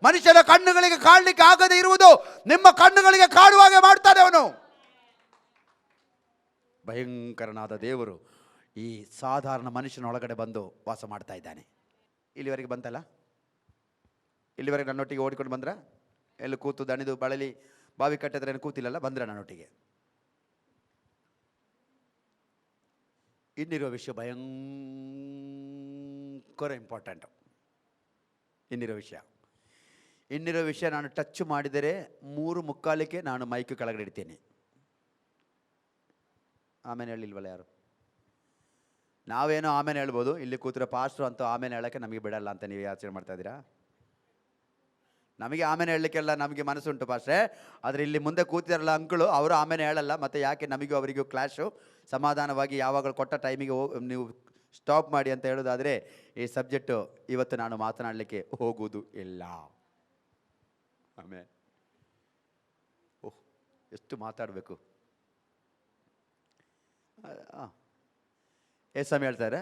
ಮನುಷ್ಯನ ಕಣ್ಣುಗಳಿಗೆ ಕಾಣಲಿಕ್ಕೆ ಆಗದೆ ಇರುವುದು ನಿಮ್ಮ ಕಣ್ಣುಗಳಿಗೆ ಕಾಣುವಾಗೆ ಮಾಡ್ತಾನೆ ಅವನು. ಭಯಂಕರನಾದ ದೇವರು ಈ ಸಾಧಾರಣ ಮನುಷ್ಯನ ಒಳಗಡೆ ಬಂದು ವಾಸ ಮಾಡ್ತಾ ಇದ್ದಾನೆ. ಇಲ್ಲಿವರೆಗೆ ಬಂತಲ್ಲ? ಇಲ್ಲಿವರೆಗೆ ನನ್ನೊಟ್ಟಿಗೆ ಓಡಿಕೊಂಡು ಬಂದ್ರ? ಎಲ್ಲಿ ಕೂತು ದಣಿದು ಬಳಲಿ ಬಾವಿ ಕಟ್ಟಿದ್ರೆ ಕೂತಿಲ್ಲಲ್ಲ, ಬಂದ್ರ ನನ್ನೊಟ್ಟಿಗೆ? ಇನ್ನಿರುವ ವಿಷಯ ಭಯಂಕರ ಇಂಪಾರ್ಟೆಂಟ್. ಇನ್ನಿರೋ ವಿಷಯ ನಾನು ಟಚ್ ಮಾಡಿದರೆ 3:45 ನಾನು ಮೈಕ್ ಕೆಳಗಡೆ ಇಡ್ತೀನಿ. ಆಮೇಲೆ ಹೇಳಿಲ್ವಲ್ಲ ಯಾರು? ನಾವೇನೋ ಆಮೇಲೆ ಹೇಳ್ಬೋದು, ಇಲ್ಲಿ ಕೂತಿರೋ ಪಾಸ್ಟ್ರು ಅಂತೂ ಆಮೇಲೆ ಹೇಳೋಕ್ಕೆ ನಮಗೆ ಬಿಡಲ್ಲ ಅಂತ ನೀವು ಯೋಚನೆ ಮಾಡ್ತಾ ಇದ್ದೀರಾ? ನಮಗೆ ಆಮೇಲೆ ಹೇಳಲಿಕ್ಕೆಲ್ಲ ನಮಗೆ ಮನಸ್ಸುಂಟು ಪಾಸ್ಟ್ರೆ, ಆದರೆ ಇಲ್ಲಿ ಮುಂದೆ ಕೂತಿರಲ್ಲ ಅಂಕಳು, ಅವರು ಆಮೇಲೆ ಹೇಳಲ್ಲ. ಮತ್ತು ಯಾಕೆ ನಮಗೂ ಅವರಿಗೂ ಕ್ಲಾಶು? ಸಮಾಧಾನವಾಗಿ ಯಾವಾಗಲೂ ಕೊಟ್ಟ ಟೈಮಿಗೆ ನೀವು ಸ್ಟಾಪ್ ಮಾಡಿ ಅಂತ ಹೇಳೋದಾದರೆ ಈ ಸಬ್ಜೆಕ್ಟು ಇವತ್ತು ನಾನು ಮಾತನಾಡಲಿಕ್ಕೆ ಹೋಗುವುದು ಇಲ್ಲ. ಆಮೇಲೆ ಓಹ್, ಎಷ್ಟು ಮಾತಾಡಬೇಕು. ಎಷ್ಟು ಸಮಯ ಹೇಳ್ತಾರೆ?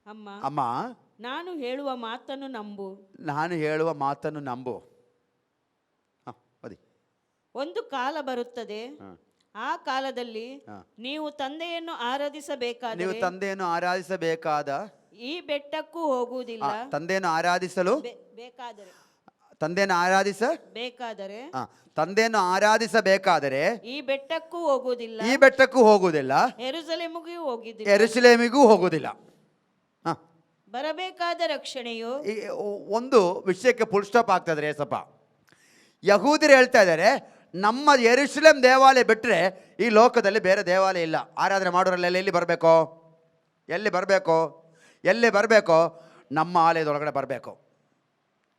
ಅಮ್ಮ, ನಾನು ಹೇಳುವ ಮಾತನ್ನು ನಂಬು. ಓದಿ. ಒಂದು ಕಾಲ ಬರುತ್ತದೆ, ಆ ಕಾಲದಲ್ಲಿ ನೀವು ತಂದೆಯನ್ನು ಆರಾಧಿಸಬೇಕಾದ ಈ ಬೆಟ್ಟಕ್ಕೂ ಹೋಗುವುದಿಲ್ಲ. ತಂದೆಯನ್ನು ಆರಾಧಿಸಲು ತಂದೆಯನ್ನು ಆರಾಧಿಸಬೇಕಾದರೆ ಈ ಬೆಟ್ಟಕ್ಕೂ ಹೋಗುವುದಿಲ್ಲ, ಯೆರೂಸಲೇಮಿಗೂ ಹೋಗುವುದಿಲ್ಲ. ಬರಬೇಕಾದ ರಕ್ಷಣೆಯು ಒಂದು ವಿಷಯಕ್ಕೆ ಫುಲ್ ಸ್ಟಾಪ್ ಆಗ್ತದೆ ಏಸಪ್ಪ. ಯಹೂದ್ಯರು ಹೇಳ್ತಾ ಇದ್ದಾರೆ, ನಮ್ಮ ಯೆರೂಸಲೇಮ್ ದೇವಾಲಯ ಬಿಟ್ಟರೆ ಈ ಲೋಕದಲ್ಲಿ ಬೇರೆ ದೇವಾಲಯ ಇಲ್ಲ. ಆರಾಧನೆ ಮಾಡೋರೆಲ್ಲ ಎಲ್ಲಿ ಬರಬೇಕೋ ನಮ್ಮ ಆಲಯದೊಳಗಡೆ ಬರಬೇಕು.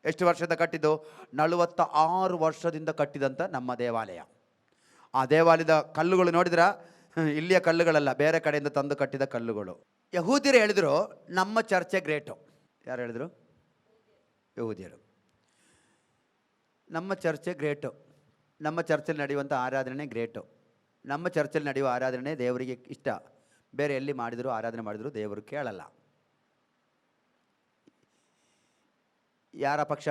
ಎಷ್ಟು ವರ್ಷದಿಂದ ಕಟ್ಟಿದ್ದು? 46 ವರ್ಷದಿಂದ ಕಟ್ಟಿದಂಥ ನಮ್ಮ ದೇವಾಲಯ. ಆ ದೇವಾಲಯದ ಕಲ್ಲುಗಳು ನೋಡಿದ್ರ, ಇಲ್ಲಿಯ ಕಲ್ಲುಗಳಲ್ಲ, ಬೇರೆ ಕಡೆಯಿಂದ ತಂದು ಕಟ್ಟಿದ ಕಲ್ಲುಗಳು. ಯಹೂದ್ಯರು ಹೇಳಿದ್ರು ನಮ್ಮ ಚರ್ಚೆ ಗ್ರೇಟು. ಯಾರು ಹೇಳಿದ್ರು? ಯಹೂದ್ಯರು. ನಮ್ಮ ಚರ್ಚೆ ಗ್ರೇಟು, ನಮ್ಮ ಚರ್ಚಲ್ಲಿ ನಡೆಯುವಂಥ ಆರಾಧನೆ ಗ್ರೇಟು, ನಮ್ಮ ಚರ್ಚಲ್ಲಿ ನಡೆಯುವ ಆರಾಧನೆ ದೇವರಿಗೆ ಇಷ್ಟ. ಬೇರೆ ಎಲ್ಲಿ ಆರಾಧನೆ ಮಾಡಿದ್ರು ದೇವರು ಕೇಳಲ್ಲ. ಯಾರ ಪಕ್ಷ?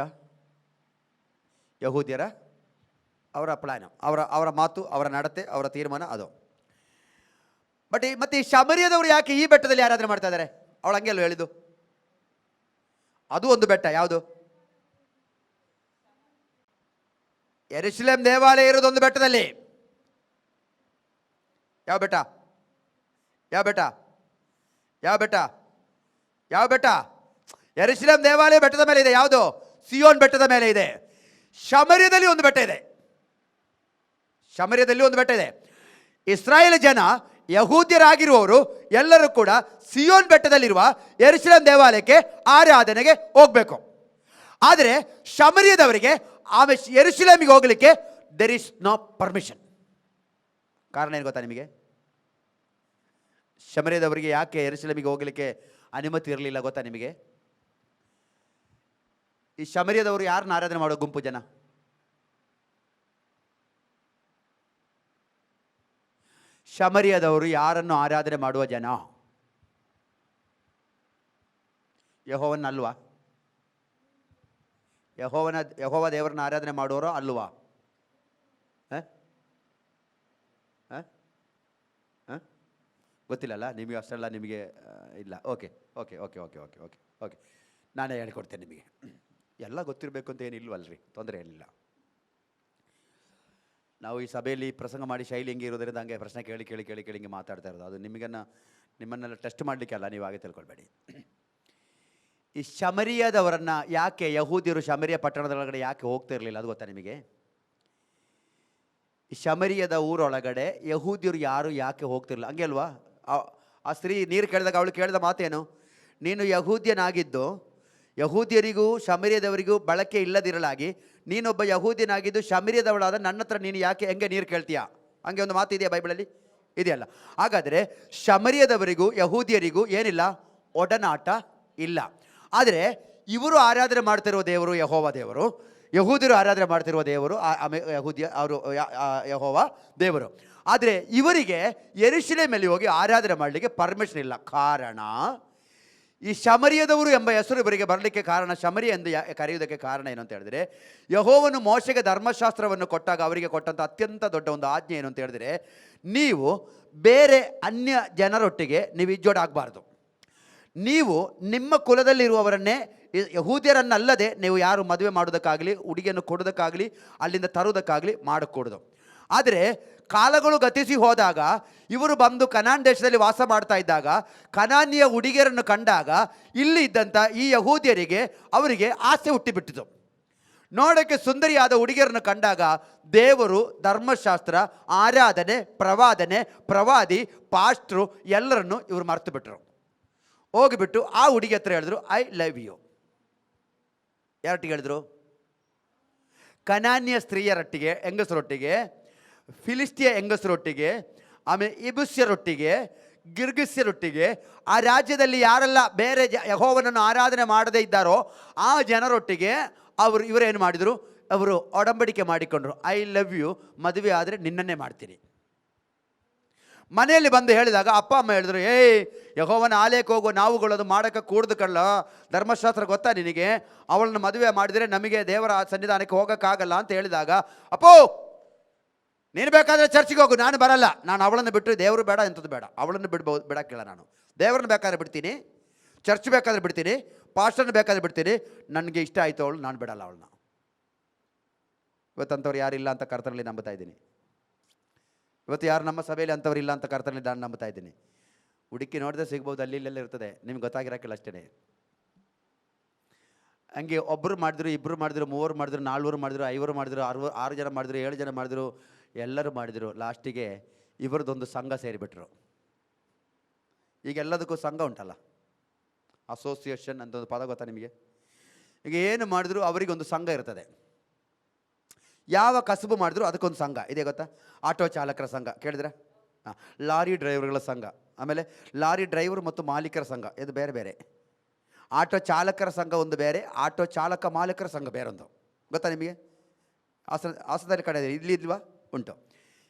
ಯಹೂದ್ಯರ. ಅವರ ಪ್ಲಾನ್, ಅವರ ಮಾತು, ಅವರ ನಡತೆ, ಅವರ ತೀರ್ಮಾನ ಅದು. ಮತ್ತೆ ಈ ಶಮರಿಯದವರು ಯಾಕೆ ಈ ಬೆಟ್ಟದಲ್ಲಿ ಆರಾಧನೆ ಮಾಡ್ತಾ ಇದ್ದಾರೆ? ಅವಳು ಹಂಗೆಲ್ಲ ಹೇಳಿದ್ದು. ಅದು ಒಂದು ಬೆಟ್ಟ. ಯಾವುದು? ಯೆರೂಸಲೇಮ್ ದೇವಾಲಯ ಇರೋದು ಒಂದು ಬೆಟ್ಟದಲ್ಲಿ. ಯಾವ ಬೆಟ್ಟ? ಯೆರೂಸಲೇಮ್ ದೇವಾಲಯ ಬೆಟ್ಟದ ಮೇಲೆ ಇದೆ. ಯಾವುದು? ಸಿಯೋನ್ ಬೆಟ್ಟದ ಮೇಲೆ ಇದೆ. ಶಮರ್ಯದಲ್ಲಿ ಒಂದು ಬೆಟ್ಟ ಇದೆ. ಇಸ್ರಾಯೇಲ್ ಜನ, ಯಹೂದ್ಯರಾಗಿರುವವರು ಎಲ್ಲರೂ ಕೂಡ ಸಿಯೋನ್ ಬೆಟ್ಟದಲ್ಲಿರುವ ಯೆರೂಸಲೇಮ್ ದೇವಾಲಯಕ್ಕೆ ಆರಾಧನೆಗೆ ಹೋಗಬೇಕು. ಆದರೆ ಶಮರ್ಯದವರಿಗೆ ಯೆರೂಸಲೇಮಿಗೆ ಹೋಗಲಿಕ್ಕೆ ದೇರ್ ಇಸ್ ನೋ ಪರ್ಮಿಷನ್. ಕಾರಣ ಏನು ಗೊತ್ತಾ ನಿಮಗೆ? ಶಮರ್ಯದವರಿಗೆ ಯಾಕೆ ಯೆರೂಸಲೇಮಿಗೆ ಹೋಗಲಿಕ್ಕೆ ಅನುಮತಿ ಇರಲಿಲ್ಲ ಗೊತ್ತಾ ನಿಮಗೆ? ಈ ಶಮರ್ಯದವರು ಯಾರನ್ನ ಆರಾಧನೆ ಮಾಡೋ ಗುಂಪು ಜನ? ಶಮರ್ಯದವರು ಯಾರನ್ನು ಆರಾಧನೆ ಮಾಡುವ ಜನ? ಯೆಹೋವನಲ್ವಾ? ಯೆಹೋವ ದೇವರನ್ನ ಆರಾಧನೆ ಮಾಡುವರೋ ಅಲ್ವಾ? ಗೊತ್ತಿಲ್ಲಲ್ಲ ನಿಮಗೆ? ಅಷ್ಟೆಲ್ಲ ನಿಮಗೆ ಇಲ್ಲ. ಓಕೆ, ನಾನೇ ಹೇಳಿಕೊಡ್ತೇನೆ ನಿಮಗೆ. ಎಲ್ಲ ಗೊತ್ತಿರಬೇಕು ಅಂತ ಏನಿಲ್ವಲ್ರಿ, ತೊಂದರೆ ಏನಿಲ್ಲ. ನಾವು ಈ ಸಭೆಯಲ್ಲಿ ಪ್ರಸಂಗ ಮಾಡಿ ಶೈಲಿ ಹೆಂಗೆ ಇರೋದ್ರಿಂದ ಹಂಗೆ ಪ್ರಶ್ನೆ ಕೇಳಿ ಹಿಂಗೆ ಮಾತಾಡ್ತಾ ಇರೋದು. ಅದು ನಿಮ್ಮನ್ನೆಲ್ಲ ಟೆಸ್ಟ್ ಮಾಡಲಿಕ್ಕೆ ಅಲ್ಲ, ನೀವು ಹಾಗೆ ತಿಳ್ಕೊಳ್ಬೇಡಿ. ಈ ಶಮರಿಯದವರನ್ನು ಯಾಕೆ ಯಹೂದ್ಯರು ಶಮರಿಯ ಪಟ್ಟಣದೊಳಗಡೆ ಯಾಕೆ ಹೋಗ್ತಾ ಇರಲಿಲ್ಲ ಅದು ಗೊತ್ತಾ ನಿಮಗೆ? ಈ ಶಮರಿಯದ ಊರೊಳಗಡೆ ಯಹೂದ್ಯರು ಯಾರು ಯಾಕೆ ಹೋಗ್ತಿರಲಿಲ್ಲ? ಹಂಗೆ ಅಲ್ವಾ? ಆ ಸ್ತ್ರೀ ನೀರು ಕೇಳಿದಾಗ ಅವಳು ಕೇಳಿದ ಮಾತೇನು? ನೀನು ಯಹೂದ್ಯನಾಗಿದ್ದು ಯಹೂದ್ಯರಿಗೂ ಶಮರಿಯದವರಿಗೂ ಬಳಕೆ ಇಲ್ಲದಿರಲಾಗಿ ನೀನೊಬ್ಬ ಯಹೂದ್ಯನಾಗಿದ್ದು ಶಮರಿಯದವಳಾದ ನನ್ನ ಹತ್ರ ನೀನು ಹೆಂಗೆ ನೀರು ಕೇಳ್ತೀಯಾ? ಹಂಗೆ ಒಂದು ಮಾತು ಇದೆಯಾ ಬೈಬಲಲ್ಲಿ? ಇದೆಯಲ್ಲ. ಹಾಗಾದರೆ ಶಮರಿಯದವರಿಗೂ ಯಹೂದ್ಯರಿಗೂ ಏನಿಲ್ಲ? ಒಡನಾಟ ಇಲ್ಲ. ಆದರೆ ಇವರು ಆರಾಧನೆ ಮಾಡ್ತಿರೋ ದೇವರು ಯೆಹೋವ ದೇವರು. ಯಹೂದ್ಯರು ಆರಾಧನೆ ಮಾಡ್ತಿರುವ ದೇವರು ಯಹೂದ್ಯ ಅವರು ಯೆಹೋವ ದೇವರು. ಆದರೆ ಇವರಿಗೆ ಯೆರೂಸಲೇಮಲ್ಲಿ ಹೋಗಿ ಆರಾಧನೆ ಮಾಡಲಿಕ್ಕೆ ಪರ್ಮಿಷನ್ ಇಲ್ಲ. ಕಾರಣ, ಈ ಶಮರಿಯದವರು ಎಂಬ ಹೆಸರು ಇವರಿಗೆ ಬರಲಿಕ್ಕೆ ಕಾರಣ, ಶಮರಿಯ ಎಂದು ಕರೆಯುವುದಕ್ಕೆ ಕಾರಣ ಏನು ಅಂತ ಹೇಳಿದ್ರೆ, ಯೆಹೋವನು ಮೋಶೆಗೆ ಧರ್ಮಶಾಸ್ತ್ರವನ್ನು ಕೊಟ್ಟಾಗ ಅವರಿಗೆ ಕೊಟ್ಟಂಥ ಅತ್ಯಂತ ದೊಡ್ಡ ಒಂದು ಆಜ್ಞೆ ಏನು ಅಂತ ಹೇಳಿದ್ರೆ, ನೀವು ಬೇರೆ ಅನ್ಯ ಜನರೊಟ್ಟಿಗೆ ನೀವು ಇಜ್ಜೋಡಾಗಬಾರ್ದು. ನೀವು ನಿಮ್ಮ ಕುಲದಲ್ಲಿರುವವರನ್ನೇ, ಯಹೂದ್ಯರನ್ನಲ್ಲದೆ ನೀವು ಯಾರು ಮದುವೆ ಮಾಡೋದಕ್ಕಾಗಲಿ, ಹುಡುಗಿಯನ್ನು ಕೊಡೋದಕ್ಕಾಗಲಿ, ಅಲ್ಲಿಂದ ತರುವುದಕ್ಕಾಗಲಿ ಮಾಡக்கூಡದು. ಆದರೆ ಕಾಲಗಳು ಗತಿಸಿ ಹೋದಾಗ ಇವರು ಬಂದು ಕನಾನ್ ದೇಶದಲ್ಲಿ ವಾಸ ಮಾಡ್ತಾ ಇದ್ದಾಗ ಕನಾನಿಯ ಹುಡುಗಿಯರನ್ನು ಕಂಡಾಗ ಇಲ್ಲಿ ಇದ್ದಂಥ ಈ ಯಹೂದ್ಯರಿಗೆ ಅವರಿಗೆ ಆಸೆ ಹುಟ್ಟಿಬಿಟ್ಟಿತು. ನೋಡೋಕ್ಕೆ ಸುಂದರಿಯಾದ ಹುಡುಗಿಯರನ್ನು ಕಂಡಾಗ ದೇವರು, ಧರ್ಮಶಾಸ್ತ್ರ, ಆರಾಧನೆ, ಪ್ರವಾದಿ, ಪಾಸ್ಟ್ರು ಎಲ್ಲರನ್ನು ಇವರು ಮರೆತು ಬಿಟ್ಟರು. ಹೋಗಿಬಿಟ್ಟು ಆ ಹುಡುಗಿ ಹತ್ರ ಹೇಳಿದ್ರು, ಐ ಲವ್ ಯು. ಯಾರೊಟ್ಟಿಗೆ ಹೇಳಿದ್ರು? ಕನಾನ್ಯ ಸ್ತ್ರೀಯರೊಟ್ಟಿಗೆ, ಹೆಂಗಸರೊಟ್ಟಿಗೆ, ಫಿಲಿಸ್ತಿಯ ಹೆಂಗಸರೊಟ್ಟಿಗೆ, ಆಮೇಲೆ ಇಬುಸ್ಯರೊಟ್ಟಿಗೆ, ಗಿರ್ಗಿಸ್ಯರೊಟ್ಟಿಗೆ, ಆ ರಾಜ್ಯದಲ್ಲಿ ಯಾರೆಲ್ಲ ಬೇರೆ ಯೆಹೋವನನ್ನು ಆರಾಧನೆ ಮಾಡದೇ ಇದ್ದಾರೋ ಆ ಜನರೊಟ್ಟಿಗೆ ಇವರೇನು ಮಾಡಿದರು? ಅವರು ಒಡಂಬಡಿಕೆ ಮಾಡಿಕೊಂಡ್ರು. ಐ ಲವ್ ಯು, ಮದುವೆ ಆದರೆ ನಿನ್ನನ್ನೇ ಮಾಡ್ತೀನಿ. ಮನೆಯಲ್ಲಿ ಬಂದು ಹೇಳಿದಾಗ ಅಪ್ಪ ಅಮ್ಮ ಹೇಳಿದ್ರು, ಯೆಹೋವನ ಆಲಯಕ್ಕೆ ಹೋಗೋ ನಾವುಗಳದು ಮಾಡೋಕ್ಕೆ ಕೂಡ್ದು ಕಳ್ಳ, ಧರ್ಮಶಾಸ್ತ್ರ ಗೊತ್ತಾ ನಿನಗೆ? ಅವಳನ್ನು ಮದುವೆ ಮಾಡಿದರೆ ನಮಗೆ ದೇವರ ಸನ್ನಿಧಾನಕ್ಕೆ ಹೋಗೋಕ್ಕಾಗಲ್ಲ ಅಂತ ಹೇಳಿದಾಗ, ಅಪ್ಪೋ ನೀನು ಬೇಕಾದರೆ ಚರ್ಚಿಗೆ ಹೋಗು, ನಾನು ಬರಲ್ಲ, ನಾನು ಅವಳನ್ನು ಬಿಟ್ಟು ದೇವರು ಬೇಡ ಎಂಥದ್ದು ಬೇಡ, ಅವಳನ್ನು ಬಿಡೋಕ್ಕಿಲ್ಲ, ನಾನು ದೇವ್ರನ್ನ ಬೇಕಾದ್ರೆ ಬಿಡ್ತೀನಿ, ಚರ್ಚ್ ಬೇಕಾದ್ರೆ ಬಿಡ್ತೀನಿ, ಪಾಸ್ಟರ್ನ ಬೇಕಾದ್ರೆ ಬಿಡ್ತೀನಿ, ನನಗೆ ಇಷ್ಟ ಆಯಿತು ಅವಳು, ನಾನು ಬಿಡಲ್ಲ ಅವಳನ್ನ. ಇವತ್ತಂಥವ್ರು ಯಾರಿಲ್ಲ ಅಂತ ಕರ್ತನಲ್ಲಿ ನಂಬ್ತಾ ಇದ್ದೀನಿ. ಇವತ್ತು ಯಾರು ನಮ್ಮ ಸಭೆಯಲ್ಲಿ ಅಂಥವ್ರು ಇಲ್ಲ ಅಂತ ಕರ್ತನಲ್ಲಿ ನಾನು ನಂಬ್ತಾ ಇದ್ದೀನಿ. ಹುಡುಕಿ ನೋಡಿದ್ರೆ ಸಿಗ್ಬೋದು, ಅಲ್ಲಿ ಇಲ್ಲೆಲ್ಲ ಇರ್ತದೆ, ನಿಮ್ಗೆ ಗೊತ್ತಾಗಿರೋಕ್ಕಿಲ್ಲ ಅಷ್ಟೇ. ಹಂಗೆ ಒಬ್ಬರು ಮಾಡಿದ್ರು, ಇಬ್ಬರು ಮಾಡಿದ್ರು, ಮೂವರು ಮಾಡಿದ್ರು, 4 ಮಾಡಿದ್ರು, 5 ಮಾಡಿದ್ರು, 6 ಜನ ಮಾಡಿದ್ರು, 7 ಜನ ಮಾಡಿದ್ರು, ಎಲ್ಲರೂ ಮಾಡಿದರು. ಲಾಸ್ಟಿಗೆ ಇವರದೊಂದು ಸಂಘ ಸೇರಿಬಿಟ್ರು. ಈಗ ಎಲ್ಲದಕ್ಕೂ ಸಂಘ ಉಂಟಲ್ಲ, ಅಸೋಸಿಯೇಷನ್ ಅಂತ ಒಂದು ಪದ ಗೊತ್ತಾ ನಿಮಗೆ? ಈಗ ಏನು ಮಾಡಿದ್ರು ಅವರಿಗೊಂದು ಸಂಘ ಇರ್ತದೆ. ಯಾವ ಕಸುಬು ಮಾಡಿದ್ರು ಅದಕ್ಕೊಂದು ಸಂಘ ಇದೆ, ಗೊತ್ತಾ? ಆಟೋ ಚಾಲಕರ ಸಂಘ ಕೇಳಿದ್ರೆ, ಲಾರಿ ಡ್ರೈವರ್ಗಳ ಸಂಘ, ಆಮೇಲೆ ಲಾರಿ ಡ್ರೈವರ್ ಮತ್ತು ಮಾಲೀಕರ ಸಂಘ, ಇದು ಬೇರೆ ಬೇರೆ. ಆಟೋ ಚಾಲಕರ ಸಂಘ ಒಂದು ಬೇರೆ, ಆಟೋ ಚಾಲಕ ಮಾಲೀಕರ ಸಂಘ ಬೇರೊಂದು, ಗೊತ್ತಾ ನಿಮಗೆ? ಹಾಸನದಲ್ಲಿ ಕಡೆ ಇಲ್ಲಿ ಇಲ್ವಾ? ಉಂಟು.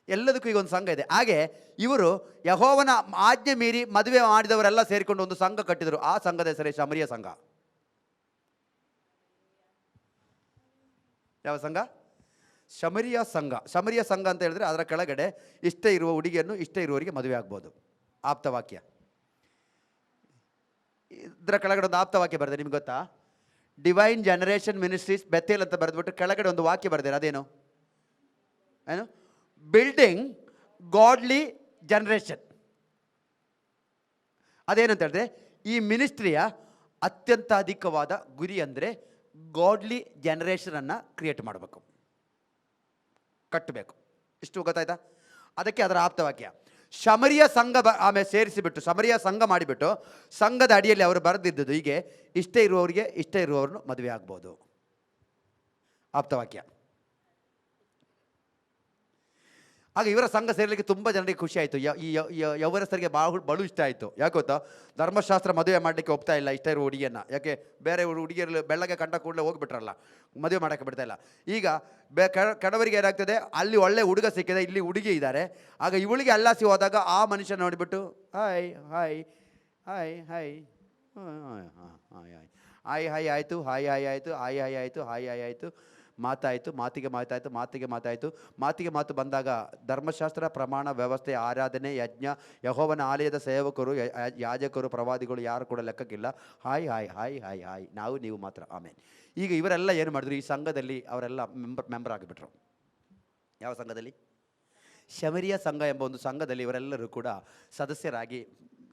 ಎಲ್ಲದಕ್ಕೂ ಈಗ ಒಂದು ಸಂಘ ಇದೆ. ಹಾಗೆ ಇವರು ಯೆಹೋವನ ಆಜ್ಞೆ ಮೀರಿ ಮದುವೆ ಮಾಡಿದವರೆಲ್ಲ ಸೇರಿಕೊಂಡು ಒಂದು ಸಂಘ ಕಟ್ಟಿದರು. ಆ ಸಂಘದ ಹೆಸರೇ ಶಮರಿಯ ಸಂಘ. ಯಾವ ಸಂಘ? ಶಮರಿಯ ಸಂಘ. ಶಮರಿಯ ಸಂಘ ಅಂತ ಹೇಳಿದ್ರೆ ಅದರ ಕೆಳಗಡೆ ಇಷ್ಟ ಇರುವ ಹುಡುಗಿಯನ್ನು ಇಷ್ಟ ಇರುವವರಿಗೆ ಮದುವೆ ಆಗ್ಬೋದು. ಆಪ್ತವಾಕ್ಯ. ಇದರ ಕೆಳಗಡೆ ಒಂದು ಆಪ್ತವಾಕ್ಯ ಬರೆದೆ, ನಿಮ್ಗೆ ಗೊತ್ತಾ? ಡಿವೈನ್ ಜನರೇಷನ್ ಮಿನಿಸ್ಟ್ರೀಸ್ ಬೆತ್ತೇಲ್ ಅಂತ ಬರೆದ್ಬಿಟ್ಟು ಕೆಳಗಡೆ ಒಂದು ವಾಕ್ಯ ಬರೆದಿದೆ. ಅದೇನು? ಏನು? Building godly generation. ಅದೇನಂತ ಹೇಳಿದ್ರೆ, ಈ ಮಿನಿಸ್ಟ್ರಿಯ ಅತ್ಯಂತ ಅಧಿಕವಾದ ಗುರಿ ಅಂದರೆ ಗಾಡ್ಲಿ ಜನರೇಷನನ್ನು ಕ್ರಿಯೇಟ್ ಮಾಡಬೇಕು, ಕಟ್ಟಬೇಕು. ಇಷ್ಟು ಗೊತ್ತಾಯ್ತಾ? ಅದಕ್ಕೆ ಅದರ ಆಪ್ತವಾಕ್ಯ. ಶಮರಿಯ ಸಂಘ ಆಮೇಲೆ ಸೇರಿಸಿಬಿಟ್ಟು ಶಮರಿಯ ಸಂಘ ಮಾಡಿಬಿಟ್ಟು ಸಂಘದ ಅಡಿಯಲ್ಲಿ ಅವರು ಬರೆದಿದ್ದದ್ದು ಹೀಗೆ, ಇಷ್ಟ ಇರುವವರಿಗೆ ಇಷ್ಟ ಇರುವವ್ರನ್ನು ಮದುವೆ ಆಗ್ಬೋದು. ಆಪ್ತವಾಕ್ಯ. ಆಗ ಇವರ ಸಂಘ ಸೇರಲಿಕ್ಕೆ ತುಂಬ ಜನರಿಗೆ ಖುಷಿ ಆಯಿತು. ಈ ಯೌವನಸ್ಥರಿಗೆ ಬಲು ಇಷ್ಟ ಆಯಿತು. ಯಾಕೆ ಗೊತ್ತಾ? ಧರ್ಮಶಾಸ್ತ್ರ ಮದುವೆ ಮಾಡಲಿಕ್ಕೆ ಒಪ್ತಾ ಇಲ್ಲ ಇಷ್ಟ ಇರುವ ಹುಡುಗಿಯನ್ನು. ಯಾಕೆ? ಬೇರೆ ಹುಡುಗಿಯರು ಬೆಳ್ಳಗೆ ಕಂಡ ಕೂಡಲೇ ಹೋಗಿಬಿಟ್ರಲ್ಲ, ಮದುವೆ ಮಾಡೋಕ್ಕೆ ಬಿಡ್ತಾ ಇಲ್ಲ. ಈಗ ಕಡವರಿಗೆ ಏನಾಗ್ತದೆ, ಅಲ್ಲಿ ಒಳ್ಳೆ ಹುಡುಗ ಸಿಕ್ಕಿದೆ, ಇಲ್ಲಿ ಹುಡುಗಿ ಇದ್ದಾರೆ. ಆಗ ಇವಳಿಗೆ ಅಲ್ಲಾಸಿ ಹೋದಾಗ ಆ ಮನುಷ್ಯ ನೋಡಿಬಿಟ್ಟು hi hi hi hi hi hi hi hi ಆಯಿತು, ಹಾಯ್ ಹಾಯ್ ಆಯಿತು, ಹಾಯ್ ಹಾಯ್ ಆಯಿತು, ಹಾಯ್ ಹಾಯ್ ಆಯಿತು, ಮಾತಾಯಿತು, ಮಾತಿಗೆ ಮಾತು ಬಂದಾಗ ಧರ್ಮಶಾಸ್ತ್ರ, ಪ್ರಮಾಣ, ವ್ಯವಸ್ಥೆ, ಆರಾಧನೆ, ಯಜ್ಞ, ಯೆಹೋವನ ಆಲಯದ ಸೇವಕರು, ಯಾಜಕರು, ಪ್ರವಾದಿಗಳು ಯಾರು ಕೂಡ ಲೆಕ್ಕಕ್ಕಿಲ್ಲ. Hi hi hi hi hi, ನಾವು ನೀವು ಮಾತ್ರ, ಆಮೇಲೆ. ಈಗ ಇವರೆಲ್ಲ ಏನು ಮಾಡಿದ್ರು? ಈ ಸಂಘದಲ್ಲಿ ಅವರೆಲ್ಲ ಮೆಂಬರ್ ಆಗಿಬಿಟ್ರು. ಯಾವ ಸಂಘದಲ್ಲಿ? ಶಮರಿಯ ಸಂಘ ಎಂಬ ಒಂದು ಸಂಘದಲ್ಲಿ ಇವರೆಲ್ಲರೂ ಕೂಡ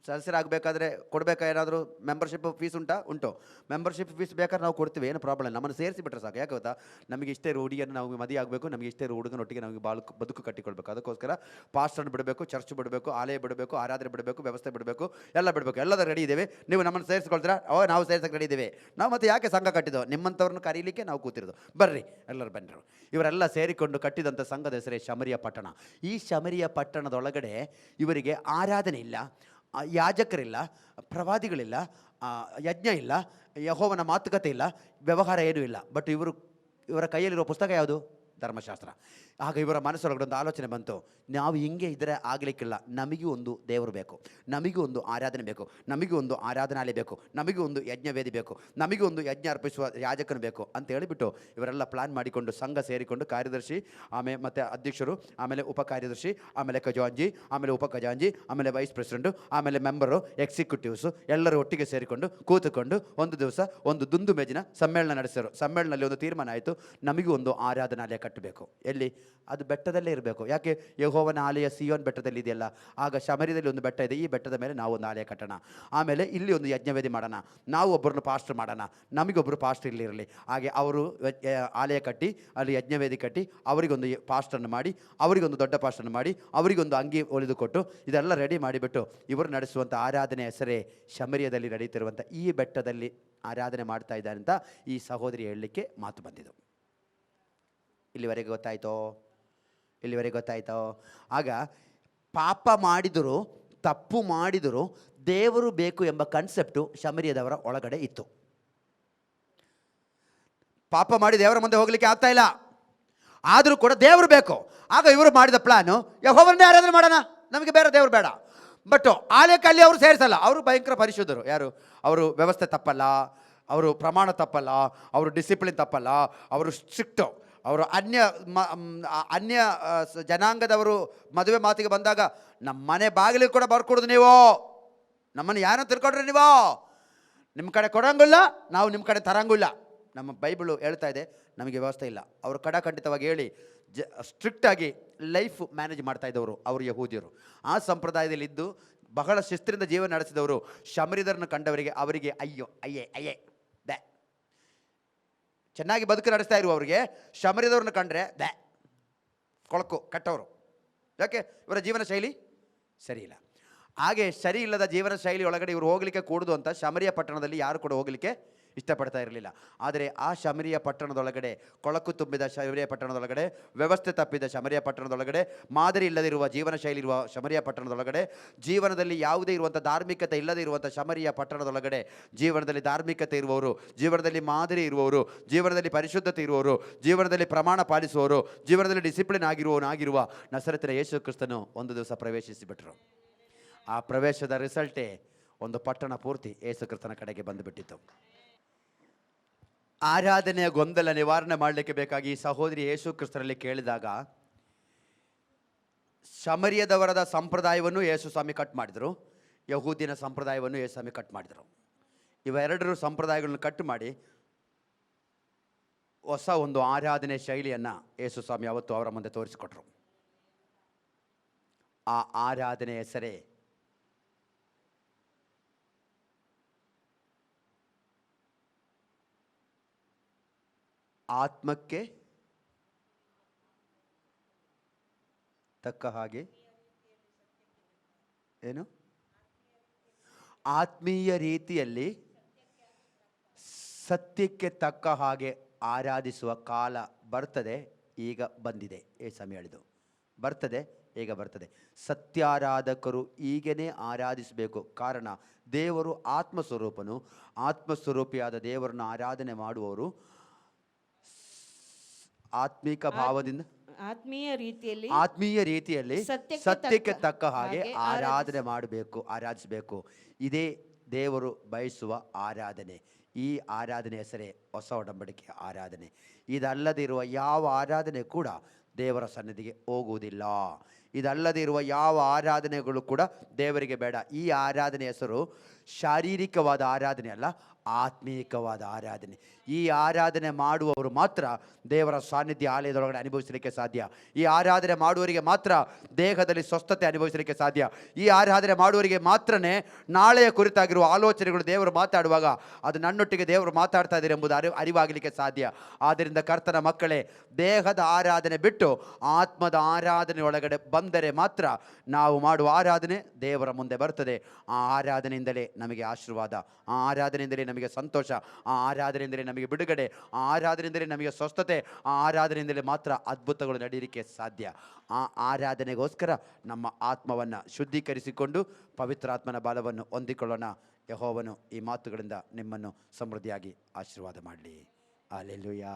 ಸದಸ್ಯರಾಗಬೇಕಾದ್ರೆ ಕೊಡಬೇಕಾ? ಏನಾದರೂ ಮೆಂಬರ್ಶಿಪ್ ಫೀಸ್ ಉಂಟು. ಮೆಂಬರ್ಶಿಪ್ ಫೀಸ್ ಬೇಕಾದ್ರೆ ನಾವು ಕೊಡ್ತೀವಿ, ಏನು ಪ್ರಾಬ್ಲಮ್. ನಮ್ಮನ್ನು ಸೇರಿಸಿಬಿಟ್ರೆ ಸಾಕು. ಯಾಕೆ ಗೊತ್ತಾ? ನಮಗೆ ಇಷ್ಟೇ ಇರೋ ಹುಡುಗಿಯನ್ನು ನಾವು ಮದುವೆ ಆಗಬೇಕು, ನಮಗೆ ಇಷ್ಟೇ ಇರೋ ಹುಡುಗನೊಟ್ಟಿಗೆ ನಮಗೆ ಬದುಕು ಕಟ್ಟಿಕೊಳ್ಬೇಕು. ಅದಕ್ಕೋಸ್ಕರ ಪಾಸ್ಟರ್ನ ಬಿಡಬೇಕು, ಚರ್ಚ್ ಬಿಡಬೇಕು, ಆಲಯ ಬಿಡಬೇಕು, ಆರಾಧನೆ ಬಿಡಬೇಕು, ವ್ಯವಸ್ಥೆ ಬಿಡಬೇಕು, ಎಲ್ಲ ಬಿಡಬೇಕು. ಎಲ್ಲದೂ ರೆಡಿ ಇದ್ದೇವೆ. ನೀವು ನಮ್ಮನ್ನು ಸೇರಿಸ್ಕೊಳ್ತೀರಾ? ನಾವು ಸೇರ್ಸಕ್ಕೆ ರೆಡಿ ಇದ್ದೇವೆ. ನಾವು ಮತ್ತೆ ಯಾಕೆ ಸಂಘ ಕಟ್ಟಿದ್ದೋ? ನಿಮ್ಮಂಥವ್ರನ್ನ ಕರೀಲಿಕ್ಕೆ ನಾವು ಕೂತಿರೋದು. ಬರ್ರಿ, ಎಲ್ಲರೂ ಬನ್ನಿರು. ಇವರೆಲ್ಲ ಸೇರಿಕೊಂಡು ಕಟ್ಟಿದಂಥ ಸಂಘದ ಹೆಸರೇ ಶಮರಿಯ ಪಟ್ಟಣ. ಈ ಶಮರಿಯ ಪಟ್ಟಣದೊಳಗಡೆ ಇವರಿಗೆ ಆರಾಧನೆ ಇಲ್ಲ, ಯಾಜಕರಿಲ್ಲ, ಪ್ರವಾದಿಗಳಿಲ್ಲ, ಯಜ್ಞ ಇಲ್ಲ, ಯೆಹೋವನ ಮಾತುಕತೆ ಇಲ್ಲ, ವ್ಯವಹಾರ ಏನೂ ಇಲ್ಲ. ಬಟ್ ಇವರು ಇವರ ಕೈಯಲ್ಲಿರೋ ಪುಸ್ತಕ ಯಾವುದು? ಧರ್ಮಶಾಸ್ತ್ರ. ಆಗ ಇವರ ಮನಸ್ಸೊಳಗಡೆ ಒಂದು ಆಲೋಚನೆ ಬಂತು, ನಾವು ಹಿಂಗೆ ಇದ್ದರೆ ಆಗಲಿಕ್ಕಿಲ್ಲ, ನಮಗೂ ಒಂದು ದೇವರು ಬೇಕು, ನಮಗೂ ಒಂದು ಆರಾಧನೆ ಬೇಕು, ನಮಗೂ ಒಂದು ಆರಾಧನಾಲಯ ಬೇಕು, ನಮಗೂ ಒಂದು ಯಜ್ಞವೇದಿ ಬೇಕು, ನಮಗೂ ಒಂದು ಯಜ್ಞ ಅರ್ಪಿಸುವ ಯಾಜಕನು ಬೇಕು ಅಂತ ಹೇಳಿಬಿಟ್ಟು ಇವರೆಲ್ಲ ಪ್ಲಾನ್ ಮಾಡಿಕೊಂಡು ಸಂಘ ಸೇರಿಕೊಂಡು ಕಾರ್ಯದರ್ಶಿ, ಆಮೇಲೆ ಮತ್ತು ಅಧ್ಯಕ್ಷರು, ಆಮೇಲೆ ಉಪ ಕಾರ್ಯದರ್ಶಿ, ಆಮೇಲೆ ಖಜಾಂಜಿ, ಆಮೇಲೆ ಉಪ ಖಜಾಂಜಿ, ಆಮೇಲೆ ವೈಸ್ ಪ್ರೆಸಿಡೆಂಟು, ಆಮೇಲೆ ಮೆಂಬರು, ಎಕ್ಸಿಕ್ಯೂಟಿವ್ಸು ಎಲ್ಲರೂ ಒಟ್ಟಿಗೆ ಸೇರಿಕೊಂಡು ಕೂತುಕೊಂಡು ಒಂದು ದಿವಸ ಒಂದು ದುಂದು ಮೇಜಿನ ಸಮ್ಮೇಳನ ನಡೆಸಿದರು. ಸಮ್ಮೇಳನದಲ್ಲಿ ಒಂದು ತೀರ್ಮಾನ ಆಯಿತು, ನಮಗೂ ಒಂದು ಆರಾಧನಾಲಯ ಕಟ್ಟಬೇಕು. ಎಲ್ಲಿ? ಅದು ಬೆಟ್ಟದಲ್ಲೇ ಇರಬೇಕು. ಯಾಕೆ? ಯೆಹೋವನ ಆಲಯ ಸಿಯೋನ್ ಬೆಟ್ಟದಲ್ಲಿ ಇದೆಯಲ್ಲ, ಆಗ ಶಮರ್ಯದಲ್ಲಿ ಒಂದು ಬೆಟ್ಟ ಇದೆ, ಈ ಬೆಟ್ಟದ ಮೇಲೆ ನಾವು ಒಂದು ಆಲಯ ಕಟ್ಟೋಣ, ಆಮೇಲೆ ಇಲ್ಲಿ ಒಂದು ಯಜ್ಞವೇದಿ ಮಾಡೋಣ, ನಾವು ಒಬ್ಬರನ್ನು ಪಾಸ್ಟರ್ ಮಾಡೋಣ, ನಮಗೊಬ್ಬರು ಪಾಸ್ಟರ್ ಇಲ್ಲಿರಲಿ. ಹಾಗೆ ಅವರು ಆಲಯ ಕಟ್ಟಿ ಅಲ್ಲಿ ಯಜ್ಞವೇದಿ ಕಟ್ಟಿ ಅವರಿಗೊಂದು ಪಾಸ್ಟರ್ನ ಮಾಡಿ, ಅವರಿಗೊಂದು ದೊಡ್ಡ ಪಾಸ್ಟರ್ನ ಮಾಡಿ, ಅವರಿಗೊಂದು ಅಂಗಿ ಹೊಲಿದು ಕೊಟ್ಟು ಇದೆಲ್ಲ ರೆಡಿ ಮಾಡಿಬಿಟ್ಟು ಇವರು ನಡೆಸುವಂಥ ಆರಾಧನೆ ಹೆಸರೇ ಶಮರ್ಯದಲ್ಲಿ ನಡೀತಿರುವಂಥ ಈ ಬೆಟ್ಟದಲ್ಲಿ ಆರಾಧನೆ ಮಾಡ್ತಾ ಇದ್ದಾರೆ ಅಂತ ಈ ಸಹೋದರಿ ಹೇಳಲಿಕ್ಕೆ ಮಾತು ಬಂದಿದ್ದು. ಇಲ್ಲಿವರೆಗೆ ಗೊತ್ತಾಯ್ತೋ? ಇಲ್ಲಿವರೆಗೆ ಗೊತ್ತಾಯ್ತೋ? ಆಗ ಪಾಪ ಮಾಡಿದರೂ ತಪ್ಪು ಮಾಡಿದರೂ ದೇವರು ಬೇಕು ಎಂಬ ಕನ್ಸೆಪ್ಟು ಶಮರ್ಯದವರ ಒಳಗಡೆ ಇತ್ತು. ಪಾಪ ಮಾಡಿ ದೇವರ ಮುಂದೆ ಹೋಗಲಿಕ್ಕೆ ಆಗ್ತಾ ಇಲ್ಲ, ಆದರೂ ಕೂಡ ದೇವರು ಬೇಕು. ಆಗ ಇವರು ಮಾಡಿದ ಪ್ಲಾನು, ಯೆಹೋವನ್ನೇ ಆರಾಧನೆ ಮಾಡೋಣ, ನಮಗೆ ಬೇರೆ ದೇವರು ಬೇಡ. ಬಟ್ ಆಲಯಕ್ಕಲ್ಲಿ ಅವರು ಸೇರಿಸಲ್ಲ. ಅವರು ಭಯಂಕರ ಪರಿಶುದ್ಧರು. ಯಾರು? ಅವರು ವ್ಯವಸ್ಥೆ ತಪ್ಪಲ್ಲ, ಅವರು ಪ್ರಮಾಣ ತಪ್ಪಲ್ಲ, ಅವರು ಡಿಸಿಪ್ಲಿನ್ ತಪ್ಪಲ್ಲ, ಅವರು ಸ್ಟ್ರಿಕ್ಟು. ಅವರು ಅನ್ಯ ಜನಾಂಗದವರು ಮದುವೆ ಮಾತಿಗೆ ಬಂದಾಗ ನಮ್ಮ ಮನೆ ಬಾಗಿಲಿಗೆ ಕೂಡ ಬರ್ಕೊಡೋದು ನೀವು, ನಮ್ಮನ್ನು ಯಾರನ್ನ ತಿಳ್ಕೊಂಡ್ರೆ ನೀವು, ನಿಮ್ಮ ಕಡೆ ಕೊಡೋಂಗಿಲ್ಲ, ನಾವು ನಿಮ್ಮ ಕಡೆ ತರಂಗಿಲ್ಲ. ನಮ್ಮ ಬೈಬಲು ಹೇಳ್ತಾ ಇದೆ ನಮಗೆ ವ್ಯವಸ್ಥೆ ಇಲ್ಲ. ಅವರು ಖಂಡಿತವಾಗಿ ಹೇಳಿ ಸ್ಟ್ರಿಕ್ಟಾಗಿ ಲೈಫ್ ಮ್ಯಾನೇಜ್ ಮಾಡ್ತಾ ಇದ್ದವರು ಅವರು ಯಹೂದ್ಯರು. ಆ ಸಂಪ್ರದಾಯದಲ್ಲಿದ್ದು ಬಹಳ ಶಿಸ್ತಿನಿಂದ ಜೀವನ ನಡೆಸಿದವರು ಶಮರ್ಯರನ್ನು ಕಂಡವರಿಗೆ ಅವರಿಗೆ ಅಯ್ಯೋ ಅಯ್ಯೇ ಅಯ್ಯೇ ದ್ಯಾ, ಚೆನ್ನಾಗಿ ಬದುಕು ನಡೆಸ್ತಾ ಇರುವವರಿಗೆ ಶಮರ್ಯದವ್ರನ್ನ ಕಂಡ್ರೆ ದ್ಯಾ, ಕೊಳಕು ಕಟ್ಟವರು. ಯಾಕೆ? ಇವರ ಜೀವನ ಶೈಲಿ ಸರಿ ಇಲ್ಲ. ಹಾಗೆ ಸರಿ ಇಲ್ಲದ ಜೀವನ ಶೈಲಿ ಒಳಗಡೆ ಇವರು ಹೋಗಲಿಕ್ಕೆ ಕೂಡುದು ಅಂತ ಶಮರ್ಯ ಪಟ್ಟಣದಲ್ಲಿ ಯಾರು ಕೂಡ ಹೋಗಲಿಕ್ಕೆ ಇಷ್ಟಪಡ್ತಾ ಇರಲಿಲ್ಲ. ಆದರೆ ಆ ಶಮರ್ಯ ಪಟ್ಟಣದೊಳಗಡೆ, ಕೊಳಕು ತುಂಬಿದ ಶಮರ್ಯ ಪಟ್ಟಣದೊಳಗಡೆ, ವ್ಯವಸ್ಥೆ ತಪ್ಪಿದ ಶಮರ್ಯ ಪಟ್ಟಣದೊಳಗಡೆ, ಮಾದರಿ ಇಲ್ಲದಿರುವ ಜೀವನ ಶೈಲಿ ಇರುವ ಶಮರ್ಯ ಪಟ್ಟಣದೊಳಗಡೆ, ಜೀವನದಲ್ಲಿ ಯಾವುದೇ ಇರುವಂಥ ಧಾರ್ಮಿಕತೆ ಇಲ್ಲದೇ ಇರುವಂಥ ಶಮರ್ಯ ಪಟ್ಟಣದೊಳಗಡೆ ಜೀವನದಲ್ಲಿ ಧಾರ್ಮಿಕತೆ ಇರುವವರು, ಜೀವನದಲ್ಲಿ ಮಾದರಿ ಇರುವವರು, ಜೀವನದಲ್ಲಿ ಪರಿಶುದ್ಧತೆ ಇರುವವರು, ಜೀವನದಲ್ಲಿ ಪ್ರಮಾಣ ಪಾಲಿಸುವವರು, ಜೀವನದಲ್ಲಿ ಡಿಸಿಪ್ಲಿನ್ ಆಗಿರುವ ನಸರತಿನ ಯೇಸು ಕ್ರಿಸ್ತನು ಒಂದು ದಿವಸ ಪ್ರವೇಶಿಸಿಬಿಟ್ರು. ಆ ಪ್ರವೇಶದ ರಿಸಲ್ಟೇ ಒಂದು ಪಟ್ಟಣ ಪೂರ್ತಿ ಯೇಸು ಕ್ರಿಸ್ತನ ಕಡೆಗೆ ಬಂದುಬಿಟ್ಟಿತ್ತು. ಆರಾಧನೆಯ ಗೊಂದಲ ನಿವಾರಣೆ ಮಾಡಲಿಕ್ಕೆ ಬೇಕಾಗಿ ಈ ಸಹೋದರಿ ಯೇಸು ಕ್ರಿಸ್ತರಲ್ಲಿ ಕೇಳಿದಾಗ ಶಮರ್ಯದವರದ ಸಂಪ್ರದಾಯವನ್ನು ಯೇಸು ಸ್ವಾಮಿ ಕಟ್ ಮಾಡಿದರು, ಯಹೂದಿನ ಸಂಪ್ರದಾಯವನ್ನು ಯೇಸು ಸ್ವಾಮಿ ಕಟ್ ಮಾಡಿದರು. ಇವೆರಡರ ಸಂಪ್ರದಾಯಗಳನ್ನು ಕಟ್ ಮಾಡಿ ಹೊಸ ಒಂದು ಆರಾಧನೆ ಶೈಲಿಯನ್ನು ಯೇಸು ಸ್ವಾಮಿ ಅವತ್ತು ಅವರ ಮುಂದೆ ತೋರಿಸಿಕೊಟ್ರು. ಆ ಆರಾಧನೆ ಹೆಸರೇ ಆತ್ಮಕ್ಕೆ ತಕ್ಕ ಹಾಗೆ, ಏನು? ಆತ್ಮೀಯ ರೀತಿಯಲ್ಲಿ ಸತ್ಯಕ್ಕೆ ತಕ್ಕ ಹಾಗೆ ಆರಾಧಿಸುವ ಕಾಲ ಬರ್ತದೆ, ಈಗ ಬಂದಿದೆ. ಏಸಮಿ ಹೇಳಿದು ಬರ್ತದೆ, ಈಗ ಬರ್ತದೆ. ಸತ್ಯಾರಾಧಕರು ಈಗನೇ ಆರಾಧಿಸಬೇಕು. ಕಾರಣ ದೇವರು ಆತ್ಮಸ್ವರೂಪನು. ಆತ್ಮಸ್ವರೂಪಿಯಾದ ದೇವರನ್ನು ಆರಾಧನೆ ಮಾಡುವವರು ಆತ್ಮಿಕ ಭಾವದಿಂದ ಆತ್ಮೀಯ ರೀತಿಯಲ್ಲಿ ಸತ್ಯಕ್ಕೆ ತಕ್ಕ ಹಾಗೆ ಆರಾಧಿಸಬೇಕು. ಇದೇ ದೇವರು ಬಯಸುವ ಆರಾಧನೆ. ಈ ಆರಾಧನೆ ಹೆಸರೇ ಹೊಸ ಒಡಂಬಡಿಕೆಯ ಆರಾಧನೆ. ಇದಲ್ಲದೆ ಇರುವ ಯಾವ ಆರಾಧನೆ ಕೂಡ ದೇವರ ಸನ್ನಿಧಿಗೆ ಹೋಗುವುದಿಲ್ಲ. ಇದಲ್ಲದೆ ಇರುವ ಯಾವ ಆರಾಧನೆಗಳು ಕೂಡ ದೇವರಿಗೆ ಬೇಡ. ಈ ಆರಾಧನೆ ಹೆಸರು ಶಾರೀರಿಕವಾದ ಆರಾಧನೆ ಅಲ್ಲ, ಆತ್ಮೀಕವಾದ ಆರಾಧನೆ. ಈ ಆರಾಧನೆ ಮಾಡುವವರು ಮಾತ್ರ ದೇವರ ಸಾನ್ನಿಧ್ಯ ಆಲಯದೊಳಗಡೆ ಅನುಭವಿಸಲಿಕ್ಕೆ ಸಾಧ್ಯ. ಈ ಆರಾಧನೆ ಮಾಡುವವರಿಗೆ ಮಾತ್ರ ದೇಹದಲ್ಲಿ ಸ್ವಸ್ಥತೆ ಅನುಭವಿಸಲಿಕ್ಕೆ ಸಾಧ್ಯ. ಈ ಆರಾಧನೆ ಮಾಡುವವರಿಗೆ ಮಾತ್ರನೇ ನಾಳೆಯ ಕುರಿತಾಗಿರುವ ಆಲೋಚನೆಗಳು ದೇವರು ಮಾತಾಡುವಾಗ ಅದು ನನ್ನೊಟ್ಟಿಗೆ ದೇವರು ಮಾತಾಡ್ತಾ ಇದ್ದಾರೆ ಎಂಬುದು ಅರಿವಾಗಲಿಕ್ಕೆ ಸಾಧ್ಯ. ಆದ್ದರಿಂದ ಕರ್ತನ ಮಕ್ಕಳೇ, ದೇಹದ ಆರಾಧನೆ ಬಿಟ್ಟು ಆತ್ಮದ ಆರಾಧನೆ ಒಳಗಡೆ ಬಂದರೆ ಮಾತ್ರ ನಾವು ಮಾಡುವ ಆರಾಧನೆ ದೇವರ ಮುಂದೆ ಬರ್ತದೆ. ಆ ಆರಾಧನೆಯಿಂದಲೇ ನಮಗೆ ಆಶೀರ್ವಾದ, ಆ ಆರಾಧನೆಯಿಂದಲೇ ನಮಗೆ ಸಂತೋಷ, ಆ ಆರಾಧನೆಯಿಂದಲೇ ನಮಗೆ ಬಿಡುಗಡೆ, ಆ ಆರಾಧನೆಯಿಂದಲೇ ನಮಗೆ ಸ್ವಸ್ಥತೆ, ಆ ಆರಾಧನೆಯಿಂದಲೇ ಮಾತ್ರ ಅದ್ಭುತಗಳು ನಡೆಯಲಿಕ್ಕೆ ಸಾಧ್ಯ. ಆ ಆರಾಧನೆಗೋಸ್ಕರ ನಮ್ಮ ಆತ್ಮವನ್ನು ಶುದ್ಧೀಕರಿಸಿಕೊಂಡು ಪವಿತ್ರಾತ್ಮನ ಬಲವನ್ನು ಹೊಂದಿಕೊಳ್ಳೋಣ. ಯೆಹೋವನು ಈ ಮಾತುಗಳಿಂದ ನಿಮ್ಮನ್ನು ಸಮೃದ್ಧಿಯಾಗಿ ಆಶೀರ್ವಾದ ಮಾಡಲಿ. ಹಲ್ಲೆಲೂಯಾ.